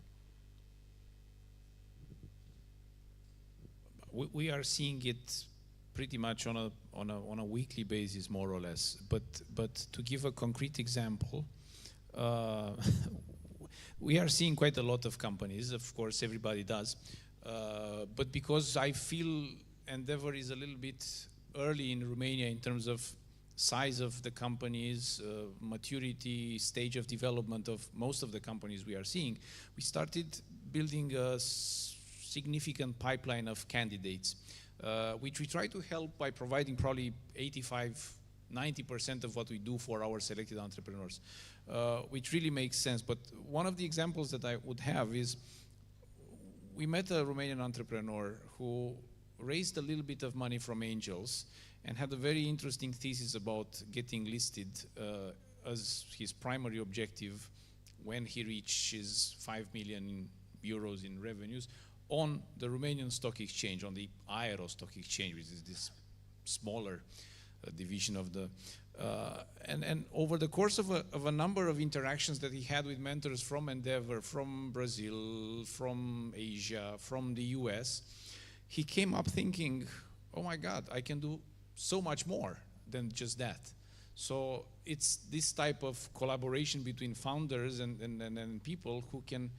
Speaker 26: We are seeing it pretty much on a weekly basis, more or less. But to give a concrete example, we are seeing quite a lot of companies. Of course, everybody does. But because I feel Endeavor is a little bit early in Romania in terms of size of the companies, maturity, stage of development of most of the companies we are seeing, we started building a significant pipeline of candidates, which we try to help by providing probably 85–90% of what we do for our selected entrepreneurs, which really makes sense. But one of the examples that I would have is we met a Romanian entrepreneur who raised a little bit of money from angels and had a very interesting thesis about getting listed as his primary objective when he reaches 5 million euros in revenues on the Romanian stock exchange, on the Aero stock exchange, which is this smaller division of the, and over the course of a number of interactions that he had with mentors from Endeavor, from Brazil, from Asia, from the US, he came up thinking, oh my God, I can do so much more than just that. So it's this type of collaboration between founders and people who can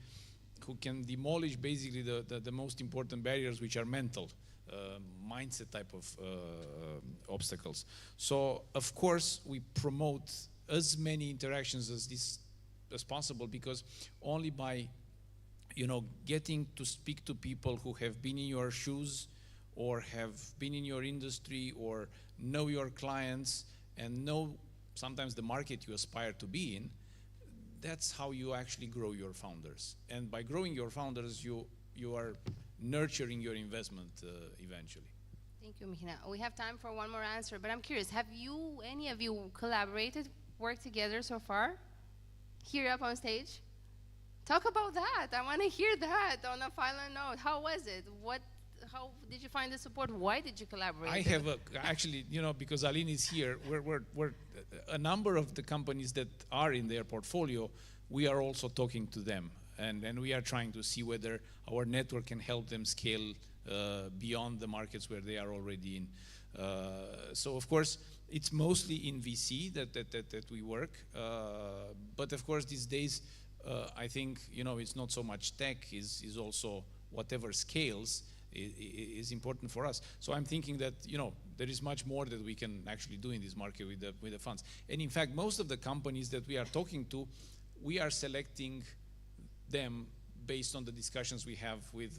Speaker 26: demolish basically the most important barriers, which are mental, mindset type of obstacles. So of course we promote as many interactions as possible, because only by getting to speak to people who have been in your shoes or have been in your industry or know your clients and know sometimes the market you aspire to be in, that's how you actually grow your founders. And by growing your founders, you are nurturing your investment eventually.
Speaker 4: Thank you, Mihina. We have time for one more answer, but I'm curious, have any of you collaborated, worked together so far? Here up on stage? Talk about that. I want to hear that on a final note. How was it? How did you find the support? Why did you collaborate?
Speaker 26: I have actually, because Aline is here, we're a number of the companies that are in their portfolio, we are also talking to them. And we are trying to see whether our network can help them scale beyond the markets where they are already in. So of course, it's mostly in VC that we work. But of course, these days, I think, it's not so much tech, is also whatever scales is important for us. So I'm thinking that, there is much more that we can actually do in this market with the funds. And in fact, most of the companies that we are talking to, we are selecting them based on the discussions we have with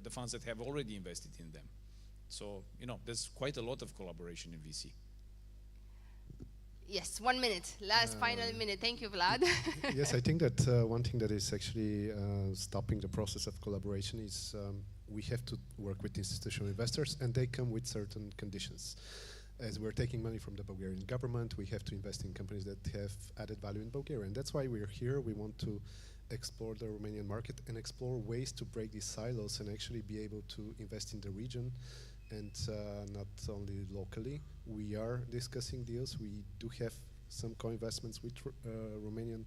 Speaker 26: the funds that have already invested in them. So, you know, there's quite a lot of collaboration in VC.
Speaker 4: Yes, 1 minute, last final minute. Thank you, Vlad.
Speaker 22: Yes, I think that one thing that is actually stopping the process of collaboration is we have to work with institutional investors, and they come with certain conditions. As we're taking money from the Bulgarian government, we have to invest in companies that have added value in Bulgaria. And that's why we're here. We want to explore the Romanian market and explore ways to break these silos and actually be able to invest in the region and not only locally. We are discussing deals. We do have some co-investments with Romanian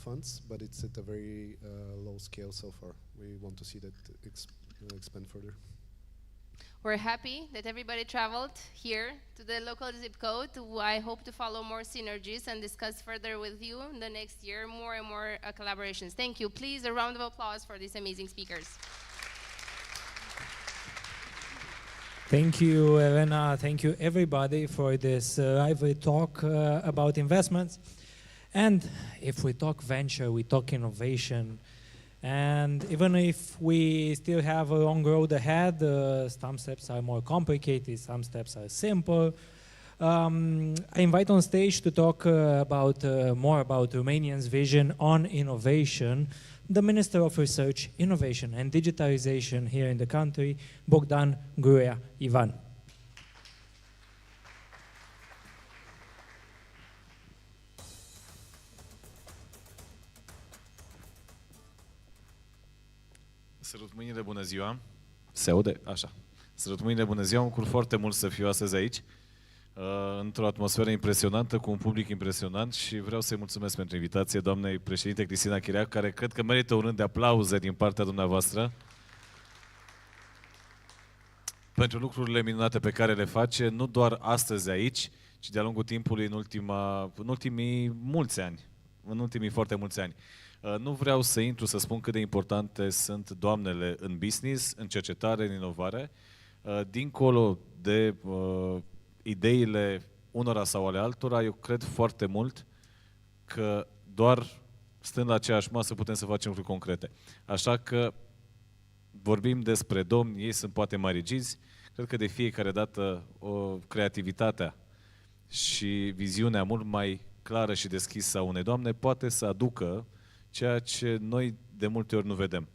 Speaker 22: funds, but it's at a very low scale so far. We want to see that expand further.
Speaker 4: We're happy that everybody traveled here to the local zip code. I hope to follow more synergies and discuss further with you in the next year, more and more collaborations. Thank you. Please, a round of applause for these amazing speakers.
Speaker 1: Thank you, Elena. Thank you, everybody, for this lively talk about investments. And if we talk venture, we talk innovation. And even if we still have a long road ahead, some steps are more complicated, some steps are simple. I invite on stage to talk more about Romania's vision on innovation, the Minister of Research, Innovation and Digitalization here in the country, Bogdan Gruia Ivan.
Speaker 5: Sărut mâinile, bună ziua! Se aude? Așa. Sărut mâinile, bună ziua! Mă bucur foarte mult să fiu astăzi aici, într-o atmosferă impresionantă, cu un public impresionant și vreau să-i mulțumesc pentru invitație doamnei președinte Cristina Chiriac, care cred că merită un rând de aplauze din partea dumneavoastră pentru lucrurile minunate pe care le face, nu doar astăzi aici, ci de-a lungul timpului în ultimii mulți ani, în ultimii foarte mulți ani. Nu vreau să intru să spun cât de importante sunt doamnele în business, în cercetare, în inovare. Dincolo de ideile unora sau ale altora, eu cred foarte mult că doar stând la aceeași masă putem să facem lucruri concrete. Așa că vorbim despre domni, ei sunt poate mai rigizi, cred că de fiecare dată creativitatea și viziunea mult mai clară și deschisă a unei doamne poate să aducă ceea ce noi de multe ori nu vedem.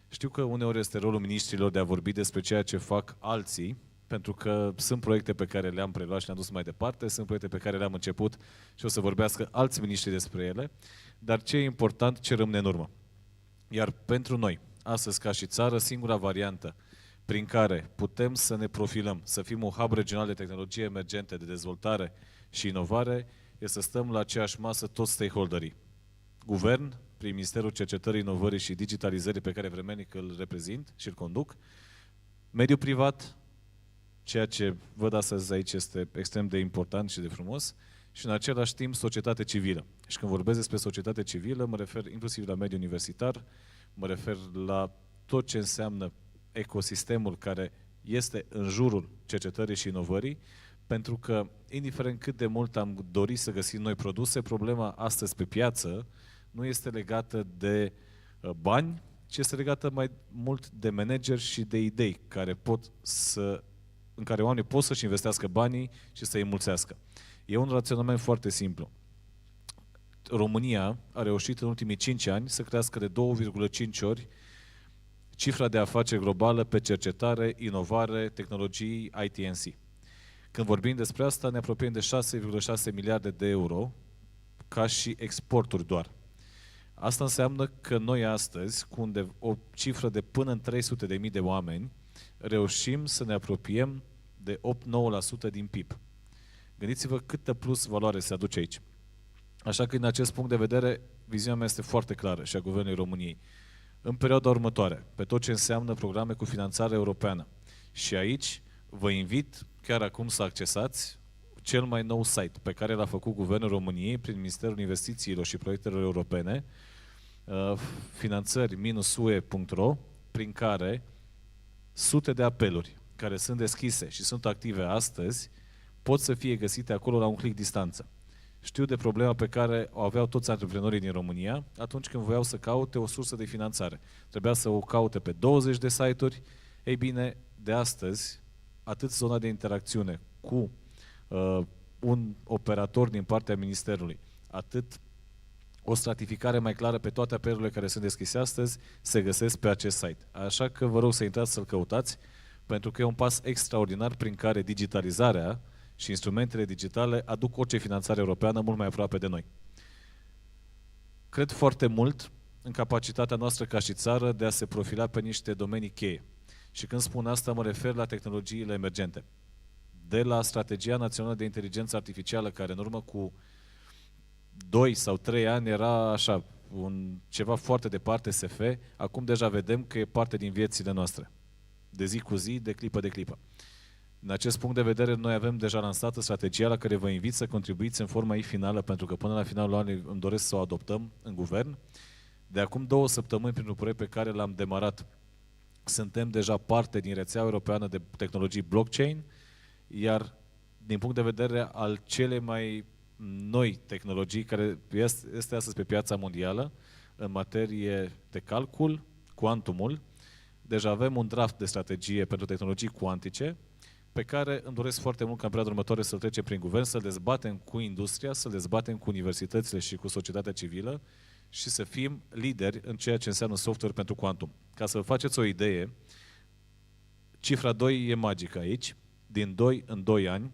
Speaker 5: Știu că uneori este rolul miniștrilor de a vorbi despre ceea ce fac alții, pentru că sunt proiecte pe care le-am preluat și le-am dus mai departe, sunt proiecte pe care le-am început și o să vorbească alți miniștri despre ele, dar ce e important, ce rămâne în urmă. Iar pentru noi, astăzi ca și țară, singura variantă prin care putem să ne profilăm, să fim un hub regional de tehnologie emergente, de dezvoltare și inovare, este să stăm la aceeași masă toți stakeholderii. Guvern, prin Ministerul Cercetării, Inovării și Digitalizării pe care vremenic îl reprezint și îl conduc, mediul privat, ceea ce văd astăzi aici este extrem de important și de frumos, și în același timp societate civilă. Și când vorbesc despre societate civilă, mă refer inclusiv la mediul universitar, mă refer la tot ce înseamnă ecosistemul care este în jurul cercetării și inovării, pentru că, indiferent cât de mult am dorit să găsim noi produse, problema astăzi pe piață nu este legată de bani, ci este legată mai mult de manageri și de idei în care oamenii pot să-și investească banii și să-i înmulțească. E un raționament foarte simplu. România a reușit în ultimii 5 ani să crească de 2,5 ori cifra de afaceri globală pe cercetare, inovare, tehnologii, IT&C. Când vorbim despre asta, ne apropiem de 6,6 miliarde de euro ca și exporturi doar. Asta înseamnă că noi astăzi, cu o cifră de până în 300.000 de oameni, reușim să ne apropiem de 8-9% din PIB. Gândiți-vă câtă plus valoare se aduce aici. Așa că, din acest punct de vedere, viziunea mea este foarte clară și a Guvernului României. În perioada următoare, pe tot ce înseamnă programe cu finanțare europeană. Și aici vă invit chiar acum să accesați cel mai nou site pe care l-a făcut Guvernul României prin Ministerul Investițiilor și Proiectelor Europene, finanțări-ue.ro, prin care sute de apeluri care sunt deschise și sunt active astăzi pot să fie găsite acolo la un click distanță. știu de problema pe care o aveau toți antreprenorii din România atunci când voiau să caute o sursă de finanțare. Trebuia să o caute pe 20 de site-uri. Ei bine, de astăzi, atât zona de interacțiune cu un operator din partea Ministerului, atât o stratificare mai clară pe toate apelurile care sunt deschise astăzi, se găsesc pe acest site. Așa că vă rog să intrați să-l căutați, pentru că e un pas extraordinar prin care digitalizarea și instrumentele digitale aduc orice finanțare europeană mult mai aproape de noi. Cred foarte mult în capacitatea noastră ca și țară de a se profila pe niște domenii cheie. Și când spun asta, mă refer la tehnologiile emergente. De la Strategia Națională de Inteligență Artificială, care în urmă cu 2 sau 3 ani era așa, ceva foarte departe, SF, acum deja vedem că e parte din viețile noastre. De zi cu zi, de clipă de clipă. În acest punct de vedere, noi avem deja lansată strategia la care vă invit să contribuiți în forma ei finală, pentru că până la finalul anului îmi doresc să o adoptăm în guvern. De acum 2 săptămâni, prin un proiect pe care l-am demarat, suntem deja parte din rețeaua europeană de tehnologii blockchain, iar din punct de vedere al cele mai noi tehnologii care este astăzi pe piața mondială, în materie de calcul, cuantumul, deja avem un draft de strategie pentru tehnologii cuantice, pe care îmi doresc foarte mult ca în perioada următoare să-l trecem prin guvern, să-l dezbatem cu industria, să-l dezbatem cu universitățile și cu societatea civilă și să fim lideri în ceea ce înseamnă software pentru quantum. Ca să vă faceți o idee, cifra 2 e magică aici. Din 2 în 2 ani,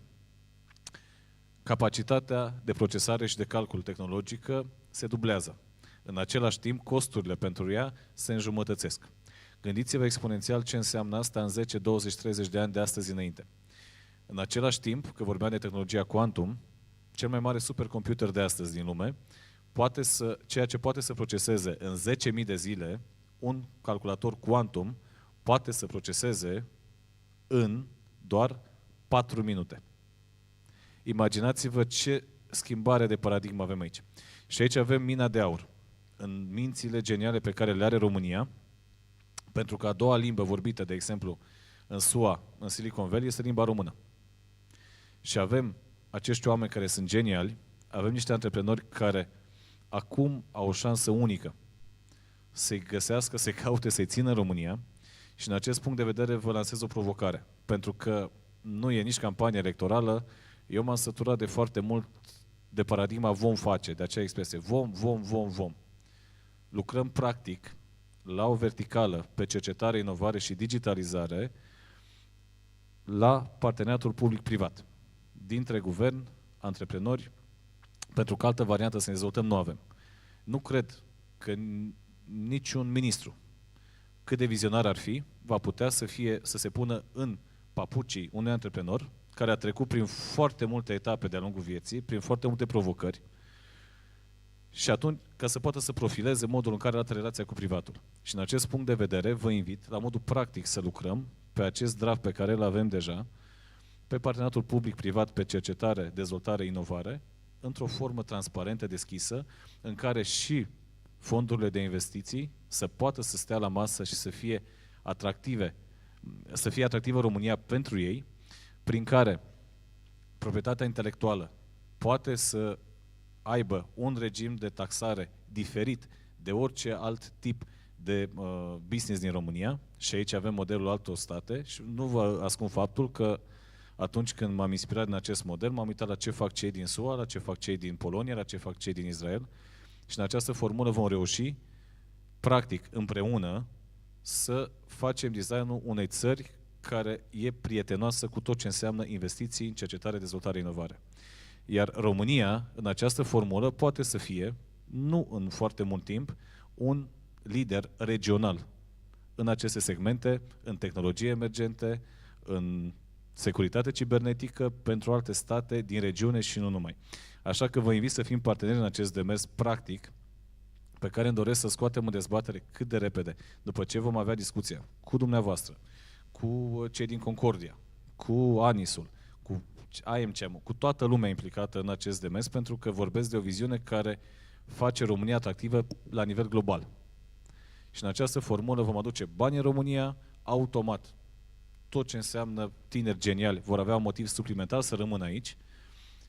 Speaker 5: capacitatea de procesare și de calcul tehnologică se dublează. În același timp, costurile pentru ea se înjumătățesc. Gândiți-vă exponențial ce înseamnă asta în 10, 20, 30 de ani de astăzi înainte. În același timp, că vorbeam de tehnologia quantum, cel mai mare supercomputer de astăzi din lume, ceea ce poate să proceseze în 10.000 de zile, un calculator quantum poate să proceseze în doar 4 minute. Imaginați-vă ce schimbare de paradigmă avem aici. Și aici avem mina de aur. În mințile geniale pe care le are România, pentru că a doua limbă vorbită, de exemplu, în SUA, în Silicon Valley, este limba română. Și avem acești oameni care sunt geniali, avem niște antreprenori care acum au o șansă unică să-i găsească, să-i caute, să-i țină în România și în acest punct de vedere vă lansez o provocare. Pentru că nu e nici campanie electorală, eu m-am săturat de foarte mult de paradigma vom face, de acea expresie. Vom. Lucrăm practic la o verticală pe cercetare, inovare și digitalizare la parteneriatul public-privat. Dintre guvern, antreprenori, pentru că altă variantă să ne dezvoltăm nu avem. Nu cred că niciun ministru, cât de vizionar ar fi, va putea să se pună în papucii unui antreprenor care a trecut prin foarte multe etape de-a lungul vieții, prin foarte multe provocări, și atunci, ca să poată să profileze modul în care arată relația cu privatul. Și în acest punct de vedere, vă invit, la modul practic, să lucrăm pe acest draft pe care îl avem deja, pe parteneriatul public-privat, pe cercetare, dezvoltare, inovare, într-o formă transparentă, deschisă, în care și fondurile de investiții să poată să stea la masă și să fie atractivă România pentru ei, prin care proprietatea intelectuală poate să aibă un regim de taxare diferit de orice alt tip de business din România, și aici avem modelul altor state și nu vă ascund faptul că atunci când m-am inspirat în acest model, m-am uitat la ce fac cei din SUA, la ce fac cei din Polonia, la ce fac cei din Israel și în această formulă vom reuși, practic, împreună, să facem designul unei țări care e prietenoasă cu tot ce înseamnă investiții în cercetare, dezvoltare, inovare. Iar România, în această formulă, poate să fie, nu în foarte mult timp, un lider regional în aceste segmente, în tehnologie emergente, în securitate cibernetică pentru alte state din regiune și nu numai. Așa că vă invit să fim parteneri în acest demers practic pe care îmi doresc să scoatem în dezbatere cât de repede, după ce vom avea discuția cu dumneavoastră, cu cei din Concordia, cu ANIS-ul, cu AMCM, cu toată lumea implicată în acest demers, pentru că vorbesc de o viziune care face România atractivă la nivel global. Și în această formulă vom aduce bani în România, automat tot ce înseamnă tineri geniali vor avea un motiv suplimentar să rămână aici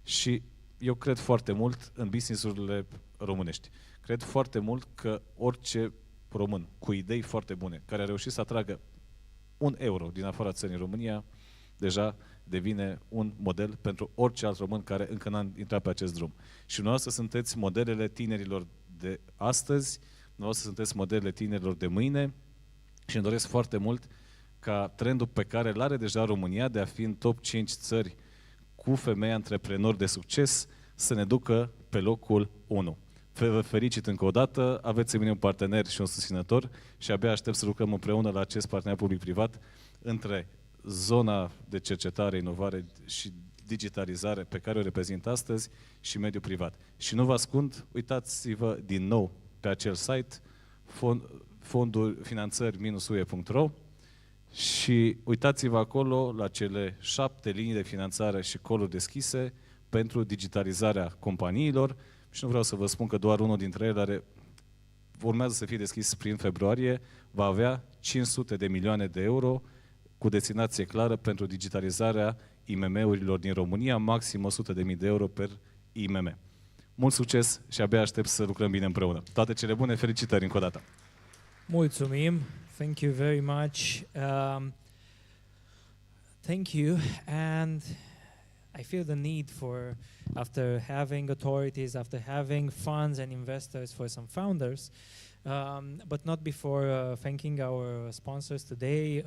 Speaker 5: și eu cred foarte mult în business-urile românești. Cred foarte mult că orice român cu idei foarte bune, care a reușit să atragă €1 din afara țării în România, deja devine un model pentru orice alt român care încă n-a intrat pe acest drum. Și dumneavoastră sunteți modelele tinerilor de astăzi, dumneavoastră sunteți modelele tinerilor de mâine și îmi doresc foarte mult ca trendul pe care îl are deja România de a fi în top 5 țări cu femei antreprenori de succes să ne ducă pe locul 1. Vă felicit încă o dată, aveți în mine un partener și un susținător și abia aștept să lucrăm împreună la acest parteneriat public-privat între zona de cercetare, inovare și digitalizare pe care o reprezint astăzi și mediul privat. Și nu vă ascund, uitați-vă din nou pe acel site fonduri finanțări-ue.ro și uitați-vă acolo la cele 7 linii de finanțare și coluri deschise pentru digitalizarea companiilor și nu vreau să vă spun că doar unul dintre ele urmează să fie deschis prin februarie, va avea 500 de milioane de euro cu destinație clară pentru digitalizarea IMM-urilor din România, maxim 100.000 de euro per IMM. Mult succes și abia aștept să lucrăm bine împreună. Toate cele bune, felicitări încă o dată!
Speaker 1: Mulțumim. Thank you very much. Thank you. And I feel the need for, after having authorities, after having funds and investors for some founders, but not before thanking our sponsors today,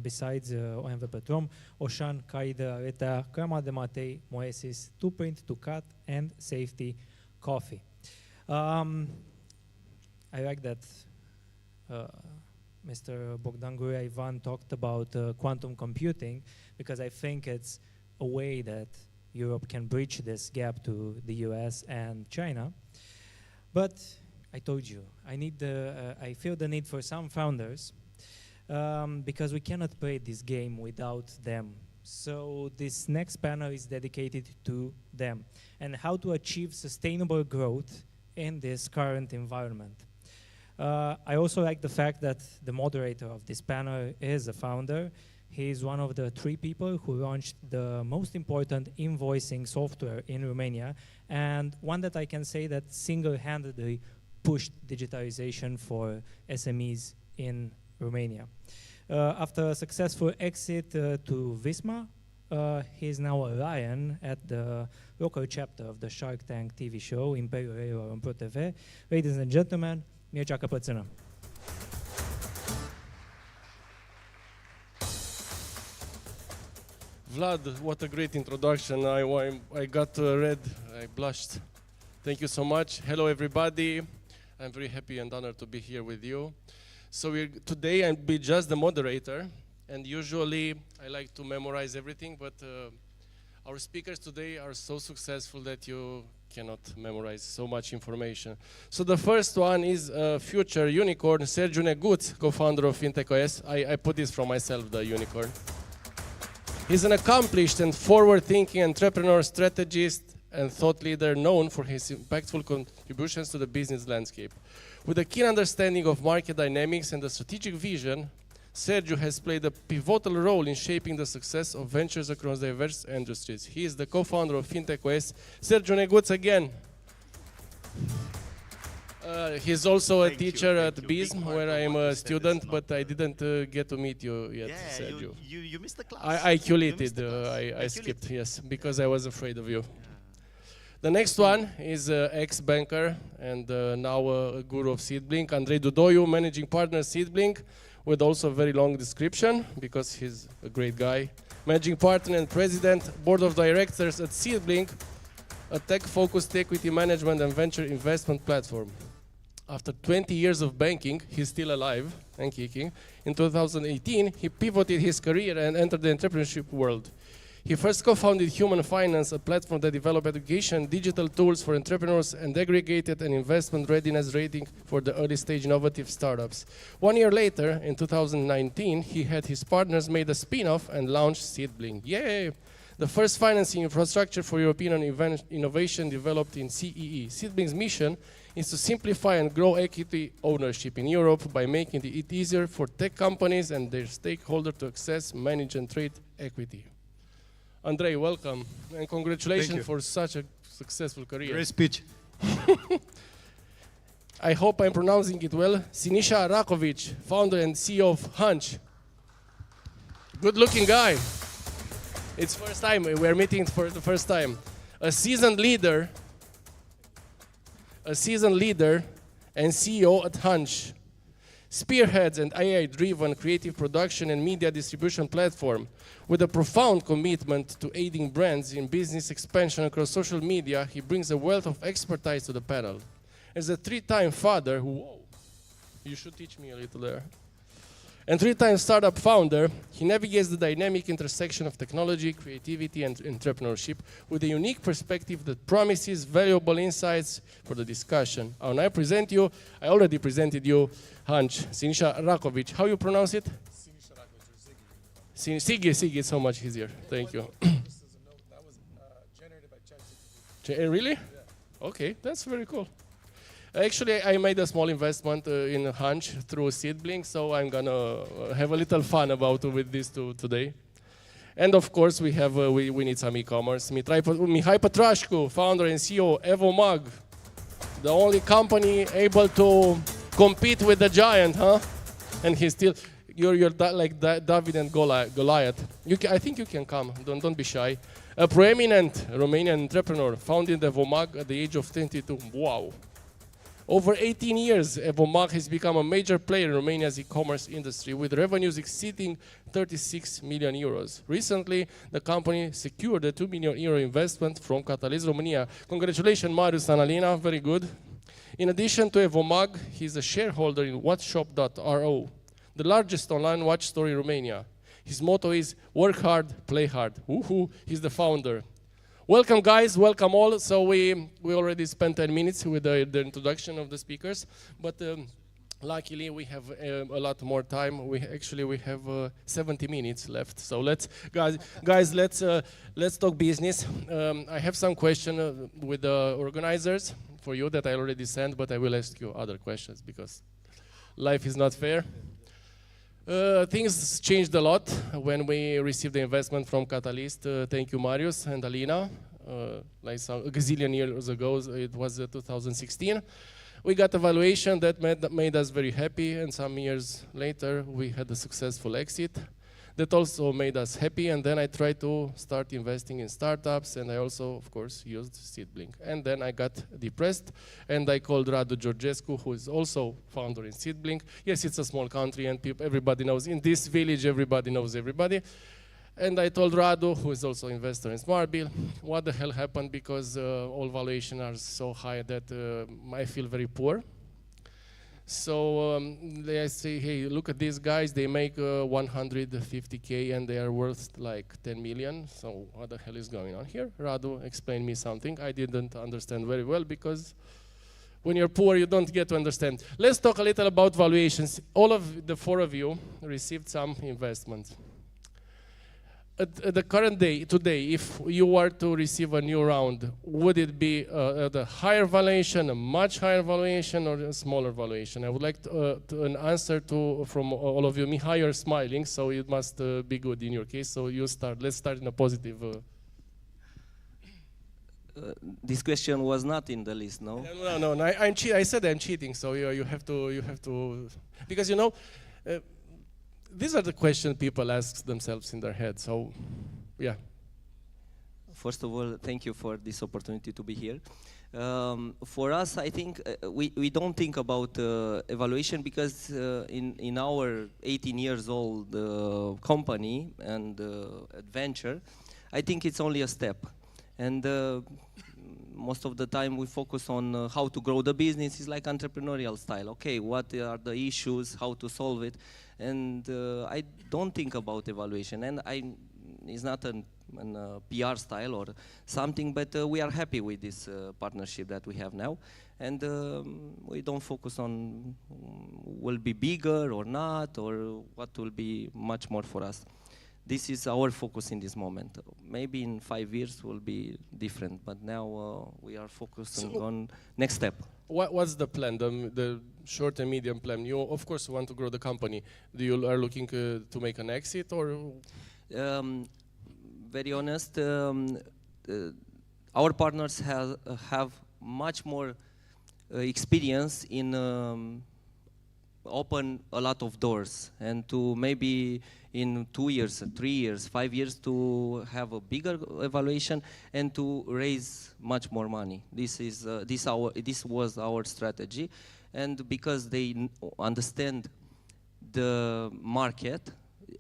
Speaker 1: besides OMV Petrom, Oșan, Caidă, Areta, Crama de Matei, Moesis, Tuprint, Tucat, and Safety Coffee. I like that Mr. Bogdan Guria Ivan talked about quantum computing, because I think it's a way that Europe can bridge this gap to the US and China. But I told you, I feel the need for some founders because we cannot play this game without them. So this next panel is dedicated to them and how to achieve sustainable growth in this current environment. I also like the fact that the moderator of this panel is a founder. He is one of the 3 people who launched the most important invoicing software in Romania, and one that I can say that single-handedly pushed digitalization for SMEs in Romania. After a successful exit to Visma, he is now a lion at the local chapter of the Shark Tank TV show Imperiul Reilor on ProTV. Ladies and gentlemen, Mircea Căpățână.
Speaker 6: Vlad, what a great introduction. I got red, I blushed. Thank you so much. Hello everybody. I'm very happy and honored to be here with you. So today I'll be just the moderator, and usually I like to memorize everything, but our speakers today are so successful that you cannot memorize so much information. So the first one is future unicorn, Sergiu Neguț, co-founder of FintechOS. I put this from myself, the unicorn. He's an accomplished and forward-thinking entrepreneur, strategist, and thought leader known for his impactful contributions to the business landscape. With a keen understanding of market dynamics and a strategic vision, Sergiu has played a pivotal role in shaping the success of ventures across diverse industries. He is the co-founder of FintechOS. Sergiu Neguț again. He's also a teacher at BISM, where I am a student, but I didn't get to meet you yet, Sergiu.
Speaker 7: You missed the class.
Speaker 6: I QL'd, I skipped, yes, because I was afraid of you. The next one is ex-banker and now a guru of Seedblink, Andrei Dudoiu, managing partner Seedblink, with also a very long description, because he's a great guy. Managing partner and president, board of directors at Seedblink, a tech-focused equity management and venture investment platform. After 20 years of banking, he's still alive and kicking. In 2018, he pivoted his career and entered the entrepreneurship world. He first co-founded Human Finance, a platform that developed education, digital tools for entrepreneurs, and aggregated an investment readiness rating for the early-stage innovative startups. 1 year later, in 2019, he had his partners made a spin-off and launched Seedblink. Yay! The first financing infrastructure for European innovation developed in CEE. Seedblink's mission is to simplify and grow equity ownership in Europe by making it easier for tech companies and their stakeholders to access, manage, and trade equity. Andrei, welcome, and congratulations for such a successful career.
Speaker 7: Great speech.
Speaker 6: I hope I'm pronouncing it well. Sinisha Rakovic, founder and CEO of Hunch. Good-looking guy. It's first time, we're meeting for the first time. A seasoned leader and CEO at Hunch. Spearheads an AI-driven creative production and media distribution platform with a profound commitment to aiding brands in business expansion across social media. He brings a wealth of expertise to the panel. As a 3-time father, whoa, you should teach me a little there, and 3-time startup founder, he navigates the dynamic intersection of technology, creativity, and entrepreneurship with a unique perspective that promises valuable insights for the discussion. And I already presented you, Hunch, Sinisha Rakovic. How you pronounce it? Sinisha Rakovic. Sigi, it's so much easier. Thank you.
Speaker 7: That was generated by ChatGPT.
Speaker 6: Really? Yeah. Okay, that's very cool. Actually, I made a small investment in Hunch through Seedblink, so I'm gonna have a little fun with this today. And of course, we need some e-commerce. Mihai Pătrașcu, founder and CEO, EvoMag, the only company able to compete with the giant, huh? And he's still, you're like David and Goliath. I think you can come. Don't be shy. A proeminent Romanian entrepreneur, founded EvoMag at the age of 22. Wow. Over 18 years, EvoMag has become a major player in Romania's e-commerce industry with revenues exceeding 36 million euros. Recently, the company secured a 2 million euro investment from Catalyst Romania. Congratulations, Marius and Alina, very good. In addition to EvoMag, he's a shareholder in watchshop.ro, the largest online watch store in Romania. His motto is work hard, play hard. Woohoo, he's the founder. Welcome guys, welcome all. So we already spent 10 minutes with the introduction of the speakers, but luckily we have a lot more time. We have 70 minutes left. So let's talk business. I have some question with the organizers for you that I already sent, but I will ask you other questions because life is not fair. Things changed a lot when we received the investment from Catalyst. Thank you, Marius and Alina. Like a gazillion years ago, it was 2016. We got a valuation that made us very happy, and some years later, we had a successful exit. That also made us happy, and then I tried to start investing in startups, and I also, of course, used Seedblink. And then I got depressed, and I called Radu Georgescu, who is also founder in Seedblink. Yes, it's a small country, and everybody knows, in this village, everybody knows everybody. And I told Radu, who is also investor in SmartBill, what the hell happened, because all valuations are so high that I feel very poor. So I say, hey, look at these guys, they make 150K and they are worth like 10 million. So what the hell is going on here? Radu explained me something I didn't understand very well, because when you're poor, you don't get to understand. Let's talk a little about valuations. All of the 4 of you received some investments. At the current day, today, if you were to receive a new round, would it be at a higher valuation, a much higher valuation, or a smaller valuation? I would like an answer from all of you. Mihai, you're smiling, so it must be good in your case. So you start. Let's start in a positive.
Speaker 8: This question was not in the list, no?
Speaker 6: No. I said I'm cheating, so you have to, because you know. These are the questions people ask themselves in their head, so, yeah.
Speaker 8: First of all, thank you for this opportunity to be here. For us, I think we don't think about evaluation, because in our 18 years old company and adventure, I think it's only a step. And most of the time we focus on how to grow the business. Is like entrepreneurial style. Okay, what are the issues, how to solve it? And I don't think about evaluation, and it's not a PR style or something, but we are happy with this partnership that we have now, and we don't focus on will be bigger or not, or what will be much more for us. This is our focus in this moment. Maybe in 5 years will be different, but now we are focusing on next step.
Speaker 6: What's the plan, the short and medium plan? You, of course, want to grow the company. Are looking to make an exit, or?
Speaker 8: very honest, our partners have much more experience in open a lot of doors, and to maybe in 2 years, 3 years, 5 years to have a bigger evaluation and to raise much more money. This was our strategy, and because they understand the market,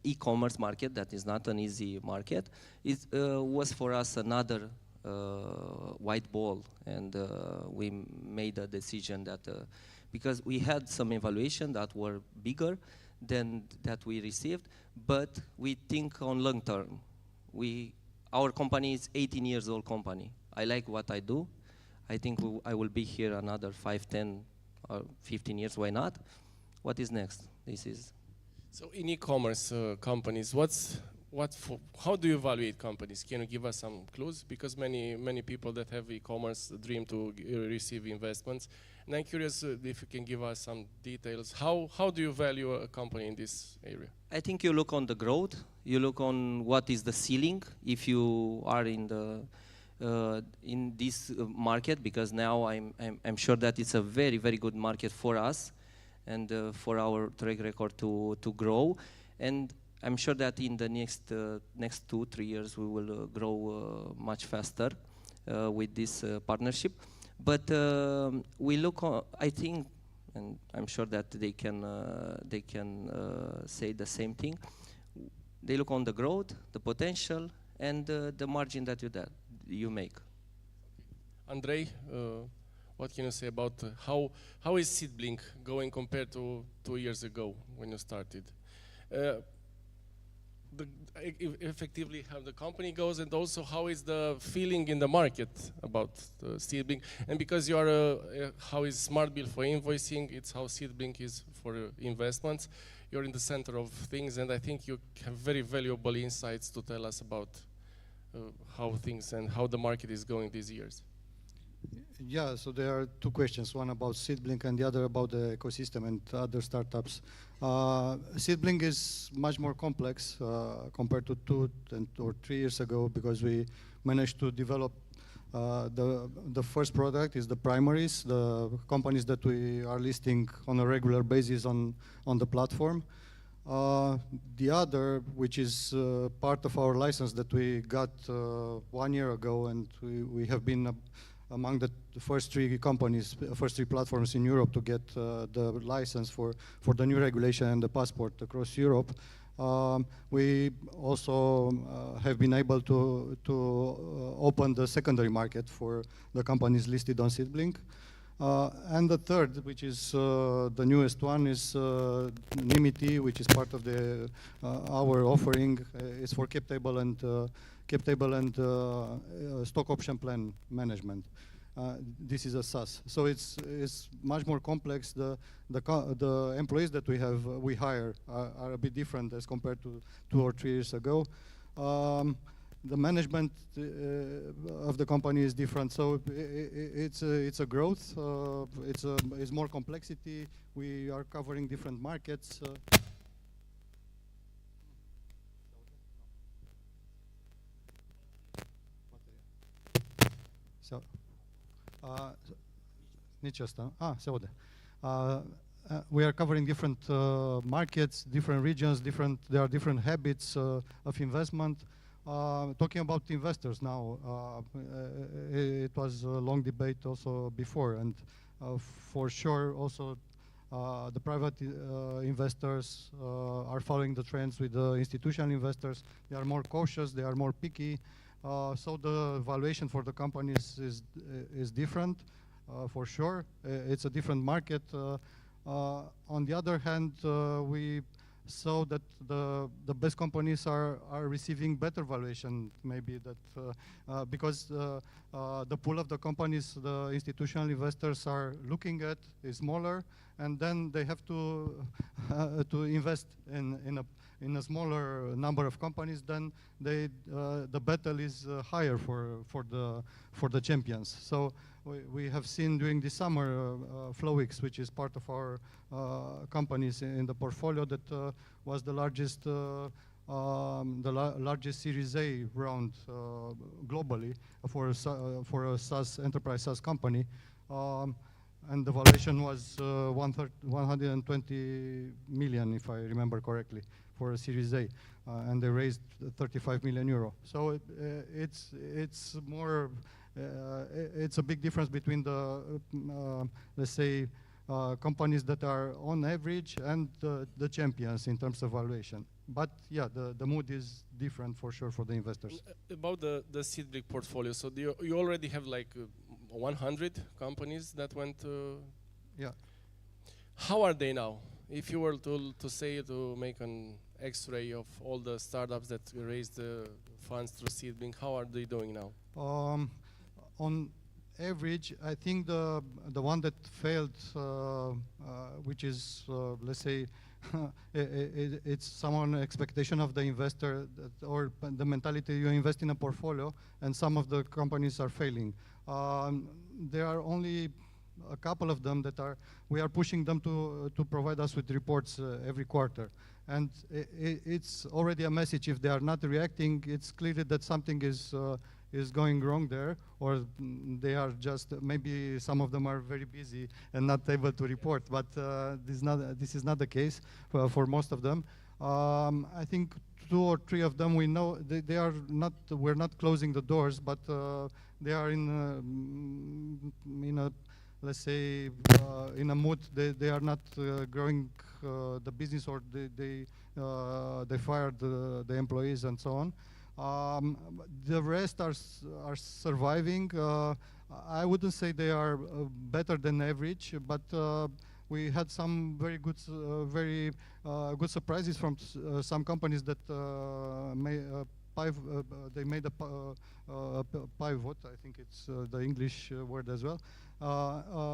Speaker 8: e-commerce market, that is not an easy market, it was for us another white ball, and we made a decision that because we had some evaluation that were bigger than that we received, but we think on long term. Our company is 18 years old company. I like what I do. I think I will be here another 5, 10, or 15 years. Why not? What is next?
Speaker 6: So in e-commerce companies, how do you evaluate companies? Can you give us some clues? Because many people that have e-commerce dream to receive investments. And I'm curious if you can give us some details. How do you value a company in this area?
Speaker 8: I think you look on the growth. You look on what is the ceiling if you are in this market, because now I'm sure that it's a very, very good market for us and for our track record to grow. And I'm sure that in the next 2-3 years we will grow much faster with this partnership. But we look on, I think, and I'm sure that they can say the same thing. They look on the growth, the potential, and the margin that you make.
Speaker 6: Andrei, what can you say about how is Seedblink going compared to 2 years ago when you started? Effectively how the company goes, and also how is the feeling in the market about Seedblink? And because you are how is Smart Bill for invoicing, it's how Seedblink is for investments. You're in the center of things, and I think you have very valuable insights to tell us about how things and how the market is going these years.
Speaker 10: Yeah, so there are 2 questions, one about Seedblink and the other about the ecosystem and other startups. Seedblink is much more complex compared to 2 or 3 years ago, because we managed to develop the first product is the primaries, the companies that we are listing on a regular basis on the platform. The other, which is part of our license that we got 1 year ago, and we have been among the first 3 companies, first 3 platforms in Europe to get the license for the new regulation and the passport across Europe. We also have been able to open the secondary market for the companies listed on Seedblink. And the third, which is the newest one, is Nimity, which is part of our offering. Is for cap table and stock option plan management. This is a SaaS, so it's much more complex. The employees that we hire are a bit different as compared to 2 or 3 years ago. The management of the company is different, so it's a growth. It's more complexity. We are covering different markets. So, nici asta. Se aude. We are covering different markets, different regions, there are different habits of investment. Talking about investors now, it was a long debate also before, and for sure also the private investors are following the trends with the institutional investors. They are more cautious, they are more picky, so the valuation for the companies is different, for sure. It's a different market. On the other hand, we saw that the best companies are receiving better valuation, maybe that because the pool of the companies the institutional investors are looking at is smaller, and then they have to invest in a smaller number of companies. Then the battle is higher for the champions. So we have seen during the summer Flowix, which is part of our companies in the portfolio, that was the largest largest Series A round globally for a SaaS enterprise SaaS company, and the valuation was 120 million, if I remember correctly, for a Series A, and they raised 35 million euro. So it's more. It's a big difference between the let's say companies that are on average and the champions in terms of valuation. But yeah, the mood is different for sure for the investors.
Speaker 6: About the Seedblick portfolio, so you already have like 100 companies that went to...
Speaker 10: Yeah.
Speaker 6: How are they now? If you were to say, to make an X-ray of all the startups that raised funds through Seedblick, how are they doing now?
Speaker 10: On average, I think the one that failed, which is let's say, it's someone expectation of the investor or the mentality you invest in a portfolio, and some of the companies are failing. There are only a couple of them that we are pushing them to provide us with reports every quarter. And it's already a message. If they are not reacting, it's clear that something is going wrong there, or they are just, maybe some of them are very busy and not able to report, but this is not the case for most of them. I think 2 or 3 of them we know they are not, we're not closing the doors, but they are in a, let's say, in a mood. They are not growing the business, or they fired the employees and so on. The rest are surviving. I wouldn't say they are better than average, but we had some very good surprises from some companies that they made a pivot. I think it's the English word as well.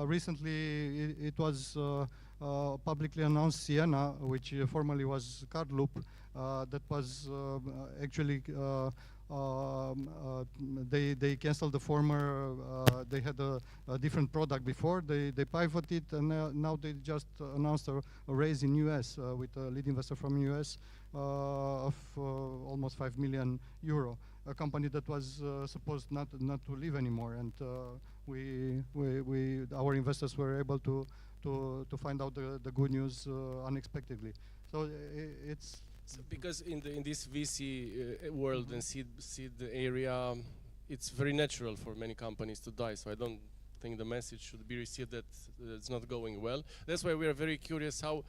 Speaker 10: Recently, it was publicly announced Sienna, which formerly was Cardloop, that was actually they canceled the former. They had a different product before. They pivoted, and now they just announced a raise in US with a lead investor from US of almost 5 million euro. A company that was supposed not to live anymore, and our investors were able to find out the good news unexpectedly. So it's.
Speaker 6: So because in this VC world and seed area, it's very natural for many companies to die. So I don't think the message should be received that it's not going well. That's why we are very curious how,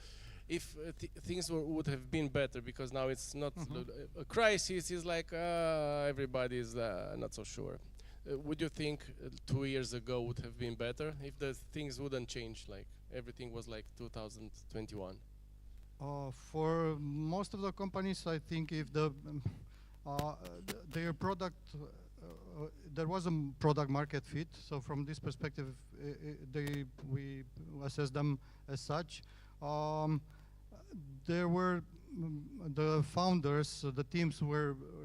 Speaker 6: if things would have been better, because now it's not a crisis. It's like everybody is not so sure. Would you think 2 years ago would have been better if the things wouldn't change, like everything was like 2021?
Speaker 10: For most of the companies, I think if their product, there was a product market fit. So from this perspective, we assess them as such. There were the founders, the teams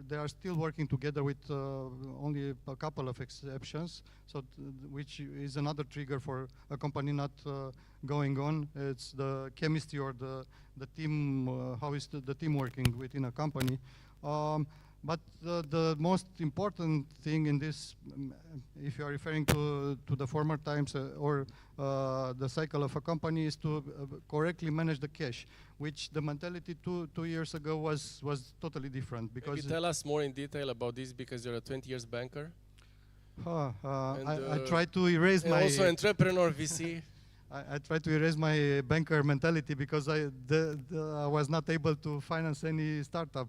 Speaker 10: they are still working together with only a couple of exceptions. So which is another trigger for a company not going on. It's the chemistry or the team, how is the team working within a company. But the most important thing in this, if you are referring to the former times or the cycle of a company, is to correctly manage the cash, which the mentality two years ago was totally different. Because
Speaker 6: maybe tell us more in detail about this, because you're a 20 years banker.
Speaker 10: I try to erase my...
Speaker 6: also entrepreneur VC.
Speaker 10: I tried to erase my banker mentality, because I was not able to finance any startup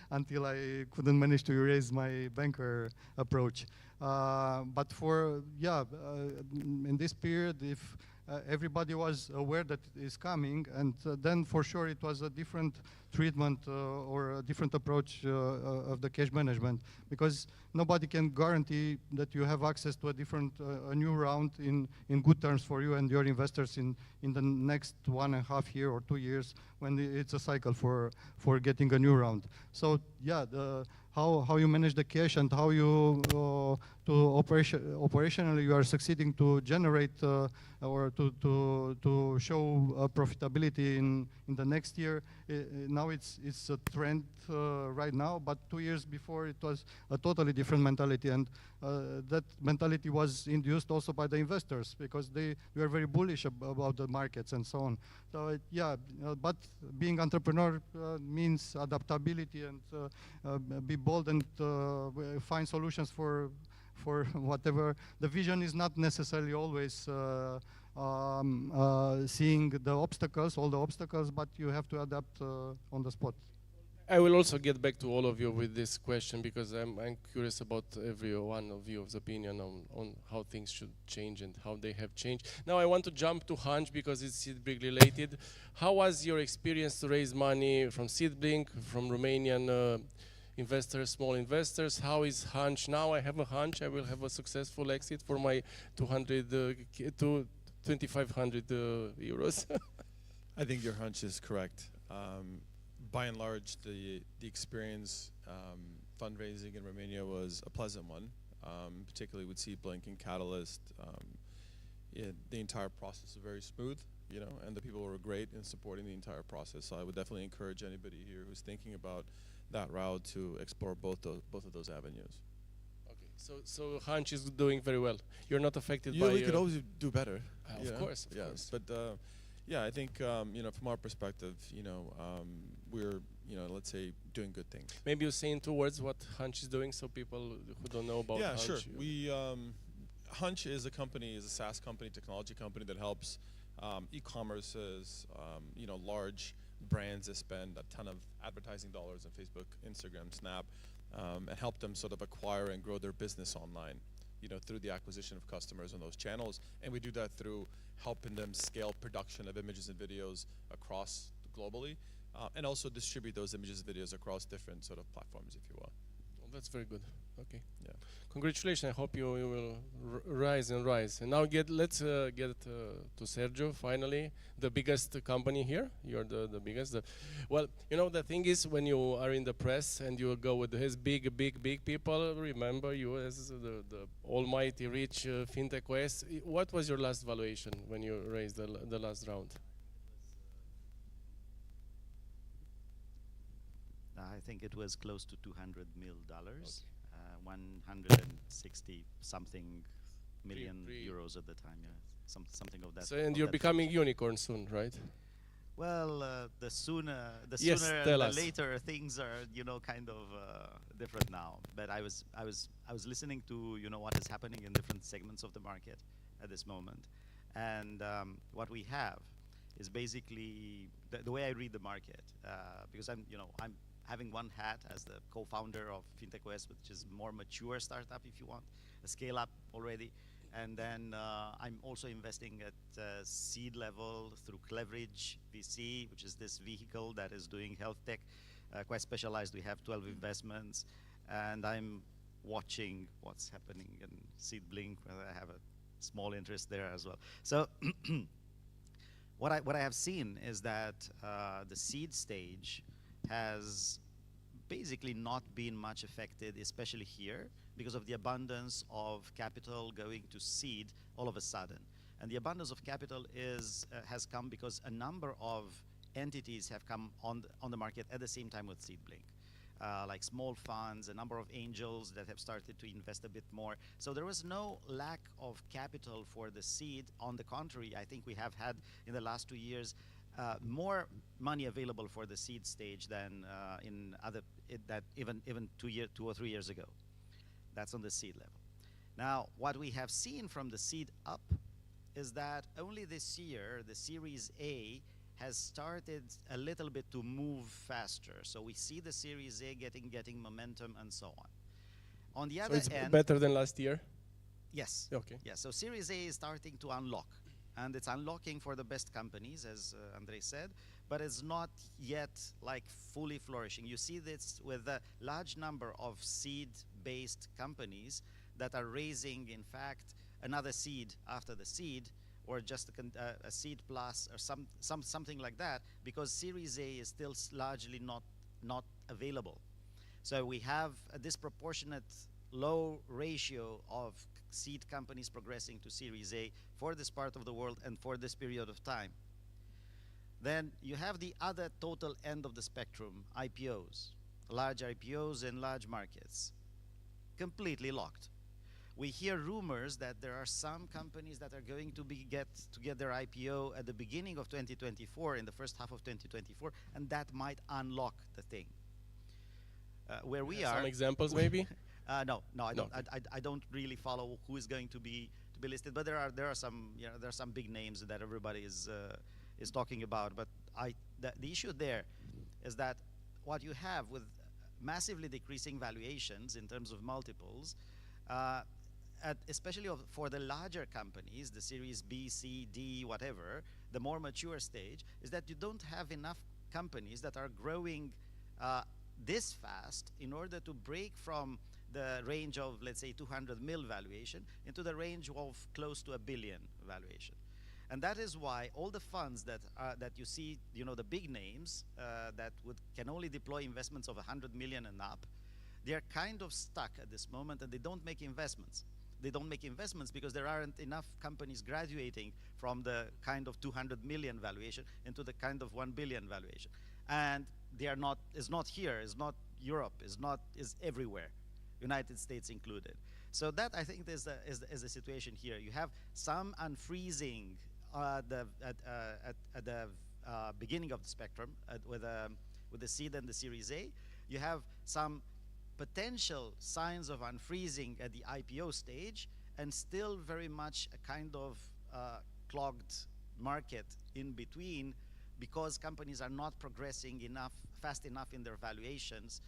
Speaker 10: until I couldn't manage to erase my banker approach. But in this period, if everybody was aware that it is coming, and then for sure it was a different treatment or a different approach of the cash management, because nobody can guarantee that you have access to a new round in good terms for you and your investors in the next 1.5 years or 2 years, when it's a cycle for getting a new round. So yeah, how you manage the cash and how you operationally you are succeeding to generate or to show profitability in the next year. Now it's a trend right now, but 2 years before it was a totally different mentality, and that mentality was induced also by the investors because they were very bullish about the markets and so on. So but being entrepreneur means adaptability and be bold and find solutions for whatever. The vision is not necessarily always seeing the obstacles, all the obstacles, but you have to adapt on the spot.
Speaker 6: I will also get back to all of you with this question because I'm curious about every one of you's opinion on how things should change and how they have changed. Now I want to jump to Hunch because it's Seedblink related. How was your experience to raise money from Seedblink, from Romanian investors, small investors? How is Hunch now? I have a hunch I will have a successful exit for my 2,500 euros.
Speaker 11: I think your hunch is correct. By and large, the experience fundraising in Romania was a pleasant one, particularly with Seedblink and Catalyst. The entire process was very smooth, you know, and the people were great in supporting the entire process. So I would definitely encourage anybody here who's thinking about that route to explore both of those avenues.
Speaker 6: Okay, so Hunch is doing very well. You're not affected by.
Speaker 11: We could always do better.
Speaker 6: Of course.
Speaker 11: But yeah, I think you know, from our perspective, you know, we're, you know, let's say doing good things.
Speaker 6: Maybe you say in 2 words what Hunch is doing, so people who don't know about Hunch.
Speaker 11: Yeah, sure. We Hunch is a company, is a SaaS company, technology company that helps e-commerces, you know, large brands that spend a ton of advertising dollars on Facebook, Instagram, Snap, and help them sort of acquire and grow their business online, you know, through the acquisition of customers on those channels. And we do that through helping them scale production of images and videos across globally, and also distribute those images and videos across different sort of platforms, if you will.
Speaker 6: Well, that's very good. Okay.
Speaker 11: Yeah.
Speaker 6: Congratulations. I hope you will rise and rise. And now let's get to Sergio, finally. The biggest company here. You're the biggest. Well, you know, the thing is, when you are in the press and you go with his big people, remember you as the almighty rich FinTech West. What was your last valuation when you raised the last round?
Speaker 12: I think it was close to $200 million. Okay. 160 something million euros at the time, yeah, something of that.
Speaker 6: So, and you're becoming unicorn soon, right?
Speaker 12: Well, the sooner, the later things are, you know, kind of different now. But I was listening to, you know, what is happening in different segments of the market at this moment, and what we have is basically the way I read the market, because I'm having one hat as the co-founder of FinTech West, which is more mature startup, if you want, a scale-up already. And then I'm also investing at seed level through Cleverage VC, which is this vehicle that is doing health tech, quite specialized. We have 12 investments, and I'm watching what's happening in Seedblink, where I have a small interest there as well. So what I have seen is that the seed stage has basically not been much affected, especially here, because of the abundance of capital going to seed all of a sudden. And the abundance of capital has come because a number of entities have come on the market at the same time with Seedblink. Like small funds, a number of angels that have started to invest a bit more. So there was no lack of capital for the seed. On the contrary, I think we have had in the last 2 years more money available for the seed stage than even 2 or 3 years ago. That's on the seed level. Now, what we have seen from the seed up is that only this year the Series A has started a little bit to move faster. So we see the Series A getting momentum and so on. On the other end,
Speaker 6: it's better than last year?
Speaker 12: Yes.
Speaker 6: Okay.
Speaker 12: Yes. So Series A is starting to unlock. And it's unlocking for the best companies, as Andrei said, but it's not yet like fully flourishing. You see this with a large number of seed-based companies that are raising, in fact, another seed after the seed, or just a seed plus, or something like that, because Series A is still largely not available. So we have a disproportionate low ratio of seed companies progressing to Series A for this part of the world and for this period of time. Then you have the other total end of the spectrum, IPOs, large IPOs in large markets, completely locked. We hear rumors that there are some companies that are going to get their IPO at the beginning of 2024, in the first half of 2024, and that might unlock the thing. Where we are,
Speaker 6: some examples maybe?
Speaker 12: No, I don't really follow who is going to be listed, but there are some big names that everybody is talking about. But the issue there is that what you have with massively decreasing valuations in terms of multiples, especially for the larger companies, the Series B, C, D, whatever, the more mature stage, is that you don't have enough companies that are growing this fast in order to break from the range of, let's say, 200 mil valuation into the range of close to $1 billion valuation. And that is why all the funds that you see, the big names that can only deploy investments of 100 million and up, they are kind of stuck at this moment, and they don't make investments. They don't make investments because there aren't enough companies graduating from the kind of 200 million valuation into the kind of 1 billion valuation. And they are not, is not here, is not Europe, is everywhere, United States included. So that, I think, is the situation here. You have some unfreezing at the beginning of the spectrum with the seed and the Series A. You have some potential signs of unfreezing at the IPO stage, and still very much a kind of clogged market in between, because companies are not progressing fast enough in their valuations,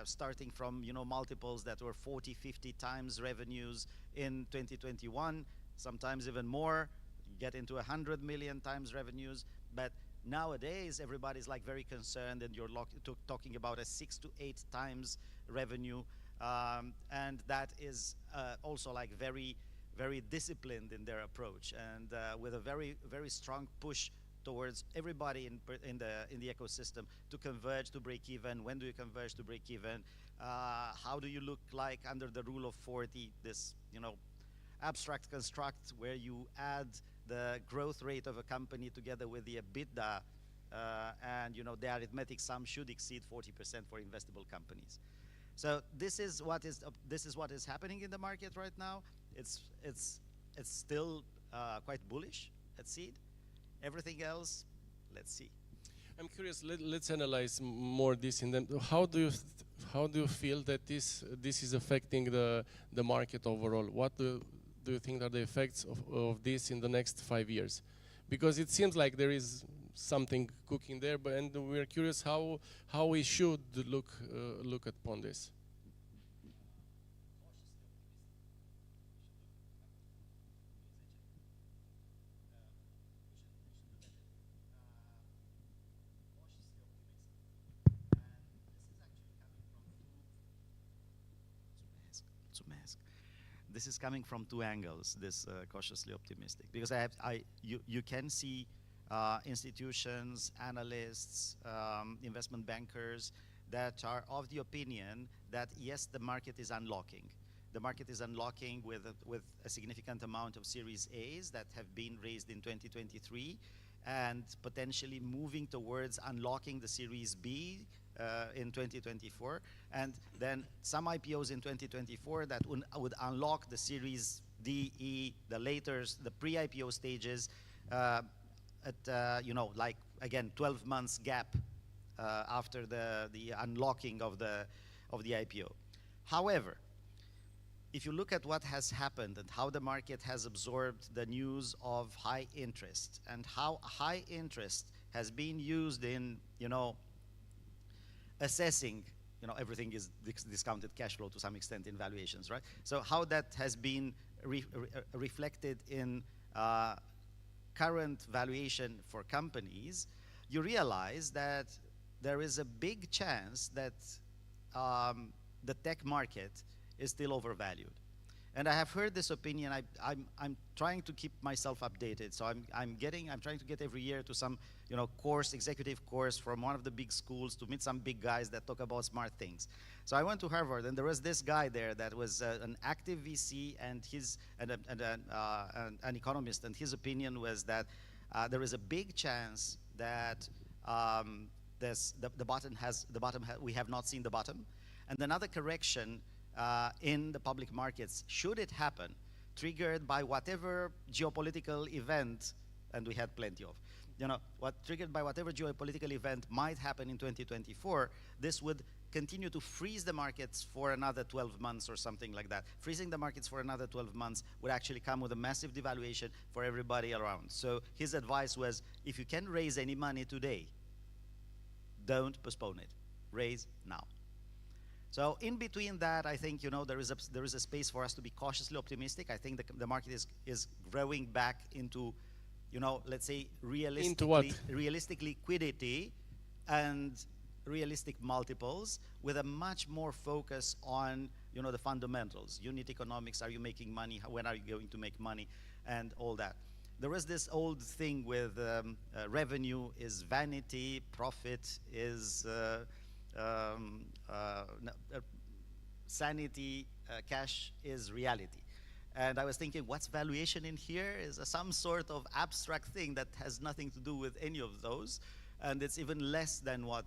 Speaker 12: starting from multiples that were 40, 50 times revenues in 2021, sometimes even more, get into 100 million times revenues. But nowadays everybody's like very concerned, and you're talking about a 6 to 8 times revenue, and that is also like very, very disciplined in their approach, and with a very, very strong push towards everybody in the ecosystem to converge to break even. When do you converge to break even? How do you look like under the rule of 40? This abstract construct where you add the growth rate of a company together with the EBITDA, and the arithmetic sum should exceed 40% for investable companies. So this is what is happening in the market right now. It's still quite bullish at seed. Everything else, let's see.
Speaker 6: I'm curious. Let's analyze more this in them. How do you feel that this is affecting the market overall? What do you think are the effects of this in the next 5 years? Because it seems like there is something cooking there, and we're curious how we should look upon this.
Speaker 12: This is coming from two angles, this cautiously optimistic, because you can see institutions, analysts, investment bankers that are of the opinion that yes, the market is unlocking. The market is unlocking with a significant amount of Series A's that have been raised in 2023, and potentially moving towards unlocking the Series B in 2024, and then some IPOs in 2024 that would unlock the Series D, E, the pre-IPO stages at like again 12 months gap after the unlocking of the IPO. However, if you look at what has happened and how the market has absorbed the news of high interest, and how high interest has been used in assessing, everything is discounted cash flow to some extent in valuations, right? So how that has been reflected in current valuation for companies, you realize that there is a big chance that the tech market is still overvalued. And I have heard this opinion. I'm trying to keep myself updated. So I'm trying to get every year to some, you know, course, executive course from one of the big schools to meet some big guys that talk about smart things. So I went to Harvard, and there was this guy there that was an active VC and an economist, and his opinion was that there is a big chance that we have not seen the bottom, and another correction in the public markets, should it happen, triggered by whatever geopolitical event, and we had plenty of, you know, triggered by whatever geopolitical event might happen in 2024, this would continue to freeze the markets for another 12 months or something like that. Freezing the markets for another 12 months would actually come with a massive devaluation for everybody around. So his advice was, if you can raise any money today, don't postpone it. Raise now. So in between that, I think, you know, there is a space for us to be cautiously optimistic. I think the market is growing back into, you know, let's say realistic liquidity and realistic multiples, with a much more focus on, you know, the fundamentals. Unit economics, are you making money? When are you going to make money? And all that. There was this old thing with revenue is vanity, profit is sanity, cash is reality. And I was thinking, what's valuation in here? Is some sort of abstract thing that has nothing to do with any of those. And it's even less than what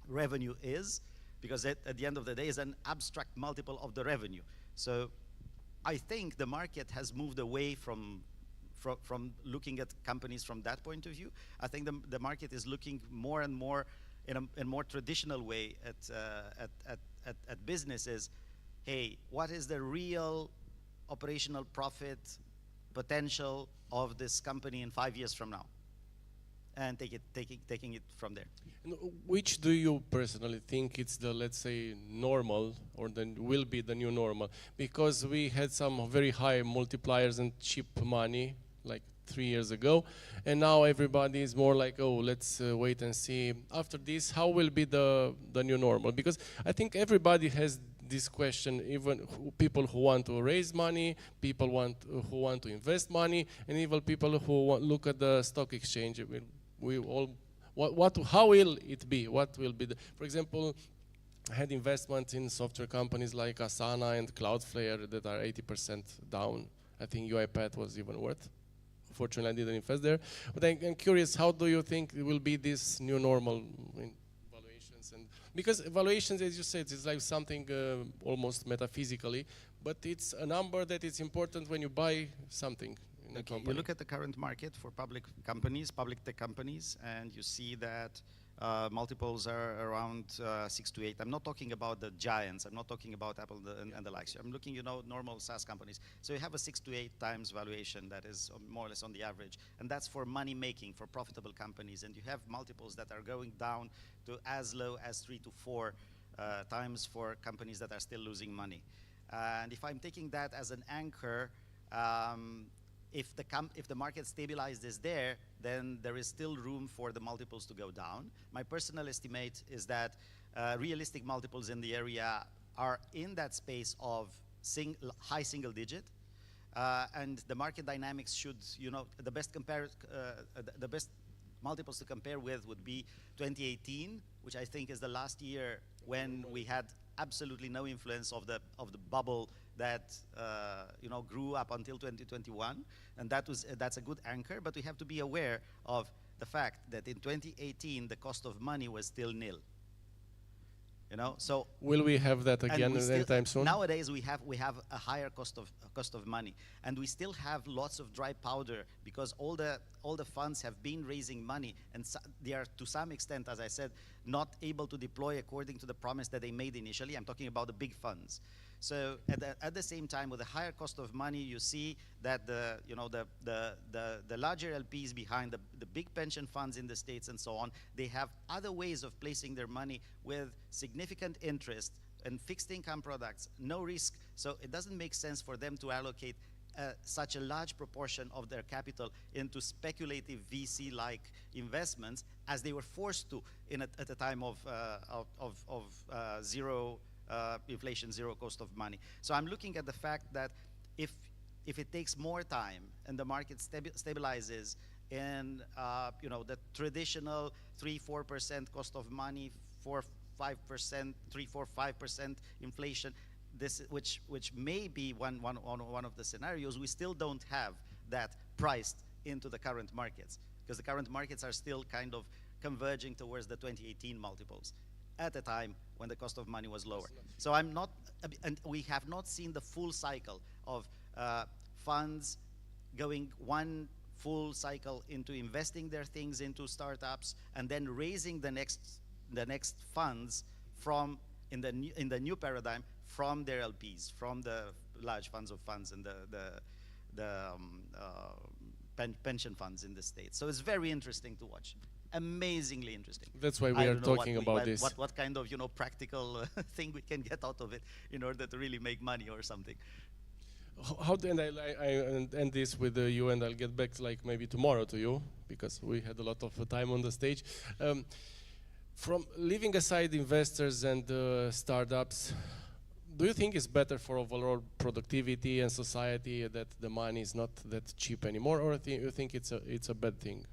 Speaker 12: revenue is, because at the end of the day, it's an abstract multiple of the revenue. So I think the market has moved away from looking at companies from that point of view. I think the market is looking more and more in a more traditional way at businesses. Hey, what is the real operational profit potential of this company in 5 years from now? And taking it from there.
Speaker 6: And which do you personally think it's the, let's say, normal, or then will be the new normal? Because we had some very high multipliers and cheap money like 3 years ago, and now everybody is more like, oh, let's wait and see. After this, how will be the new normal? Because I think everybody has this question, even people who want to raise money, people who want to invest money, and even people who look at the stock exchange. How will it be? What will be for example, I had investment in software companies like Asana and Cloudflare that are 80% down. I think UiPath was even worth. Fortunately, I didn't invest there. But I'm curious, how do you think it will be this new normal in valuations? And because valuations, as you said, is like something almost metaphysically, but it's a number that is important when you buy something in a company.
Speaker 12: You look at the current market for public companies, public tech companies, and you see that multiples are around 6 to 8. I'm not talking about the giants. I'm not talking about Apple and the likes. I'm looking, you know, normal SaaS companies. So you have a 6 to 8 times valuation that is more or less on the average. And that's for money making, for profitable companies. And you have multiples that are going down to as low as 3 to 4 times for companies that are still losing money. And if I'm taking that as an anchor, if the market stabilizes there, then there is still room for the multiples to go down. My personal estimate is that realistic multiples in the area are in that space of high single digit, and the market dynamics should, you know, the best multiples to compare with would be 2018, which I think is the last year when we had absolutely no influence of the bubble that you know, grew up until 2021, and that's a good anchor. But we have to be aware of the fact that in 2018 the cost of money was still nil. You know, so
Speaker 6: will we have that again anytime soon?
Speaker 12: Nowadays we have a higher cost of money, and we still have lots of dry powder because all the funds have been raising money, and they are to some extent, as I said, not able to deploy according to the promise that they made initially. I'm talking about the big funds. So at the same time, with a higher cost of money, you see that the larger LPs behind the big pension funds in the States and so on, they have other ways of placing their money with significant interest and fixed income products, no risk. So it doesn't make sense for them to allocate such a large proportion of their capital into speculative VC-like investments as they were forced to at a time of zero inflation, zero cost of money. So I'm looking at the fact that if it takes more time and the market stabilizes in the traditional 3-4% cost of money, 4-5%, 3-4-5% inflation, which may be one of the scenarios, we still don't have that priced into the current markets, because the current markets are still kind of converging towards the 2018 multiples at a time when the cost of money was lower. So and we have not seen the full cycle of funds going one full cycle into investing their things into startups and then raising the next funds from in the new paradigm from their LPs, from the large funds of funds and the pension funds in the States. So it's very interesting to watch. Amazingly interesting.
Speaker 6: That's why we are talking about this.
Speaker 12: What kind of practical thing we can get out of it in order to really make money or something.
Speaker 6: How then I end this with you, and I'll get back like maybe tomorrow to you, because we had a lot of time on the stage. From leaving aside investors and startups, do you think it's better for overall productivity and society that the money is not that cheap anymore, or you think it's a bad thing?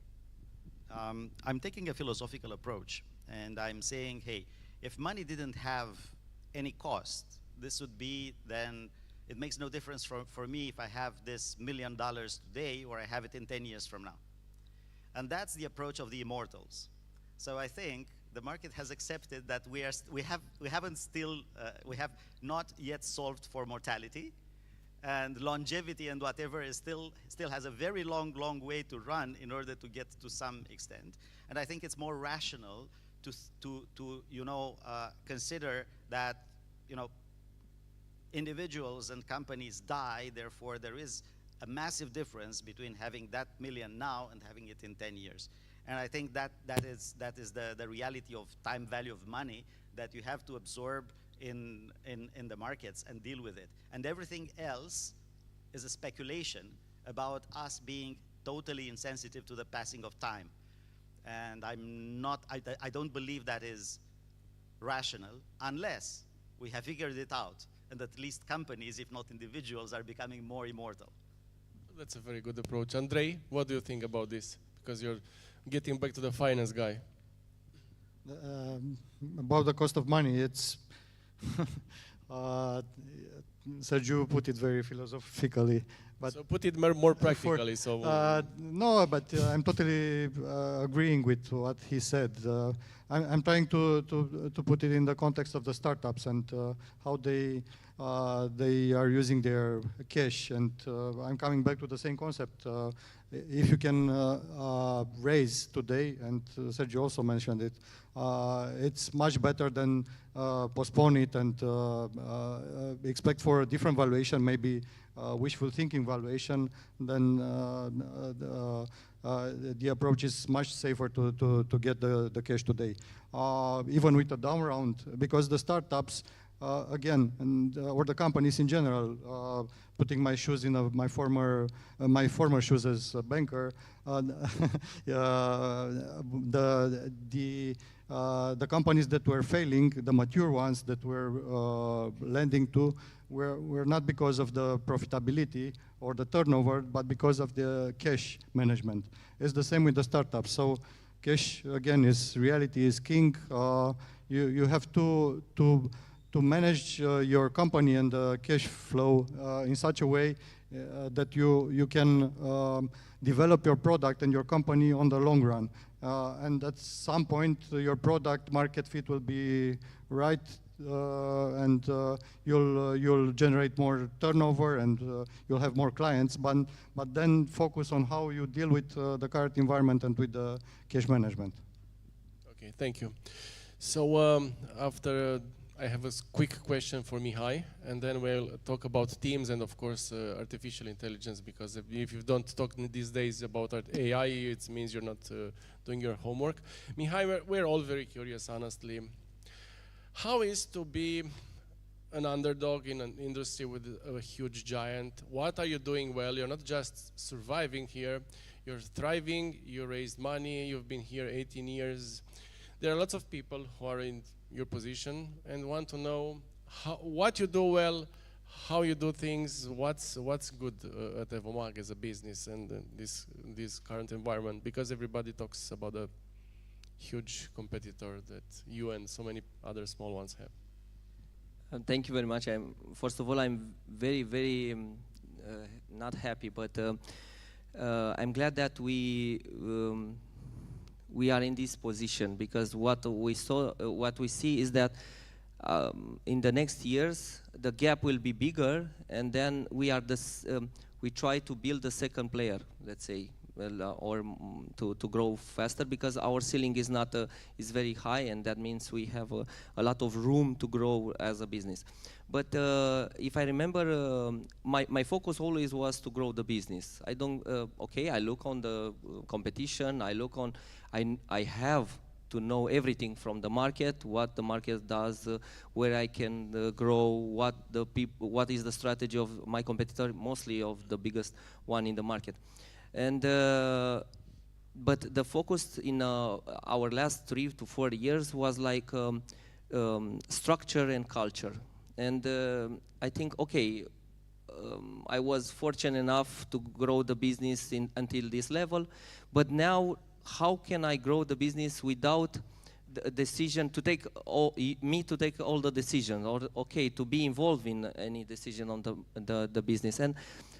Speaker 12: I'm taking a philosophical approach, and I'm saying, hey, if money didn't have any cost, this would be then, it makes no difference for me if I have this $1 million today or I have it in 10 years from now. And that's the approach of the immortals. So I think the market has accepted that we have not yet solved for mortality, and longevity and whatever is still has a very long way to run in order to get to some extent. And I think it's more rational to consider that individuals and companies die. Therefore, there is a massive difference between having that million now and having it in 10 years. And I think that is the reality of time value of money that you have to absorb in the markets and deal with it. And everything else is a speculation about us being totally insensitive to the passing of time. And I don't believe that is rational unless we have figured it out, and at least companies, if not individuals, are becoming more immortal.
Speaker 6: That's a very good approach. Andrei, what do you think about this? Because you're getting back to the finance guy.
Speaker 10: About the cost of money, it's Sergio put it very philosophically. But
Speaker 6: so put it more practically.
Speaker 10: No, but I'm totally agreeing with what he said. I'm trying to put it in the context of the startups and how they are using their cash. And I'm coming back to the same concept. If you can raise today, and Sergio also mentioned it, it's much better than postpone it and expect for a different valuation, maybe wishful thinking valuation. Then the approach is much safer to get the cash today, even with a down round, because the startups, again, and or the companies in general, putting my shoes in my former shoes as a banker, the companies that were failing, the mature ones that were lending to, were not because of the profitability or the turnover, but because of the cash management. It's the same with the startups. So cash, again, reality is king. You have to manage your company and the cash flow in such a way that you can develop your product and your company on the long run. And at some point, your product market fit will be right, and you'll generate more turnover and you'll have more clients. But then focus on how you deal with the current environment and with the cash management.
Speaker 6: Okay, thank you. So after I have a quick question for Mihai, and then we'll talk about teams and, of course, artificial intelligence, because if you don't talk these days about AI, it means you're not doing your homework. Mihai, we're all very curious, honestly. How is to be an underdog in an industry with a huge giant? What are you doing well? You're not just surviving here, you're thriving, you raised money, you've been here 18 years. There are lots of people who are in your position and want to know what you do well, how you do things, what's good at Evomag as a business and this current environment, because everybody talks about a huge competitor that you and so many other small ones have.
Speaker 8: Thank you very much. First of all, I'm very not happy, but I'm glad that we are in this position, because what we see is that in the next years the gap will be bigger, and then we try to build a second player, let's say, or to grow faster, because our ceiling is very high, and that means we have a lot of room to grow as a business. But if I remember, my focus always was to grow the business. I don't I look on the competition, I have to know everything from the market, what the market does, where I can grow, what is the strategy of my competitor, mostly of the biggest one in the market. And but the focus in our last 3 to 4 years was like structure and culture. And I think, I was fortunate enough to grow the business until this level, but now how can I grow the business without the decision to take all the decisions, or to be involved in any decision on the business? And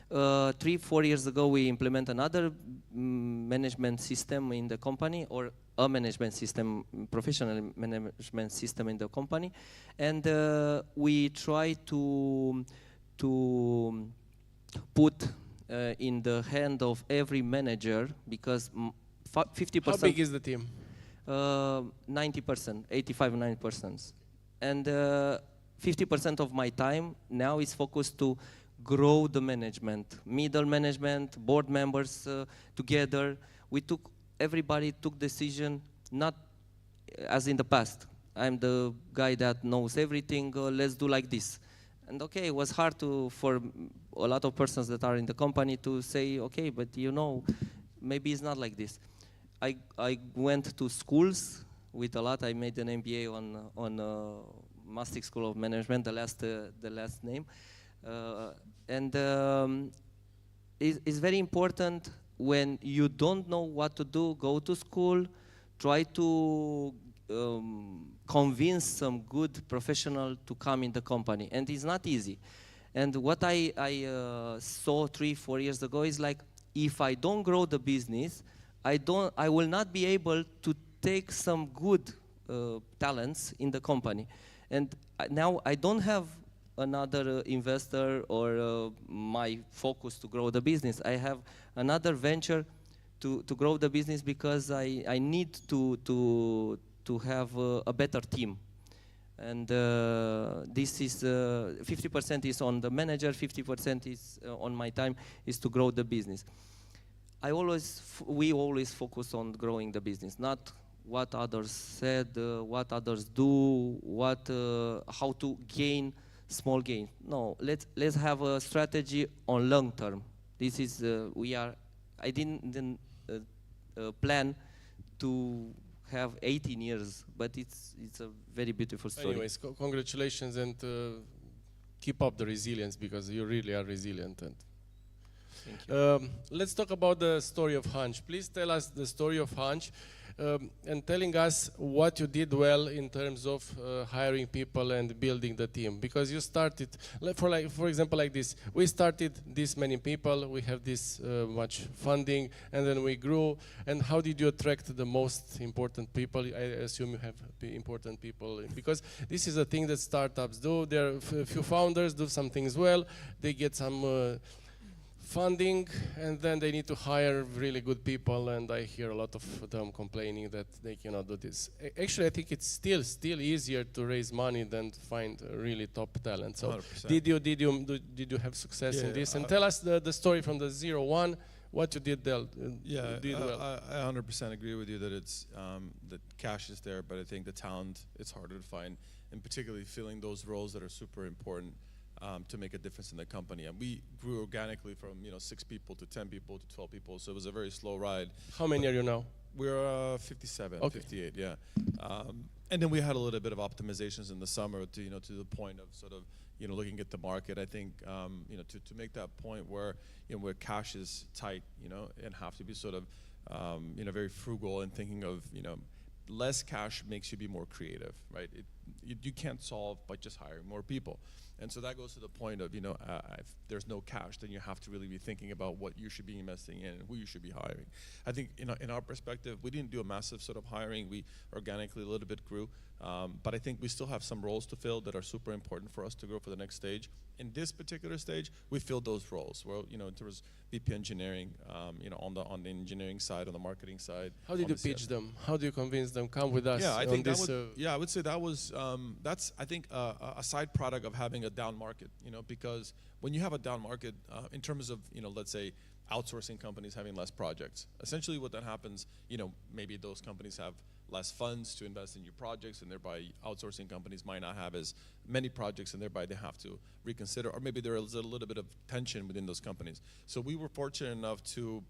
Speaker 8: 3-4 years ago, we implement another management system in the company, or a management system, professional management system in the company, and we try to put in the hand of every manager, because 50%.
Speaker 6: How big is the team?
Speaker 8: 90%, 85-90%, and 50% of my time now is focused to grow the management, middle management, board members together. Everybody took decision, not as in the past. I'm the guy that knows everything, let's do like this. And it was hard for a lot of persons that are in the company to say, but maybe it's not like this. I went to schools with a lot. I made an MBA on Maastricht School of Management, the last name. And it's very important, when you don't know what to do, go to school, try to convince some good professional to come in the company. And it's not easy. And what I saw 3-4 years ago is like, if I don't grow the business, I will not be able to take some good talents in the company. And now I don't have another investor or my focus to grow the business. I have another venture to grow the business, because I need to have a better team. And this is 50% is on the manager, 50% is on my time, is to grow the business. We always focus on growing the business, not what others said, what others do, how to gain small gain. No, let's have a strategy on long term. This is I didn't plan to have 18 years, but it's a very beautiful story.
Speaker 6: Anyways, congratulations, and keep up the resilience, because you really are resilient. And
Speaker 8: thank you.
Speaker 6: Let's talk about the story of Hunch. Please tell us the story of Hunch, and telling us what you did well in terms of hiring people and building the team. Because you started, for example, like this. We started this many people, we have this much funding, and then we grew. And how did you attract the most important people? I assume you have important people, because this is a thing that startups do. There are a few founders do some things well, they get some funding, and then they need to hire really good people, and I hear a lot of them complaining that they cannot do this. Actually, I think it's still easier to raise money than to find really top talent. So 100%. Did you have success in this? And tell us the story from the 0-1, what you did well.
Speaker 11: I 100% agree with you that it's that cash is there, but I think the talent, it's harder to find, and particularly filling those roles that are super important to make a difference in the company. And we grew organically from 6 people to 10 people to 12 people, so it was a very slow ride.
Speaker 6: How many are you now?
Speaker 11: We're 57, 58, yeah. And then we had a little bit of optimizations in the summer to, to the point of sort of, looking at the market. I think, to make that point where, where cash is tight, and have to be sort of, very frugal and thinking of, less cash makes you be more creative, right? You can't solve by just hiring more people. And so that goes to the point of, if there's no cash, then you have to really be thinking about what you should be investing in and who you should be hiring. I think in our perspective, we didn't do a massive sort of hiring. We organically a little bit grew, but I think we still have some roles to fill that are super important for us to grow for the next stage. In this particular stage, we filled those roles. Well, in terms of VP engineering, on the engineering side, on the marketing side.
Speaker 6: How did you pitch them? How do you convince them come with us?
Speaker 11: Yeah, I think I would say that was that's I think a side product of having a down market. Because when you have a down market, in terms of let's say outsourcing companies having less projects, essentially what that happens, maybe those companies have less funds to invest in new projects, and thereby outsourcing companies might not have as many projects, and thereby they have to reconsider, or maybe there is a little bit of tension within those companies. So we were fortunate enough to,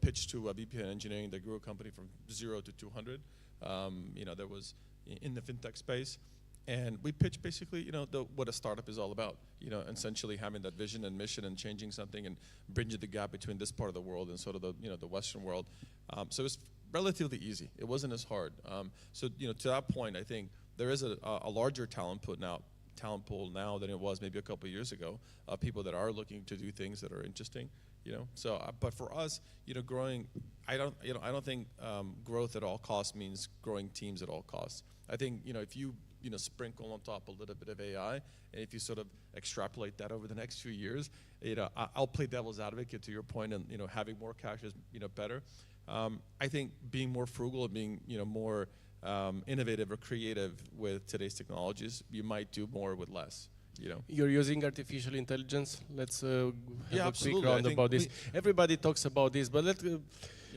Speaker 11: pitch to a VP in engineering that grew a company from 0 to 200. There was in the fintech space, and we pitched basically, what a startup is all about. Essentially having that vision and mission and changing something and bridging the gap between this part of the world and sort of the, the Western world. So it's relatively easy. It wasn't as hard. So to that point, I think there is a larger talent pool now than it was maybe a couple of years ago. People that are looking to do things that are interesting. So but for us, growing, I don't think growth at all costs means growing teams at all costs. I think if you sprinkle on top a little bit of AI, and if you sort of extrapolate that over the next few years, I'll play devil's advocate to your point, and having more cash is better. I think being more frugal and being more innovative or creative with today's technologies, you might do more with less.
Speaker 6: You're using artificial intelligence. Let's have a quick
Speaker 11: absolutely.
Speaker 6: round about this. Everybody talks about this, but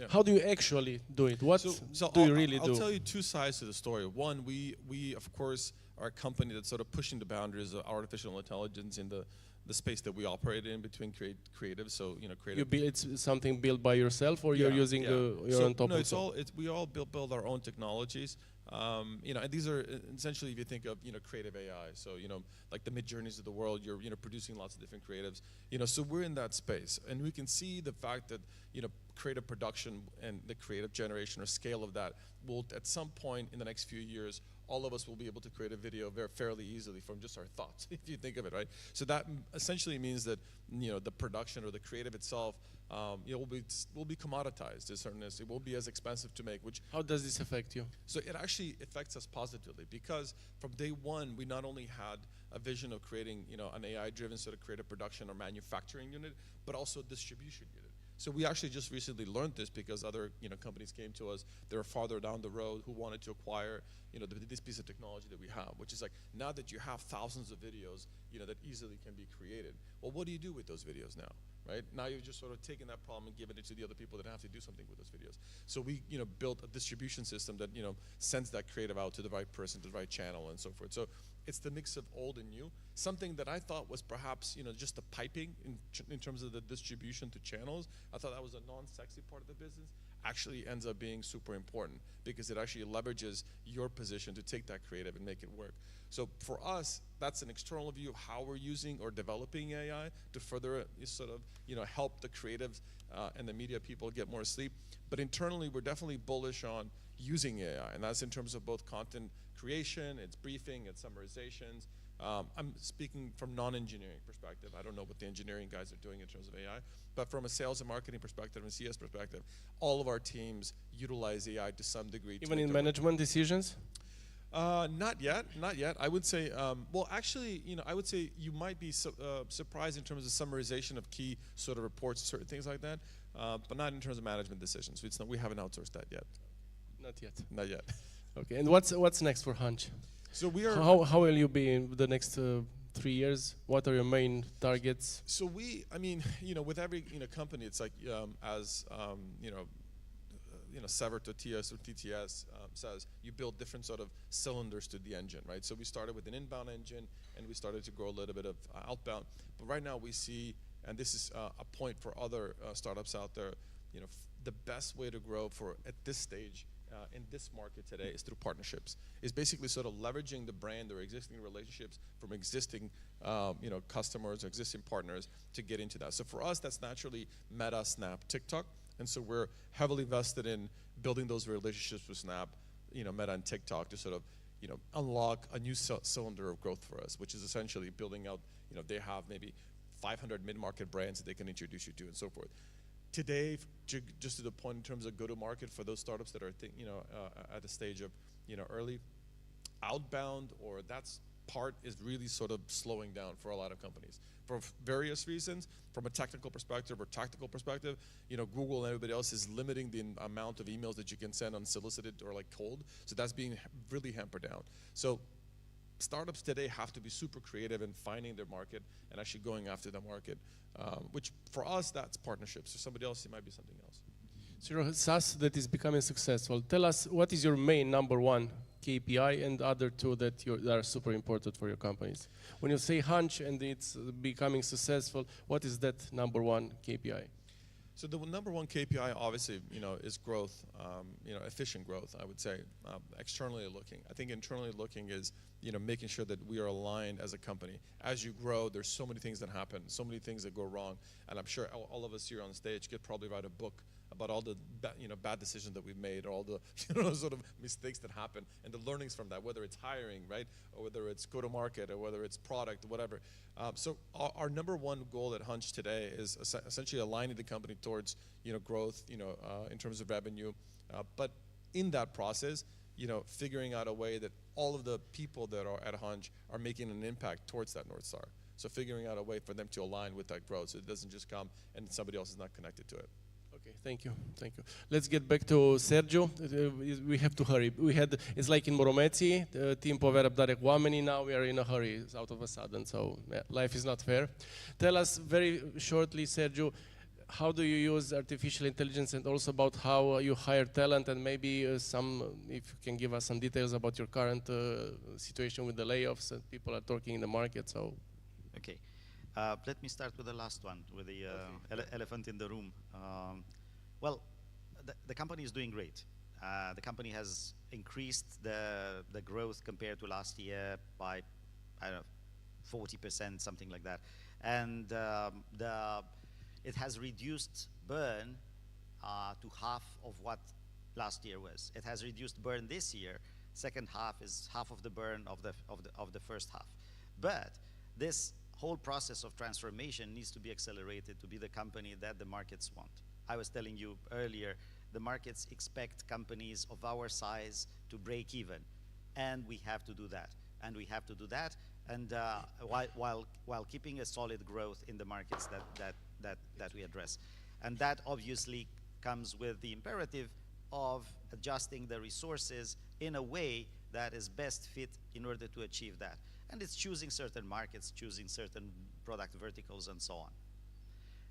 Speaker 6: how do you actually do it? What do you really do?
Speaker 11: I'll tell you two sides to the story. One, we of course are a company that's sort of pushing the boundaries of artificial intelligence in the space that we operate in between creative. So creative.
Speaker 6: It's something built by yourself, or you're using your own top?
Speaker 11: No, we all build our own technologies. And these are essentially, if you think of creative AI, so like the Midjourneys of the world, you're producing lots of different creatives. So we're in that space, and we can see the fact that creative production and the creative generation or scale of that will, at some point in the next few years, all of us will be able to create a video fairly easily from just our thoughts, if you think of it, right? So that essentially means that the production or the creative itself will be commoditized to a certain extent. It won't be as expensive to make.
Speaker 6: How does this affect you?
Speaker 11: So it actually affects us positively, because from day one we not only had a vision of creating an AI-driven sort of creative production or manufacturing unit, but also a distribution unit. So we actually just recently learned this because other companies came to us that are farther down the road who wanted to acquire this piece of technology that we have, which is like, now that you have thousands of videos that easily can be created, well, what do you do with those videos now? Right? Now you've just sort of taken that problem and given it to the other people that have to do something with those videos. So we built a distribution system that sends that creative out to the right person, to the right channel, and so forth. So it's the mix of old and new. Something that I thought was perhaps just the piping in terms of the distribution to channels. I thought that was a non-sexy part of the business. Actually ends up being super important, because it actually leverages your position to take that creative and make it work. So for us, that's an external view of how we're using or developing AI to further sort of help the creatives and the media people get more sleep. But internally, we're definitely bullish on using AI, and that's in terms of both content creation, its briefing, its summarizations. I'm speaking from non-engineering perspective. I don't know what the engineering guys are doing in terms of AI, but from a sales and marketing perspective and CS perspective, all of our teams utilize AI to some degree.
Speaker 6: Even in management decisions?
Speaker 11: Not yet. I would say, well, actually, I would say you might be surprised in terms of summarization of key sort of reports, certain things like that, but not in terms of management decisions. We haven't outsourced that yet. Not yet.
Speaker 6: Okay, and what's next for Hunch?
Speaker 11: So we are.
Speaker 6: How will you be in the next 3 years? What are your main targets?
Speaker 11: So with every company, it's like Sever to TS or TTS says, you build different sort of cylinders to the engine, right? So we started with an inbound engine, and we started to grow a little bit of outbound. But right now we see, and this is a point for other startups out there, the best way to grow at this stage in this market today is through partnerships. It's basically sort of leveraging the brand or existing relationships from existing customers or existing partners to get into that. So for us, that's naturally Meta, Snap, TikTok. And so we're heavily vested in building those relationships with Snap, Meta and TikTok to sort of unlock a new cylinder of growth for us, which is essentially building out, they have maybe 500 mid-market brands that they can introduce you to and so forth. Today, just to the point in terms of go-to-market for those startups that are, at the stage of, early, outbound or that's part is really sort of slowing down for a lot of companies for various reasons. From a technical perspective or tactical perspective, Google and everybody else is limiting the amount of emails that you can send unsolicited or like cold. So that's being really hampered down. So startups today have to be super creative in finding their market and actually going after the market, which for us, that's partnerships. For somebody else, it might be something else.
Speaker 6: So you're a SaaS that is becoming successful. Tell us, what is your main number one KPI and other two that are super important for your companies? When you say hunch and it's becoming successful, what is that number one KPI?
Speaker 11: So the number one KPI, obviously, is growth, efficient growth, I would say, externally looking. I think internally looking is, making sure that we are aligned as a company. As you grow, there's so many things that happen, so many things that go wrong. And I'm sure all of us here on stage could probably write a book about all the bad decisions that we've made, or all the sort of mistakes that happen, and the learnings from that, whether it's hiring, right, or whether it's go-to-market, or whether it's product, whatever. So our number one goal at Hunch today is essentially aligning the company towards growth, in terms of revenue, but in that process, figuring out a way that all of the people that are at Hunch are making an impact towards that North Star. So figuring out a way for them to align with that growth, so it doesn't just come and somebody else is not connected to it.
Speaker 6: Okay, thank you. Let's get back to Sergio. We have to hurry. It's like in Moromeții, timp avea răbdare cu oamenii. Now we are in a hurry, out of a sudden, so life is not fair. Tell us very shortly, Sergio, how do you use artificial intelligence, and also about how you hire talent, and maybe if you can give us some details about your current situation with the layoffs and people are talking in the market. So,
Speaker 12: okay. Let me start with the last one, with the elephant in the room. Well, the company is doing great. The company has increased the growth compared to last year by, I don't know, 40%, something like that. And it has reduced burn to half of what last year was. It has reduced burn this year. Second half is half of the burn of the first half. But this whole process of transformation needs to be accelerated to be the company that the markets want. I was telling you earlier, the markets expect companies of our size to break even, and we have to do that. And we have to do that, and while keeping a solid growth in the markets that we address. And that obviously comes with the imperative of adjusting the resources in a way that is best fit in order to achieve that. And it's choosing certain markets, choosing certain product verticals, and so on.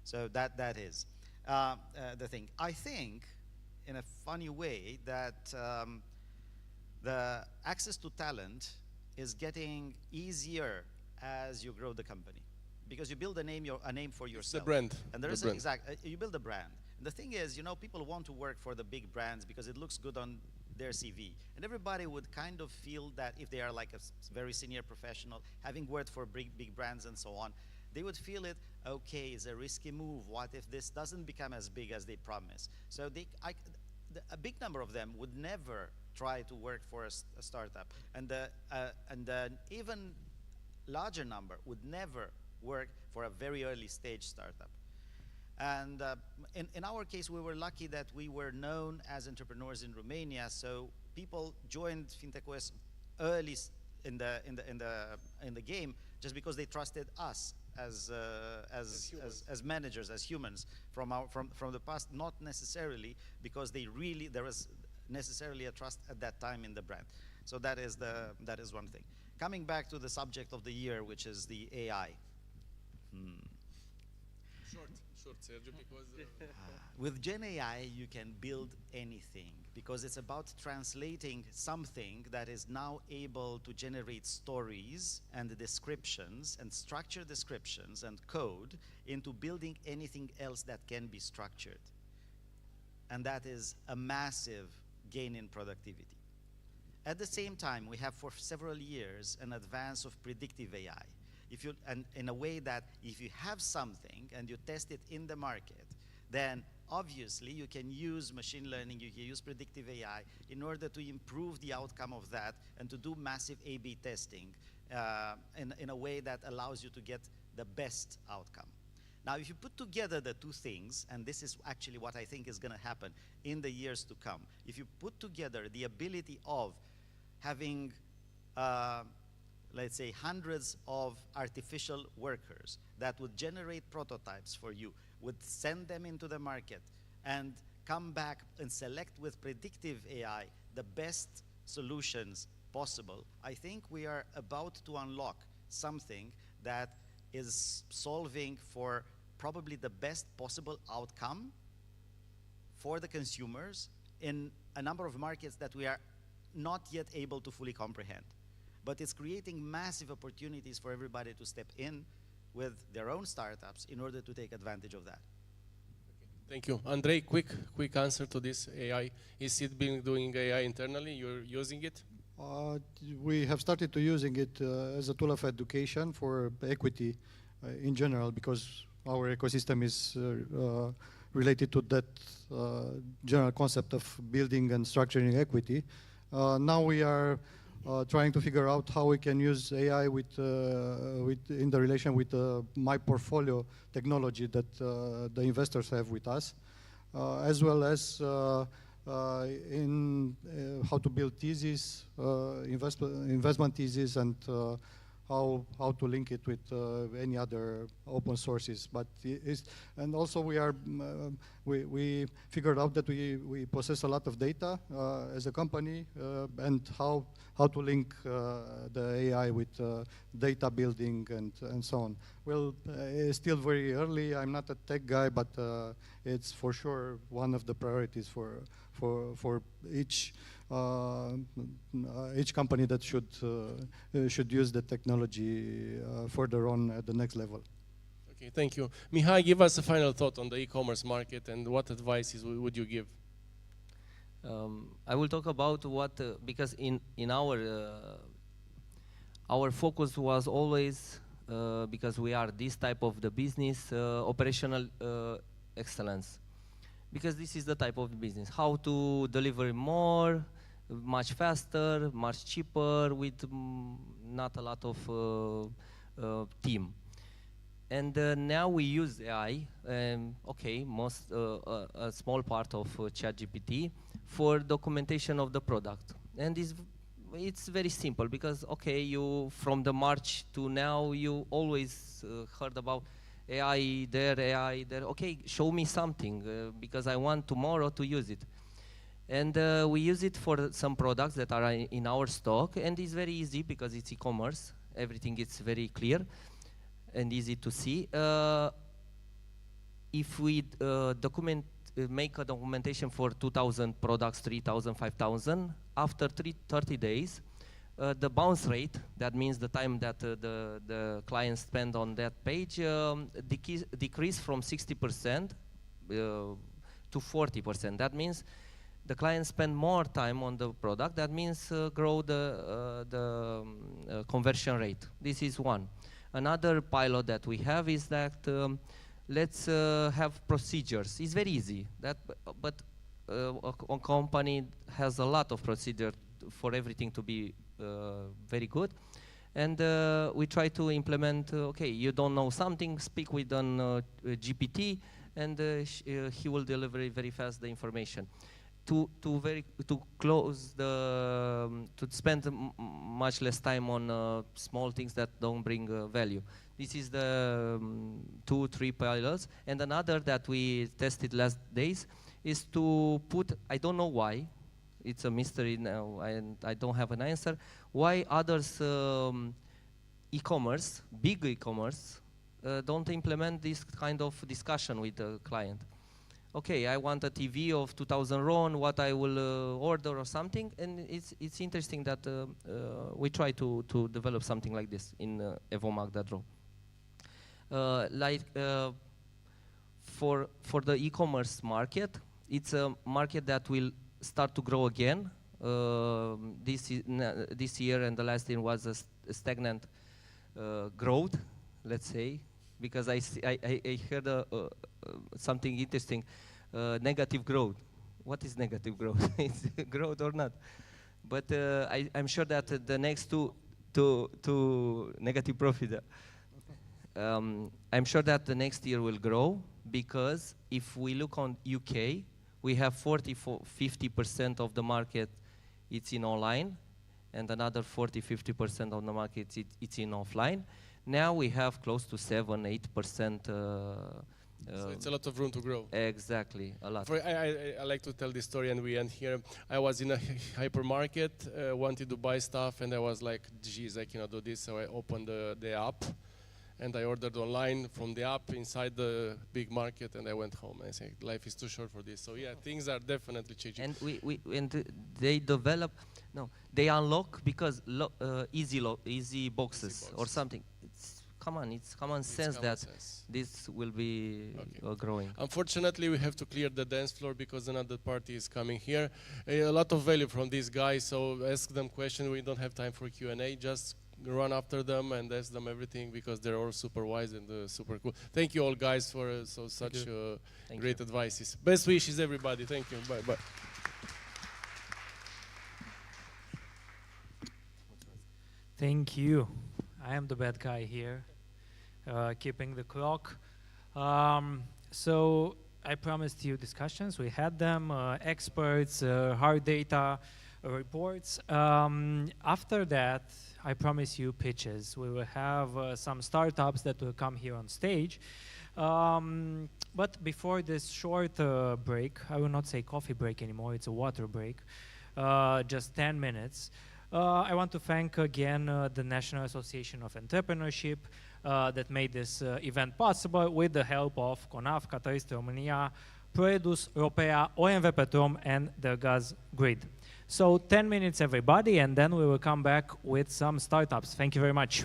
Speaker 12: So that is the thing. I think, in a funny way, that the access to talent is getting easier as you grow the company, because you build a name for yourself.
Speaker 6: It's the brand.
Speaker 12: And there is you build a brand. And the thing is, people want to work for the big brands because it looks good on their CV. And everybody would kind of feel that if they are like a very senior professional, having worked for big brands and so on, they would feel it, okay, it's a risky move. What if this doesn't become as big as they promise? So a big number of them would never try to work for a startup. And an even larger number would never work for a very early stage startup. And in our case, we were lucky that we were known as entrepreneurs in Romania, so people joined FinTech early in the game just because they trusted us as managers, as humans from the past, not necessarily because there was necessarily a trust at that time in the brand. So that is one thing. Coming back to the subject of the year, which is the AI.
Speaker 11: Short, Sergio, because
Speaker 12: with Gen AI, you can build anything, because it's about translating something that is now able to generate stories and descriptions and structure descriptions and code into building anything else that can be structured. And that is a massive gain in productivity. At the same time, we have for several years an advance of predictive AI. And in a way that if you have something and you test it in the market, then obviously you can use machine learning, you can use predictive AI in order to improve the outcome of that and to do massive A/B testing in a way that allows you to get the best outcome. Now, if you put together the two things, and this is actually what I think is going to happen in the years to come, if you put together the ability of having, let's say, hundreds of artificial workers that would generate prototypes for you, would send them into the market, and come back and select with predictive AI the best solutions possible, I think we are about to unlock something that is solving for probably the best possible outcome for the consumers in a number of markets that we are not yet able to fully comprehend. But it's creating massive opportunities for everybody to step in with their own startups in order to take advantage of that.
Speaker 6: Thank you. Andrei, quick answer to this AI. Is Seedblink doing AI internally? You're using it?
Speaker 10: We have started to using it as a tool of education for equity in general, because our ecosystem is related to that general concept of building and structuring equity. Now we are trying to figure out how we can use AI in the relation with my portfolio technology that the investors have with us, as well as in how to build theses, investment theses, and how to link it with any other open sources. But and also we figured out that we possess a lot of data as a company, and how to link the AI with data building and so on. Well, it's still very early. I'm not a tech guy, but it's for sure one of the priorities for each company that should use the technology further on at the next level.
Speaker 6: Okay, thank you. Mihai, give us a final thought on the e-commerce market, and what advices would you give?
Speaker 8: I will talk about what, because in our focus was always, because we are this type of the business, operational excellence. Because this is the type of business, how to deliver more, much faster, much cheaper, with not a lot of team. And now we use AI, okay, a small part of ChatGPT for documentation of the product. And it's very simple, because, okay, you from the March to now, you always heard about AI there, okay, show me something, because I want tomorrow to use it. And we use it for some products that are in our stock, and it's very easy because it's e-commerce. Everything is very clear and easy to see. If we make a documentation for 2,000 products, 3,000, 5,000, after 30 days, the bounce rate, that means the time that the clients spend on that page, decrease from 60% to 40%. That means the clients spend more time on the product. That means grow the conversion rate. This is one. Another pilot that we have is that let's have procedures. It's very easy, but a company has a lot of procedure for everything to be very good. And we try to implement, okay, you don't know something, speak with an GPT, and he will deliver very fast the information. To spend much less time on small things that don't bring value. This is the 2-3 pilots. And another that we tested last days is to put, I don't know why, it's a mystery now, and I don't have an answer, why others e-commerce, big e-commerce, don't implement this kind of discussion with the client. Okay, I want a TV of 2,000 RON, what I will order or something, and it's interesting that we try to develop something like this in Evomag.ro. For the e-commerce market, it's a market that will start to grow again. This year and the last year was a stagnant growth, let's say, because I heard something interesting, negative growth. What is negative growth? Is it growth or not? But I'm sure that the next two negative profit. I'm sure that the next year will grow, because if we look on UK, we have 50% of the market it's in online, and another 40-50% of the market it's in offline. Now we have close to 7-8%.
Speaker 6: So it's a lot of room to grow.
Speaker 8: Exactly, a lot.
Speaker 6: I like to tell this story, and we end here. I was in a hypermarket, wanted to buy stuff, and I was like, geez, I cannot do this. So I opened the app, and I ordered online from the app inside the big market, and I went home. I said, life is too short for this. So yeah, things are definitely changing.
Speaker 8: And they develop, they unlock because easy boxes or something. It's common sense that this will be growing.
Speaker 6: Unfortunately, we have to clear the dance floor because another party is coming here. A lot of value from these guys, so ask them questions. We don't have time for Q&A. Just run after them and ask them everything, because they're all super wise and super cool. Thank you all guys for such great advices. Best wishes, everybody. Thank you. Bye.
Speaker 1: Thank you. I am the bad guy here, keeping the clock. So I promised you discussions. We had them, experts, hard data, reports. After that, I promise you pitches. We will have some startups that will come here on stage. But before this short break, I will not say coffee break anymore, it's a water break, just 10 minutes. I want to thank again the National Association of Entrepreneurship that made this event possible with the help of CONAF, Catalyst Romania, PROEDUS, Ropea, OMV Petrom, and the Gas Grid. So 10 minutes everybody, and then we will come back with some startups. Thank you very much.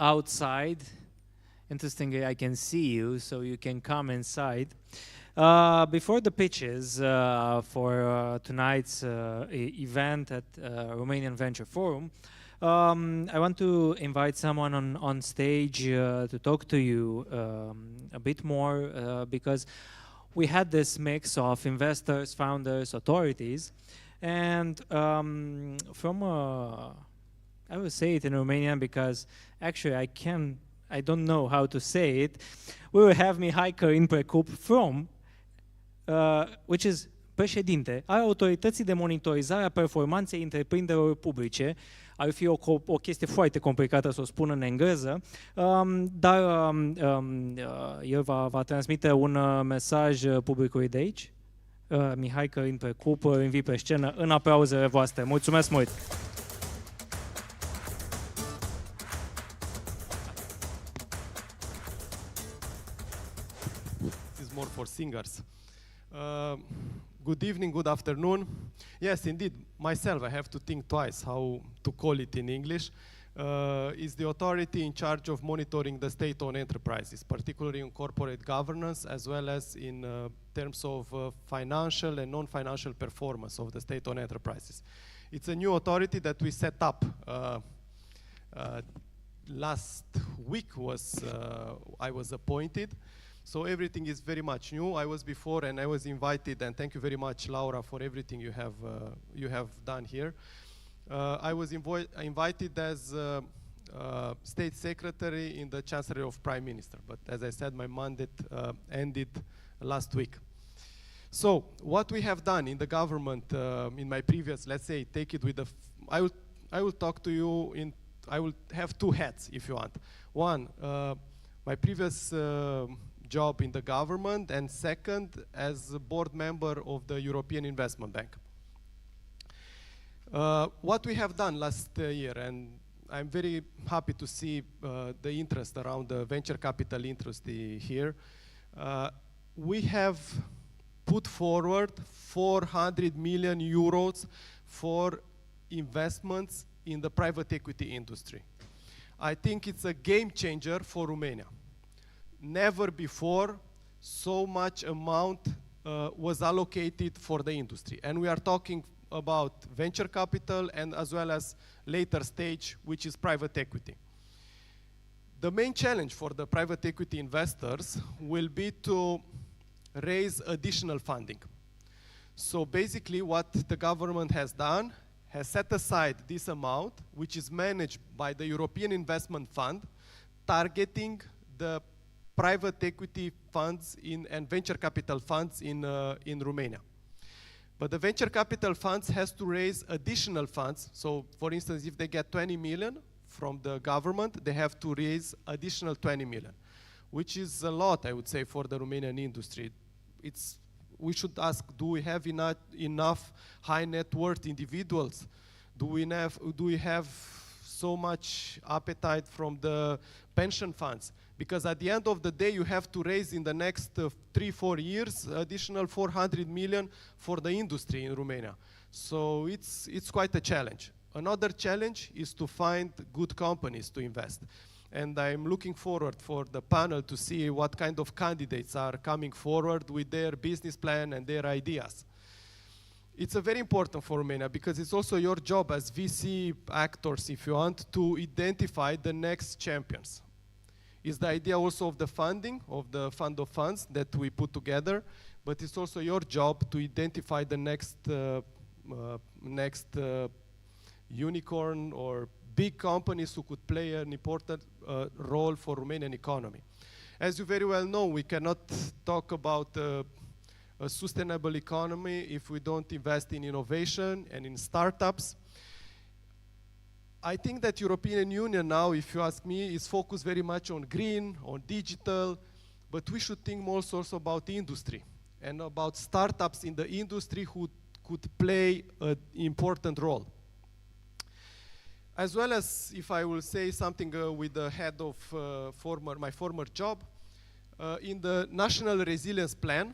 Speaker 1: outside. Interestingly, I can see you, so you can come inside. Before the pitches for tonight's event at Romanian Venture Forum, I want to invite someone on stage to talk to you a bit more because we had this mix of investors, founders, authorities, and I will say it in Romanian because actually I don't know how to say it. We will have Mihai Cărin Precup from, which is președinte al Autorității de Monitorizare a Performanței Întreprinderilor Publice. Ar fi o chestie foarte complicată să o spun în engleză, dar el va transmite un mesaj publicului de aici. Mihai Cărin Precup, îl invit pe scenă în aplauzele voastre. Mulțumesc mult!
Speaker 13: This is more for singers. Good evening, good afternoon. Yes, indeed, myself, I have to think twice how to call it in English. Is the authority in charge of monitoring the state-owned enterprises, particularly in corporate governance, as well as in terms of financial and non-financial performance of the state-owned enterprises. It's a new authority that we set up. Last week I was appointed. So everything is very much new. I was before and I was invited, and thank you very much, Laura, for everything you have done here. I was invited as State Secretary in the Chancellery of Prime Minister, but as I said, my mandate ended last week. So what we have done in the government in my previous, let's say, take it with the, I will talk to you in, I will have two hats if you want. One, my previous job in the government, and second, as a board member of the European Investment Bank. What we have done last year, and I'm very happy to see the interest around the venture capital interest here, we have put forward 400 million euros for investments in the private equity industry. I think it's a game changer for Romania. Never before so much amount was allocated for the industry. And we are talking about venture capital and as well as later stage, which is private equity. The main challenge for the private equity investors will be to raise additional funding. So basically what the government has done, has set aside this amount, which is managed by the European Investment Fund, targeting the private equity funds and venture capital funds in Romania. But the venture capital funds has to raise additional funds. So for instance, if they get 20 million from the government, they have to raise additional 20 million, which is a lot, I would say, for the Romanian industry. We should ask, do we have enough high net worth individuals? Do we have so much appetite from the pension funds? Because at the end of the day, you have to raise in the next 3-4 years additional 400 million for the industry in Romania. So it's quite a challenge. Another challenge is to find good companies to invest. And I'm looking forward for the panel to see what kind of candidates are coming forward with their business plan and their ideas. It's very important for Romania because it's also your job as VC actors, if you want, to identify the next champions. It's the idea also of the funding, of the fund of funds that we put together, but it's also your job to identify the next unicorn or big companies who could play an important role for Romanian economy. As you very well know, we cannot talk about a sustainable economy if we don't invest in innovation and in startups. I think that European Union now, if you ask me, is focused very much on green, on digital, but we should think more also about industry and about startups in the industry who could play an important role. As well as, if I will say something with the head of my former job, in the National Resilience Plan,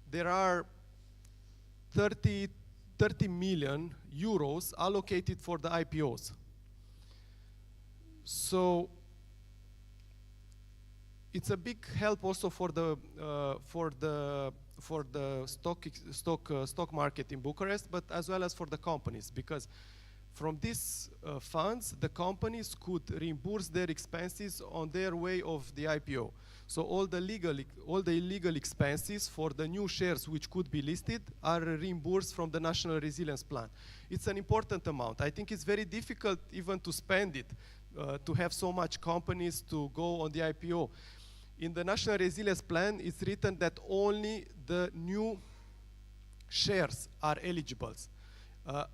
Speaker 13: there are 30 million euros allocated for the IPOs. So it's a big help also for the stock market in Bucharest, but as well as for the companies, because from these funds, the companies could reimburse their expenses on their way of the IPO. So all the illegal expenses for the new shares which could be listed are reimbursed from the National Resilience Plan. It's an important amount. I think it's very difficult even to spend it, to have so much companies to go on the IPO. In the National Resilience Plan, it's written that only the new shares are eligible.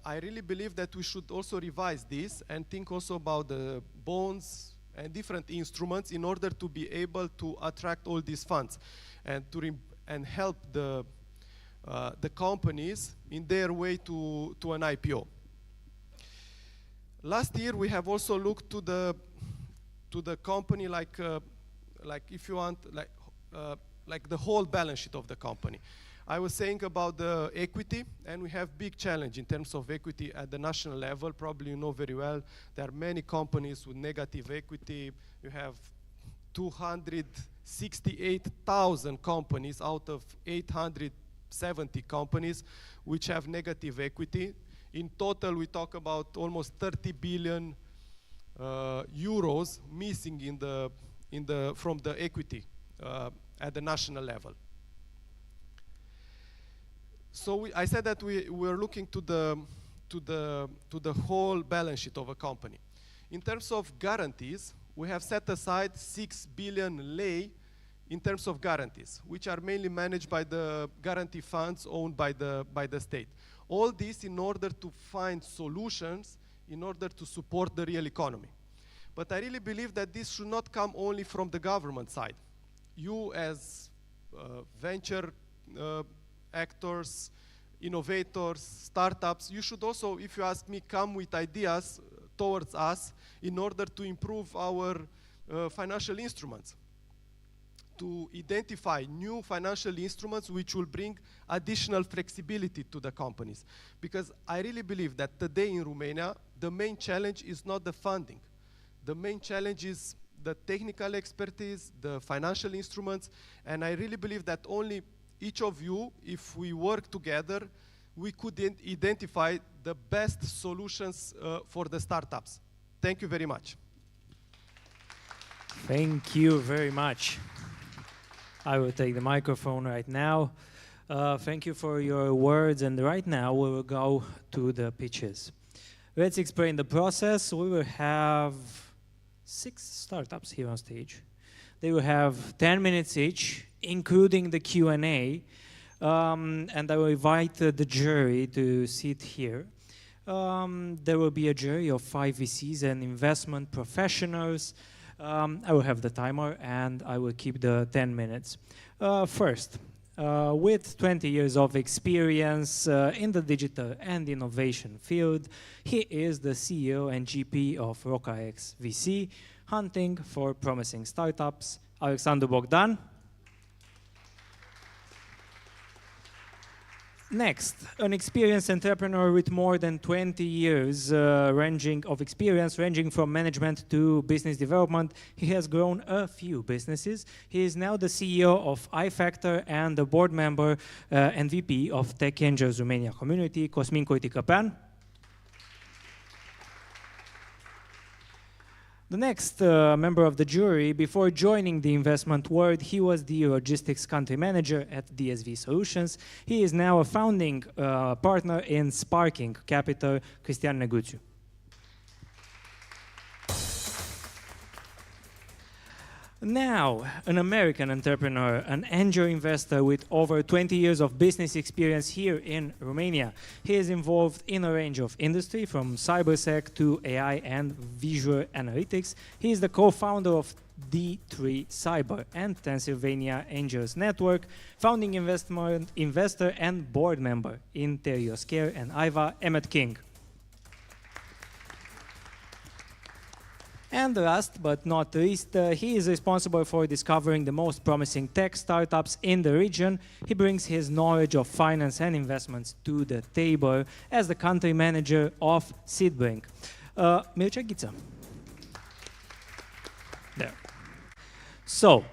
Speaker 13: I really believe that we should also revise this and think also about the bonds and different instruments in order to be able to attract all these funds and to help the companies in their way to an IPO. Last year we have also looked to the company like if you want like the whole balance sheet of the company. I was saying about the equity, and we have big challenge in terms of equity at the national level. Probably you know very well, there are many companies with negative equity. You have 268,000 companies out of 870 companies which have negative equity. In total, we talk about almost 30 billion euros missing from the equity at the national level. So I said that we were looking to the whole balance sheet of a company. In terms of guarantees, we have set aside 6 billion lei in terms of guarantees, which are mainly managed by the guarantee funds owned by the state. All this in order to find solutions in order to support the real economy. But I really believe that this should not come only from the government side. You as venture actors, innovators, startups, you should also, if you ask me, come with ideas towards us in order to improve our financial instruments, to identify new financial instruments which will bring additional flexibility to the companies. Because I really believe that today in Romania, the main challenge is not the funding. The main challenge is the technical expertise, the financial instruments, and I really believe that only each of you, if we work together, we could identify the best solutions for the startups. Thank you very much.
Speaker 1: Thank you very much. I will take the microphone right now. Thank you for your words, and right now we will go to the pitches. Let's explain the process. We will have 6 startups here on stage. They will have 10 minutes each, including the Q&A, and I will invite the jury to sit here. There will be a jury of 5 VCs and investment professionals. I will have the timer, and I will keep the 10 minutes. First, with 20 years of experience in the digital and innovation field, he is the CEO and GP of RocaX VC, hunting for promising startups. Alexandru Bogdan. Next, an experienced entrepreneur with more than 20 years of experience ranging from management to business development. He has grown a few businesses. He is now the CEO of iFactor and the board member and VP of Tech Angels Romania Community, Cosmin Coitică-Pean. The next member of the jury, before joining the investment world, he was the logistics country manager at DSV Solutions. He is now a founding partner in Sparking Capital, Cristian Neguțiu. Now, an American entrepreneur, an angel investor with over 20 years of business experience here in Romania. He is involved in a range of industry, from cybersec to AI and visual analytics. He is the co-founder of D3 Cyber and Transylvania Angels Network, founding investor and board member in Terioscare and IVA, Emmett King. And last but not least, he is responsible for discovering the most promising tech startups in the region. He brings his knowledge of finance and investments to the table as the country manager of Seedblink. Mircea Ghiță. There. So,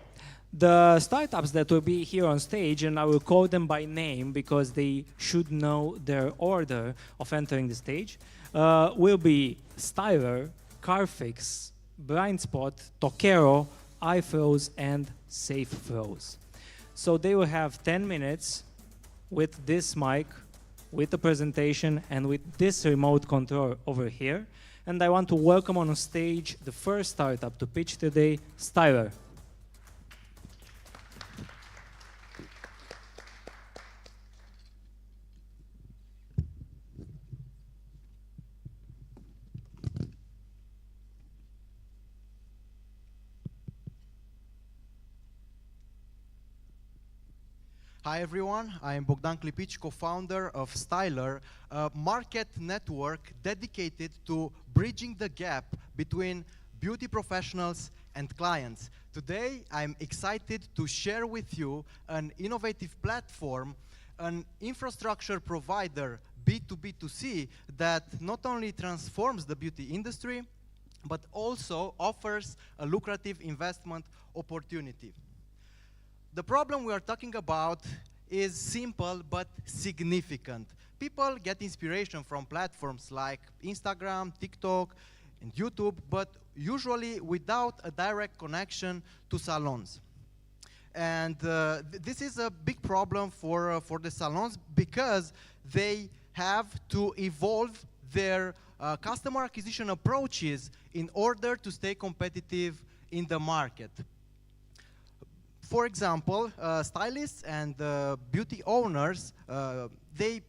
Speaker 1: the startups that will be here on stage, and I will call them by name because they should know their order of entering the stage, will be Styler, Carfix, Blindspot, Tokero, iFroze, and SafeFroze. So they will have 10 minutes with this mic, with the presentation, and with this remote control over here. And I want to welcome on stage the first startup to pitch today, Styler.
Speaker 14: Hi everyone, I am Bogdan Klipic, co-founder of Styler, a market network dedicated to bridging the gap between beauty professionals and clients. Today I'm excited to share with you an innovative platform, an infrastructure provider, B2B2C, that not only transforms the beauty industry, but also offers a lucrative investment opportunity. The problem we are talking about is simple but significant. People get inspiration from platforms like Instagram, TikTok, and YouTube, but usually without a direct connection to salons. And this is a big problem for the salons because they have to evolve their customer acquisition approaches in order to stay competitive in the market. For example, stylists and beauty owners, they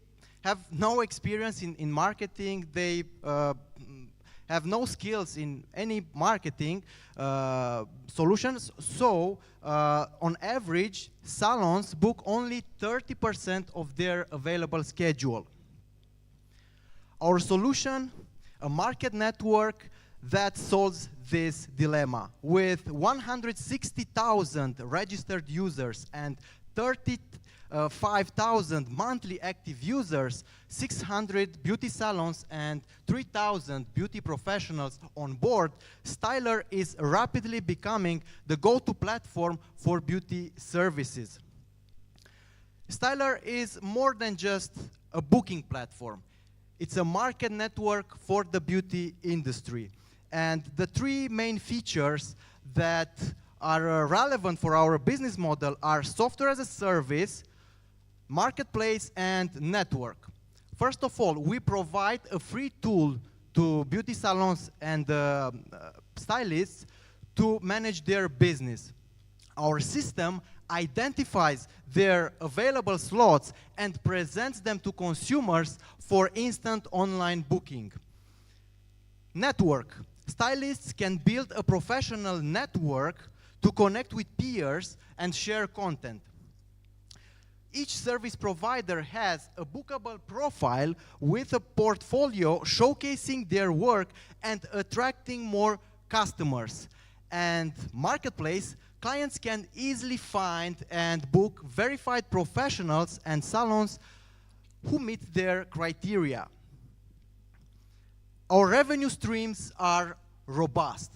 Speaker 14: have no experience in marketing, they have no skills in any marketing solutions, so on average, salons book only 30% of their available schedule. Our solution, a market network that solves this dilemma. With 160,000 registered users and 35,000 monthly active users, 600 beauty salons and 3,000 beauty professionals on board, Styler is rapidly becoming the go-to platform for beauty services. Styler is more than just a booking platform. It's a market network for the beauty industry. And the three main features that are relevant for our business model are software as a service, marketplace, and network. First of all, we provide a free tool to beauty salons and stylists to manage their business. Our system identifies their available slots and presents them to consumers for instant online booking. Network. Stylists can build a professional network to connect with peers and share content. Each service provider has a bookable profile with a portfolio showcasing their work and attracting more customers. And marketplace, clients can easily find and book verified professionals and salons who meet their criteria. Our revenue streams are robust.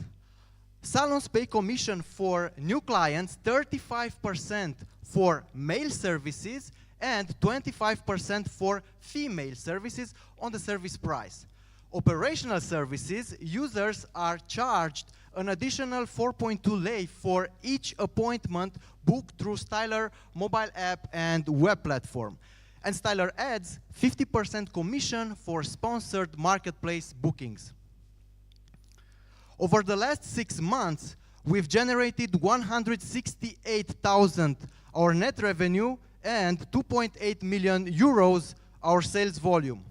Speaker 14: Salons pay commission for new clients, 35% for male services and 25% for female services on the service price. Operational services, users are charged an additional 4.2 lei for each appointment booked through Styler mobile app and web platform. And Styler adds 50% commission for sponsored marketplace bookings. Over the last 6 months, we've generated 168,000 our net revenue and 2.8 million euros our sales volume.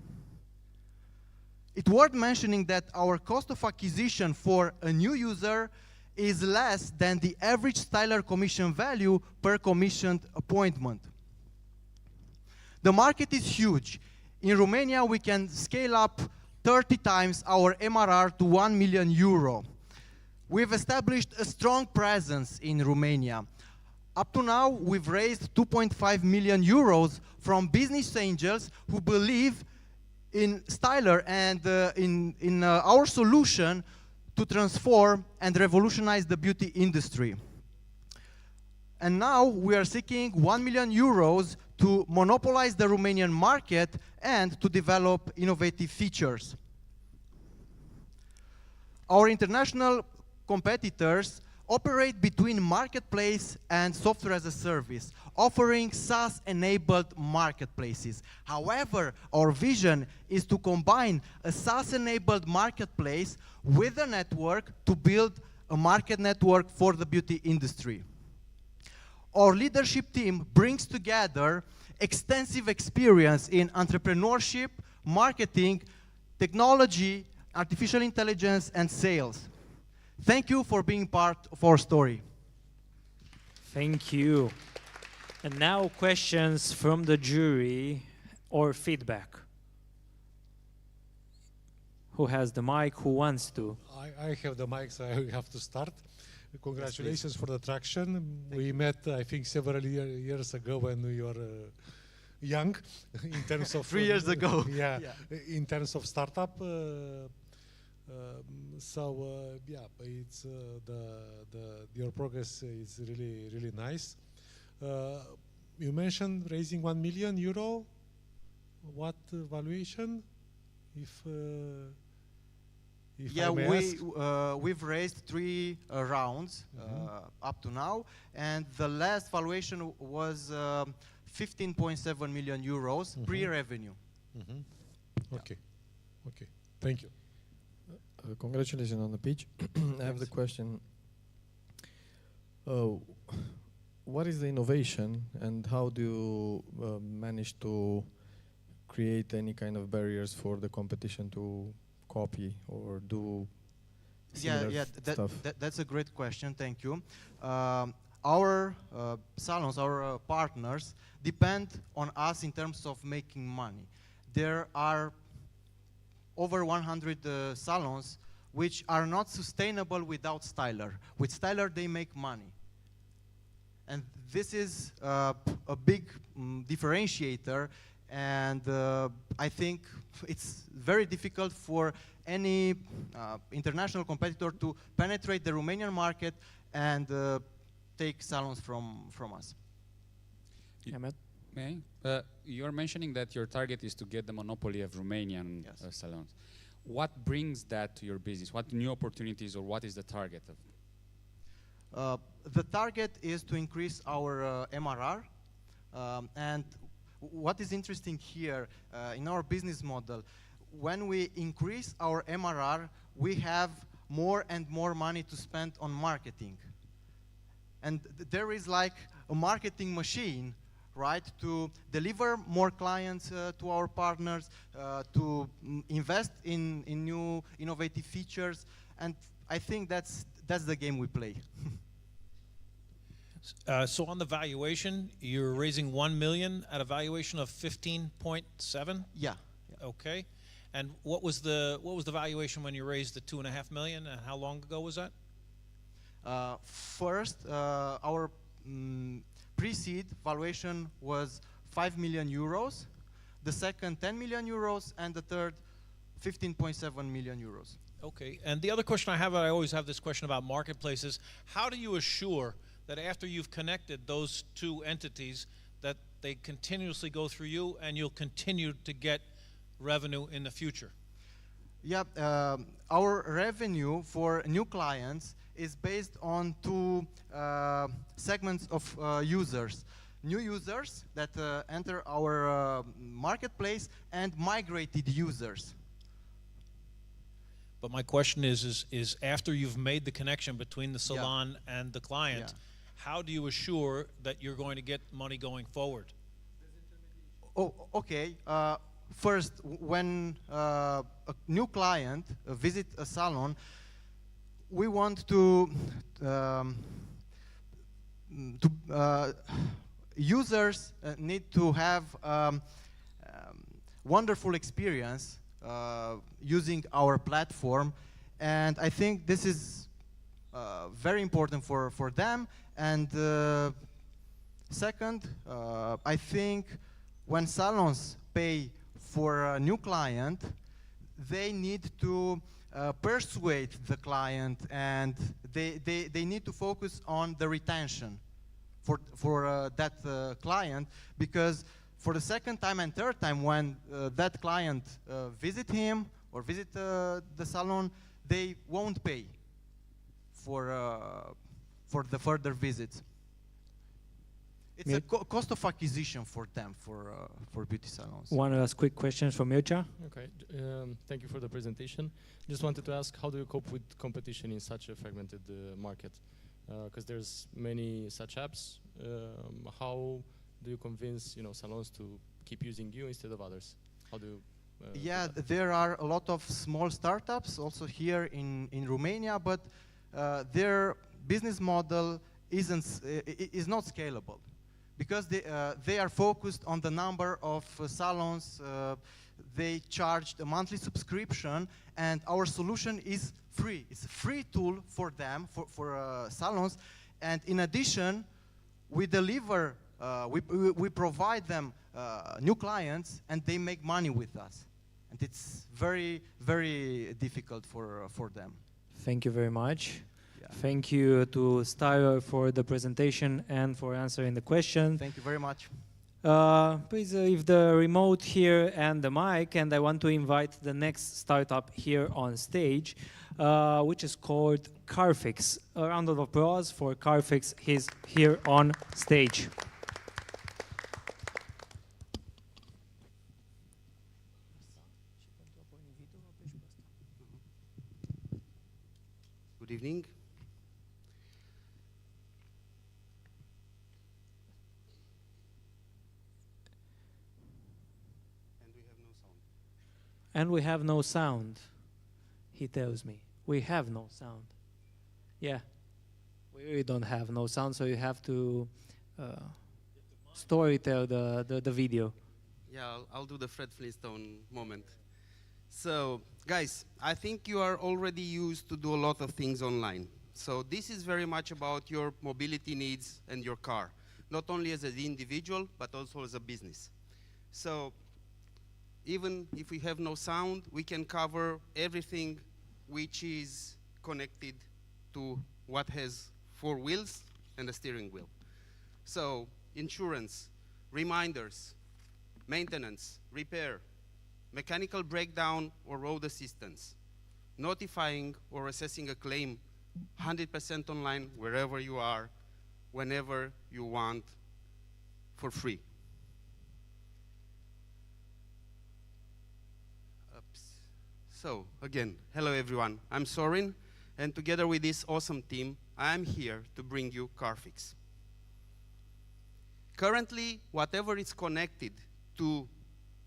Speaker 14: It's worth mentioning that our cost of acquisition for a new user is less than the average Styler commission value per commissioned appointment. The market is huge. In Romania, we can scale up 30 times our MRR to 1 million euro. We've established a strong presence in Romania. Up to now, we've raised 2.5 million euros from business angels who believe in Styler and in our solution to transform and revolutionize the beauty industry. And now we are seeking 1 million euros to monopolize the Romanian market and to develop innovative features. Our international competitors operate between marketplace and software as a service, offering SaaS-enabled marketplaces. However, our vision is to combine a SaaS-enabled marketplace with a network to build a market network for the beauty industry. Our leadership team brings together extensive experience in entrepreneurship, marketing, technology, artificial intelligence, and sales. Thank you for being part of our story.
Speaker 1: Thank you. And now questions from the jury or feedback. Who has the mic? Who wants to?
Speaker 15: I have the mic, so I have to start. Congratulations for the traction. We met, I think, several years ago when we were young, in terms of
Speaker 14: 3 years ago.
Speaker 15: Yeah, in terms of startup. Yeah, it's your progress is really nice. You mentioned raising 1 million euro. What valuation? If
Speaker 14: yeah, we've raised 3 rounds up to now, and the last valuation was 15.7 million euros pre-revenue.
Speaker 15: Okay, okay, thank you.
Speaker 16: Congratulations on the pitch. I have the question. What is the innovation, and how do you manage to create any kind of barriers for the competition to copy or do similar stuff?
Speaker 14: That's a great question, thank you. Our salons, our partners, depend on us in terms of making money. There are over 100 salons which are not sustainable without Styler. With Styler, they make money. And this is a big differentiator, and I think it's very difficult for any international competitor to penetrate the Romanian market and take salons from us.
Speaker 17: May I? You're mentioning that your target is to get the monopoly of Romanian salons. What brings that to your business? What new opportunities, or what is the target of?
Speaker 14: The target is to increase our MRR, and what is interesting here in our business model, when we increase our MRR, we have more and more money to spend on marketing. And there is like a marketing machine, right, to deliver more clients to our partners, to invest in new innovative features, and I think that's the game we play.
Speaker 18: So on the valuation, you're raising 1 million at a valuation of 15.7?
Speaker 14: Yeah.
Speaker 18: Okay. And what was the valuation when you raised the 2.5 million, and how long ago was that?
Speaker 14: First, our pre-seed valuation was 5 million euros, the second 10 million euros, and the third 15.7 million euros.
Speaker 18: Okay. And the other question I have, I always have this question about marketplaces. How do you assure that after you've connected those two entities that they continuously go through you and you'll continue to get revenue in the future?
Speaker 14: Yeah, our revenue for new clients is based on 2 segments of users. New users that enter our marketplace and migrated users.
Speaker 18: But my question is after you've made the connection between the salon and the client, how do you assure that you're going to get money going forward?
Speaker 14: Oh, okay. First, when a new client visits a salon, we want to users need to have wonderful experience using our platform, and I think this is very important for them. And second, I think when salons pay for a new client, they need to persuade the client, and they need to focus on the retention for that client, because for the second time and third time when that client visit him or visit the salon, they won't pay for the further visits. It's a cost of acquisition for them, for beauty salons.
Speaker 1: One last quick question from Mircea.
Speaker 2: Okay, thank you for the presentation. Just wanted to ask, how do you cope with competition in such a fragmented market? Because there's many such apps. How do you convince salons to keep using you instead of others? How do you
Speaker 14: yeah, there are a lot of small startups also here in Romania, but their business model is not scalable, because they are focused on the number of salons. They charged a monthly subscription, and our solution is free. It's a free tool for them, for salons, and in addition, we deliver, we provide them new clients, and they make money with us. And it's very, very difficult for them.
Speaker 1: Thank you very much. Yeah. Thank you to Styler for the presentation and for answering the question.
Speaker 14: Thank you very much.
Speaker 1: Please leave the remote here and the mic, and I want to invite the next startup here on stage, which is called Carfix. A round of applause for Carfix. He's here on stage.
Speaker 3: Good evening.
Speaker 1: And we have no sound, he tells me. We have no sound. Yeah, we really don't have no sound, so you have to storytell the video.
Speaker 3: Yeah, I'll do the Fred Flintstone moment. So, guys, I think you are already used to do a lot of things online. So this is very much about your mobility needs and your car, not only as an individual, but also as a business. So even if we have no sound, we can cover everything which is connected to what has 4 wheels and a steering wheel. So insurance, reminders, maintenance, repair, mechanical breakdown or road assistance, notifying or assessing a claim 100% online wherever you are, whenever you want, for free. So, again, hello everyone, I'm Sorin, and together with this awesome team, I am here to bring you Carfix. Currently, whatever is connected to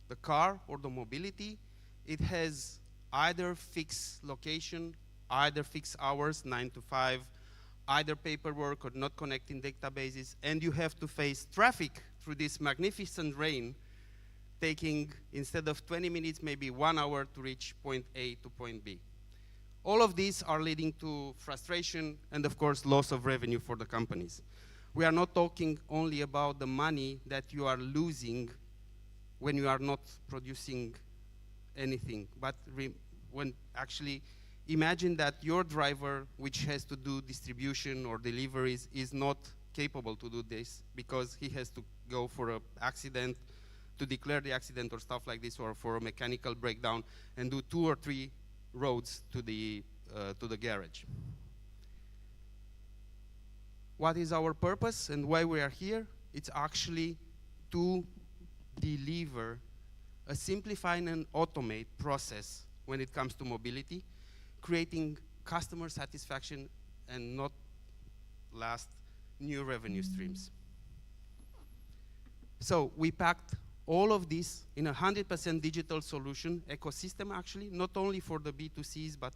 Speaker 3: the car or the mobility, it has either fixed location, either fixed hours, 9 to 5, either paperwork or not connecting databases, and you have to face traffic through this magnificent rain, taking, instead of 20 minutes, maybe 1 hour to reach point A to point B. All of these are leading to frustration and, of course, loss of revenue for the companies. We are not talking only about the money that you are losing when you are not producing anything, but when actually imagine that your driver, which has to do distribution or deliveries, is not capable to do this because he has to go for an accident, to declare the accident or stuff like this, or for a mechanical breakdown, and do 2 or 3 roads to the garage. What is our purpose and why we are here? It's actually to deliver a simplified and automate process when it comes to mobility, creating customer satisfaction and not last, new revenue streams. So we packed all of this in a 100% digital solution ecosystem, actually, not only for the B2Cs, but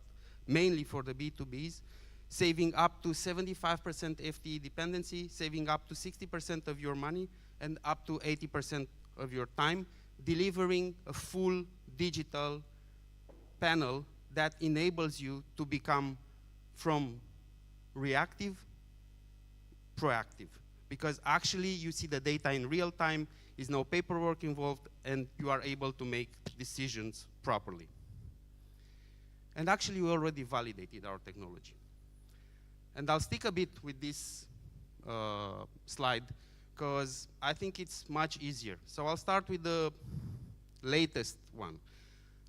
Speaker 3: mainly for the B2Bs, saving up to 75% FTE dependency, saving up to 60% of your money, and up to 80% of your time, delivering a full digital panel that enables you to become from reactive, proactive. Because actually you see the data in real time, is no paperwork involved, and you are able to make decisions properly. And actually, we already validated our technology. And I'll stick a bit with this slide, because I think it's much easier. So I'll start with the latest one,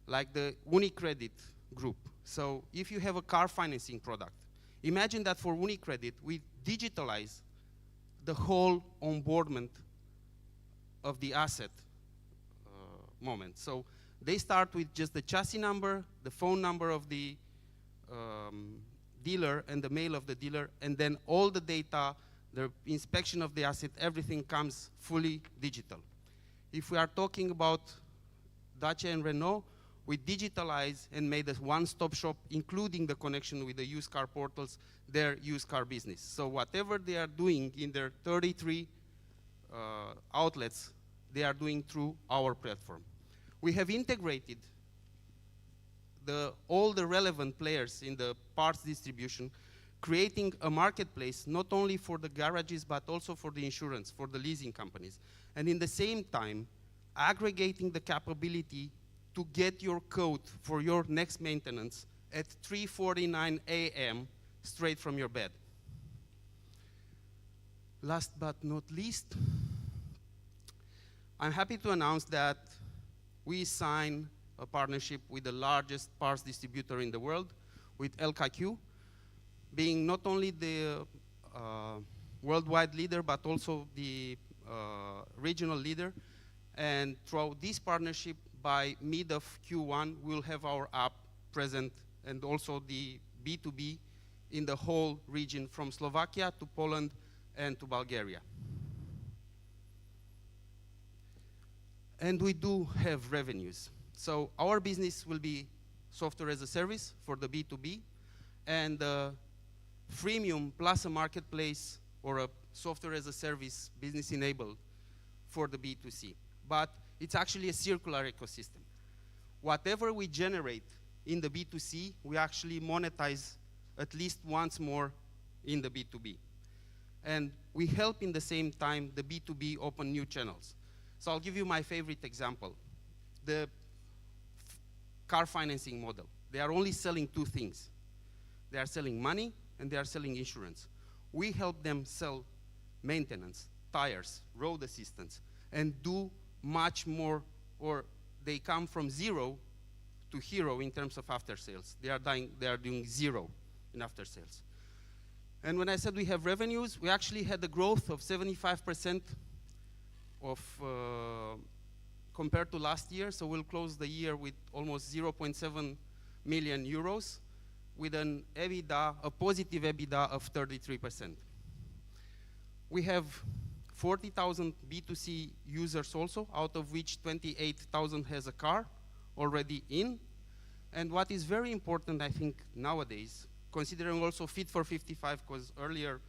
Speaker 3: like the UniCredit group. So if you have a car financing product, imagine that for UniCredit, we digitalize the whole onboardment of the asset moment. So they start with just the chassis number, the phone number of the dealer, and the mail of the dealer, and then all the data, the inspection of the asset, everything comes fully digital. If we are talking about Dacia and Renault, we digitalize and made a one-stop shop, including the connection with the used car portals, their used car business. So whatever they are doing in their 33 outlets, they are doing through our platform. We have integrated all the relevant players in the parts distribution, creating a marketplace not only for the garages, but also for the insurance, for the leasing companies. And in the same time, aggregating the capability to get your code for your next maintenance at 3:49 a.m. straight from your bed. Last but not least, I'm happy to announce that we signed a partnership with the largest parts distributor in the world, with LKQ, being not only the worldwide leader, but also the regional leader. And through this partnership, by mid of Q1, we'll have our app present, and also the B2B in the whole region, from Slovakia to Poland and to Bulgaria. And we do have revenues. So our business will be software as a service for the B2B, and freemium plus a marketplace or a software as a service business enabled for the B2C. But it's actually a circular ecosystem. Whatever we generate in the B2C, we actually monetize at least once more in the B2B. And we help in the same time the B2B open new channels. So I'll give you my favorite example. The car financing model. They are only selling two things. They are selling money and they are selling insurance. We help them sell maintenance, tires, road assistance, and do much more, or they come from zero to hero in terms of after sales. They are doing zero in after sales. And when I said we have revenues, we actually had a growth of 75% of compared to last year. So we'll close the year with almost 0.7 million euros with an EBITDA, a positive EBITDA of 33%. We have 40,000 B2C users also, out of which 28,000 has a car already in. And what is very important, I think, nowadays, considering also Fit for 55, because earlier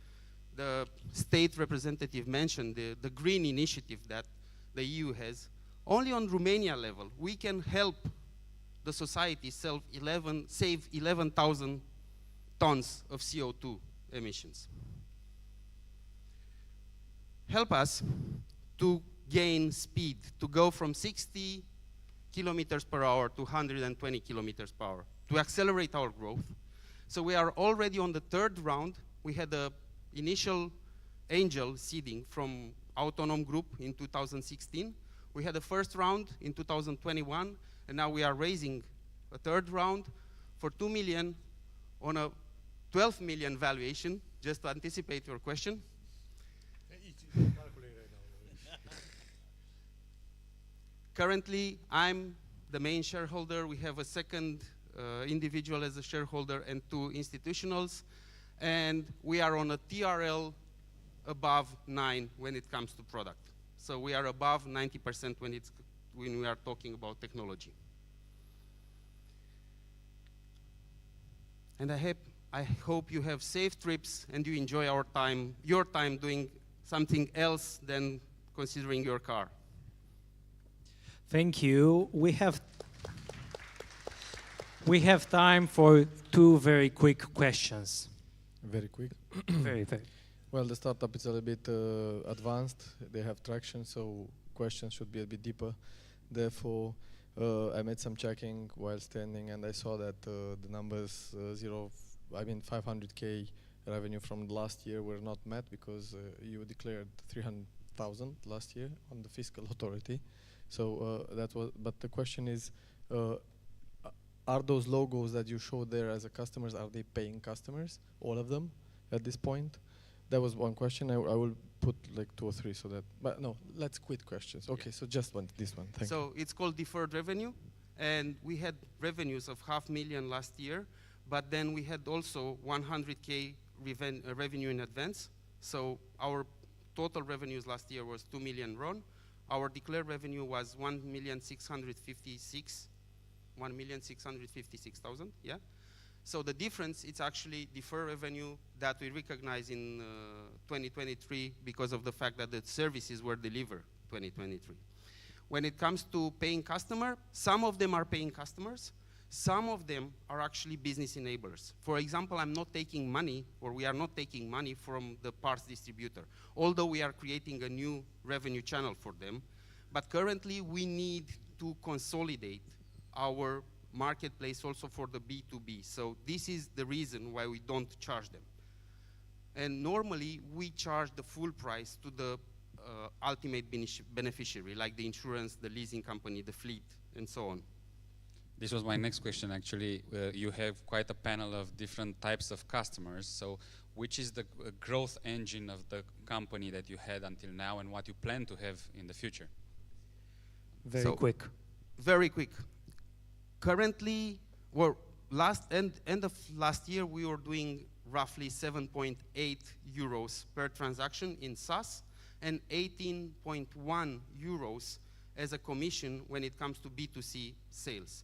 Speaker 3: the state representative mentioned the green initiative that the EU has, only on Romania level, we can help the society save 11,000 tons of CO2 emissions. Help us to gain speed, to go from 60 kilometers per hour to 120 kilometers per hour, to accelerate our growth. So we are already on the third round. We had the initial angel seeding from Autonom Group in 2016. We had the first round in 2021, and now we are raising a third round for 2 million on a 12 million valuation, just to anticipate your question. Currently, I'm the main shareholder. We have a second individual as a shareholder and 2 institutionals. And we are on a TRL above 9 when it comes to product. So we are above 90% when we are talking about technology. And I hope you have safe trips and you enjoy your time doing something else than considering your car.
Speaker 1: Thank you. We have time for 2 very quick questions.
Speaker 16: Very quick.
Speaker 1: Very, very.
Speaker 16: Well, the startup is a little bit advanced. They have traction, so questions should be a bit deeper. Therefore, I made some checking while standing, and I saw that the numbers 500K revenue from last year were not met because you declared 300,000 last year on the fiscal authority. So that was. But the question is, are those logos that you showed there as a customers, are they paying customers, all of them, at this point? That was one question. I will put like 2 or 3 so that. But no, let's quit questions. Okay, so just this one. Thank you.
Speaker 3: So it's called deferred revenue, and we had revenues of 500,000 last year, but then we had also 100K revenue in advance. So our total revenues last year was 2 million RON. Our declared revenue was 1,656,000, yeah? So the difference, it's actually deferred revenue that we recognize in 2023 because of the fact that the services were delivered 2023. When it comes to paying customer, some of them are paying customers, some of them are actually business enablers. For example, I'm not taking money, or we are not taking money from the parts distributor, although we are creating a new revenue channel for them. But currently, we need to consolidate our marketplace also for the B2B. So this is the reason why we don't charge them. And normally, we charge the full price to the ultimate beneficiary, like the insurance, the leasing company, the fleet, and so on.
Speaker 17: This was my next question, actually. You have quite a panel of different types of customers. So which is the growth engine of the company that you had until now, and what you plan to have in the future?
Speaker 1: Very quick.
Speaker 3: Very quick. Currently, well, end of last year, we were doing roughly 7.8 euros per transaction in SaaS, and 18.1 euros as a commission when it comes to B2C sales.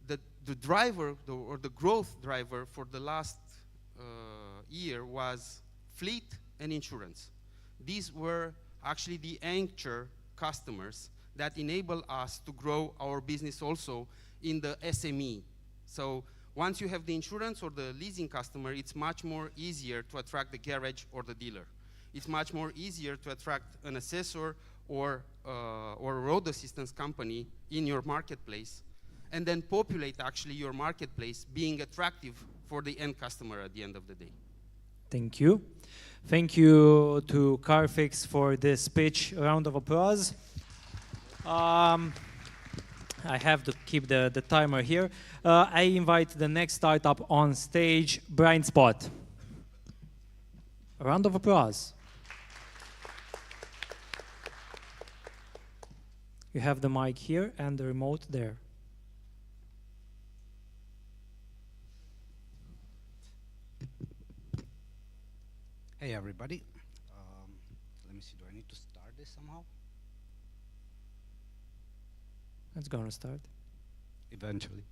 Speaker 3: The driver, or the growth driver for the last year was fleet and insurance. These were actually the anchor customers that enable us to grow our business also in the SME. So once you have the insurance or the leasing customer, it's much more easier to attract the garage or the dealer. It's much more easier to attract an assessor or a road assistance company in your marketplace, and then populate actually your marketplace, being attractive for the end customer at the end of the day.
Speaker 1: Thank you. Thank you to Carfix for this speech. A round of applause. I have to keep the timer here. I invite the next startup on stage, Blind Spot. A round of applause. You have the mic here and the remote there.
Speaker 9: Hey everybody. Let me see, do I need to start this somehow?
Speaker 1: It's gonna start.
Speaker 9: Eventually.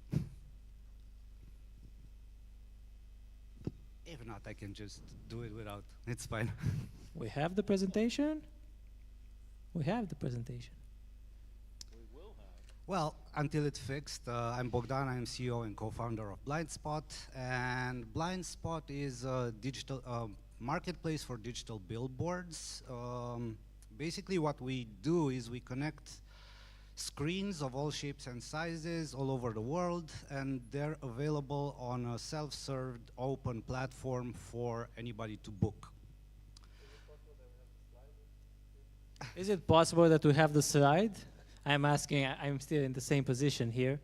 Speaker 9: If not, I can just do it without. It's fine.
Speaker 1: We have the presentation. We have the presentation.
Speaker 9: Well, until it's fixed, I'm Bogdan, I'm CEO and co-founder of BlindSpot, and BlindSpot is a digital marketplace for digital billboards. Basically what we do is we connect screens of all shapes and sizes all over the world, and they're available on a self-served open platform for anybody to book.
Speaker 1: Is it possible that we have the slide? I'm asking, I'm still in the same position here.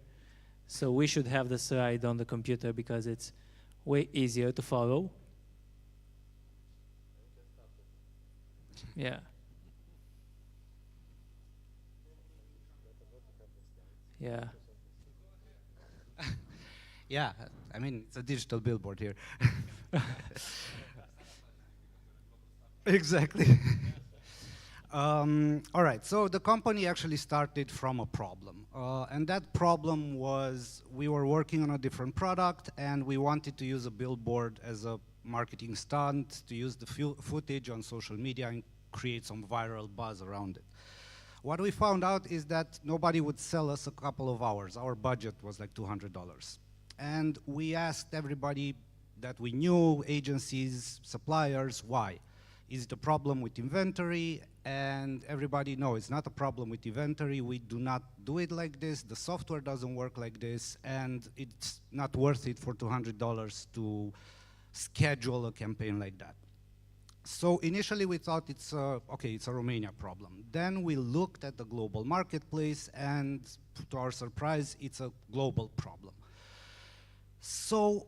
Speaker 1: So we should have the slide on the computer because it's way easier to follow. Yeah. Yeah.
Speaker 9: Yeah, I mean, it's a digital billboard here. Exactly. All right, so the company actually started from a problem. And that problem was we were working on a different product and we wanted to use a billboard as a marketing stunt, to use the footage on social media and create some viral buzz around it. What we found out is that nobody would sell us a couple of hours. Our budget was like $200. And we asked everybody that we knew, agencies, suppliers, why? Is it a problem with inventory? And everybody knows it's not a problem with inventory. We do not do it like this. The software doesn't work like this, and it's not worth it for $200 to schedule a campaign like that. So initially we thought it's a Romania problem. Then we looked at the global marketplace, and to our surprise, it's a global problem. So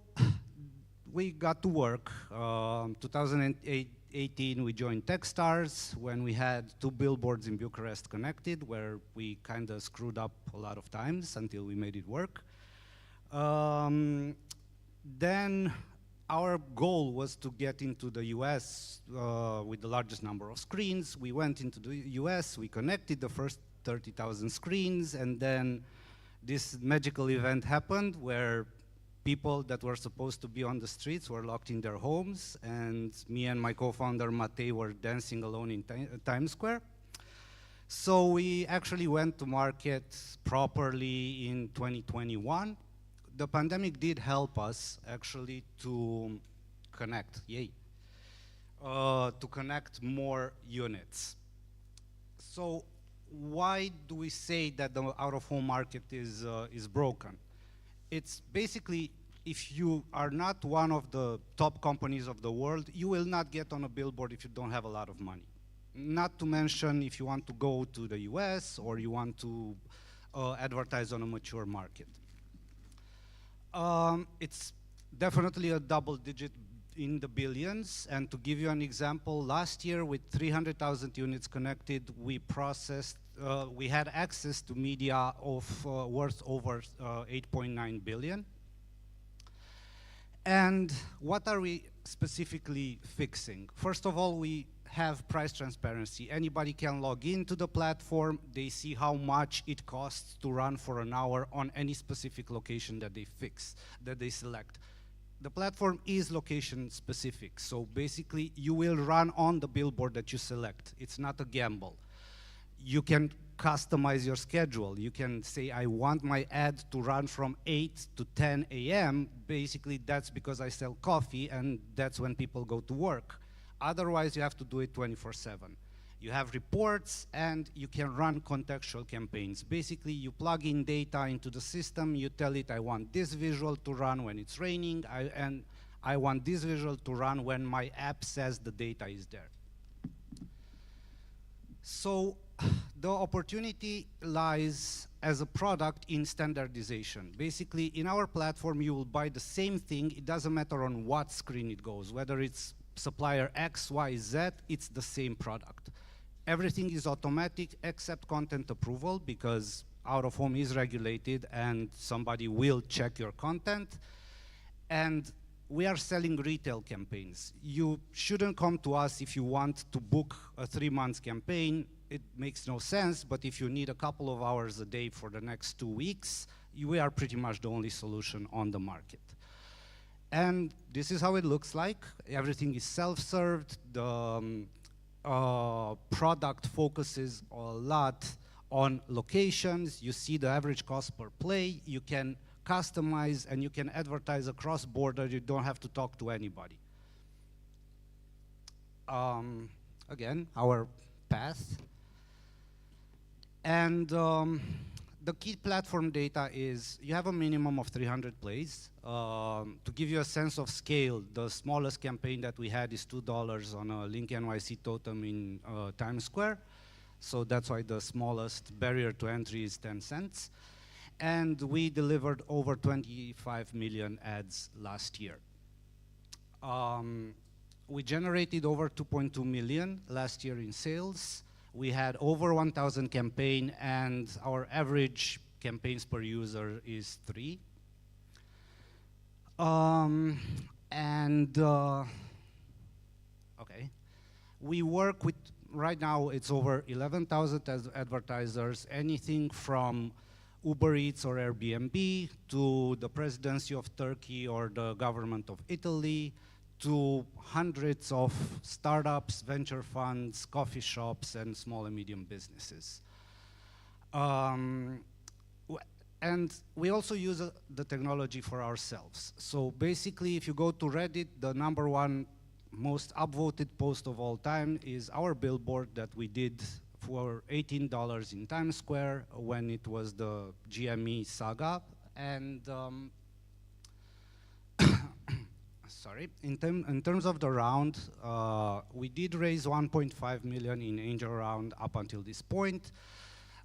Speaker 9: we got to work. 2018, we joined Techstars when we had 2 billboards in Bucharest connected, where we kind of screwed up a lot of times until we made it work. Then our goal was to get into the US with the largest number of screens. We went into the US, we connected the first 30,000 screens, and then this magical event happened where people that were supposed to be on the streets were locked in their homes, and me and my co-founder Matei were dancing alone in Times Square. So we actually went to market properly in 2021. The pandemic did help us actually to connect, to connect more units. So why do we say that the out-of-home market is broken? It's basically, if you are not one of the top companies of the world, you will not get on a billboard if you don't have a lot of money. Not to mention if you want to go to the US or you want to advertise on a mature market. It's definitely a double digit in the billions, and to give you an example, last year with 300,000 units connected, we processed, we had access to media of worth over 8.9 billion. And what are we specifically fixing? First of all, we have price transparency. Anybody can log into the platform, they see how much it costs to run for an hour on any specific location that they select. The platform is location specific, so basically you will run on the billboard that you select. It's not a gamble. You can customize your schedule. You can say, I want my ad to run from 8 to 10 a.m. Basically, that's because I sell coffee and that's when people go to work. Otherwise, you have to do it 24/7. You have reports and you can run contextual campaigns. Basically, you plug in data into the system, you tell it, I want this visual to run when it's raining, and I want this visual to run when my app says the data is there. So the opportunity lies as a product in standardization. Basically, in our platform, you will buy the same thing. It doesn't matter on what screen it goes, whether it's supplier X, Y, Z, it's the same product. Everything is automatic except content approval, because out-of-home is regulated and somebody will check your content. And we are selling retail campaigns. You shouldn't come to us if you want to book a 3-month campaign. It makes no sense, but if you need a couple of hours a day for the next 2 weeks, we are pretty much the only solution on the market. And this is how it looks like. Everything is self-served. The product focuses a lot on locations. You see the average cost per play. You can customize and you can advertise across border. You don't have to talk to anybody. Again, our path. And the key platform data is you have a minimum of 300 plays. To give you a sense of scale, the smallest campaign that we had is $2 on a Link NYC totem in Times Square. So that's why the smallest barrier to entry is 10 cents. And we delivered over 25 million ads last year. We generated over 2.2 million last year in sales. We had over 1,000 campaigns, and our average campaigns per user is 3. Okay. We work with, right now it's over 11,000 advertisers, anything from Uber Eats or Airbnb to the presidency of Turkey or the government of Italy, to hundreds of startups, venture funds, coffee shops, and small and medium businesses. And we also use the technology for ourselves. So basically, if you go to Reddit, the #1 most upvoted post of all time is our billboard that we did for $18 in Times Square when it was the GME saga. And sorry, in terms of the round, we did raise 1.5 million in angel round up until this point.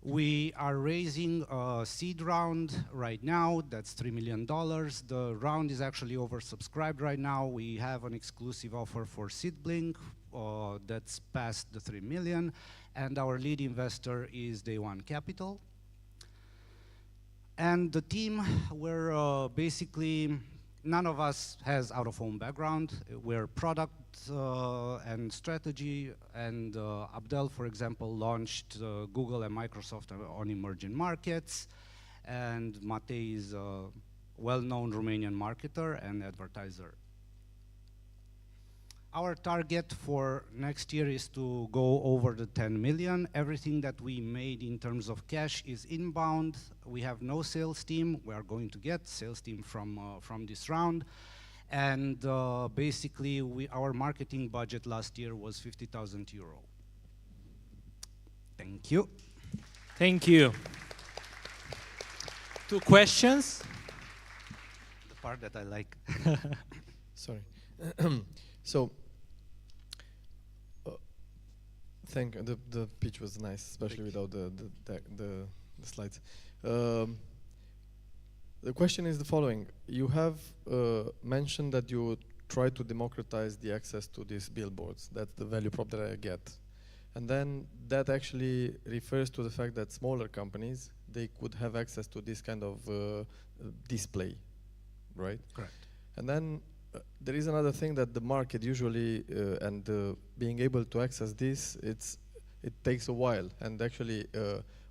Speaker 9: We are raising a seed round right now, that's $3 million. The round is actually oversubscribed right now. We have an exclusive offer for SeedBlink that's past the 3 million, and our lead investor is Day One Capital. And the team, we're basically, none of us has out-of-home background. We're product and strategy, and Abdel, for example, launched Google and Microsoft on emerging markets, and Matei is a well-known Romanian marketer and advertiser. Our target for next year is to go over the 10 million. Everything that we made in terms of cash is inbound. We have no sales team. We are going to get sales team from this round. And basically, our marketing budget last year was €50,000. Thank you.
Speaker 1: Thank you. 2 questions?
Speaker 9: The part that I like.
Speaker 16: Sorry. So, the pitch was nice, especially without the slides. The question is the following. You have mentioned that you try to democratize the access to these billboards. That's the value prop that I get. And then that actually refers to the fact that smaller companies, they could have access to this kind of display, right?
Speaker 9: Correct.
Speaker 16: And then there is another thing that the market usually, being able to access this, it takes a while. And actually,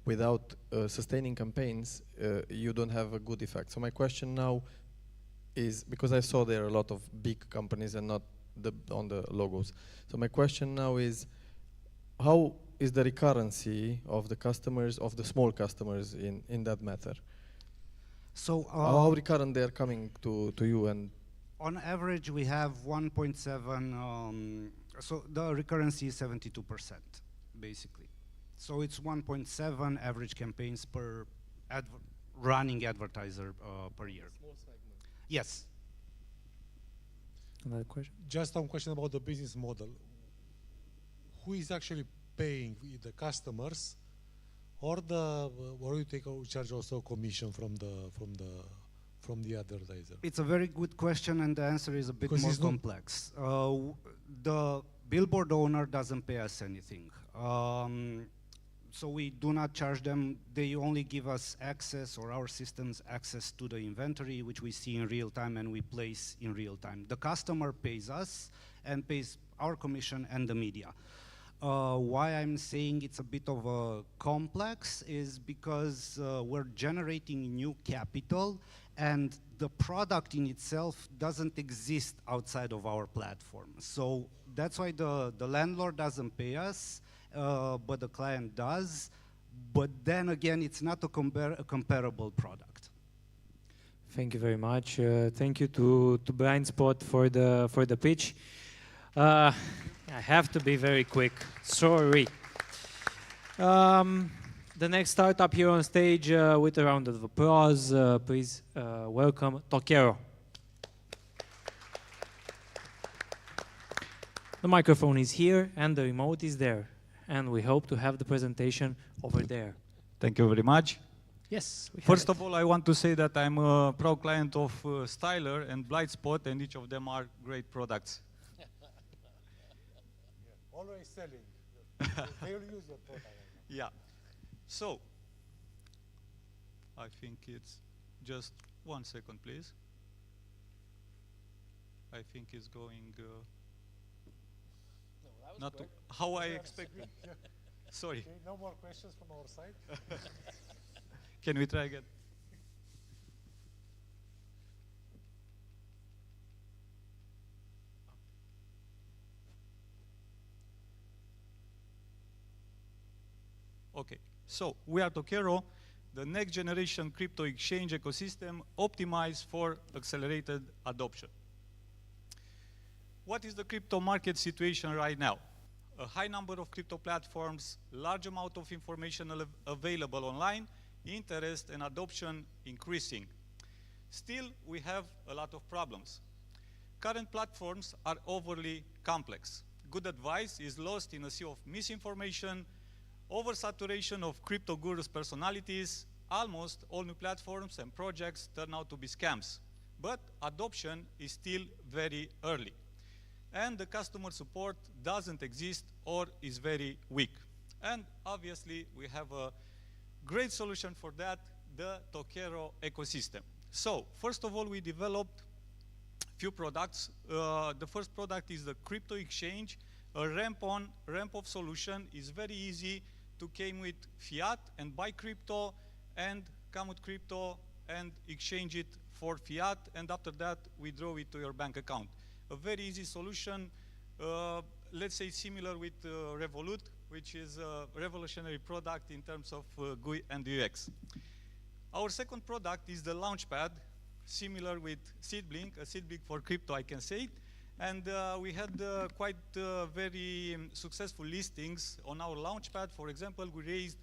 Speaker 16: without sustaining campaigns, you don't have a good effect. So my question now is, because I saw there are a lot of big companies and not on the logos. So my question now is, how is the recurrency of the customers, of the small customers in that matter?
Speaker 9: So
Speaker 16: how recurrent they are coming to you? And
Speaker 9: on average, we have 1.7, so the recurrency is 72%, basically. So it's 1.7 average campaigns per running advertiser per year.
Speaker 15: Small segment.
Speaker 9: Yes.
Speaker 1: Another question?
Speaker 15: Just one question about the business model. Who is actually paying, the customers, or you charge also a commission from the advertiser?
Speaker 9: It's a very good question, and the answer is a bit more complex. The billboard owner doesn't pay us anything. So we do not charge them. They only give us access, or our systems access to the inventory, which we see in real time and we place in real time. The customer pays us and pays our commission and the media. Why I'm saying it's a bit of a complex is because we're generating new capital, and the product in itself doesn't exist outside of our platform. So that's why the landlord doesn't pay us, but the client does. But then again, it's not a comparable product.
Speaker 1: Thank you very much. Thank you to Blind Spot for the pitch. I have to be very quick. Sorry. The next startup here on stage with a round of applause. Please welcome Tokero. The microphone is here and the remote is there. And we hope to have the presentation over there.
Speaker 19: Thank you very much.
Speaker 1: Yes.
Speaker 19: First of all, I want to say that I'm a proud client of Styler and Blind Spot, and each of them are great products.
Speaker 15: Always selling. They will use your product.
Speaker 19: Yeah. So, I think it's just 1 second, please. I think it's going not to, how I expected. Sorry.
Speaker 15: Okay, no more questions from our side.
Speaker 19: Can we try again? Okay, so we are Tokero, the next generation crypto exchange ecosystem optimized for accelerated adoption. what is the crypto market situation right now? A high number of crypto platforms, large amount of information available online, interest and adoption increasing. Still, we have a lot of problems. Current platforms are overly complex. Good advice is lost in a sea of misinformation, oversaturation of crypto gurus' personalities. Almost all new platforms and projects turn out to be scams. But adoption is still very early. And the customer support doesn't exist or is very weak. And obviously, we have a great solution for that, the Tokero ecosystem. So, first of all, we developed few products. The first product is the crypto exchange, a ramp-on, ramp-off solution. Is very easy to come with fiat and buy crypto, and come with crypto and exchange it for fiat, and after that, withdraw it to your bank account. A very easy solution, let's say similar with Revolut, which is a revolutionary product in terms of GUI and UX. Our second product is the Launchpad, similar with Seedblink, a Seedblink for crypto, I can say it. And we had quite very successful listings on our Launchpad. For example, we raised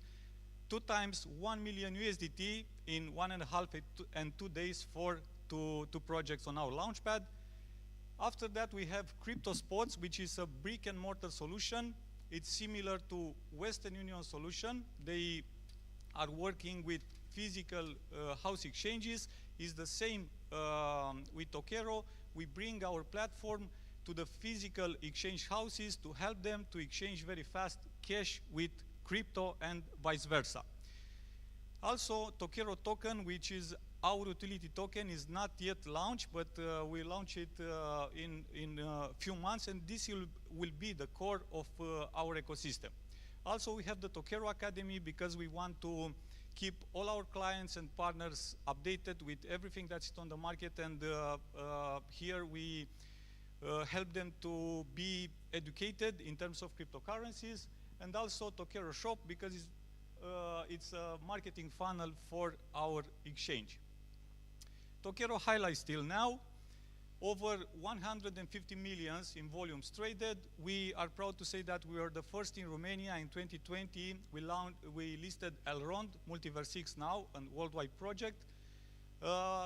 Speaker 19: 2 times 1 million USDT in 1.5 and 2 days for two projects on our Launchpad. After that, we have Crypto Spots, which is a brick and mortar solution. It's similar to Western Union solution. They are working with physical house exchanges. Is the same with Tokero. We bring our platform to the physical exchange houses to help them to exchange very fast cash with crypto and vice versa. Also, Tokero token, which is our utility token, is not yet launched, but we launch it in a few months, and this will be the core of our ecosystem. Also, we have the Tokero Academy because we want to keep all our clients and partners updated with everything that's on the market, and here we help them to be educated in terms of cryptocurrencies, and also Tokero Shop because it's a marketing funnel for our exchange. Tokero highlights till now, over 150 millions in volumes traded. We are proud to say that we are the first in Romania. In 2020, we listed Elrond, Multiverse 6 now, a worldwide project.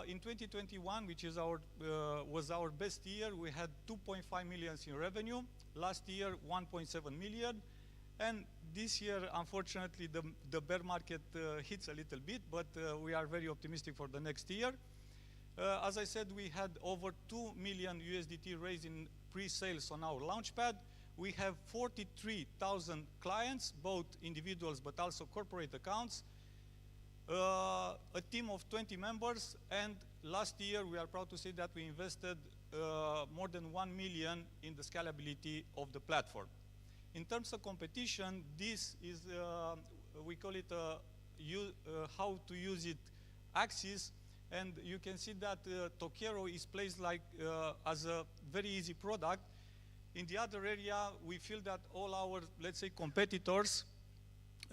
Speaker 19: In 2021, which is was our best year, we had 2.5 million in revenue. Last year, 1.7 million. And this year, unfortunately, the bear market hits a little bit, but we are very optimistic for the next year. As I said, we had over 2 million USDT raised in pre-sales on our Launchpad. We have 43,000 clients, both individuals but also corporate accounts, a team of 20 members, and last year we are proud to say that we invested more than 1 million in the scalability of the platform. In terms of competition, this is, we call it how to use it axis. And you can see that Tokero is placed like as a very easy product. In the other area, we feel that all our, let's say, competitors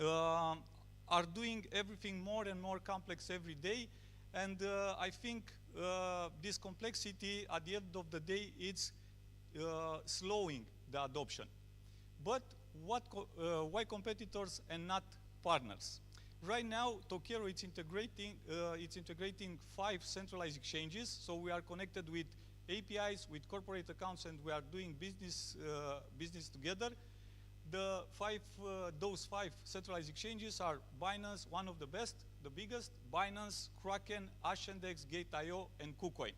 Speaker 19: are doing everything more and more complex every day. And I think this complexity, at the end of the day, it's slowing the adoption. But why competitors and not partners? Right now, Tokero is integrating 5 centralized exchanges. So we are connected with APIs, with corporate accounts, and we are doing business together. Those 5 centralized exchanges are Binance, one of the best, the biggest, Binance, Kraken, Ascendex, Gate.io, and KuCoin.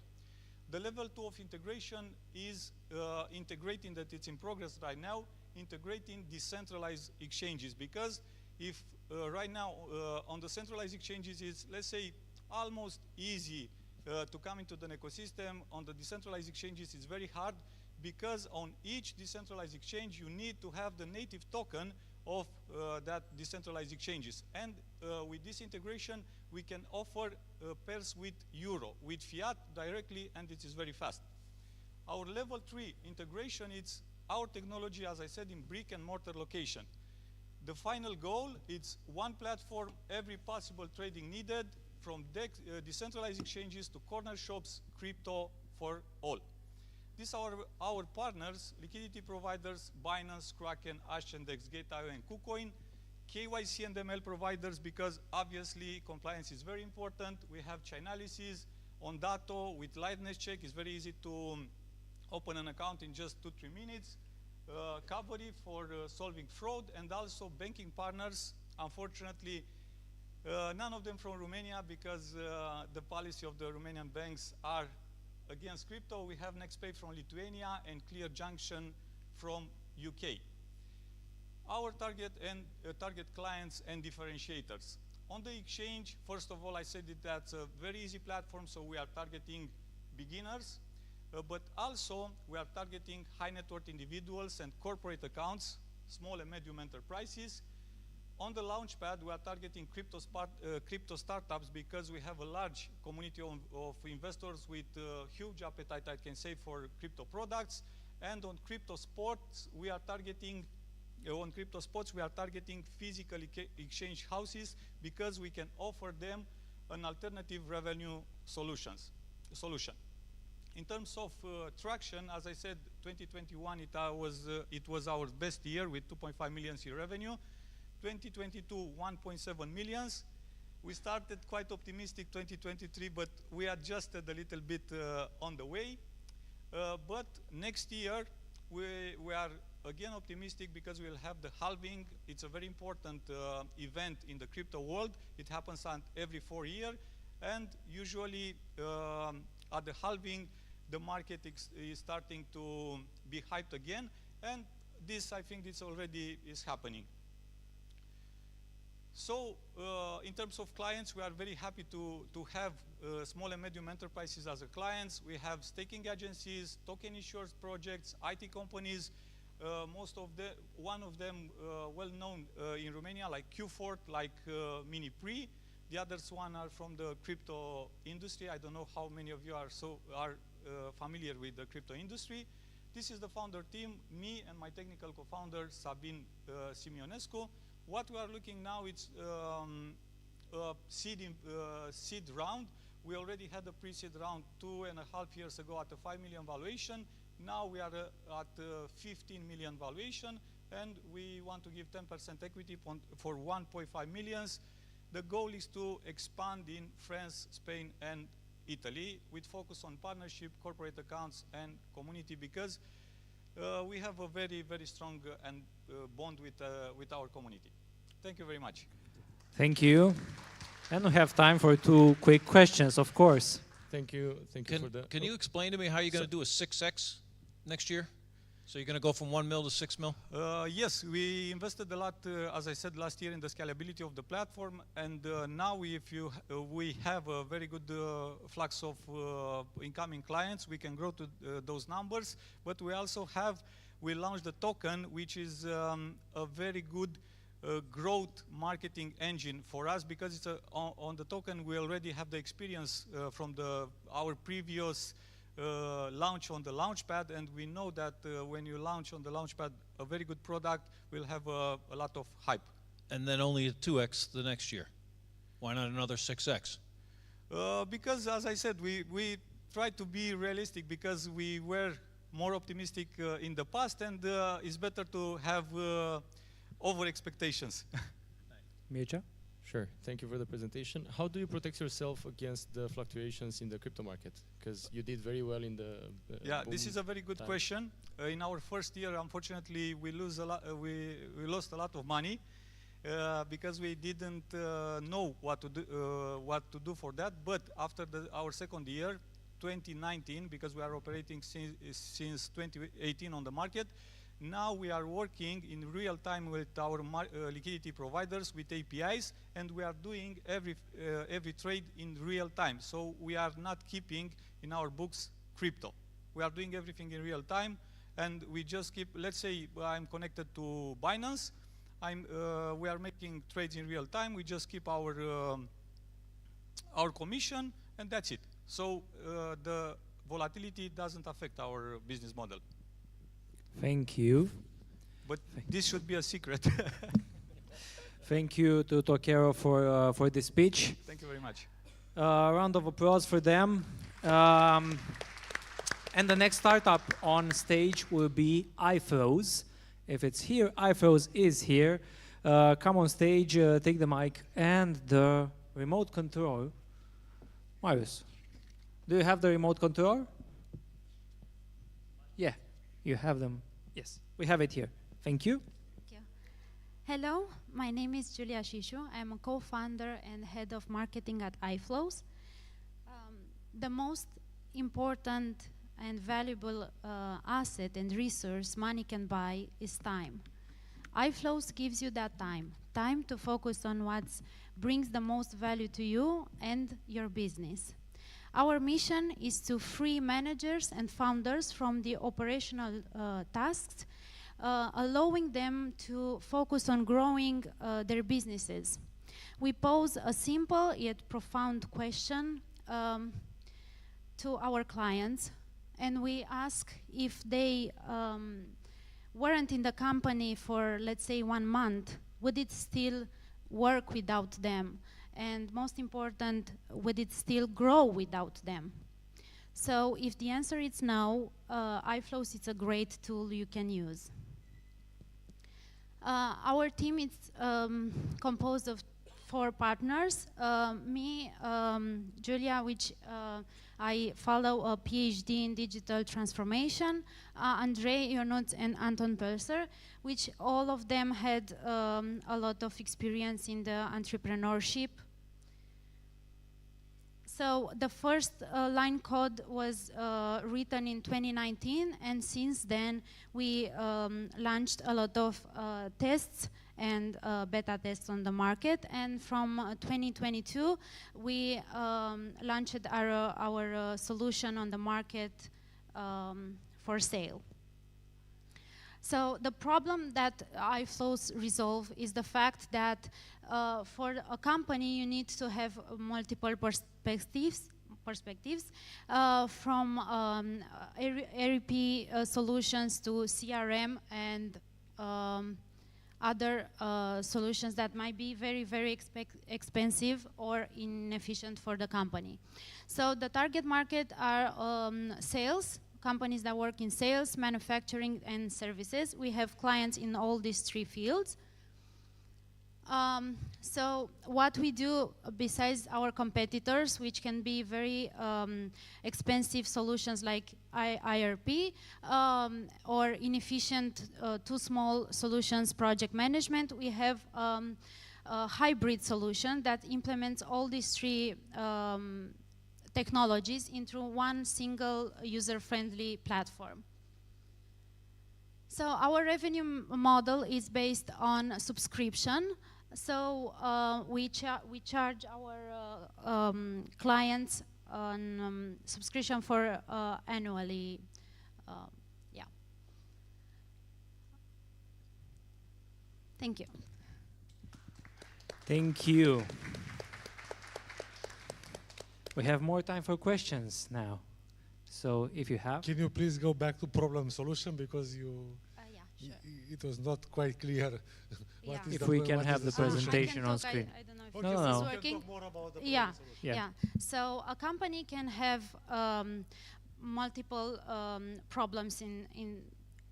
Speaker 19: The level 2 of integration is integrating, that it's in progress right now, integrating decentralized exchanges, because if right now on the centralized exchanges is, let's say, almost easy to come into the ecosystem, on the decentralized exchanges it's very hard, because on each decentralized exchange you need to have the native token of that decentralized exchanges. And with this integration we can offer pairs with euro, with fiat directly, and it is very fast. Our level 3 integration, it's our technology, as I said, in brick and mortar location. The final goal is one platform, every possible trading needed, from decentralized exchanges to corner shops, crypto for all. These are our partners, liquidity providers, Binance, Kraken, Ascendex, Gate.io, and KuCoin. KYC and ML providers, because obviously compliance is very important. We have Chainalysis on Dato with liveness check. It's very easy to open an account in just 2-3 minutes. Cavalry for solving fraud, and also banking partners. Unfortunately, none of them from Romania, because the policy of the Romanian banks are against crypto. We have NextPay from Lithuania and Clear Junction from UK. Our target clients and differentiators. On the exchange, first of all, I said that's a very easy platform, so we are targeting beginners, but also we are targeting high net worth individuals and corporate accounts, small and medium enterprises. On the launchpad, we are targeting crypto startups, because we have a large community of investors with huge appetite, I can say, for crypto products. And on crypto sports, we are targeting physical exchange houses, because we can offer them an alternative revenue solution. In terms of traction, as I said, 2021 it was our best year with 2.5 million in revenue. 2022, 1.7 million. We started quite optimistic 2023, but we adjusted a little bit on the way. But next year, we are again optimistic, because we will have the halving. It's a very important event in the crypto world. It happens every 4 years, and usually at the halving, the market is starting to be hyped again, and this, I think, this already is happening. So, in terms of clients, we are very happy to have small and medium enterprises as clients. We have staking agencies, token issuers projects, IT companies. One of them well known in Romania, like Q4, like Mini-Pre. The others one are from the crypto industry. I don't know how many of you are familiar with the crypto industry. This is the founder team, me and my technical co-founder, Sabin Simionescu. What we are looking now is seed round. We already had a pre-seed round 2.5 years ago at a 5 million valuation. Now we are at 15 million valuation, and we want to give 10% equity for 1.5 million. The goal is to expand in France, Spain, and Italy, with focus on partnership, corporate accounts, and community, because we have a very, very strong bond with our community. Thank you very much.
Speaker 1: Thank you. And we have time for 2 quick questions, of course.
Speaker 2: Thank you. For the.
Speaker 18: Can you explain to me how you're going to do a 6x next year? So you're going to go from 1 mil to 6 mil?
Speaker 19: Yes, we invested a lot, as I said, last year in the scalability of the platform, and now we have a very good flux of incoming clients. We can grow to those numbers, but we launched a token, which is a very good growth marketing engine for us, because it's on the token we already have the experience from our previous launch on the launchpad, and we know that when you launch on the launchpad a very good product, will have a lot of hype.
Speaker 18: And then only a 2x the next year. Why not another 6x?
Speaker 19: Because, as I said, we try to be realistic, because we were more optimistic in the past, and it's better to have over expectations.
Speaker 1: Mircea?
Speaker 2: Sure, thank you for the presentation. How do you protect yourself against the fluctuations in the crypto market? Because you did very well in the
Speaker 19: yeah, this is a very good question. In our first year, unfortunately, we lost a lot of money because we didn't know what to do for that. But after our second year, 2019, because we are operating since 2018 on the market, now we are working in real time with our liquidity providers with APIs, and we are doing every trade in real time. So we are not keeping in our books crypto. We are doing everything in real time, and we just keep. Let's say I'm connected to Binance. We are making trades in real time. We just keep our commission, and that's it. So the volatility doesn't affect our business model.
Speaker 1: Thank you.
Speaker 19: But this should be a secret.
Speaker 1: Thank you to Tokero for this speech.
Speaker 19: Thank you very much.
Speaker 1: Round of applause for them. And the next startup on stage will be iFlows. If it's here, iFlows is here. Come on stage, take the mic and the remote control. Marius, do you have the remote control? Yeah, you have them. Yes, we have it here. Thank you.
Speaker 20: Hello, my name is Julia Shishu. I'm a co-founder and head of marketing at iFlows. The most important and valuable asset and resource money can buy is time. iFlows gives you that time to focus on what brings the most value to you and your business. Our mission is to free managers and founders from the operational tasks, allowing them to focus on growing their businesses. We pose a simple yet profound question to our clients, and we ask if they weren't in the company for, let's say, 1 month, would it still work without them? And most important, would it still grow without them? So if the answer is no, iFlows is a great tool you can use. Our team is composed of 4 partners. Me, Julia, which I follow a PhD in digital transformation, Andrei Ionuț and Anton Pelser, which all of them had a lot of experience in the entrepreneurship. So the first line code was written in 2019, and since then we launched a lot of tests and beta tests on the market, and from 2022 we launched our solution on the market for sale. So the problem that iFlows resolve is the fact that for a company you need to have multiple perspectives from ERP solutions to CRM and other solutions that might be very, very expensive or inefficient for the company. So the target market are sales, companies that work in sales, manufacturing, and services. We have clients in all these 3 fields. So what we do besides our competitors, which can be very expensive solutions like IRP or inefficient too small solutions project management, we have a hybrid solution that implements all these 3 technologies into one single user-friendly platform. So our revenue model is based on subscription. So we charge our clients on subscription for annually. Yeah. Thank you.
Speaker 1: Thank you. We have more time for questions now. So if you have.
Speaker 15: Can you please go back to problem solution, because you
Speaker 20: sure.
Speaker 15: it was not quite clear. What is
Speaker 1: if we can have the presentation on screen.
Speaker 20: I don't know if
Speaker 1: no, no, no.
Speaker 20: it's working.
Speaker 15: More about the
Speaker 20: Yeah,
Speaker 1: yeah.
Speaker 20: yeah. So a company can have multiple problems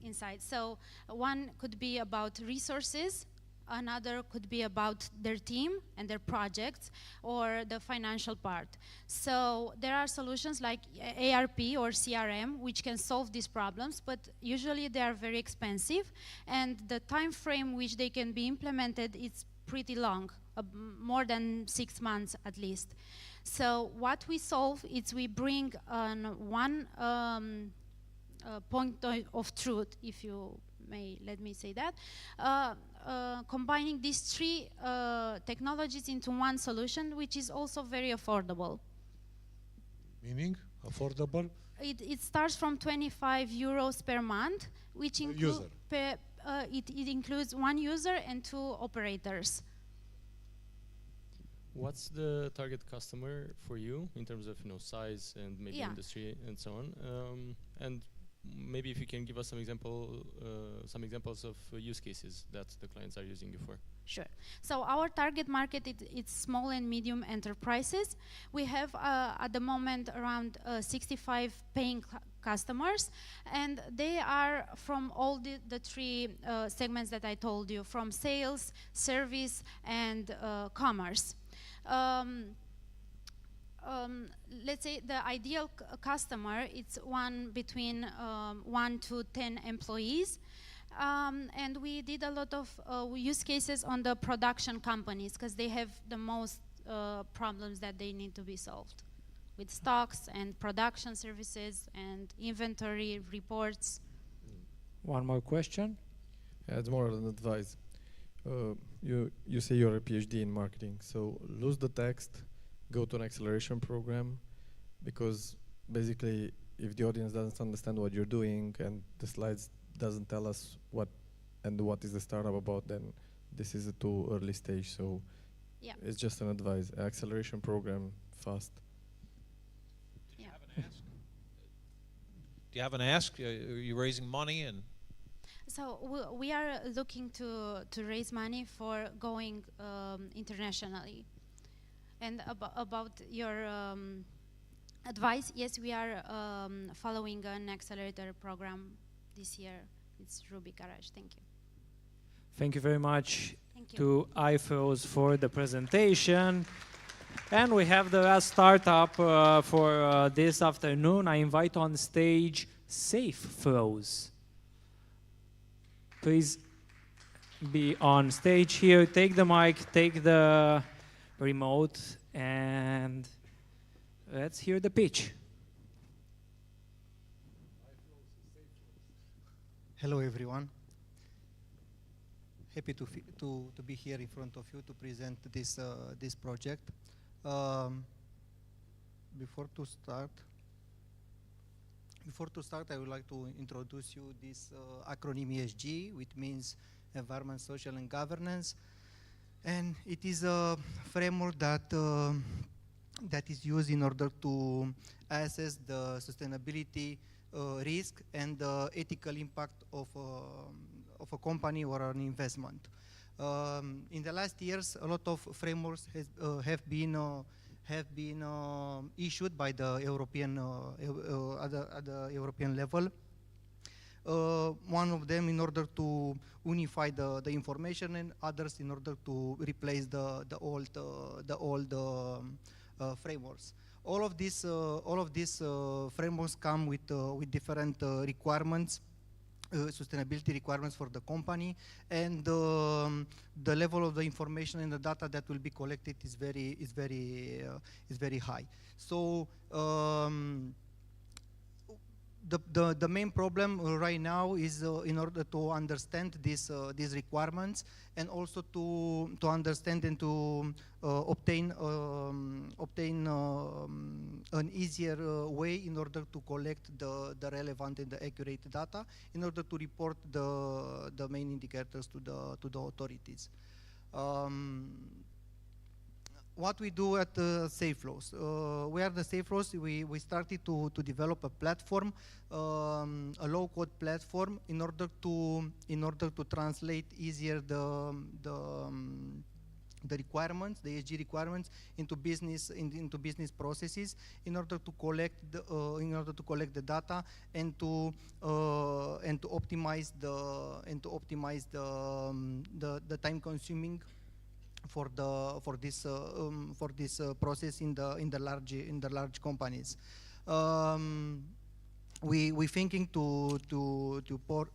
Speaker 20: inside. So one could be about resources, another could be about their team and their projects, or the financial part. So there are solutions like ARP or CRM which can solve these problems, but usually they are very expensive, and the time frame which they can be implemented is pretty long, more than 6 months at least. So what we solve is we bring on one point of truth, if you may let me say that, combining these 3 technologies into one solution, which is also very affordable.
Speaker 15: Meaning affordable?
Speaker 20: It starts from 25 euros per month, which it includes 1 user and 2 operators.
Speaker 2: What's the target customer for you in terms of size and maybe industry and so on? And maybe if you can give us some examples of use cases that the clients are using you for.
Speaker 20: Sure. So our target market, it's small and medium enterprises. We have at the moment around 65 paying customers, and they are from all the three segments that I told you, from sales, service, and commerce. Let's say the ideal customer, it's one between 1 to 10 employees. And we did a lot of use cases on the production companies because they have the most problems that they need to be solved with stocks and production services and inventory reports.
Speaker 1: One more question?
Speaker 16: Yeah, it's more an advice. You say you're a PhD in marketing, so lose the text, go to an acceleration program, because basically if the audience doesn't understand what you're doing and the slides doesn't tell us what is the startup about, then this is a too early stage. So
Speaker 20: yeah,
Speaker 16: it's just an advice. Acceleration program, fast.
Speaker 20: Yeah.
Speaker 18: Do you have an ask? Are you raising money? And
Speaker 20: so we are looking to raise money for going internationally. And about your advice, yes, we are following an accelerator program this year. It's Ruby Garage. Thank you.
Speaker 1: Thank you very much
Speaker 20: Thank you.
Speaker 1: to iFroze for the presentation. And we have the last startup for this afternoon. I invite on stage SafeFroze. Please be on stage here. Take the mic, take the remote, and let's hear the pitch.
Speaker 21: Hello everyone. Happy to be here in front of you to present this project. Before to start, I would like to introduce you this acronym ESG, which means Environment, Social, and Governance, and it is a framework that is used in order to assess the sustainability risk and the ethical impact of a company or an investment. In the last years, a lot of frameworks have been issued by the European at the European level. One of them in order to unify the information, and others in order to replace the old frameworks. All of these frameworks come with different requirements, sustainability requirements for the company, and the level of the information and the data that will be collected is very high. So the main problem right now is in order to understand these requirements, and also to understand and to obtain an easier way in order to collect the relevant and the accurate data in order to report the main indicators to the authorities. What we do at SafeFlows. We are the SafeFlows. We started to develop a platform, a low-code platform, in order to translate easier the requirements, the ESG requirements, into business processes, in order to collect the data and to optimize the time consuming for this process in the large companies. We thinking to four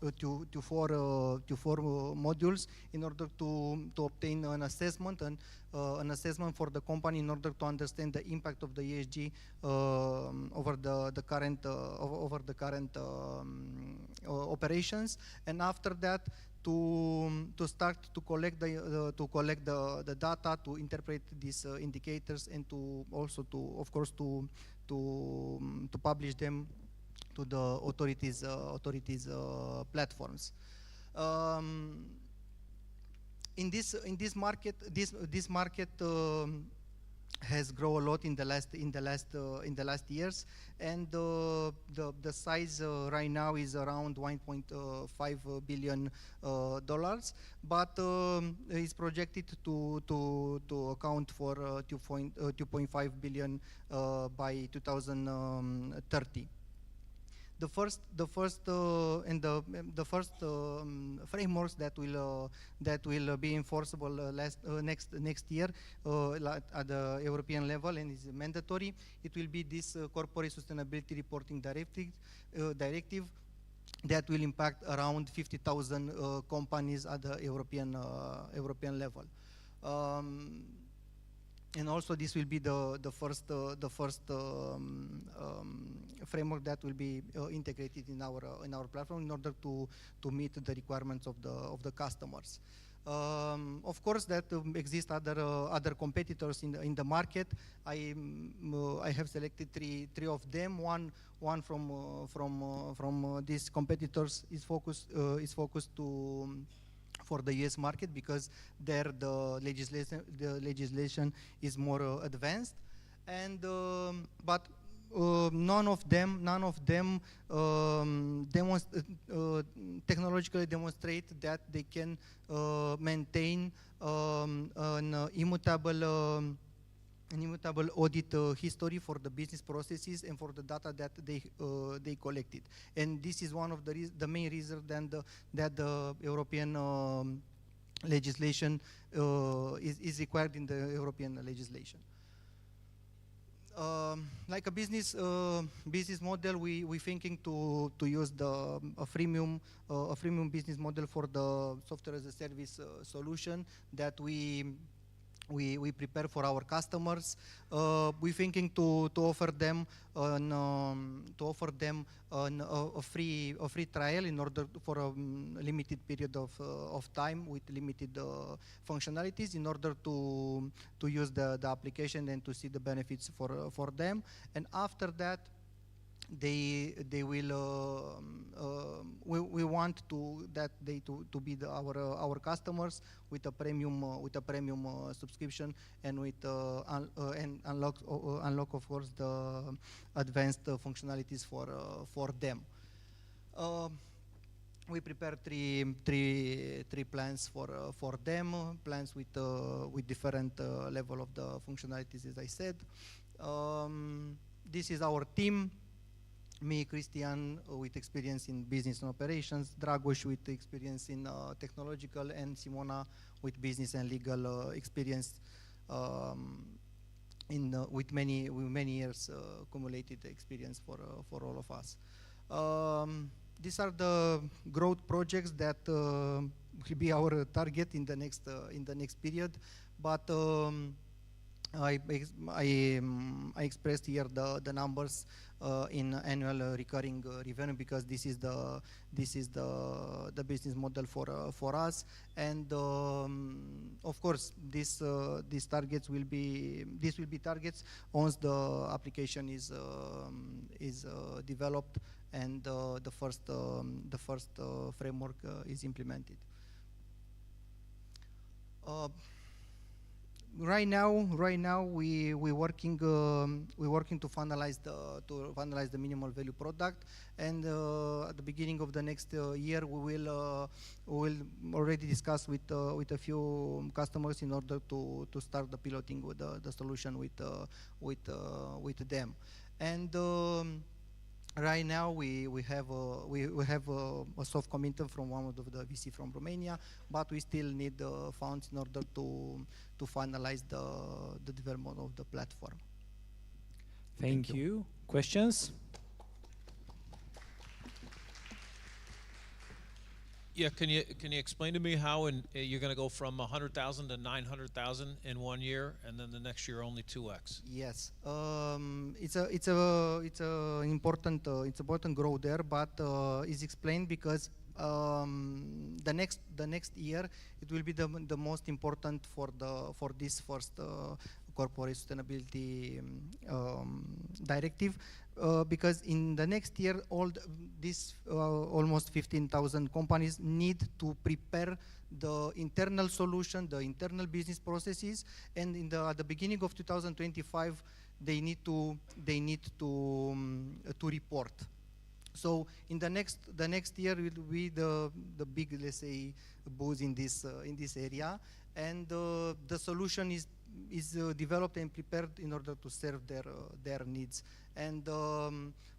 Speaker 21: modules in order to obtain an assessment and an assessment for the company in order to understand the impact of the ESG over the current operations, and after that to start to collect the data, to interpret these indicators, and to also of course to publish them to the authorities platforms. In this market has grown a lot in the last years, and the size right now is around $1.5 billion, but is projected to account for 2.5 billion by 2030. The first frameworks that will be enforceable next year at the European level and is mandatory. It will be this corporate sustainability reporting directive that will impact around 50,000 companies at the European level. And also this will be the first framework that will be integrated in our platform in order to meet the requirements of the customers. Of course, that exist other competitors in the market. I have selected three of them. One from these competitors is focused for the US market, because there the legislation is more advanced, and but none of them technologically demonstrate that they can maintain an immutable audit history for the business processes and for the data that they collected. And this is one of the main reasons that the European legislation is required in the European legislation. Like a business model, we thinking to use a freemium business model for the software as a service solution that we prepare for our customers. We're thinking to offer them a free trial in order for a limited period of time with limited functionalities in order to use the application and to see the benefits for them. And after that, we want that they to be our customers with a premium subscription and with and unlock of course the advanced functionalities for them. We prepare three plans for them, plans with different level of the functionalities, as I said. This is our team. Me, Christian, with experience in business and operations, Dragoș with experience in technological, and Simona with business and legal experience with many years accumulated experience for all of us. These are the growth projects that will be our target in the next period, but I expressed here the numbers in annual recurring revenue, because this is the business model for us, and of course these targets will be targets once the application is developed and the first framework is implemented. Right now we're working to finalize the minimal value product, and at the beginning of the next year we will already discuss with a few customers in order to start the piloting with the solution with them. And right now we have a soft commitment from one of the VC from Romania, but we still need funds in order to finalize the development of the platform.
Speaker 1: Thank you. Questions?
Speaker 18: Yeah, can you explain to me how you're going to go from 100,000 to 900,000 in 1 year, and then the next year only 2x?
Speaker 21: Yes, it's a important growth there, but it's explained because the next year it will be the most important for this first corporate sustainability directive, because in the next year almost 15,000 companies need to prepare the internal solution, the internal business processes, and at the beginning of 2025 they need to report. So in the next year will be the big, let's say, boost in this area, and the solution is developed and prepared in order to serve their needs. And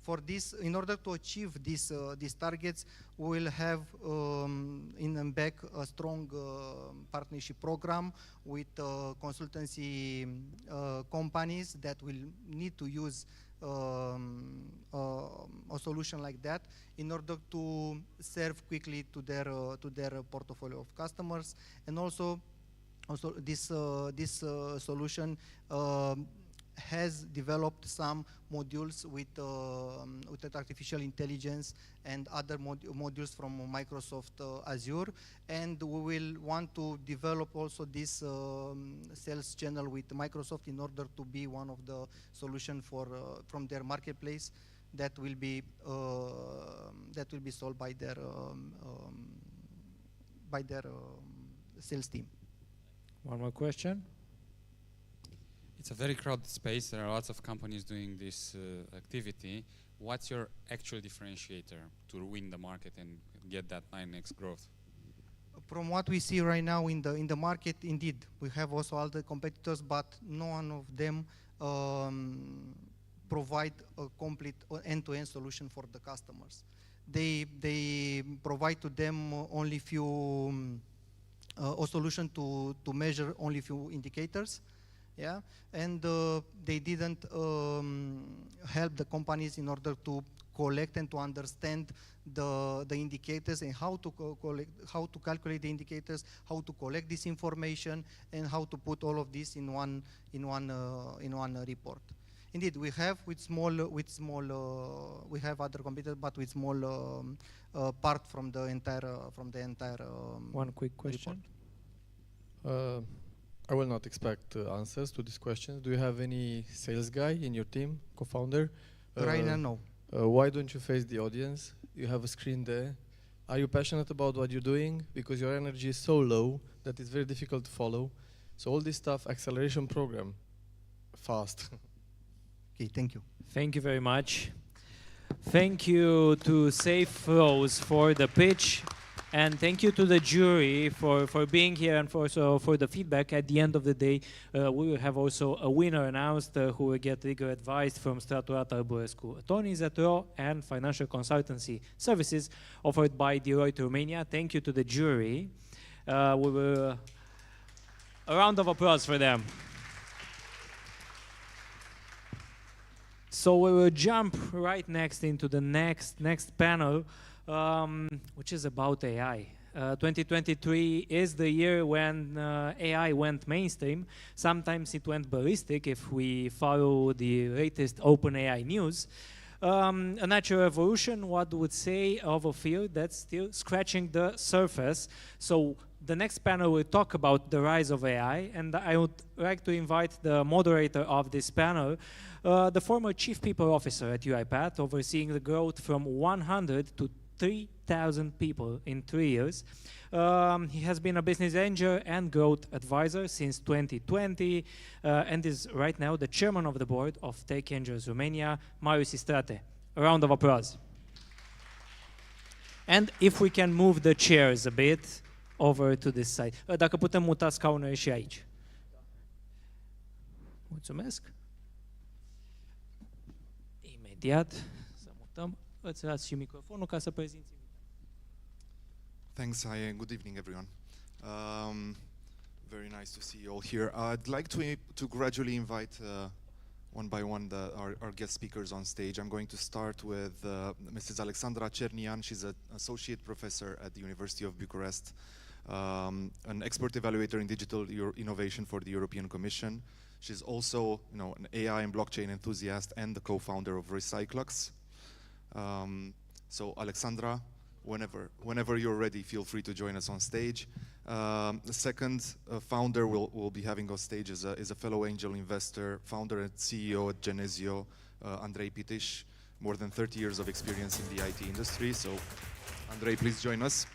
Speaker 21: for this, in order to achieve these targets, we will have in back a strong partnership program with consultancy companies that will need to use a solution like that in order to serve quickly to their portfolio of customers. And also this solution has developed some modules with artificial intelligence and other modules from Microsoft Azure, and we will want to develop also this sales channel with Microsoft in order to be one of the solution for from their marketplace that will be sold by their sales team.
Speaker 1: One more question.
Speaker 17: It's a very crowded space. There are lots of companies doing this activity. What's your actual differentiator to win the market and get that 9x growth?
Speaker 21: From what we see right now in the market, indeed, we have also other competitors, but none of them provide a complete end-to-end solution for the customers. They provide to them only few a solution to measure only few indicators. Yeah, and they didn't help the companies in order to collect and to understand the indicators and how to calculate the indicators, how to collect this information, and how to put all of this in one report. Indeed, we have we have other competitors, but with small part from the entire
Speaker 1: One quick question.
Speaker 16: I will not expect answers to these questions. Do you have any sales guy in your team, co-founder?
Speaker 21: Right now, no.
Speaker 16: Why don't you face the audience? You have a screen there. Are you passionate about what you're doing? Because your energy is so low that it's very difficult to follow. So all this stuff, acceleration program, fast.
Speaker 21: Okay, thank you.
Speaker 1: Thank you very much. Thank you to Safe Rose for the pitch. And thank you to the jury for being here and for the feedback. At the end of the day, we will have also a winner announced who will get legal advice from start-up-urilor, attorneys at law, and financial consultancy services offered by Deloitte Romania. Thank you to the jury. A round of applause for them. So we will jump right next into the next panel. Which is about AI. 2023 is the year when AI went mainstream. Sometimes it went ballistic if we follow the latest OpenAI news. A natural evolution, what would say, of a field that's still scratching the surface. So the next panel will talk about the rise of AI, and I would like to invite the moderator of this panel, the former Chief People Officer at UiPath, overseeing the growth from 100 to 3,000 people in 3 years. He has been a business angel and growth advisor since 2020 and is right now the chairman of the board of Tech Angels Romania, Marius Istrate. A round of applause. And if we can move the chairs a bit over to this side. Dacă putem muta scaunele și aici. Mulțumesc. Imediat să mutăm. Îți las și microfonul ca să prezinți.
Speaker 4: Thanks, hi, and good evening, everyone. Very nice to see you all here. I'd like to gradually invite one by one our guest speakers on stage. I'm going to start with Mrs. Alexandra Cernian. She's an associate professor at the University of Bucharest, an expert evaluator in digital innovation for the European Commission. She's also, an AI and blockchain enthusiast and the co-founder of Recyclux. So Alexandra, whenever you're ready, feel free to join us on stage. The second founder we'll be having on stage is a fellow angel investor, founder and CEO at Genesio, Andrei Pitiș, more than 30 years of experience in the IT industry. So Andrei, please join us.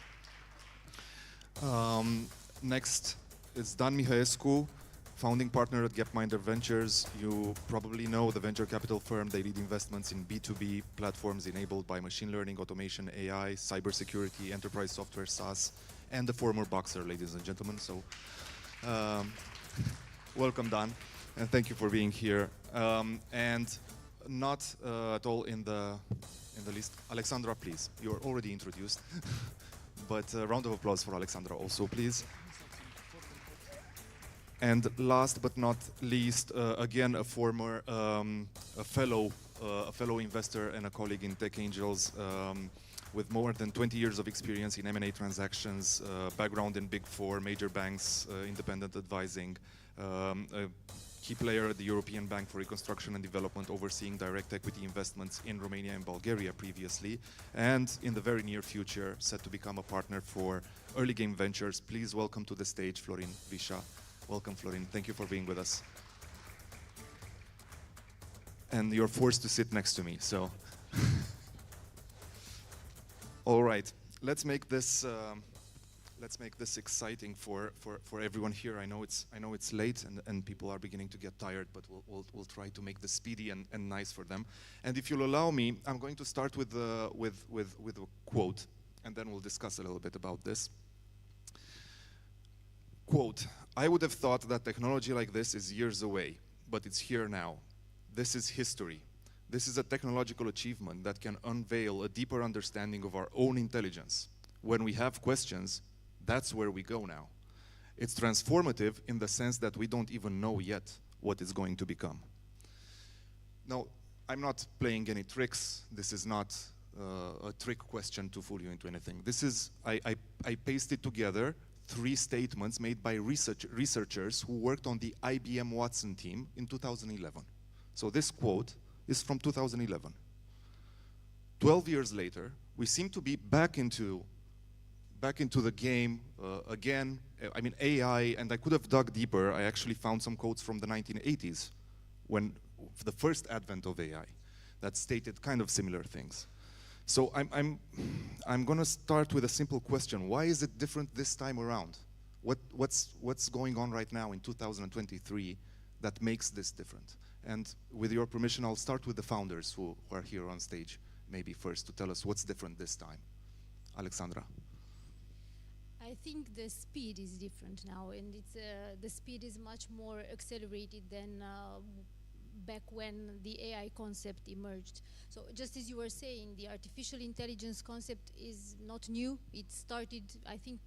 Speaker 4: Next is Dan Mihaescu, founding partner at Gapminder Ventures. You probably know the venture capital firm. They lead investments in B2B platforms enabled by machine learning, automation, AI, cybersecurity, enterprise software, SaaS, and the former boxer, ladies and gentlemen. So Welcome, Dan, and thank you for being here. And not at all in the list, Alexandra, please. You're already introduced, but a round of applause for Alexandra also, please. And last but not least, again, a former, a fellow investor and a colleague in Tech Angels, with more than 20 years of experience in M&A transactions, background in Big Four, major banks, independent advising, a key player at the European Bank for Reconstruction and Development, overseeing direct equity investments in Romania and Bulgaria previously, and in the very near future, set to become a partner for Early Game Ventures. Please welcome to the stage Florin Visha. Welcome, Florin. Thank you for being with us. And you're forced to sit next to me, so. All right, let's make this exciting for everyone here. I know it's late and people are beginning to get tired, but we'll try to make this speedy and nice for them. And if you'll allow me, I'm going to start with a quote, and then we'll discuss a little bit about this. Quote, "I would have thought that technology like this is years away, but it's here now. This is history. This is a technological achievement that can unveil a deeper understanding of our own intelligence. When we have questions, that's where we go now. It's transformative in the sense that we don't even know yet what it's going to become." Now, I'm not playing any tricks. This is not a trick question to fool you into anything. This is, I pasted together 3 statements made by researchers who worked on the IBM Watson team in 2011. So this quote is from 2011. 12 years later, we seem to be back into the game again. I mean, AI, and I could have dug deeper. I actually found some quotes from the 1980s, when the first advent of AI, that stated kind of similar things. So I'm going to start with a simple question. Why is it different this time around? What's going on right now in 2023 that makes this different? And with your permission, I'll start with the founders who are here on stage, maybe first, to tell us what's different this time. Alexandra.
Speaker 5: I think the speed is different now, and the speed is much more accelerated than back when the AI concept emerged. So just as you were saying, the artificial intelligence concept is not new. It started, I think,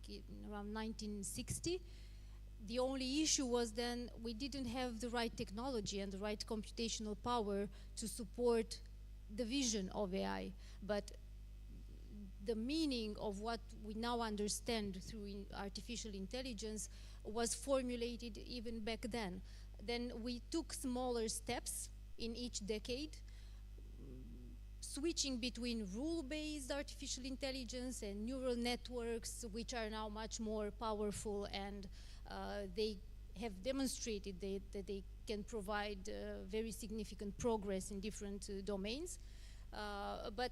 Speaker 5: around 1960. The only issue was then we didn't have the right technology and the right computational power to support the vision of AI. But the meaning of what we now understand through artificial intelligence was formulated even back then. Then we took smaller steps in each decade, switching between rule-based artificial intelligence and neural networks, which are now much more powerful, and they have demonstrated that they can provide very significant progress in different domains. But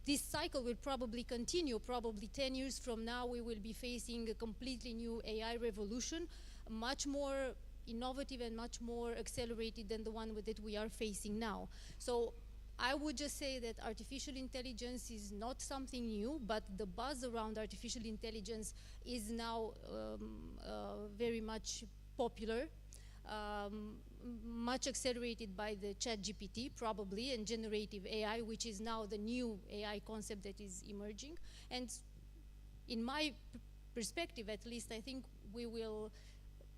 Speaker 5: this cycle will probably continue. Probably 10 years from now, we will be facing a completely new AI revolution, much more innovative and much more accelerated than the one that we are facing now. So I would just say that artificial intelligence is not something new, but the buzz around artificial intelligence is now very much popular, much accelerated by the ChatGPT probably, and generative AI, which is now the new AI concept that is emerging. And in my perspective, at least, I think we will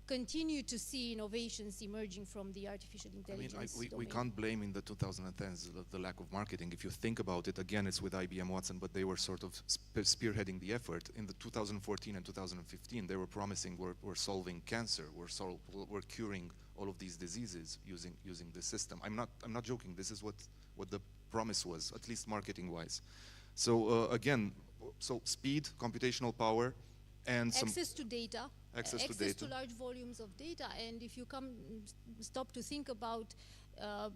Speaker 5: continue to see innovations emerging from the artificial intelligence domain.
Speaker 4: We can't blame in the 2010s the lack of marketing. If you think about it, again, it's with IBM Watson, but they were sort of spearheading the effort. In the 2014 and 2015, they were promising we're solving cancer, we're curing all of these diseases using this system. I'm not joking. This is what the promise was, at least marketing-wise. So again, so speed, computational power, and
Speaker 5: access to data.
Speaker 4: Access
Speaker 5: to large volumes of data. And if you stop to think about,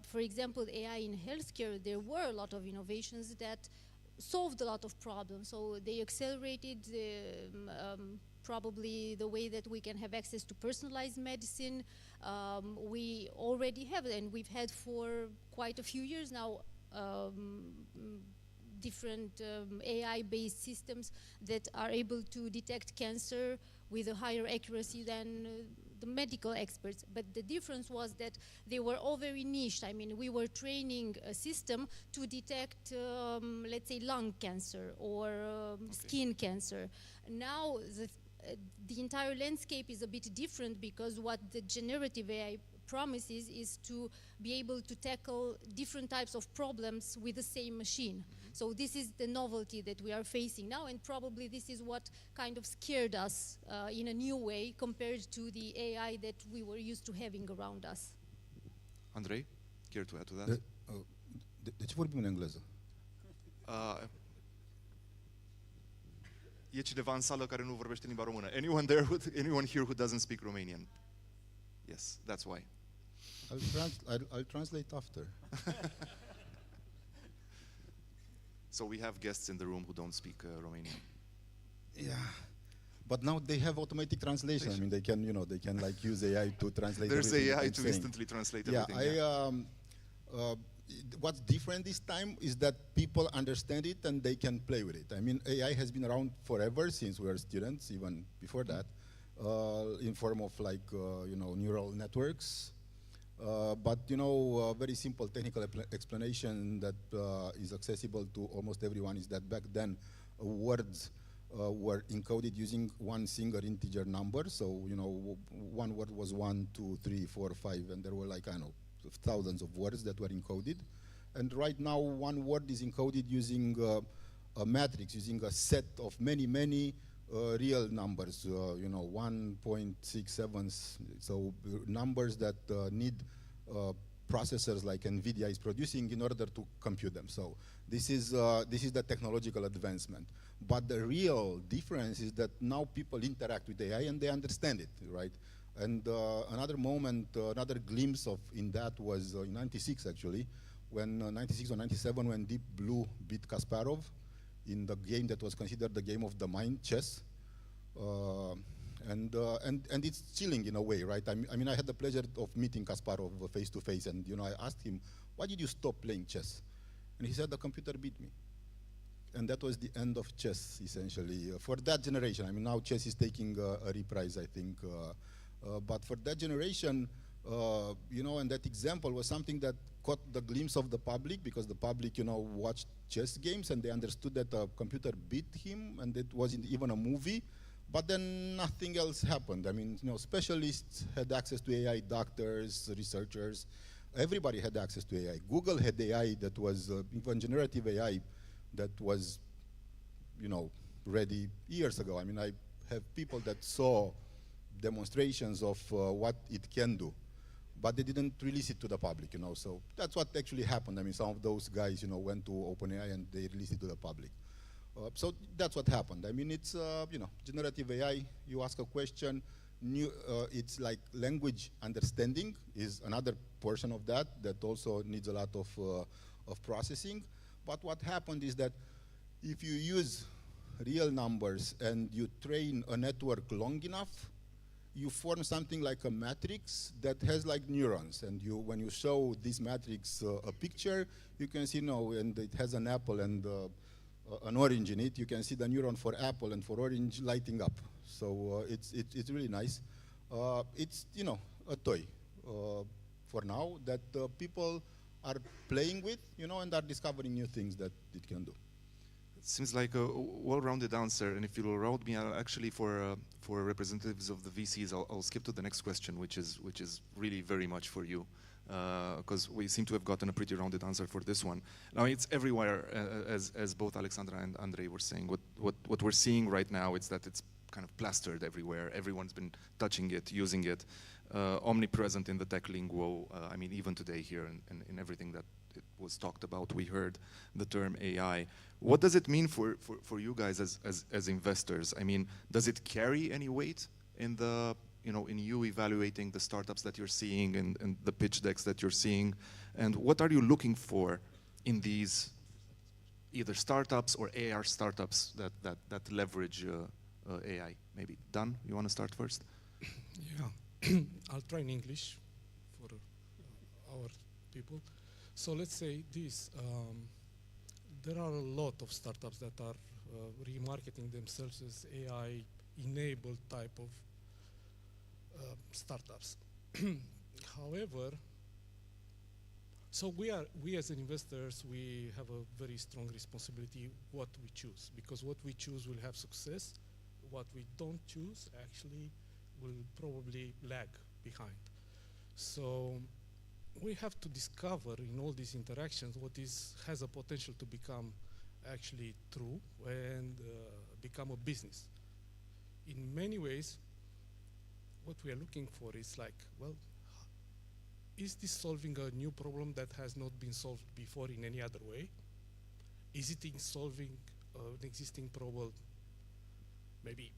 Speaker 5: for example, AI in healthcare, there were a lot of innovations that solved a lot of problems. So they accelerated probably the way that we can have access to personalized medicine. We already have it, and we've had for quite a few years now different AI-based systems that are able to detect cancer with a higher accuracy than the medical experts, but the difference was that they were all very niched. I mean, we were training a system to detect, let's say, lung cancer or skin cancer. Now, the entire landscape is a bit different because what the generative AI promises is to be able to tackle different types of problems with the same machine. So this is the novelty that we are facing now, and probably this is what kind of scared us in a new way compared to the AI that we were used to having around us.
Speaker 4: Andrei, care to add to that?
Speaker 7: De ce vorbim în engleză?
Speaker 4: E cineva în sală care nu vorbește limba română. Anyone here who doesn't speak Romanian? Yes, that's why.
Speaker 7: I'll translate after.
Speaker 4: So we have guests in the room who don't speak Romanian.
Speaker 7: Yeah, but now they have automatic translation. I mean, they can, they can like use AI to translate.
Speaker 4: There's
Speaker 7: everything
Speaker 4: AI
Speaker 7: I'm
Speaker 4: to
Speaker 7: saying.
Speaker 4: instantly translate everything.
Speaker 7: Yeah, what's different this time is that people understand it and they can play with it. I mean, AI has been around forever since we were students, even before that, in form of like, neural networks. But, very simple technical explanation that is accessible to almost everyone is that back then words were encoded using one single integer number. So, one word was 1, 2, 3, 4, 5, and there were like, I don't know, thousands of words that were encoded. And right now, one word is encoded using a matrix, using a set of many, many real numbers, 1.67, so numbers that need processors like NVIDIA is producing in order to compute them. So this is the technological advancement. But the real difference is that now people interact with AI and they understand it, right? And another moment, another glimpse in that was in '96 actually, when 96 or 97, when Deep Blue beat Kasparov in the game that was considered the game of the mind, chess. And it's chilling in a way, right? I mean, I had the pleasure of meeting Kasparov face to face, and I asked him, "Why did you stop playing chess?" And he said, "The computer beat me." And that was the end of chess, essentially, for that generation. I mean, now chess is taking a reprise, I think. But for that generation, and that example was something that caught the glimpse of the public, because the public, watched chess games and they understood that a computer beat him, and it wasn't even a movie. But then nothing else happened. I mean, specialists had access to AI, doctors, researchers. Everybody had access to AI. Google had AI that was, even generative AI, that was, ready years ago. I mean, I have people that saw demonstrations of what it can do, but they didn't release it to the public, So that's what actually happened. I mean, some of those guys, went to OpenAI and they released it to the public. So that's what happened. I mean, it's, generative AI, you ask a question, it's like language understanding is another portion of that also needs a lot of processing. But what happened is that if you use real numbers and you train a network long enough, you form something like a matrix that has like neurons. And when you show this matrix a picture, you can see, and it has an apple and an orange in it, you can see the neuron for apple and for orange lighting up. So it's really nice. It's, a toy for now that people are playing with, and are discovering new things that it can do.
Speaker 4: It seems like a well-rounded answer, and if you'll allow me, I'll actually, for representatives of the VCs, I'll skip to the next question, which is really very much for you, because we seem to have gotten a pretty rounded answer for this one. Now it's everywhere, as both Alexandra and Andrei were saying. What we're seeing right now is that it's kind of plastered everywhere. Everyone's been touching it, using it, omnipresent in the tech lingo. I mean, even today here, in everything that it was talked about, we heard the term AI. What does it mean for you guys as investors? I mean, does it carry any weight in the, in you evaluating the startups that you're seeing and the pitch decks that you're seeing? And what are you looking for in these either startups or AR startups that leverage AI? Maybe Dan, you want to start first?
Speaker 22: Yeah, I'll try in English for our people. So let's say this, there are a lot of startups that are remarketing themselves as AI-enabled type of startups. However, so we as investors, we have a very strong responsibility what we choose, because what we choose will have success. What we don't choose actually will probably lag behind. So we have to discover in all these interactions what has a potential to become actually true and become a business. In many ways, what we are looking for is like, well, is this solving a new problem that has not been solved before in any other way? Is it in solving an existing problem maybe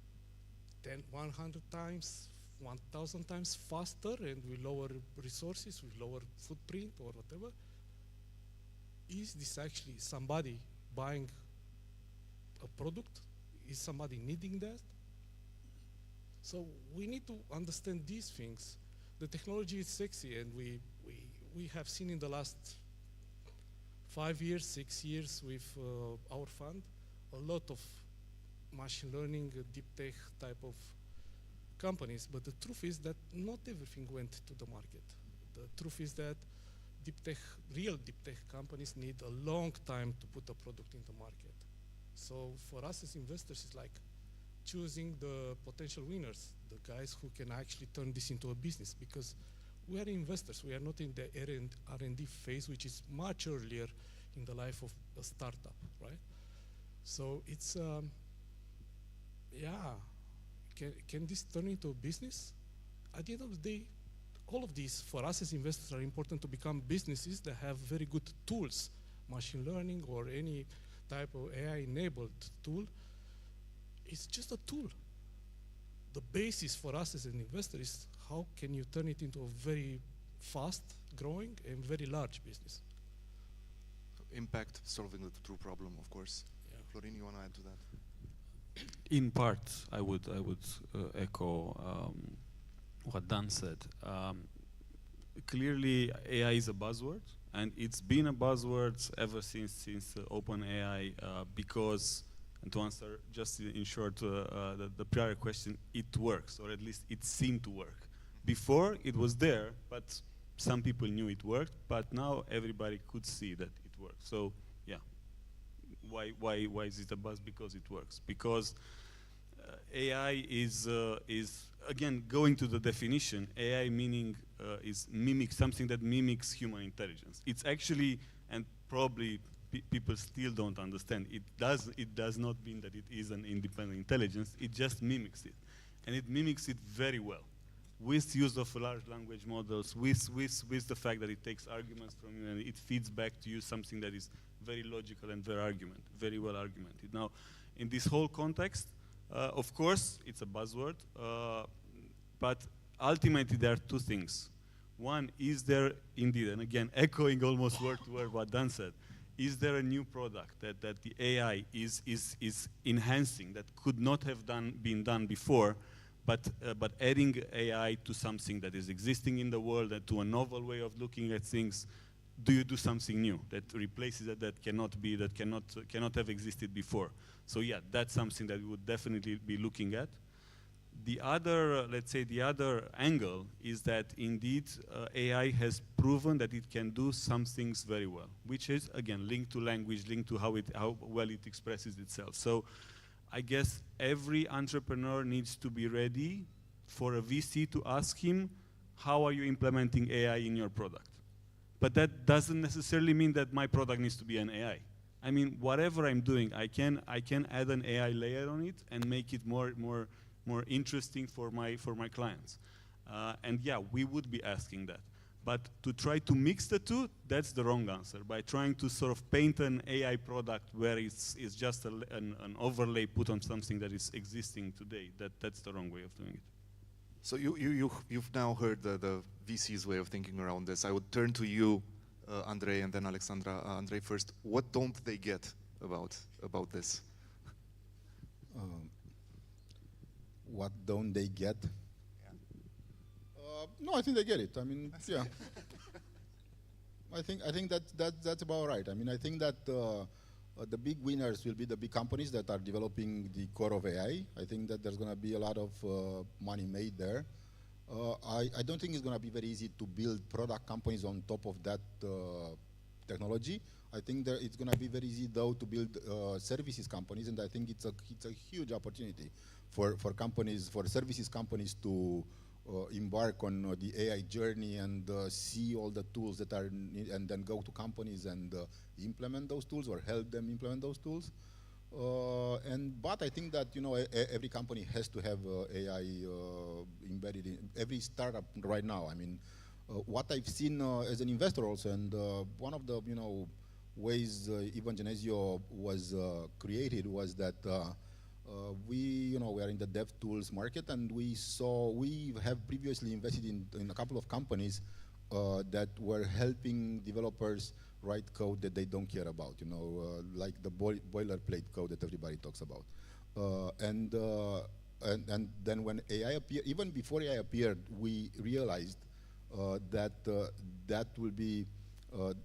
Speaker 22: 10, 100 times, 1,000 times faster and with lower resources, with lower footprint or whatever? Is this actually somebody buying a product? Is somebody needing that? So we need to understand these things. The technology is sexy, and we have seen in the last 5 years, 6 years with our fund, a lot of machine learning, deep tech type of companies. But the truth is that not everything went to the market. The truth is that deep tech, real deep tech companies need a long time to put a product in the market. So for us as investors, it's like choosing the potential winners, the guys who can actually turn this into a business, because we are investors. We are not in the R&D phase, which is much earlier in the life of a startup, right? So it's, yeah, can this turn into a business? At the end of the day, all of these, for us as investors, are important to become businesses that have very good tools, machine learning or any type of AI-enabled tool. It's just a tool. The basis for us as an investor is how can you turn it into a very fast growing and very large business.
Speaker 4: Impact, solving the true problem, of course. Yeah. Florin, you want to add to that?
Speaker 11: In part, I would echo what Dan said. Clearly, AI is a buzzword, and it's been a buzzword ever since OpenAI, because, and to answer just in short the prior question, it works, or at least it seemed to work. Before, it was there, but some people knew it worked, but now everybody could see that it works. So, yeah. Why is it a buzz? Because it works. Because AI is again, going to the definition, AI meaning is something that mimics human intelligence. It's actually, and probably people still don't understand, it does not mean that it is an independent intelligence, it just mimics it. And it mimics it very well, with use of large language models, with the fact that it takes arguments from you and it feeds back to you something that is very logical and very well argumented. Now, in this whole context, of course, it's a buzzword, but ultimately there are two things. One, is there indeed, and again, echoing almost word to word what Dan said, is there a new product that the AI is enhancing that could not have been done before, but adding AI to something that is existing in the world, and to a novel way of looking at things? Do you do something new that replaces it, that cannot have existed before? So yeah, that's something that we would definitely be looking at. The other, let's say, the other angle is that indeed AI has proven that it can do some things very well, which is again linked to language, linked to how well it expresses itself. So I guess every entrepreneur needs to be ready for a VC to ask him, how are you implementing AI in your product? But that doesn't necessarily mean that my product needs to be an AI. I mean, whatever I'm doing, I can add an AI layer on it and make it more interesting for my clients. And yeah, we would be asking that. But to try to mix the two, that's the wrong answer. By trying to sort of paint an AI product where it's just an overlay put on something that is existing today, that's the wrong way of doing it.
Speaker 4: So you've now heard the VC's way of thinking around this. I would turn to you, Andrei, and then Alexandra. Andrei first. What don't they get about this?
Speaker 7: What don't they get? No, I think they get it. I mean, yeah. I think that's about right. I mean, I think that the big winners will be the big companies that are developing the core of AI. I think that there's going to be a lot of money made there. I don't think it's going to be very easy to build product companies on top of that technology. I think that it's going to be very easy, though, to build services companies, and I think it's a huge opportunity for companies, for services companies to embark on the AI journey and see all the tools that are, and then go to companies and implement those tools or help them implement those tools. But I think that, you know, every company has to have AI embedded in every startup right now. I mean, what I've seen as an investor also, and one of the, you know, ways even Genesio was created was that we are in the dev tools market, and we have previously invested in a couple of companies that were helping developers write code that they don't care about, you know, like the boilerplate code that everybody talks about. And then when AI appeared, even before AI appeared, we realized that that will be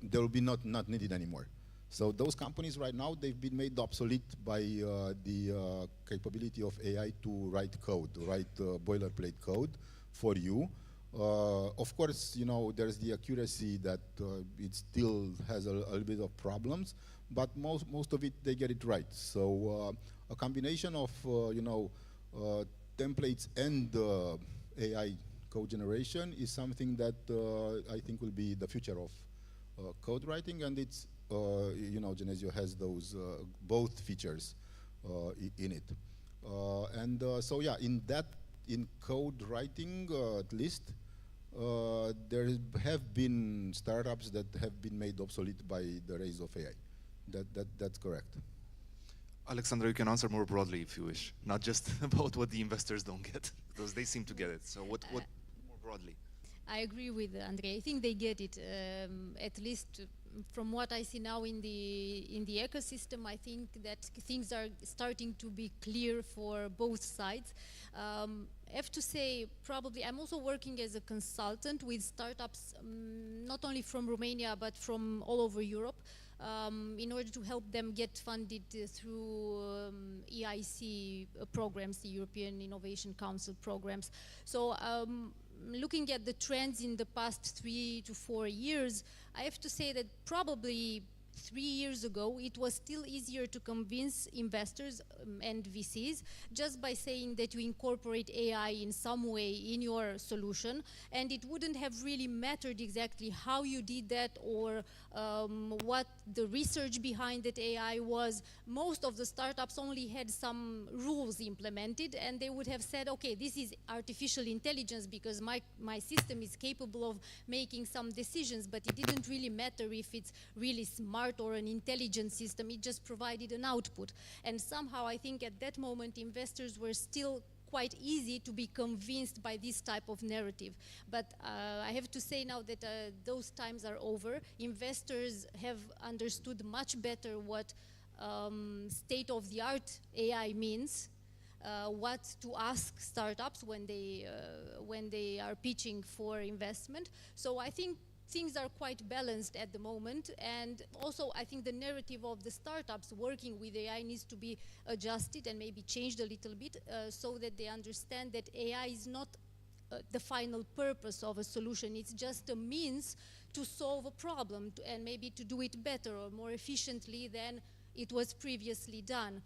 Speaker 7: they will be not needed anymore. So those companies right now, they've been made obsolete by the capability of AI to write code, boilerplate code for you. Of course, you know, there's the accuracy that it still has a little bit of problems, but most of it, they get it right. So a combination of, you know, templates and AI code generation is something that I think will be the future of code writing, and it's, you know, Genesio has those both features in it. So yeah, in code writing, at least, there have been startups that have been made obsolete by the rise of AI. That's correct.
Speaker 4: Alexandra, you can answer more broadly if you wish, not just about what the investors don't get, because they seem to get it. So what more broadly?
Speaker 5: I agree with Andrei. I think they get it, at least from what I see now in the ecosystem. I think that things are starting to be clear for both sides. I have to say, probably, I'm also working as a consultant with startups, not only from Romania, but from all over Europe, in order to help them get funded through EIC programs, the European Innovation Council programs. So looking at the trends in the past 3 to 4 years, I have to say that probably 3 years ago, it was still easier to convince investors and VCs just by saying that you incorporate AI in some way in your solution, and it wouldn't have really mattered exactly how you did that or what the research behind that AI was. Most of the startups only had some rules implemented, and they would have said, okay, this is artificial intelligence because my system is capable of making some decisions, but it didn't really matter if it's really smart or an intelligent system. It just provided an output. And somehow I think at that moment investors were still quite easy to be convinced by this type of narrative. But I have to say now that those times are over. Investors have understood much better what state-of-the-art AI means, what to ask startups when they are pitching for investment. So I think things are quite balanced at the moment, and also I think the narrative of the startups working with AI needs to be adjusted and maybe changed a little bit so that they understand that AI is not the final purpose of a solution. It's just a means to solve a problem and maybe to do it better or more efficiently than it was previously done.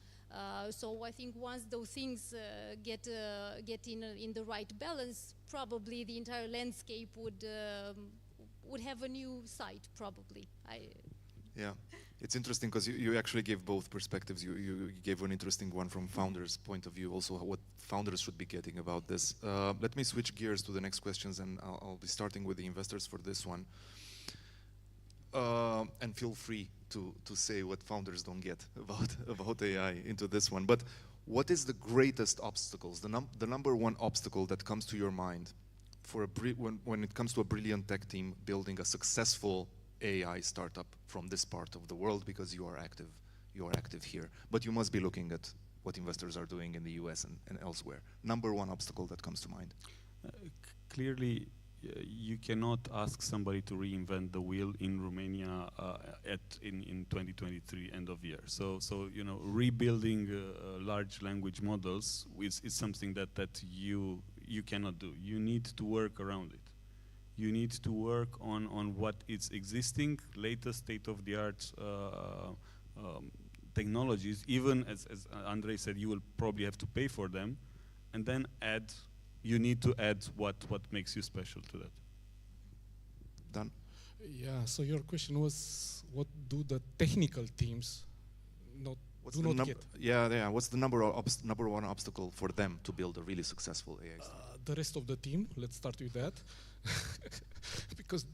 Speaker 5: So I think once those things get in the right balance, probably the entire landscape would have a new site, probably.
Speaker 4: Yeah, it's interesting because you actually gave both perspectives. You gave an interesting one from founders' point of view, also what founders should be getting about this. Let me switch gears to the next questions, and I'll be starting with the investors for this one. And feel free to say what founders don't get about AI into this one. But what is the greatest obstacles, the number one obstacle that comes to your mind for when it comes to a brilliant tech team building a successful AI startup from this part of the world, because you are active here, but you must be looking at what investors are doing in the US and elsewhere. Number one obstacle that comes to mind.
Speaker 11: Clearly, you cannot ask somebody to reinvent the wheel in Romania in 2023 end of year. So rebuilding large language models is something that you cannot do. You need to work around it. You need to work on what is existing, latest state-of-the-art technologies. Even as Andrei said, you will probably have to pay for them, and then you need to add what makes you special to that.
Speaker 4: Done.
Speaker 22: Yeah, so your question was, what do the technical teams get?
Speaker 4: Yeah. What's the number one obstacle for them to build a really successful AI startup?
Speaker 22: The rest of the team, let's start with that. Because,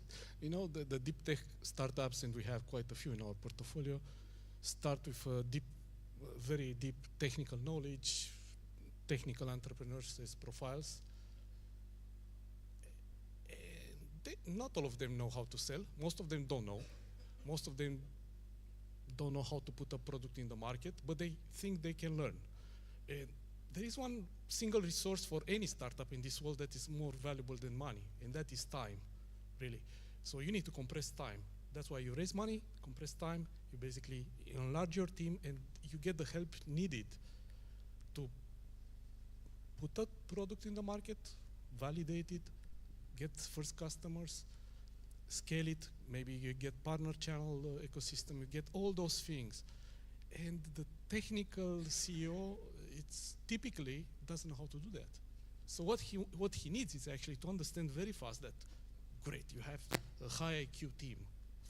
Speaker 22: you know, the deep tech startups, and we have quite a few in our portfolio, start with very deep technical knowledge, technical entrepreneurs as profiles. Not all of them know how to sell. Most of them don't know. Most of them don't know how to put a product in the market, but they think they can learn. There is one single resource for any startup in this world that is more valuable than money, and that is time, really. So you need to compress time. That's why you raise money, compress time, you basically enlarge your team, and you get the help needed to put a product in the market, validate it, get first customers, scale it, maybe you get partner channel ecosystem, you get all those things. And the technical CEO, it's typically doesn't know how to do that. So what he needs is actually to understand very fast that, great, you have a high IQ team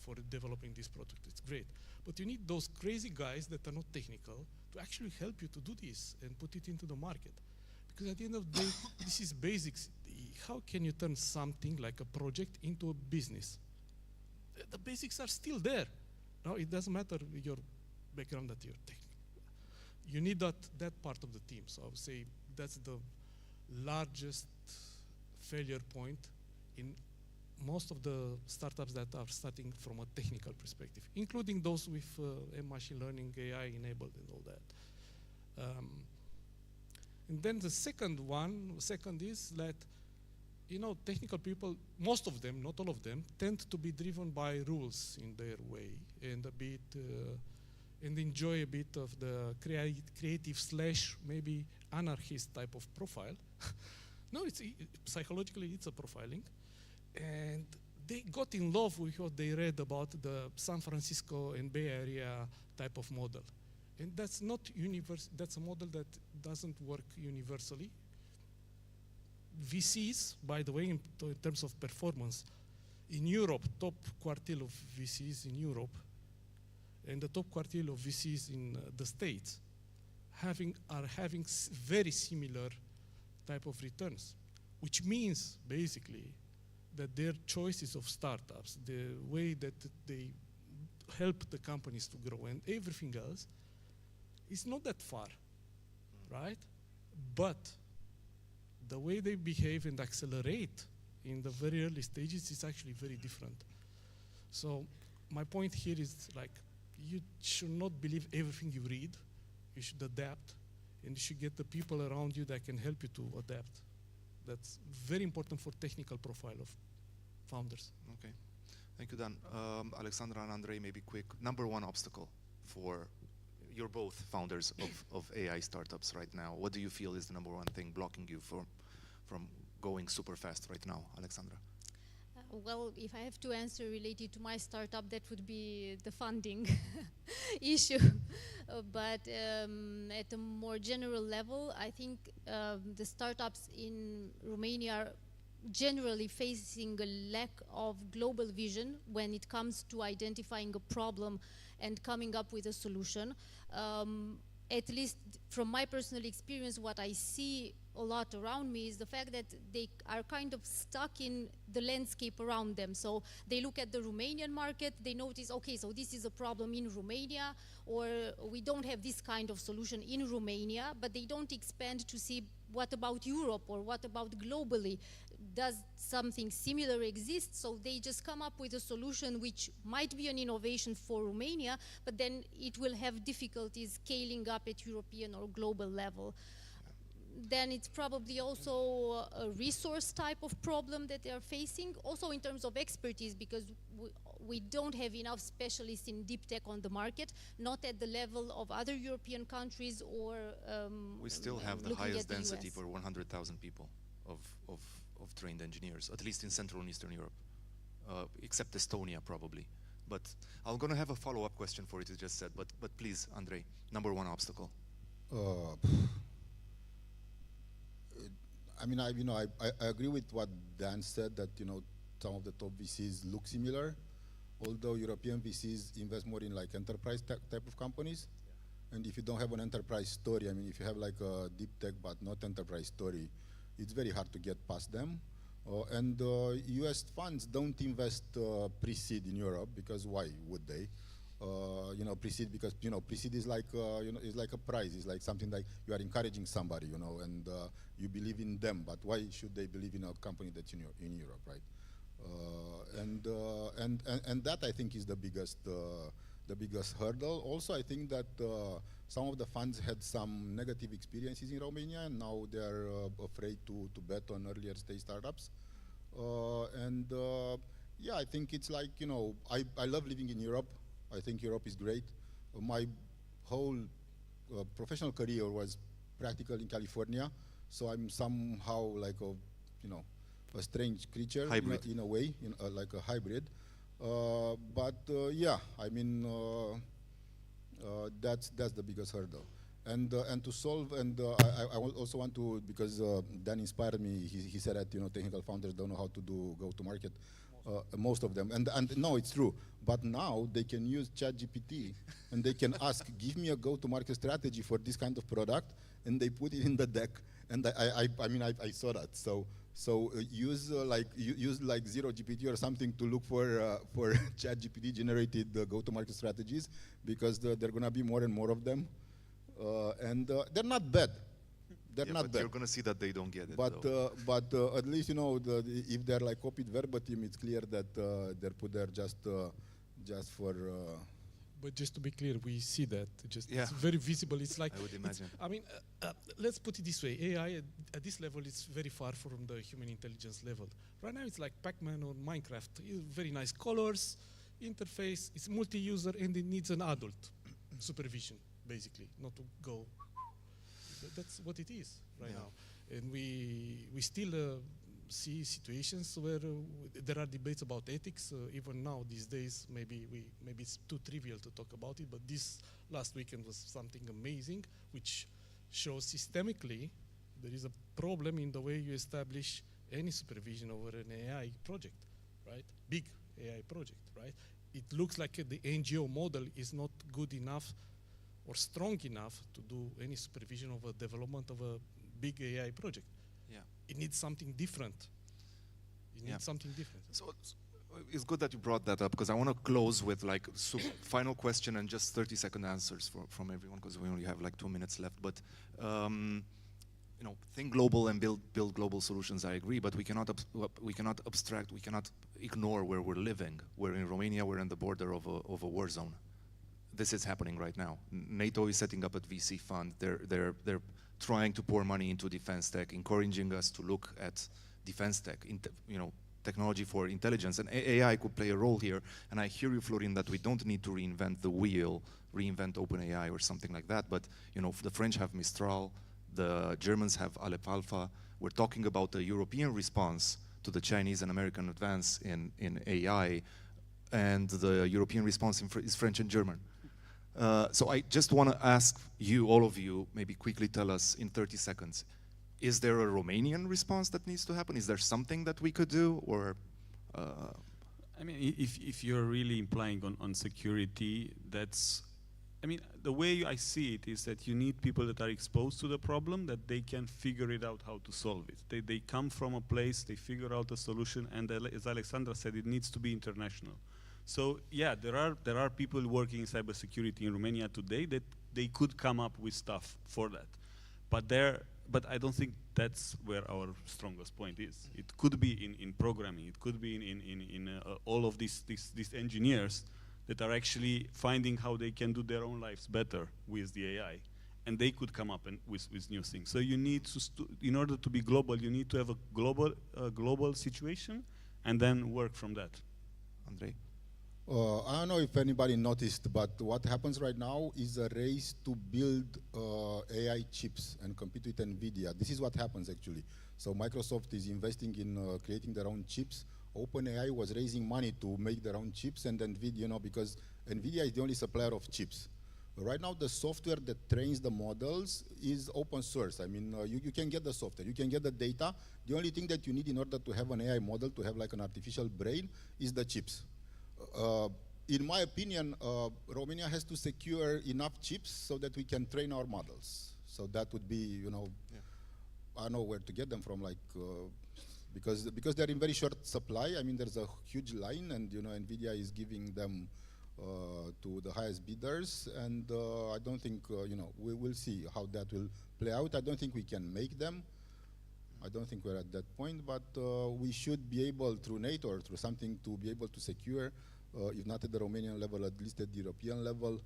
Speaker 22: for developing this product, it's great. But you need those crazy guys that are not technical to actually help you to do this and put it into the market. Because at the end of the day, this is basics. How can you turn something like a project into a business? The basics are still there. No, it doesn't matter your background that you're technical. You need that part of the team. So I would say that's the largest failure point in most of the startups that are starting from a technical perspective, including those with machine learning, AI enabled and all that. And then the second is that, you know, technical people, most of them, not all of them, tend to be driven by rules in their way and and enjoy a bit of the creative / maybe anarchist type of profile. No, psychologically it's a profiling. And they got in love with what they read about the San Francisco and Bay Area type of model. And that's not that's a model that doesn't work universally. VCs, by the way, in terms of performance, in Europe, top quartile of VCs in Europe and the top quartile of VCs in the States are having very similar type of returns, which means basically that their choices of startups, the way that they help the companies to grow and everything else is not that far, right? But the way they behave and accelerate in the very early stages is actually very different. So my point here is, like, you should not believe everything you read. You should adapt, and you should get the people around you that can help you to adapt. That's very important for technical profile of founders.
Speaker 4: Okay, thank you, Dan. Alexandra and Andrei, maybe quick. Number one obstacle for, you're both founders of AI startups right now. What do you feel is the number one thing blocking you from going super fast right now, Alexandra?
Speaker 5: Well, if I have to answer related to my startup, that would be the funding issue. But at a more general level, I think the startups in Romania are generally facing a lack of global vision when it comes to identifying a problem and coming up with a solution. At least from my personal experience, what I see a lot around me is the fact that they are kind of stuck in the landscape around them. So they look at the Romanian market, they notice, okay, so this is a problem in Romania, or we don't have this kind of solution in Romania, but they don't expand to see what about Europe or what about globally? Does something similar exist? So they just come up with a solution which might be an innovation for Romania, but then it will have difficulties scaling up at European or global level. Then it's probably also a resource type of problem that they are facing, also in terms of expertise, because we don't have enough specialists in deep tech on the market, not at the level of other European countries or
Speaker 4: we still have the highest density per 100,000 people of trained engineers, at least in Central and Eastern Europe, except Estonia probably. But I'm going to have a follow-up question for what you just said. But please, Andrei, number one obstacle.
Speaker 7: I mean, I agree with what Dan said, that some of the top VCs look similar, although European VCs invest more in like enterprise type of companies. And if you don't have an enterprise story, I mean, if you have like a deep tech but not enterprise story, it's very hard to get past them. And US funds don't invest pre-seed in Europe, because why would they? Pre-seed, because pre-seed is like is like a prize. It's like something like you are encouraging somebody, and you believe in them. But why should they believe in a company that's in Europe, right? And that, I think, is the biggest hurdle. Also, I think that some of the funds had some negative experiences in Romania, and now they're afraid to bet on earlier stage startups. Yeah, I think it's like, I love living in Europe. I think Europe is great. My whole professional career was practical in California, so I'm somehow like a strange creature in a way, like a hybrid. Yeah, I mean, that's the biggest hurdle. And to solve, and I also want to, because Dan inspired me. He said that technical founders don't know how to do go-to-market. Most of them, and no, it's true. But now they can use ChatGPT, and they can ask, give me a go-to-market strategy for this kind of product, and they put it in the deck. And I mean, I saw that. So use like Zero GPT or something to look for ChatGPT generated go-to-market strategies, because there are gonna be more and more of them, and they're not bad. They're not bad.
Speaker 4: You're going to see that they don't get it.
Speaker 7: But at least if they're like copied verbatim, it's clear that they're put there just for.
Speaker 22: But just to be clear, we see that.
Speaker 4: Yeah.
Speaker 22: It's very visible. It's like,
Speaker 4: I would imagine.
Speaker 22: I mean, let's put it this way: AI at this level is very far from the human intelligence level. Right now, it's like Pac-Man or Minecraft. Very nice colors, interface. It's multi-user, and it needs an adult supervision, basically, not to go. That's what it is right now, and we still see situations where there are debates about ethics. Even now, these days, maybe it's too trivial to talk about it. But this last weekend was something amazing, which shows systemically there is a problem in the way you establish any supervision over an AI project, right? Big AI project, right? It looks like the NGO model is not good enough or strong enough to do any supervision of a development of a big AI project.
Speaker 4: Yeah.
Speaker 22: It needs something different. It needs something different.
Speaker 4: So it's good that you brought that up, because I want to close with like final question and just 30-second answers from everyone, because we only have like 2 minutes left. But think global and build global solutions. I agree, but we cannot abstract. We cannot ignore where we're living. We're in Romania. We're on the border of a war zone. This is happening right now. NATO is setting up a VC fund. They're trying to pour money into defense tech, encouraging us to look at defense tech, technology for intelligence, and AI could play a role here. And I hear you, Florin, that we don't need to reinvent the wheel, reinvent OpenAI or something like that. But the French have Mistral, the Germans have Aleph Alpha. We're talking about the European response to the Chinese and American advance in AI, and the European response is French and German. So I just want to ask you, all of you, maybe quickly tell us in 30 seconds, is there a Romanian response that needs to happen? Is there something that we could do? Or
Speaker 11: I mean, if you're really implying on security, that's, I mean, the way I see it is that you need people that are exposed to the problem, that they can figure it out how to solve it. They come from a place, they figure out a solution, and as Alexandra said, it needs to be international. So yeah, there are people working in cybersecurity in Romania today that they could come up with stuff for that, but I don't think that's where our strongest point is. It could be in programming. It could be in all of these engineers that are actually finding how they can do their own lives better with the AI, and they could come up with new things. So you need to, in order to be global, you need to have a global situation, and then work from that.
Speaker 4: Andrei?
Speaker 7: I don't know if anybody noticed, but what happens right now is a race to build AI chips and compete with NVIDIA. This is what happens actually. So Microsoft is investing in creating their own chips. OpenAI was raising money to make their own chips, and NVIDIA, because NVIDIA is the only supplier of chips. Right now, the software that trains the models is open source. I mean, you can get the software, you can get the data. The only thing that you need in order to have an AI model, to have like an artificial brain, is the chips. In my opinion, Romania has to secure enough chips so that we can train our models. So that would be, I don't know where to get them from, like, because they're in very short supply. I mean, there's a huge line, and NVIDIA is giving them to the highest bidders, and I don't think, we will see how that will play out. I don't think we can make them. I don't think we're at that point, but we should be able, through NATO or through something, to be able to secure, if not at the Romanian level, at least at the European level,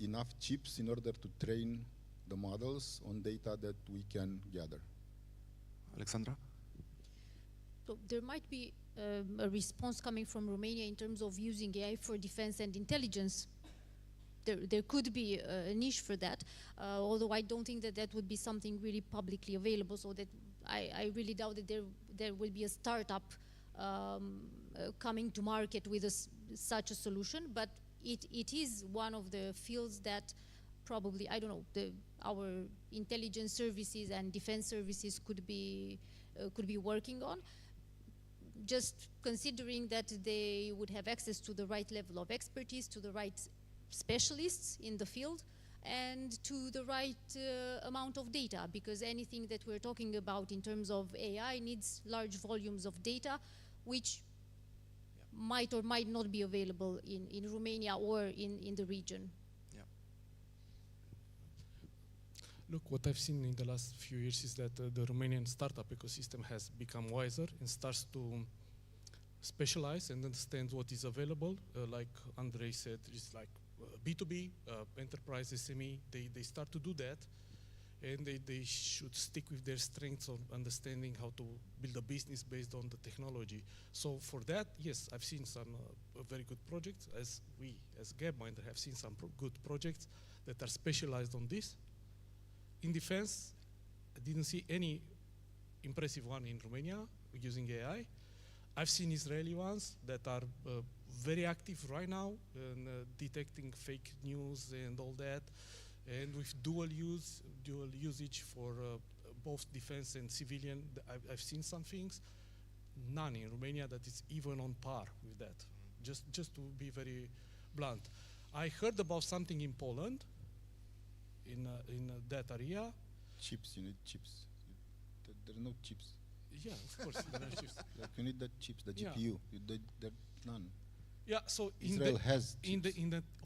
Speaker 7: enough chips in order to train the models on data that we can gather.
Speaker 4: Alexandra?
Speaker 5: So there might be a response coming from Romania in terms of using AI for defense and intelligence. There could be a niche for that, although I don't think that would be something really publicly available, so that I really doubt that there will be a startup coming to market with such a solution, but it is one of the fields that probably, I don't know, our intelligence services and defense services could be working on. Just considering that they would have access to the right level of expertise, to the right specialists in the field, and to the right amount of data, because anything that we're talking about in terms of AI needs large volumes of data, which might or might not be available in Romania or in the region.
Speaker 22: Look, what I've seen in the last few years is that the Romanian startup ecosystem has become wiser and starts to specialize and understand what is available. Like Andrei said, it's like B2B, enterprise, SME, they start to do that, and they should stick with their strengths of understanding how to build a business based on the technology. So for that, yes, I've seen some very good projects, as we, as Gapminder, have seen some good projects that are specialized on this. In defense, I didn't see any impressive one in Romania using AI. I've seen Israeli ones that are very active right now in detecting fake news and all that, and with dual usage for both defense and civilian. I've seen some things, none in Romania that is even on par with that. Just to be very blunt. I heard about something in Poland, in that area.
Speaker 7: Chips, you need chips. There are no chips.
Speaker 22: Yeah, of course, there are chips.
Speaker 7: Like you need the chips, the GPU. There none.
Speaker 22: Yeah, so
Speaker 7: Israel has chips.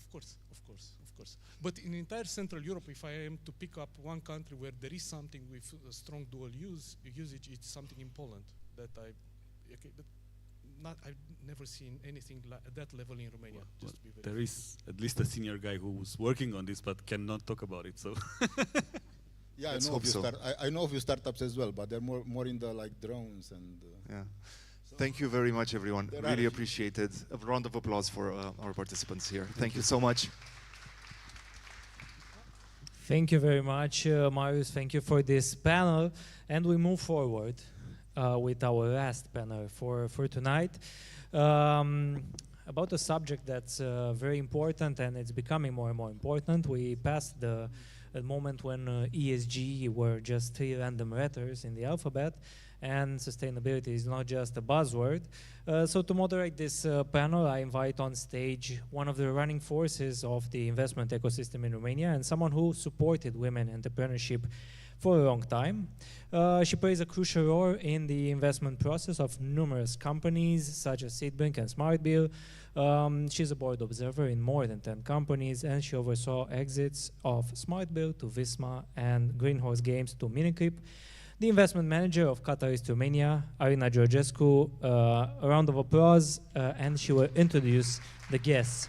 Speaker 22: Of course. But in entire Central Europe, if I am to pick up one country where there is something with a strong dual usage, it's something in Poland that I've never seen anything at that level in Romania.
Speaker 11: Well, there is at least a senior guy who's working on this, but cannot talk about it. So.
Speaker 7: Yeah, I know of few startups as well, but they're more in the like drones and.
Speaker 4: Yeah. Thank you very much, everyone. Really appreciated. A round of applause for our participants here. Thank you so much.
Speaker 1: Thank you very much, Marius. Thank you for this panel. And we move forward with our last panel for tonight. About a subject that's very important, and it's becoming more and more important. We passed the moment when ESG were just 3 random letters in the alphabet, and sustainability is not just a buzzword. So to moderate this panel, I invite on stage one of the running forces of the investment ecosystem in Romania, and someone who supported women entrepreneurship for a long time. She plays a crucial role in the investment process of numerous companies such as Seedblink and SmartBill. She's a board observer in more than 10 companies, and she oversaw exits of SmartBill to Visma and Greenhorse Games to Miniclip. The investment manager of Catalyst Romania, Arina Georgescu. A round of applause, and she will introduce the guests.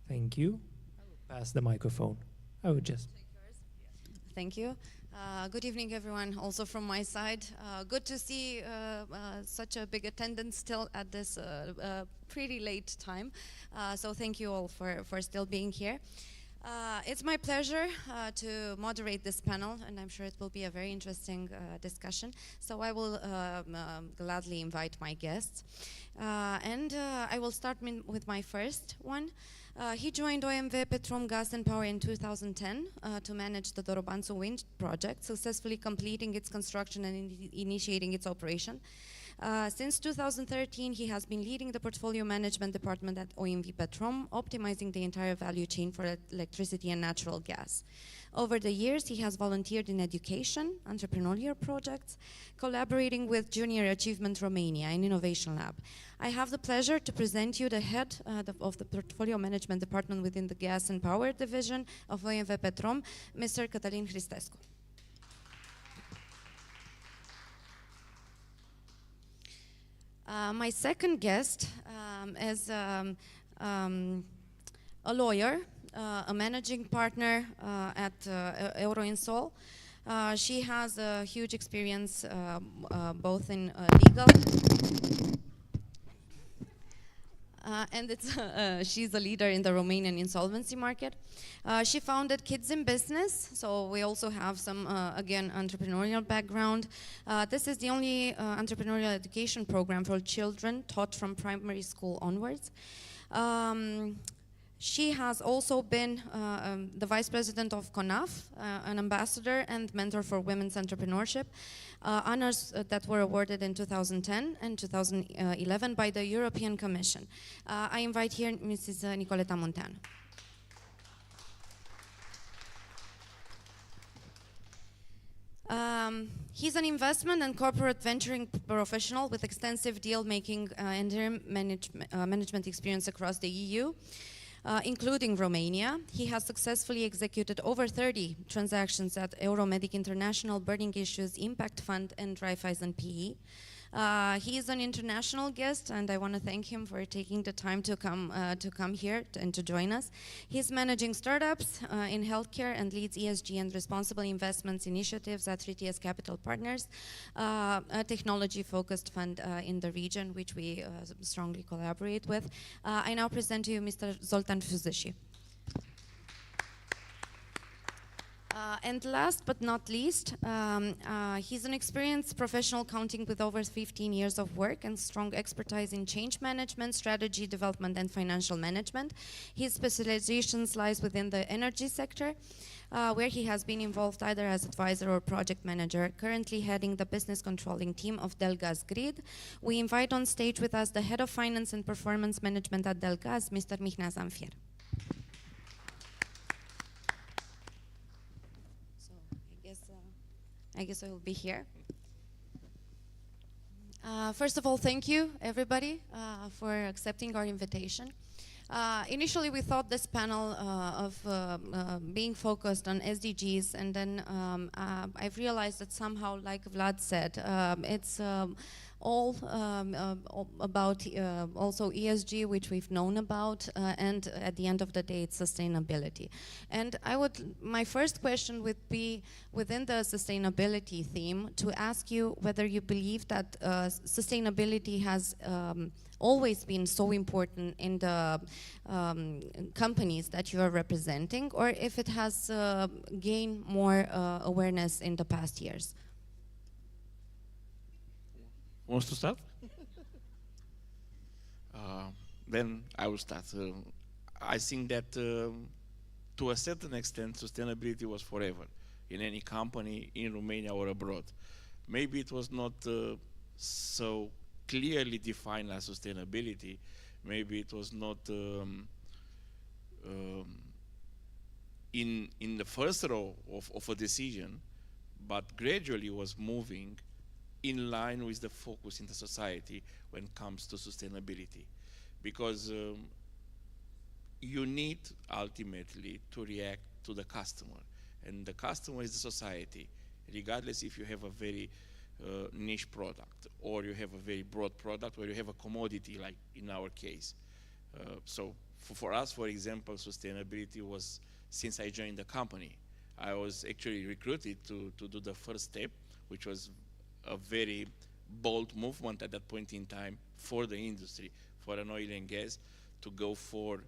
Speaker 1: Thank you. I will pass the microphone. I will just.
Speaker 10: Thank you. Good evening, everyone, also from my side. Good to see such a big attendance still at this pretty late time. So thank you all for still being here. It's my pleasure to moderate this panel, and I'm sure it will be a very interesting discussion. So I will gladly invite my guests. I will start with my first one. He joined OMV Petrom Gas and Power in 2010 to manage the Dorobanțu wind project, successfully completing its construction and initiating its operation. Since 2013, he has been leading the portfolio management department at OMV Petrom, optimizing the entire value chain for electricity and natural gas. Over the years, he has volunteered in education, Antreprenorilor projects, collaborating with Junior Achievement Romania, an innovation lab. I have the pleasure to present you the head of the portfolio management department within the gas and power division of OMV Petrom, Mr. Cătălin Hristescu. My second guest is a lawyer, a managing partner at Euroinsol. She has a huge experience both in legal and she's a leader in the Romanian insolvency market. She founded Kids in Business, so we also have some, again, entrepreneurial background. This is the only entrepreneurial education program for children taught from primary school onwards. She has also been the vice president of CONAF, an ambassador and mentor for women's entrepreneurship, honors that were awarded in 2010 and 2011 by the European Commission. I invite here Mrs. Nicoleta Munteanu. He's an investment and corporate venturing professional with extensive deal-making and management experience across the EU. Including Romania. He has successfully executed over 30 transactions at Euromedic International, Burning Issues, Impact Fund, and Raiffeisen PE. He is an international guest, and I want to thank him for taking the time to come here and to join us. He's managing startups in healthcare and leads ESG and responsible investments initiatives at 3TS Capital Partners, a technology-focused fund in the region, which we strongly collaborate with. I now present to you Mr. Zoltan Füzesi. And last but not least, he's an experienced professional accounting with over 15 years of work and strong expertise in change management, strategy development, and financial management. His specializations lies within the energy sector, where he has been involved either as advisor or project manager, currently heading the business controlling team of Delgaz Grid. We invite on stage with us the head of finance and performance management at Delgaz, Mr. Mihnea Zamfir. I guess I will be here. First of all, thank you, everybody, for accepting our invitation. Initially, we thought this panel of being focused on SDGs, and then I've realized that somehow, like Vlad said, it's all about also ESG, which we've known about, and at the end of the day, it's sustainability. And my first question would be within the sustainability theme to ask you whether you believe that sustainability has always been so important in the companies that you are representing, or if it has gained more awareness in the past years.
Speaker 12: Wants to start? Then I will start. I think that to a certain extent, sustainability was forever in any company in Romania or abroad. Maybe it was not so clearly defined as sustainability. Maybe it was not in the first row of a decision, but gradually was moving in line with the focus in the society when it comes to sustainability. Because you need ultimately to react to the customer. And the customer is the society, regardless if you have a very niche product, or you have a very broad product, or you have a commodity like in our case. So for us, for example, sustainability was, since I joined the company, I was actually recruited to do the first step, which was a very bold movement at that point in time for the industry, for an oil and gas, to go for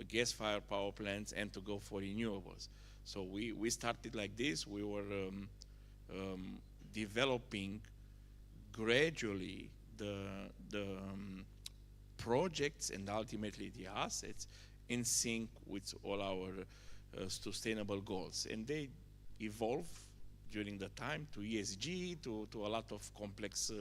Speaker 12: gas-fired power plants and to go for renewables. So we started like this. We were developing gradually the projects and ultimately the assets in sync with all our sustainable goals. And they evolve during the time to ESG, to a lot of complex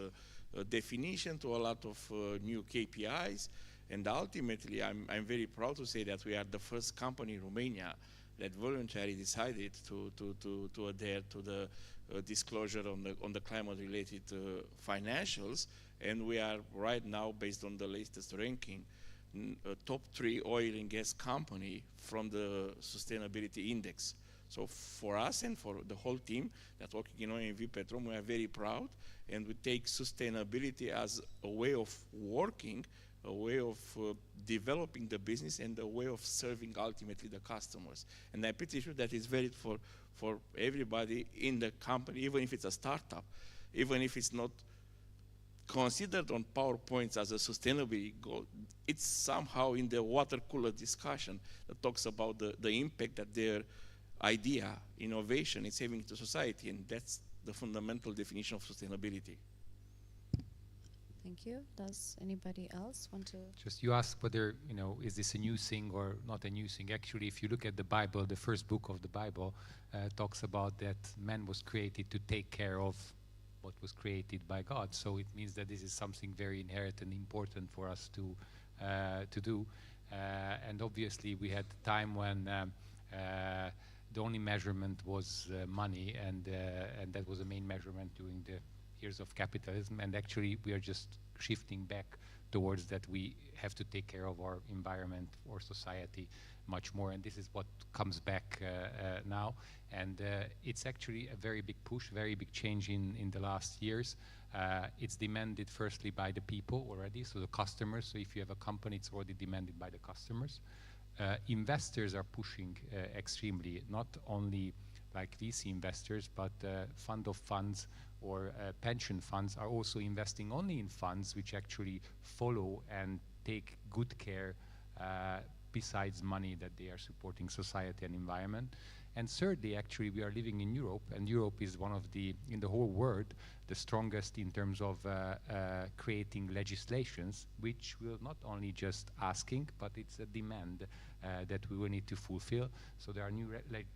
Speaker 12: definition, to a lot of new KPIs. And ultimately, I'm very proud to say that we are the first company in Romania that voluntarily decided to adhere to the disclosure on the climate-related financials. And we are right now, based on the latest ranking, a top 3 oil and gas company from the sustainability index. So for us and for the whole team that's working in OMV Petrom, we are very proud, and we take sustainability as a way of working, a way of developing the business, and a way of serving ultimately the customers. And I'm pretty sure that is valid for everybody in the company, even if it's a startup, even if it's not considered on PowerPoints as a sustainability goal. It's somehow in the water cooler discussion that talks about the impact that their idea, innovation is having to society, and that's the fundamental definition of sustainability.
Speaker 10: Thank you. Does anybody else want to?
Speaker 6: Just you ask whether, you know, is this a new thing or not a new thing. Actually, if you look at the Bible, the first book of the Bible talks about that man was created to take care of what was created by God. So it means that this is something very inherent and important for us to do. And obviously we had a time when the only measurement was money, and that was the main measurement during the years of capitalism. And actually we are just shifting back towards that we have to take care of our environment or society much more, and this is what comes back now. And it's actually a very big push, very big change in the last years. It's demanded firstly by the people already, so the customers. So if you have a company, it's already demanded by the customers. Investors are pushing extremely, not only like VC investors, but fund of funds or pension funds are also investing only in funds which actually follow and take good care besides money that they are supporting society and environment. And thirdly, actually, we are living in Europe, and Europe is one of the, in the whole world, the strongest in terms of creating legislations, which will not only just asking, but it's a demand that we will need to fulfill. So there are new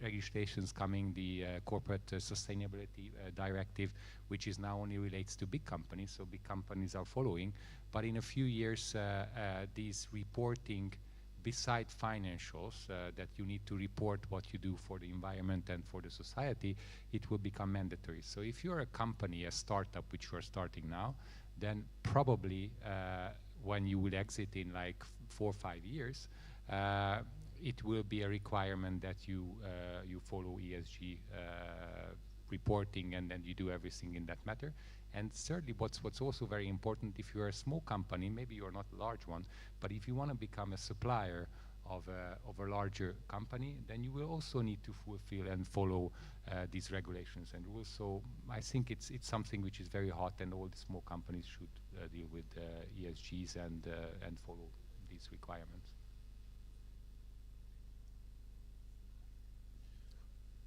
Speaker 6: legislations coming, the Corporate Sustainability Directive, which is now only relates to big companies, so big companies are following. But in a few years, these reporting beside financials, that you need to report what you do for the environment and for the society, it will become mandatory. So if you're a company, a startup, which you are starting now, then probably when you will exit in like 4 or 5 years, it will be a requirement that you follow ESG reporting, and then you do everything in that matter. And thirdly, what's also very important, if you're a small company, maybe you're not a large one, but if you want to become a supplier of a larger company, then you will also need to fulfill and follow these regulations and rules. So I think it's something which is very hot, and all the small companies should deal with ESGs and follow these requirements.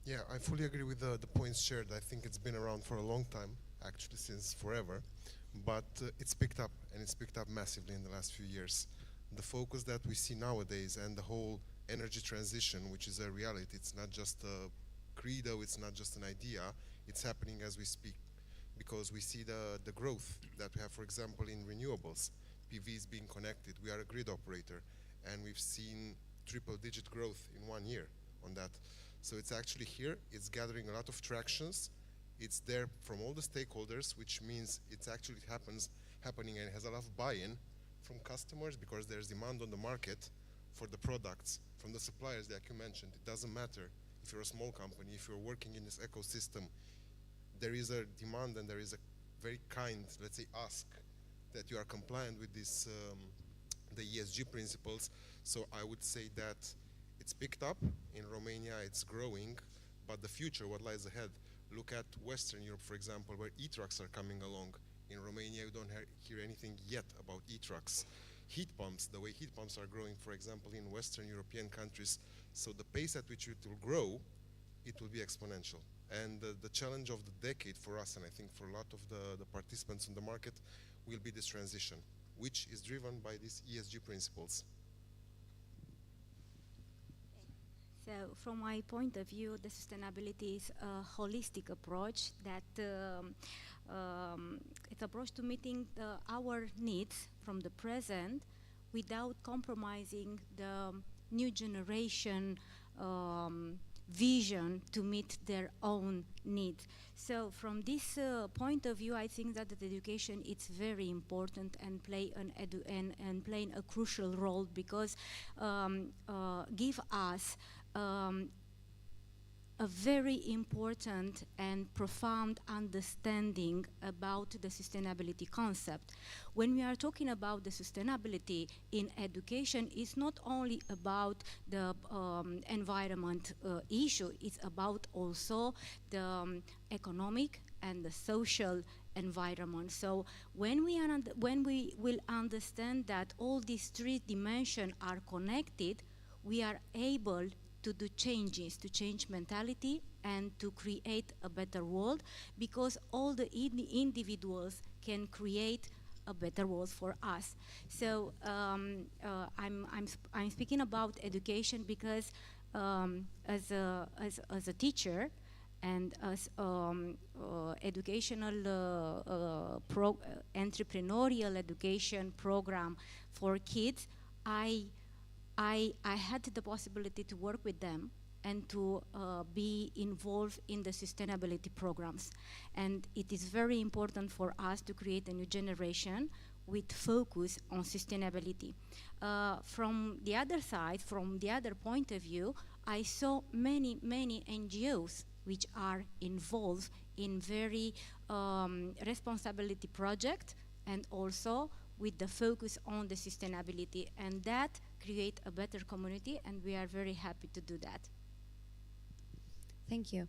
Speaker 8: Yeah, I fully agree with the points shared. I think it's been around for a long time, actually since forever, but it's picked up, and it's picked up massively in the last few years. The focus that we see nowadays and the whole energy transition, which is a reality, it's not just a credo, it's not just an idea, it's happening as we speak, because we see the growth that we have, for example, in renewables, PVs being connected. We are a grid operator, and we've seen triple-digit growth in 1 year on that. So it's actually here, it's gathering a lot of tractions, it's there from all the stakeholders, which means it's actually happening and has a lot of buy-in from customers, because there's demand on the market for the products from the suppliers that you mentioned. It doesn't matter if you're a small company, if you're working in this ecosystem, there is a demand and there is a very kind, let's say, ask that you are compliant with this, the ESG principles. So I would say that it's picked up in Romania, it's growing, But the future, what lies ahead, look at Western Europe, for example, where e-trucks are coming along. In Romania, we don't hear anything yet about e-trucks. Heat pumps, the way heat pumps are growing, for example, in Western European countries. So the pace at which it will grow, it will be exponential. And the challenge of the decade for us, and I think for a lot of the participants in the market, will be this transition, which is driven by these ESG principles.
Speaker 13: So from my point of view, the sustainability is a holistic approach that it's approach to meeting our needs from the present without compromising the new generation vision to meet their own needs. So from this point of view, I think that the education is very important and playing a crucial role, because give us a very important and profound understanding about the sustainability concept. When we are talking about the sustainability in education, it's not only about the environment issue, it's about also the economic and the social environment. So when we will understand that all these three dimensions are connected, we are able to do changes, to change mentality and to create a better world, because all the individuals can create a better world for us. So I'm speaking about education because as a teacher and as educational entrepreneurial education program for kids, I had the possibility to work with them and to be involved in the sustainability programs. And it is very important for us to create a new generation with focus on sustainability. From the other side, from the other point of view, I saw many NGOs which are involved in very responsibility project, and also with the focus on the sustainability, and that create a better community, and we are very happy to do that.
Speaker 10: Thank you.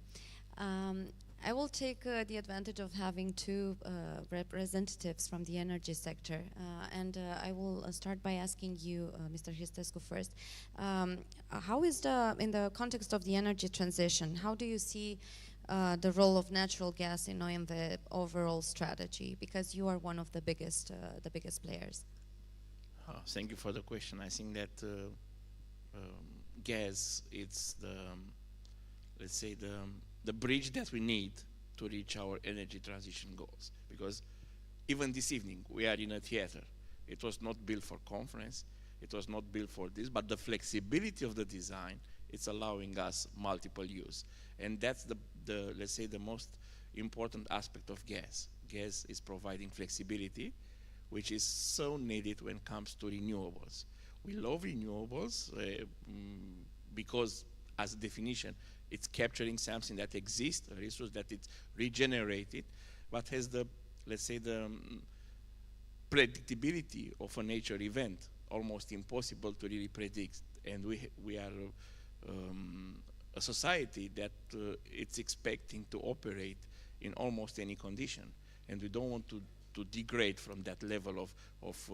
Speaker 10: I will take the advantage of having two representatives from the energy sector, and I will start by asking you, Mr. Hristescu, first. How is in the context of the energy transition, how do you see the role of natural gas in OMV overall strategy? Because you are one of the biggest players.
Speaker 12: Thank you for the question. I think that gas, it's the, let's say, the bridge that we need to reach our energy transition goals. Because even this evening, we are in a theater. It was not built for conference. It was not built for this, but the flexibility of the design, it's allowing us multiple use. And that's the let's say, the most important aspect of gas. Gas is providing flexibility, which is so needed when it comes to renewables. We love renewables because, as a definition, it's capturing something that exists, a resource that it's regenerated, but has the, let's say, the predictability of a nature event, almost impossible to really predict. And we are a society that it's expecting to operate in almost any condition, and we don't want to degrade from that level of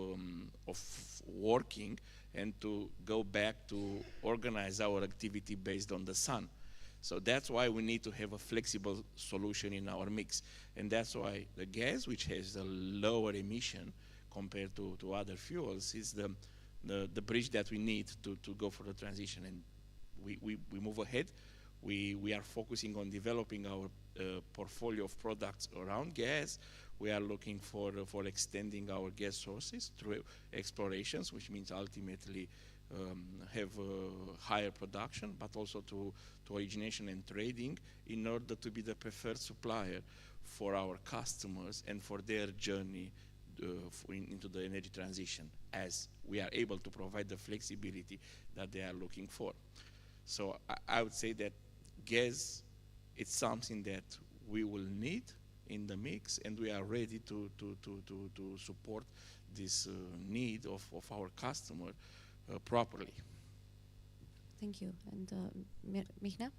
Speaker 12: working and to go back to organize our activity based on the sun. So that's why we need to have a flexible solution in our mix, and that's why the gas, which has a lower emission compared to other fuels, is the bridge that we need to go for the transition. And we move ahead. We are focusing on developing our portfolio of products around gas. We are looking for extending our gas sources through explorations, which means ultimately have higher production, but also to origination and trading, in order to be the preferred supplier for our customers and for their journey into the energy transition, as we are able to provide the flexibility that they are looking for. So I would say that gas, it's something that we will need in the mix, and we are ready to support this need of our customer properly.
Speaker 10: Thank you. And Mihnea?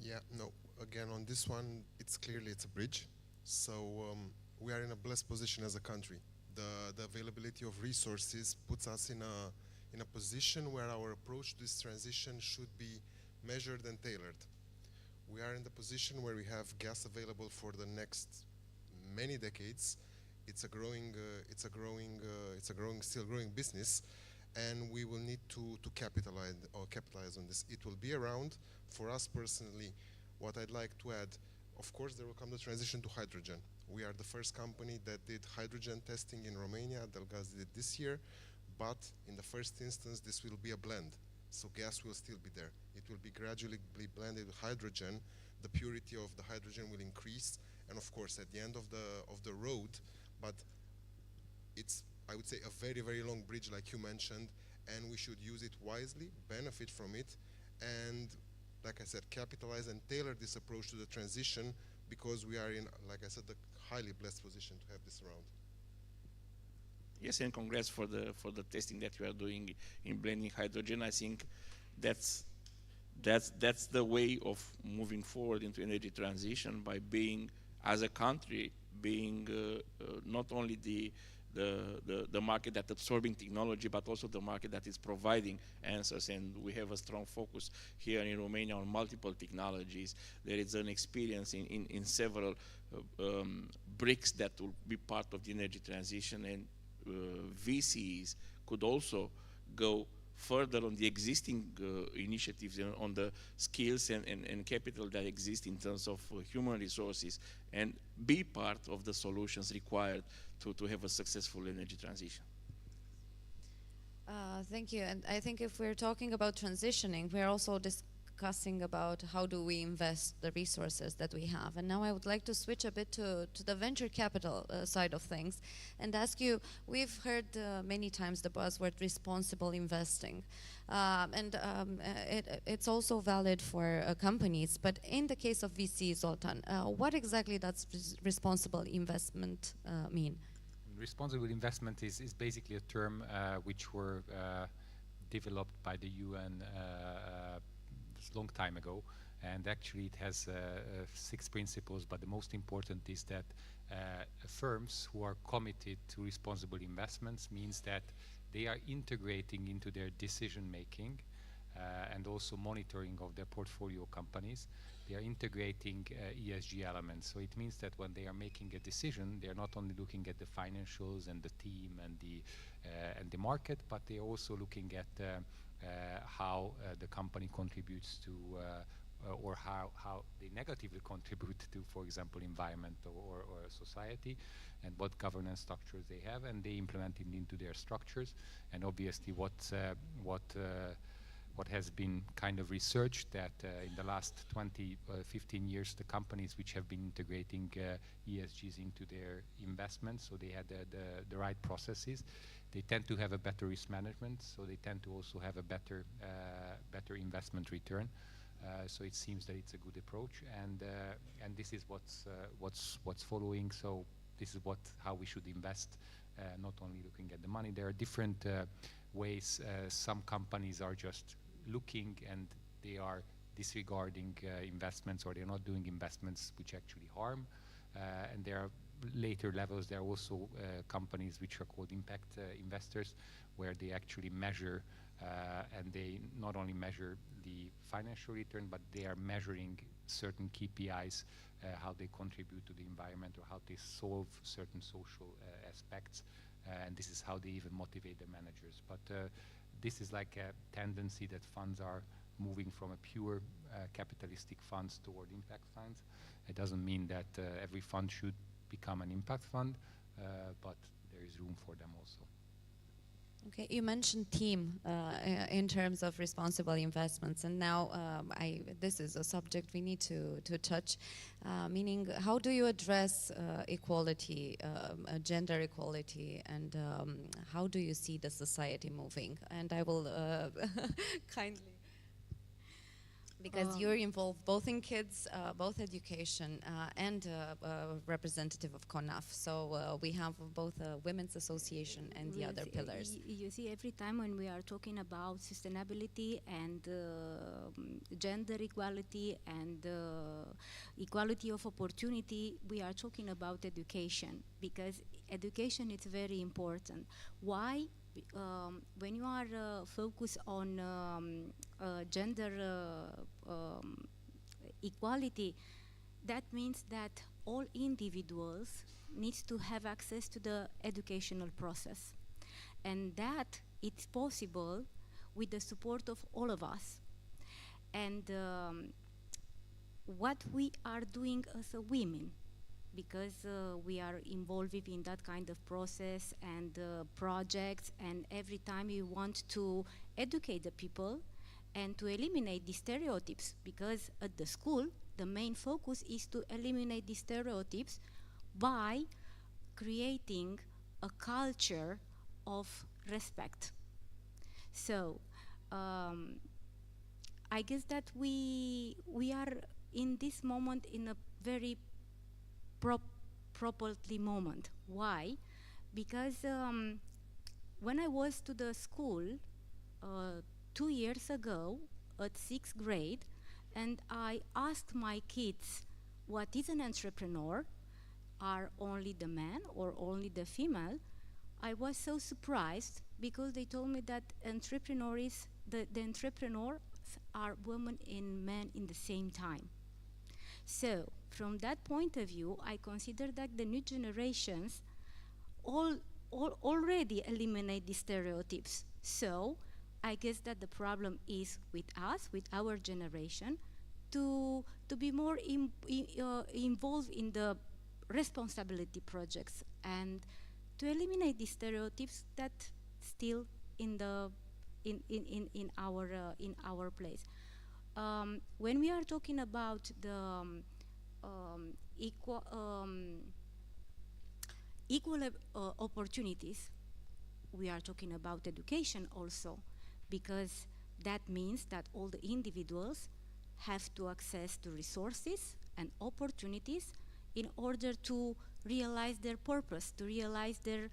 Speaker 8: Yeah, no, again, on this one, it's a bridge. So we are in a blessed position as a country. The availability of resources puts us in a position where our approach to this transition should be measured and tailored. We are in the position where we have gas available for the next many decades. It's a still growing business, and we will need to capitalize on this. It will be around. For us personally, what I'd like to add, of course, there will come the transition to hydrogen. We are the first company that did hydrogen testing in Romania. Delgaz did it this year, but in the first instance, this will be a blend. So gas will still be there. It will be gradually blended with hydrogen. The purity of the hydrogen will increase, and of course, at the end of the road, but it's, I would say, a very, very long bridge, like you mentioned, and we should use it wisely, benefit from it, and, like I said, capitalize and tailor this approach to the transition, because we are in, like I said, the highly blessed position to have this around.
Speaker 12: Yes, and congrats for the testing that you are doing in blending hydrogen. I think that's the way of moving forward into energy transition, by being, as a country, being not only the market that's absorbing technology, but also the market that is providing answers. And we have a strong focus here in Romania on multiple technologies. There is an experience in several bricks that will be part of the energy transition, and VCs could also go further on the existing initiatives, on the skills and capital that exist in terms of human resources, and be part of the solutions required to have a successful energy transition.
Speaker 10: Thank you. And I think if we're talking about transitioning, we're also discussing about how do we invest the resources that we have. And now I would like to switch a bit to the venture capital side of things and ask you, we've heard many times the buzzword responsible investing. It's also valid for companies, but in the case of VC, Zoltan, what exactly does responsible investment mean?
Speaker 6: Responsible investment is basically a term which were developed by the UN a long time ago, and actually it has 6 principles, but the most important is that firms who are committed to responsible investments means that they are integrating into their decision making and also monitoring of their portfolio companies. They are integrating ESG elements. So it means that when they are making a decision, they are not only looking at the financials and the team and the market, but they are also looking at how the company contributes to or how they negatively contribute to, for example, environment or society, and what governance structures they have, and they implement it into their structures. And obviously what has been kind of researched, that in the last 15 years, the companies which have been integrating ESGs into their investments, so they had the right processes, they tend to have a better risk management, so they tend to also have a better investment return. So it seems that it's a good approach, and this is what's following. So this is how we should invest, not only looking at the money. There are different ways. Some companies are just looking and they are disregarding investments, or they're not doing investments which actually harm. And there are later levels. There are also companies which are called impact investors, where they actually measure and they not only measure the financial return, but they are measuring certain KPIs, how they contribute to the environment or how they solve certain social aspects, and this is how they even motivate the managers. But this is like a tendency that funds are moving from a pure capitalistic funds toward impact funds. It doesn't mean that every fund should become an impact fund, but there is room for them also.
Speaker 10: Okay, you mentioned team in terms of responsible investments, and now this is a subject we need to touch, meaning how do you address equality, gender equality, and how do you see the society moving? And I will kindly Because you're involved both in kids, both education, and representative of CONAF. So we have both a women's association and the other pillars.
Speaker 13: You see, every time when we are talking about sustainability and gender equality and equality of opportunity, we are talking about education, because education is very important. Why? When you are focused on gender equality, that means that all individuals need to have access to the educational process, and that it's possible with the support of all of us. And what we are doing as a women, because we are involved in that kind of process and projects, and every time we want to educate the people and to eliminate the stereotypes, because at the school the main focus is to eliminate the stereotypes by creating a culture of respect. So I guess that we are in this moment in a very properly moment. Why? Because when I was to the school 2 years ago at 6th grade, and I asked my kids, what is an entrepreneur? Are only the man or only the female? I was so surprised, because they told me that the entrepreneurs are women and men in the same time. So from that point of view, I consider that the new generations already eliminate the stereotypes. So I guess that the problem is with us, with our generation, to be more involved in the responsibility projects and to eliminate the stereotypes that still in our place. When we are talking about the equal opportunities, we are talking about education also, because that means that all the individuals have to access to resources and opportunities in order to realize their purpose, to realize their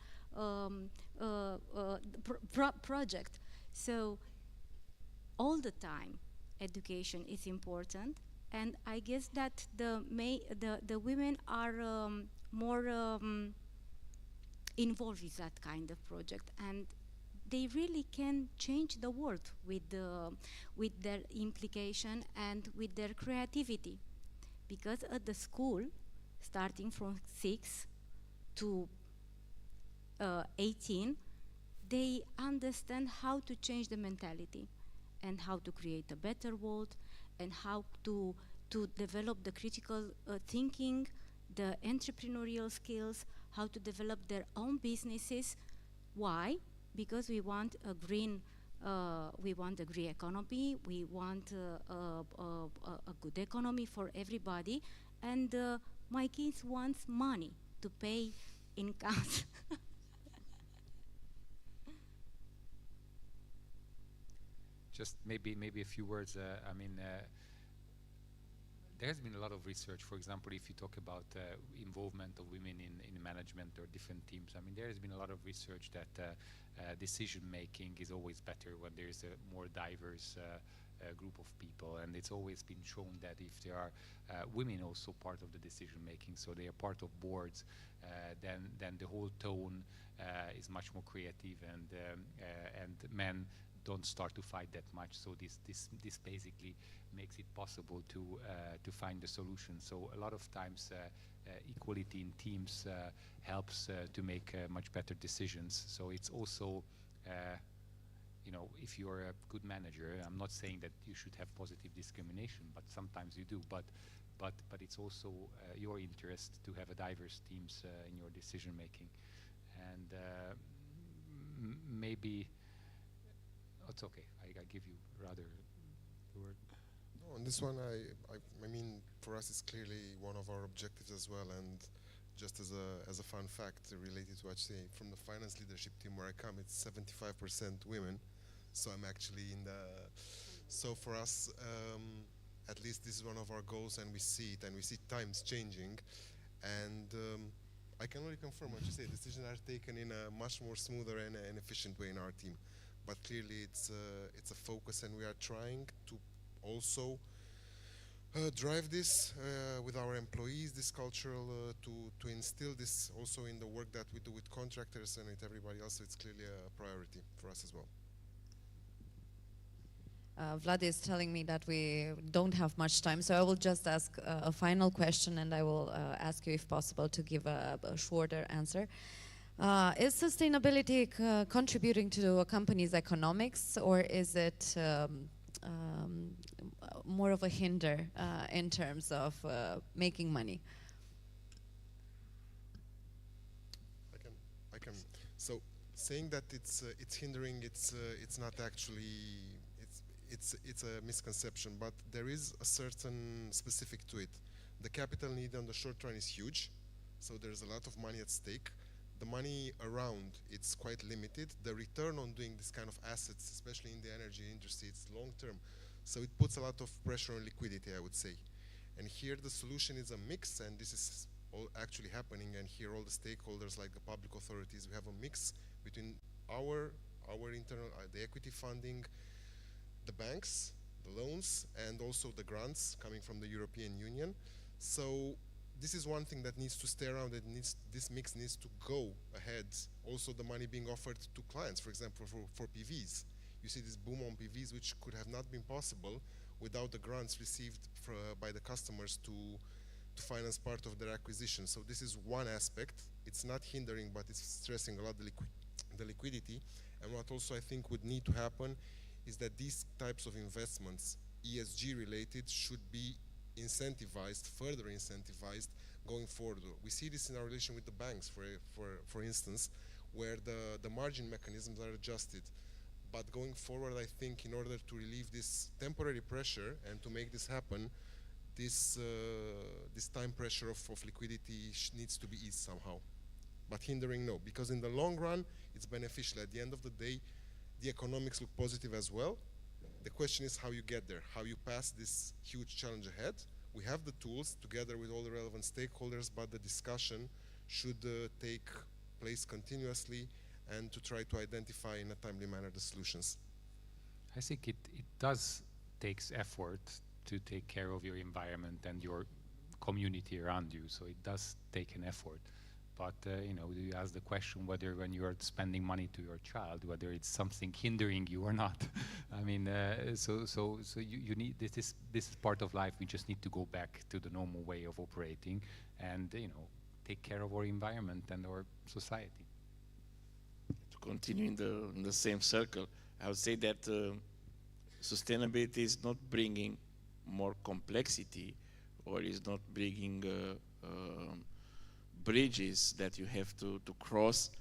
Speaker 13: project. So all the time education is important, and I guess that the women are more involved with that kind of project, and they really can change the world with their implication and with their creativity. Because at the school, starting from 6 to 18, they understand how to change the mentality and how to create a better world, and how to develop the critical thinking, the entrepreneurial skills, how to develop their own businesses. Why? Because we want a green economy, we want a good economy for everybody, and my kids want money to pay incomes.
Speaker 6: Just maybe a few words. I mean, there has been a lot of research. For example, if you talk about involvement of women in management or different teams, I mean, there has been a lot of research that decision making is always better when there is a more diverse group of people, and it's always been shown that if there are women also part of the decision making, so they are part of boards, then the whole tone is much more creative, and men don't start to fight that much. So this basically makes it possible to find a solution. So a lot of times equality in teams helps to make much better decisions. So it's also you know, if you're a good manager, I'm not saying that you should have positive discrimination, but sometimes you do. But it's also your interest to have a diverse teams in your decision making, and maybe it's okay. I give you rather the word.
Speaker 8: No, on this one, I mean, for us, it's clearly one of our objectives as well. And just as a fun fact related to what you say, from the finance leadership team where I come, it's 75% women. So I'm actually in the. So for us, at least this is one of our goals, and we see it, and we see times changing. And I can only confirm what you say. Decisions are taken in a much more smoother and efficient way in our team. But clearly, it's a focus, and we are trying to also drive this with our employees, this cultural, to instill this also in the work that we do with contractors and with everybody else. So it's clearly a priority for us as well.
Speaker 10: Vlad is telling me that we don't have much time, so I will just ask a final question, and I will ask you, if possible, to give a shorter answer. Is sustainability contributing to a company's economics, or is it more of a hinder in terms of making money?
Speaker 8: I can. So saying that it's hindering, it's not actually. It's a misconception, but there is a certain specific to it. The capital need on the short run is huge, so there's a lot of money at stake. The money around, it's quite limited. The return on doing this kind of assets, especially in the energy industry, it's long term. So it puts a lot of pressure on liquidity, I would say. And here the solution is a mix, and this is all actually happening. And here all the stakeholders, like the public authorities, we have a mix between our internal, the equity funding, the banks, the loans, and also the grants coming from the European Union. So this is one thing that needs to stay around. This mix needs to go ahead. Also the money being offered to clients, for example, for PVs. You see this boom on PVs, which could have not been possible without the grants received by the customers to finance part of their acquisition. So this is one aspect. It's not hindering, but it's stressing a lot the liquidity. And what also I think would need to happen is that these types of investments, ESG related, should be incentivized, further incentivized going forward. We see this in our relation with the banks, for instance, where the margin mechanisms are adjusted. But going forward, I think in order to relieve this temporary pressure and to make this happen, this time pressure of liquidity needs to be eased somehow. But hindering, no, because in the long run, it's beneficial. At the end of the day, the economics look positive as well. The question is how you get there, how you pass this huge challenge ahead. We have the tools together with all the relevant stakeholders, but the discussion should take place continuously and to try to identify in a timely manner the solutions.
Speaker 6: I think it does takes effort to take care of your environment and your community around you, so it does take an effort. But you know, you ask the question whether when you are spending money to your child, whether it's something hindering you or not. I mean, so you need, this is part of life. We just need to go back to the normal way of operating, and you know, take care of our environment and our society.
Speaker 12: To continue in the same circle, I would say that sustainability is not bringing more complexity, or is not bringing bridges that you have to cross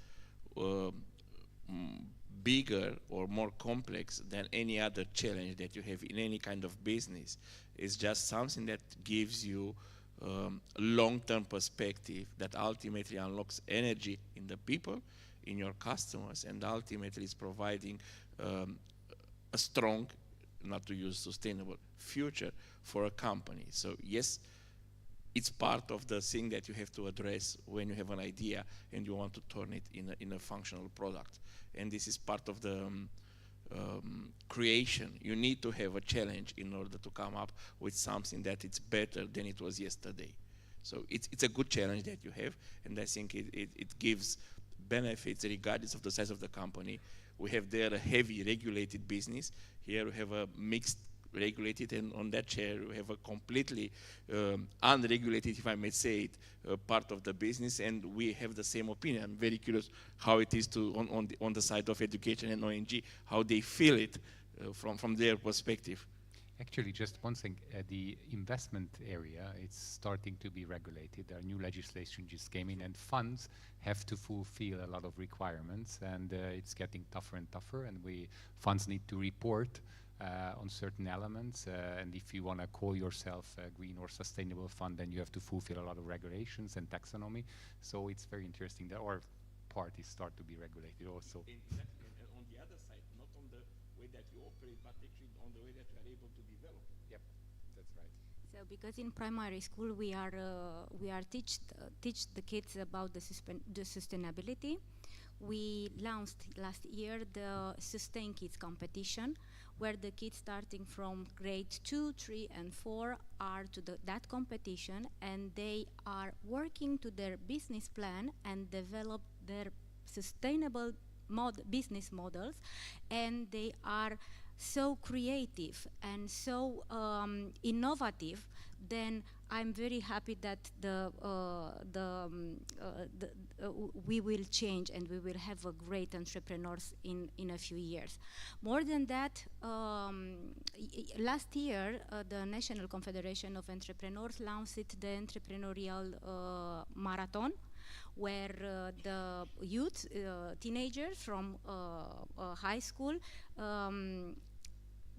Speaker 12: bigger or more complex than any other challenge that you have in any kind of business. It's just something that gives you a long-term perspective that ultimately unlocks energy in the people, in your customers, and ultimately is providing a strong, not to use sustainable, future for a company. So yes, it's part of the thing that you have to address when you have an idea and you want to turn it in a functional product. And this is part of the creation. You need to have a challenge in order to come up with something that it's better than it was yesterday. So it's a good challenge that you have, and I think it gives benefits regardless of the size of the company. We have there a heavy regulated business. Here we have a mixed regulated, and on that chair we have a completely unregulated, if I may say it, part of the business, and we have the same opinion. I'm very curious how it is on the side of education and ONG, how they feel it from their perspective.
Speaker 6: Actually, just one thing, the investment area, it's starting to be regulated. Our new legislation just came in, and funds have to fulfill a lot of requirements, and it's getting tougher and tougher, and funds need to report on certain elements, and if you want to call yourself a green or sustainable fund, then you have to fulfill a lot of regulations and taxonomy. So it's very interesting that our parties start to be regulated also.
Speaker 12: Exactly, and on the other side, not on the way that you operate, but actually on the way that you are able to develop.
Speaker 6: Yep, that's right.
Speaker 13: So, because in primary school we are teach the kids about the sustainability. We launched last year the Sustain Kids competition, where the kids starting from grade 2, 3, and 4 are to that competition, and they are working to their business plan and develop their sustainable business models, and they are so creative and so innovative. Then I'm very happy that we will change and we will have a great entrepreneurs in a few years. More than that, last year the National Confederation of Entrepreneurs launched the Entrepreneurial Marathon, where the youth, teenagers from high school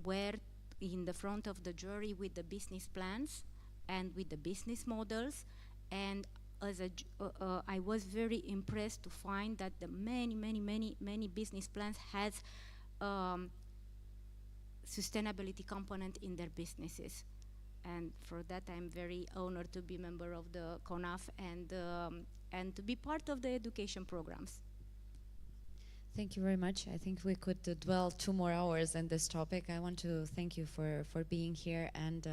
Speaker 13: were in the front of the jury with the business plans and with the business models. And as I was very impressed to find that the many business plans has sustainability component in their businesses. And for that I'm very honored to be member of the CONAF and to be part of the education programs.
Speaker 3: Thank you very much. I think we could dwell 2 more hours on this topic. I want to thank you for being here and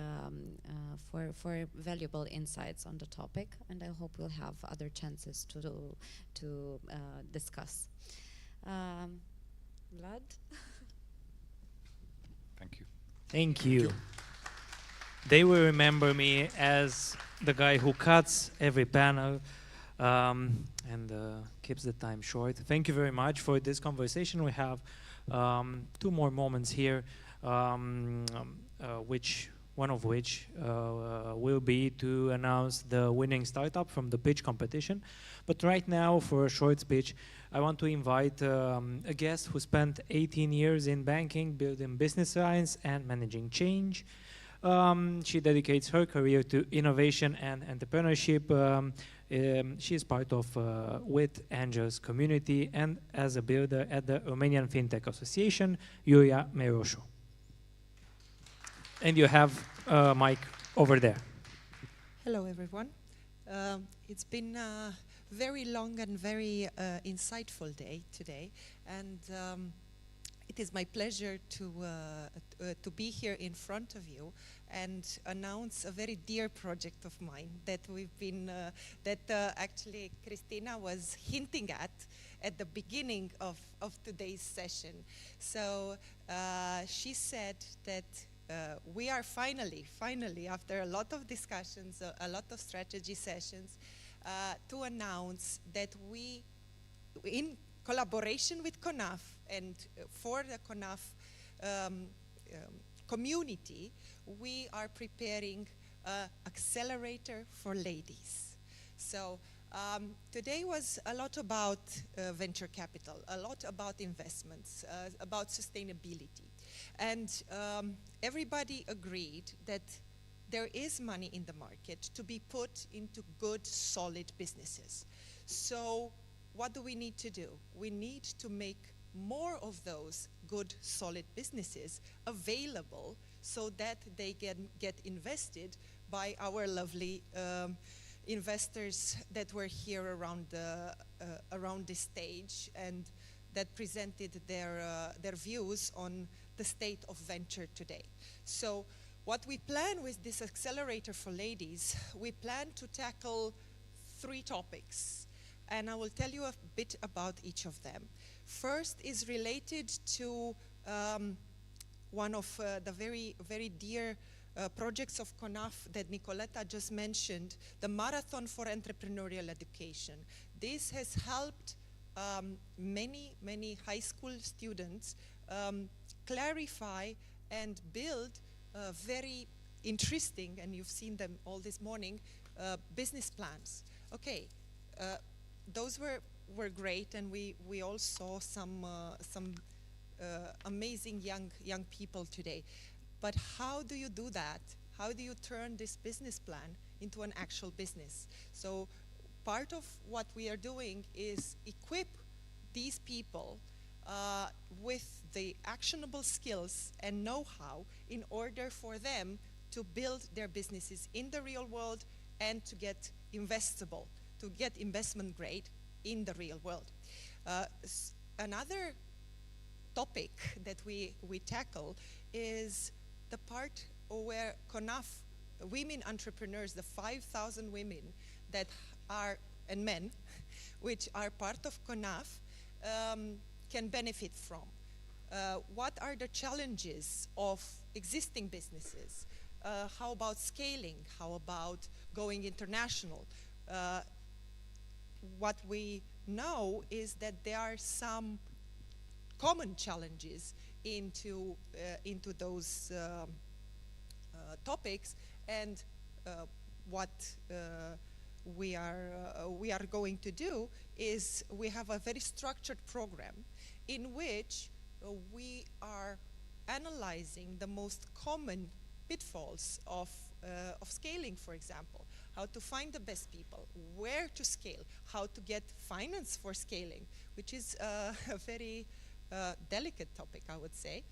Speaker 3: for valuable insights on the topic, and I hope we'll have other chances to discuss. Vlad?
Speaker 6: Thank you.
Speaker 1: Thank you. They will remember me as the guy who cuts every panel and keeps the time short. Thank you very much for this conversation. We have 2 more moments here, one of which will be to announce the winning startup from the pitch competition. But right now, for a short speech, I want to invite a guest who spent 18 years in banking, building business science and managing change. She dedicates her career to innovation and entrepreneurship. She is part of With Angels community and as a builder at the Romanian Fintech Association, Iulia Meroșu. And you have a mic over there.
Speaker 14: Hello, everyone. It's been a very long and very insightful day today, and it is my pleasure to be here in front of you and announce a very dear project of mine that we've been, actually Christina was hinting at the beginning of today's session. So she said that we are finally, after a lot of discussions, a lot of strategy sessions, to announce that we, in collaboration with CONAF and for the CONAF community, we are preparing an accelerator for ladies. So today was a lot about venture capital, a lot about investments, about sustainability. And everybody agreed that there is money in the market to be put into good, solid businesses. So what do we need to do? We need to make more of those good, solid businesses available so that they can get invested by our lovely investors that were here around this stage and that presented their views on the state of venture today. So what we plan with this accelerator for ladies, we plan to tackle 3 topics, and I will tell you a bit about each of them. First is related to one of the very, very dear projects of CONAF that Nicoletta just mentioned, the Marathon for Entrepreneurial Education. This has helped many high school students clarify and build very interesting, and you've seen them all this morning, business plans. Okay, those were great, and we all saw some amazing young people today. But how do you do that? How do you turn this business plan into an actual business? So part of what we are doing is equip these people with the actionable skills and know-how in order for them to build their businesses in the real world and to get investable, to get investment grade in the real world. Another topic that we tackle is the part where CONAF, women entrepreneurs, the 5,000 women that are, and men, which are part of CONAF, can benefit from. What are the challenges of existing businesses? How about scaling? How about going international? What we know is that there are some common challenges into those topics, and what we are going to do is we have a very structured program in which we are analyzing the most common pitfalls of scaling, for example, how to find the best people, where to scale, how to get finance for scaling, which is a very delicate topic, I would say.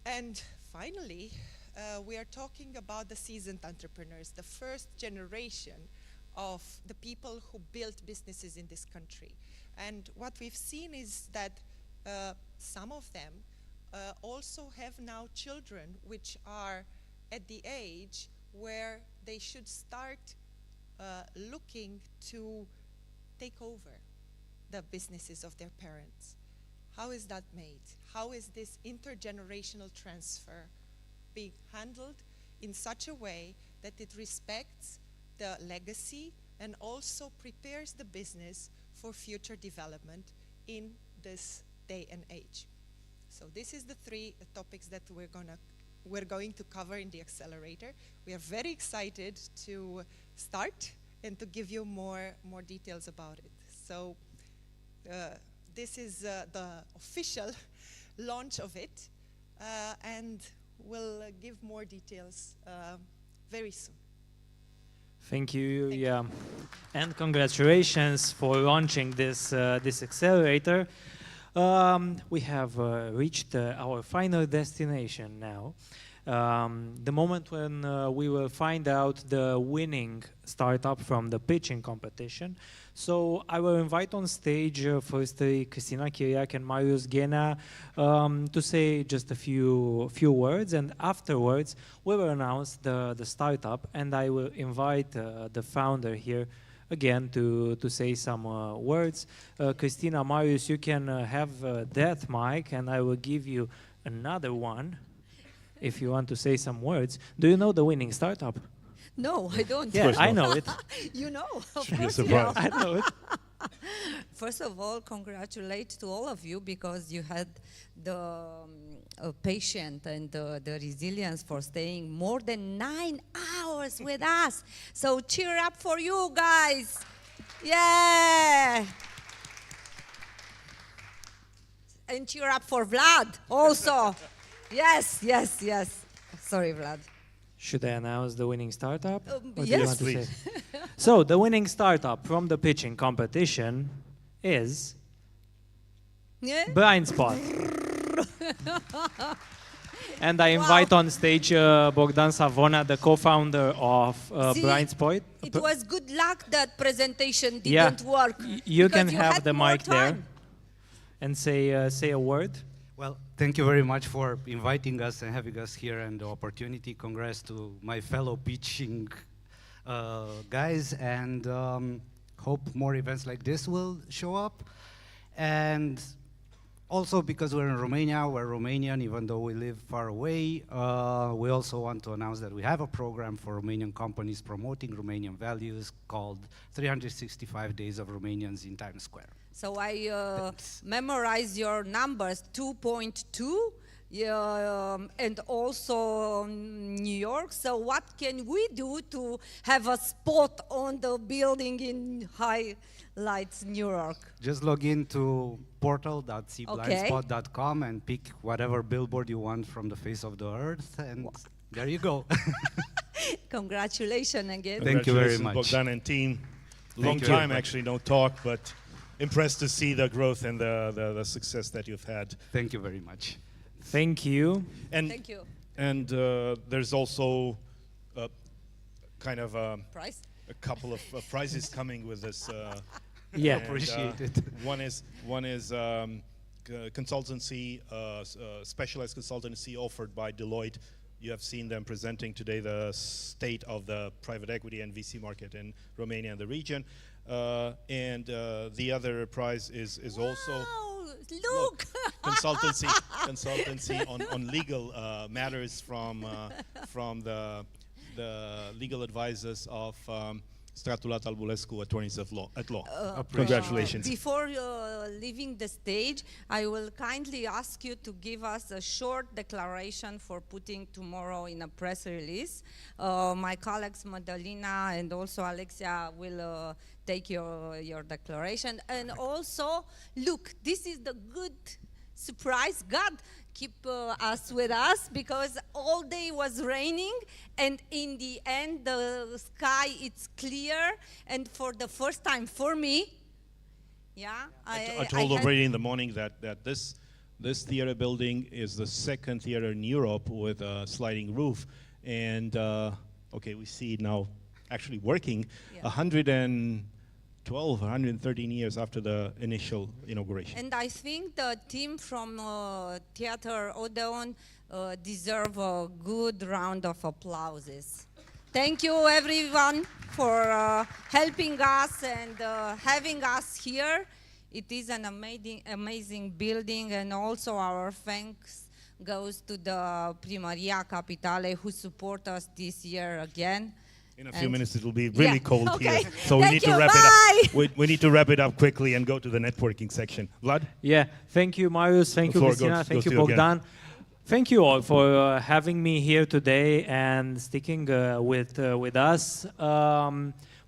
Speaker 14: And finally, we are talking about the seasoned entrepreneurs, the first generation of the people who built businesses in this country. And what we've seen is that some of them also have now children which are at the age where they should start looking to take over the businesses of their parents. How is that made? How is this intergenerational transfer being handled in such a way that it respects the legacy and also prepares the business for future development in this day and age? So this is the three topics that we're going to cover in the accelerator. We are very excited to start and to give you more details about it. So this is the official launch of it, and we'll give more details very soon.
Speaker 1: Thank you, Julia, and congratulations for launching this this accelerator. We have reached our final destination now. The moment when we will find out the winning startup from the pitching competition. So I will invite on stage firstly Cristina Chiriac and Marius Ghena to say just a few words, and afterwards we will announce the startup, and I will invite the founder here again to say some words. Cristina, Marius, you can have that mic, and I will give you another one if you want to say some words. Do you know the winning startup?
Speaker 9: No, I don't.
Speaker 1: Yeah, I know it.
Speaker 9: You know, of
Speaker 1: Should be a
Speaker 9: course you
Speaker 1: surprise.
Speaker 9: know.
Speaker 1: I know it.
Speaker 9: First of all, congratulate to all of you, because you had the patience and the resilience for staying more than 9 hours with us. So cheer up for you guys. Yeah. And cheer up for Vlad also. Yes, yes, yes. Sorry, Vlad.
Speaker 1: Should I announce the winning startup? What do
Speaker 9: yes,
Speaker 1: you want to
Speaker 9: please.
Speaker 1: say? So the winning startup from the pitching competition is
Speaker 9: Yeah?
Speaker 1: Blind Spot. And I invite on stage Bogdan Savona, the co-founder of
Speaker 9: See,
Speaker 1: Blind Spot.
Speaker 9: It was good luck that presentation didn't work.
Speaker 1: You can
Speaker 9: because you
Speaker 1: have
Speaker 9: had
Speaker 1: the
Speaker 9: more
Speaker 1: mic there
Speaker 9: time.
Speaker 1: and say a word.
Speaker 19: Well, thank you very much for inviting us and having us here and the opportunity. Congrats to my fellow pitching guys, and hope more events like this will show up. And also, because we're in Romania, we're Romanian, even though we live far away, we also want to announce that we have a program for Romanian companies promoting Romanian values called 365 Days of Romanians in Times Square.
Speaker 9: So I memorized your numbers, 2.2, and also New York. So what can we do to have a spot on the building in highlights New York?
Speaker 19: Just log into portal.cblindspot.com and pick whatever billboard you want from the face of the earth, and there you go.
Speaker 9: Congratulations again.
Speaker 19: Thank you very much.
Speaker 23: Bogdan and team.
Speaker 19: Thank
Speaker 23: Long
Speaker 19: you.
Speaker 23: time, actually, no talk, but impressed to see the growth and the success that you've had.
Speaker 19: Thank you very much.
Speaker 1: Thank you.
Speaker 23: And
Speaker 9: Thank you.
Speaker 23: And there's also kind of
Speaker 9: Prize?
Speaker 23: a couple of prizes coming with this.
Speaker 1: Yeah,
Speaker 23: appreciate it. One is consultancy, specialized consultancy offered by Deloitte. You have seen them presenting today the state of the private equity and VC market in Romania and the region. And the other prize is also
Speaker 9: look
Speaker 23: consultancy on legal matters from the legal advisors of Stratulat Albulescu, attorneys at law. Congratulations.
Speaker 9: Before leaving the stage, I will kindly ask you to give us a short declaration for putting tomorrow in a press release. My colleagues Madalina and also Alexia will take your declaration. And also, look, this is the good surprise. God keep us with us, because all day was raining, and in the end the sky it's clear, and for the first time for me,
Speaker 23: I told already in the morning that this theater building is the second theater in Europe with a sliding roof, and okay, we see it now actually working. 112, 113 years after the initial inauguration.
Speaker 9: And I think the team from Theater Odeon deserve a good round of applauses. Thank you everyone for helping us and having us here. It is an amazing building, and also our thanks goes to the Primăria Capitale who support us this year again.
Speaker 23: In a few minutes, it will be really cold
Speaker 9: okay.
Speaker 23: here, so we need to wrap it up. We need to wrap it up quickly and go to the networking section. Vlad?
Speaker 1: Yeah, thank you, Marius. Thank you, Christina. Thank you, Bogdan. Thank you all for having me here today and sticking with us.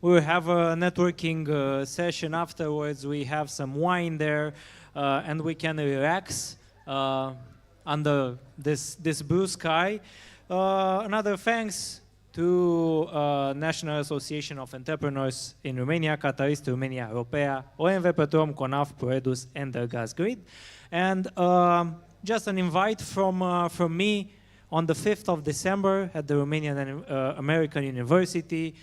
Speaker 1: We will have a networking session afterwards. We have some wine there, and we can relax under this blue sky. Another thanks to National Association of Entrepreneurs in Romania, Catalyst Romania, OMV Petrom, CONAF, PROEDUS, and the Gas Grid. And just an invite from me on the 5th of December at the Romanian and American University.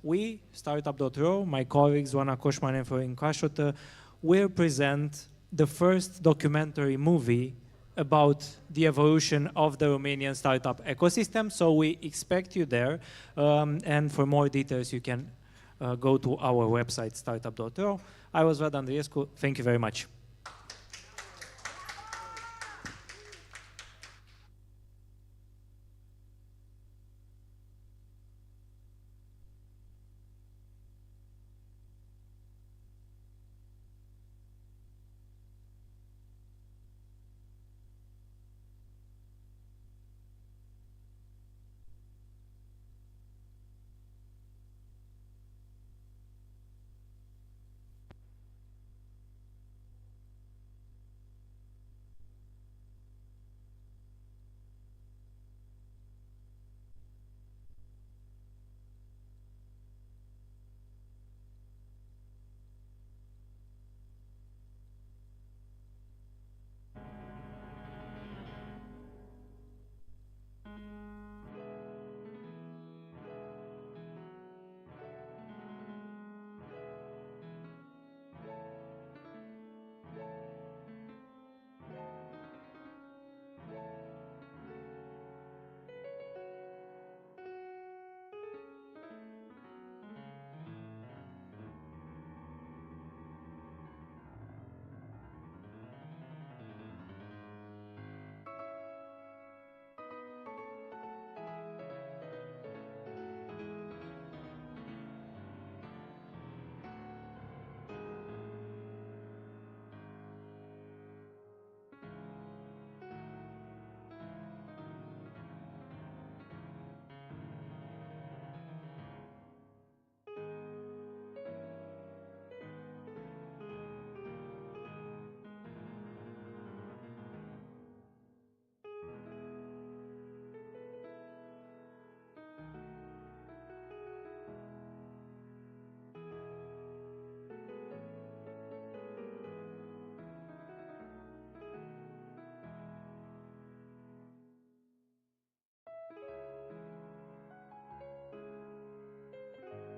Speaker 1: We, Startup.ro, my colleagues, Oana Coșman and Florin Cașotă, will present the first documentary movie about the evolution of the Romanian startup ecosystem. So we expect you there. And for more details, you can go to our website, startup.ro. I was Vlad Andriescu. Thank you very much.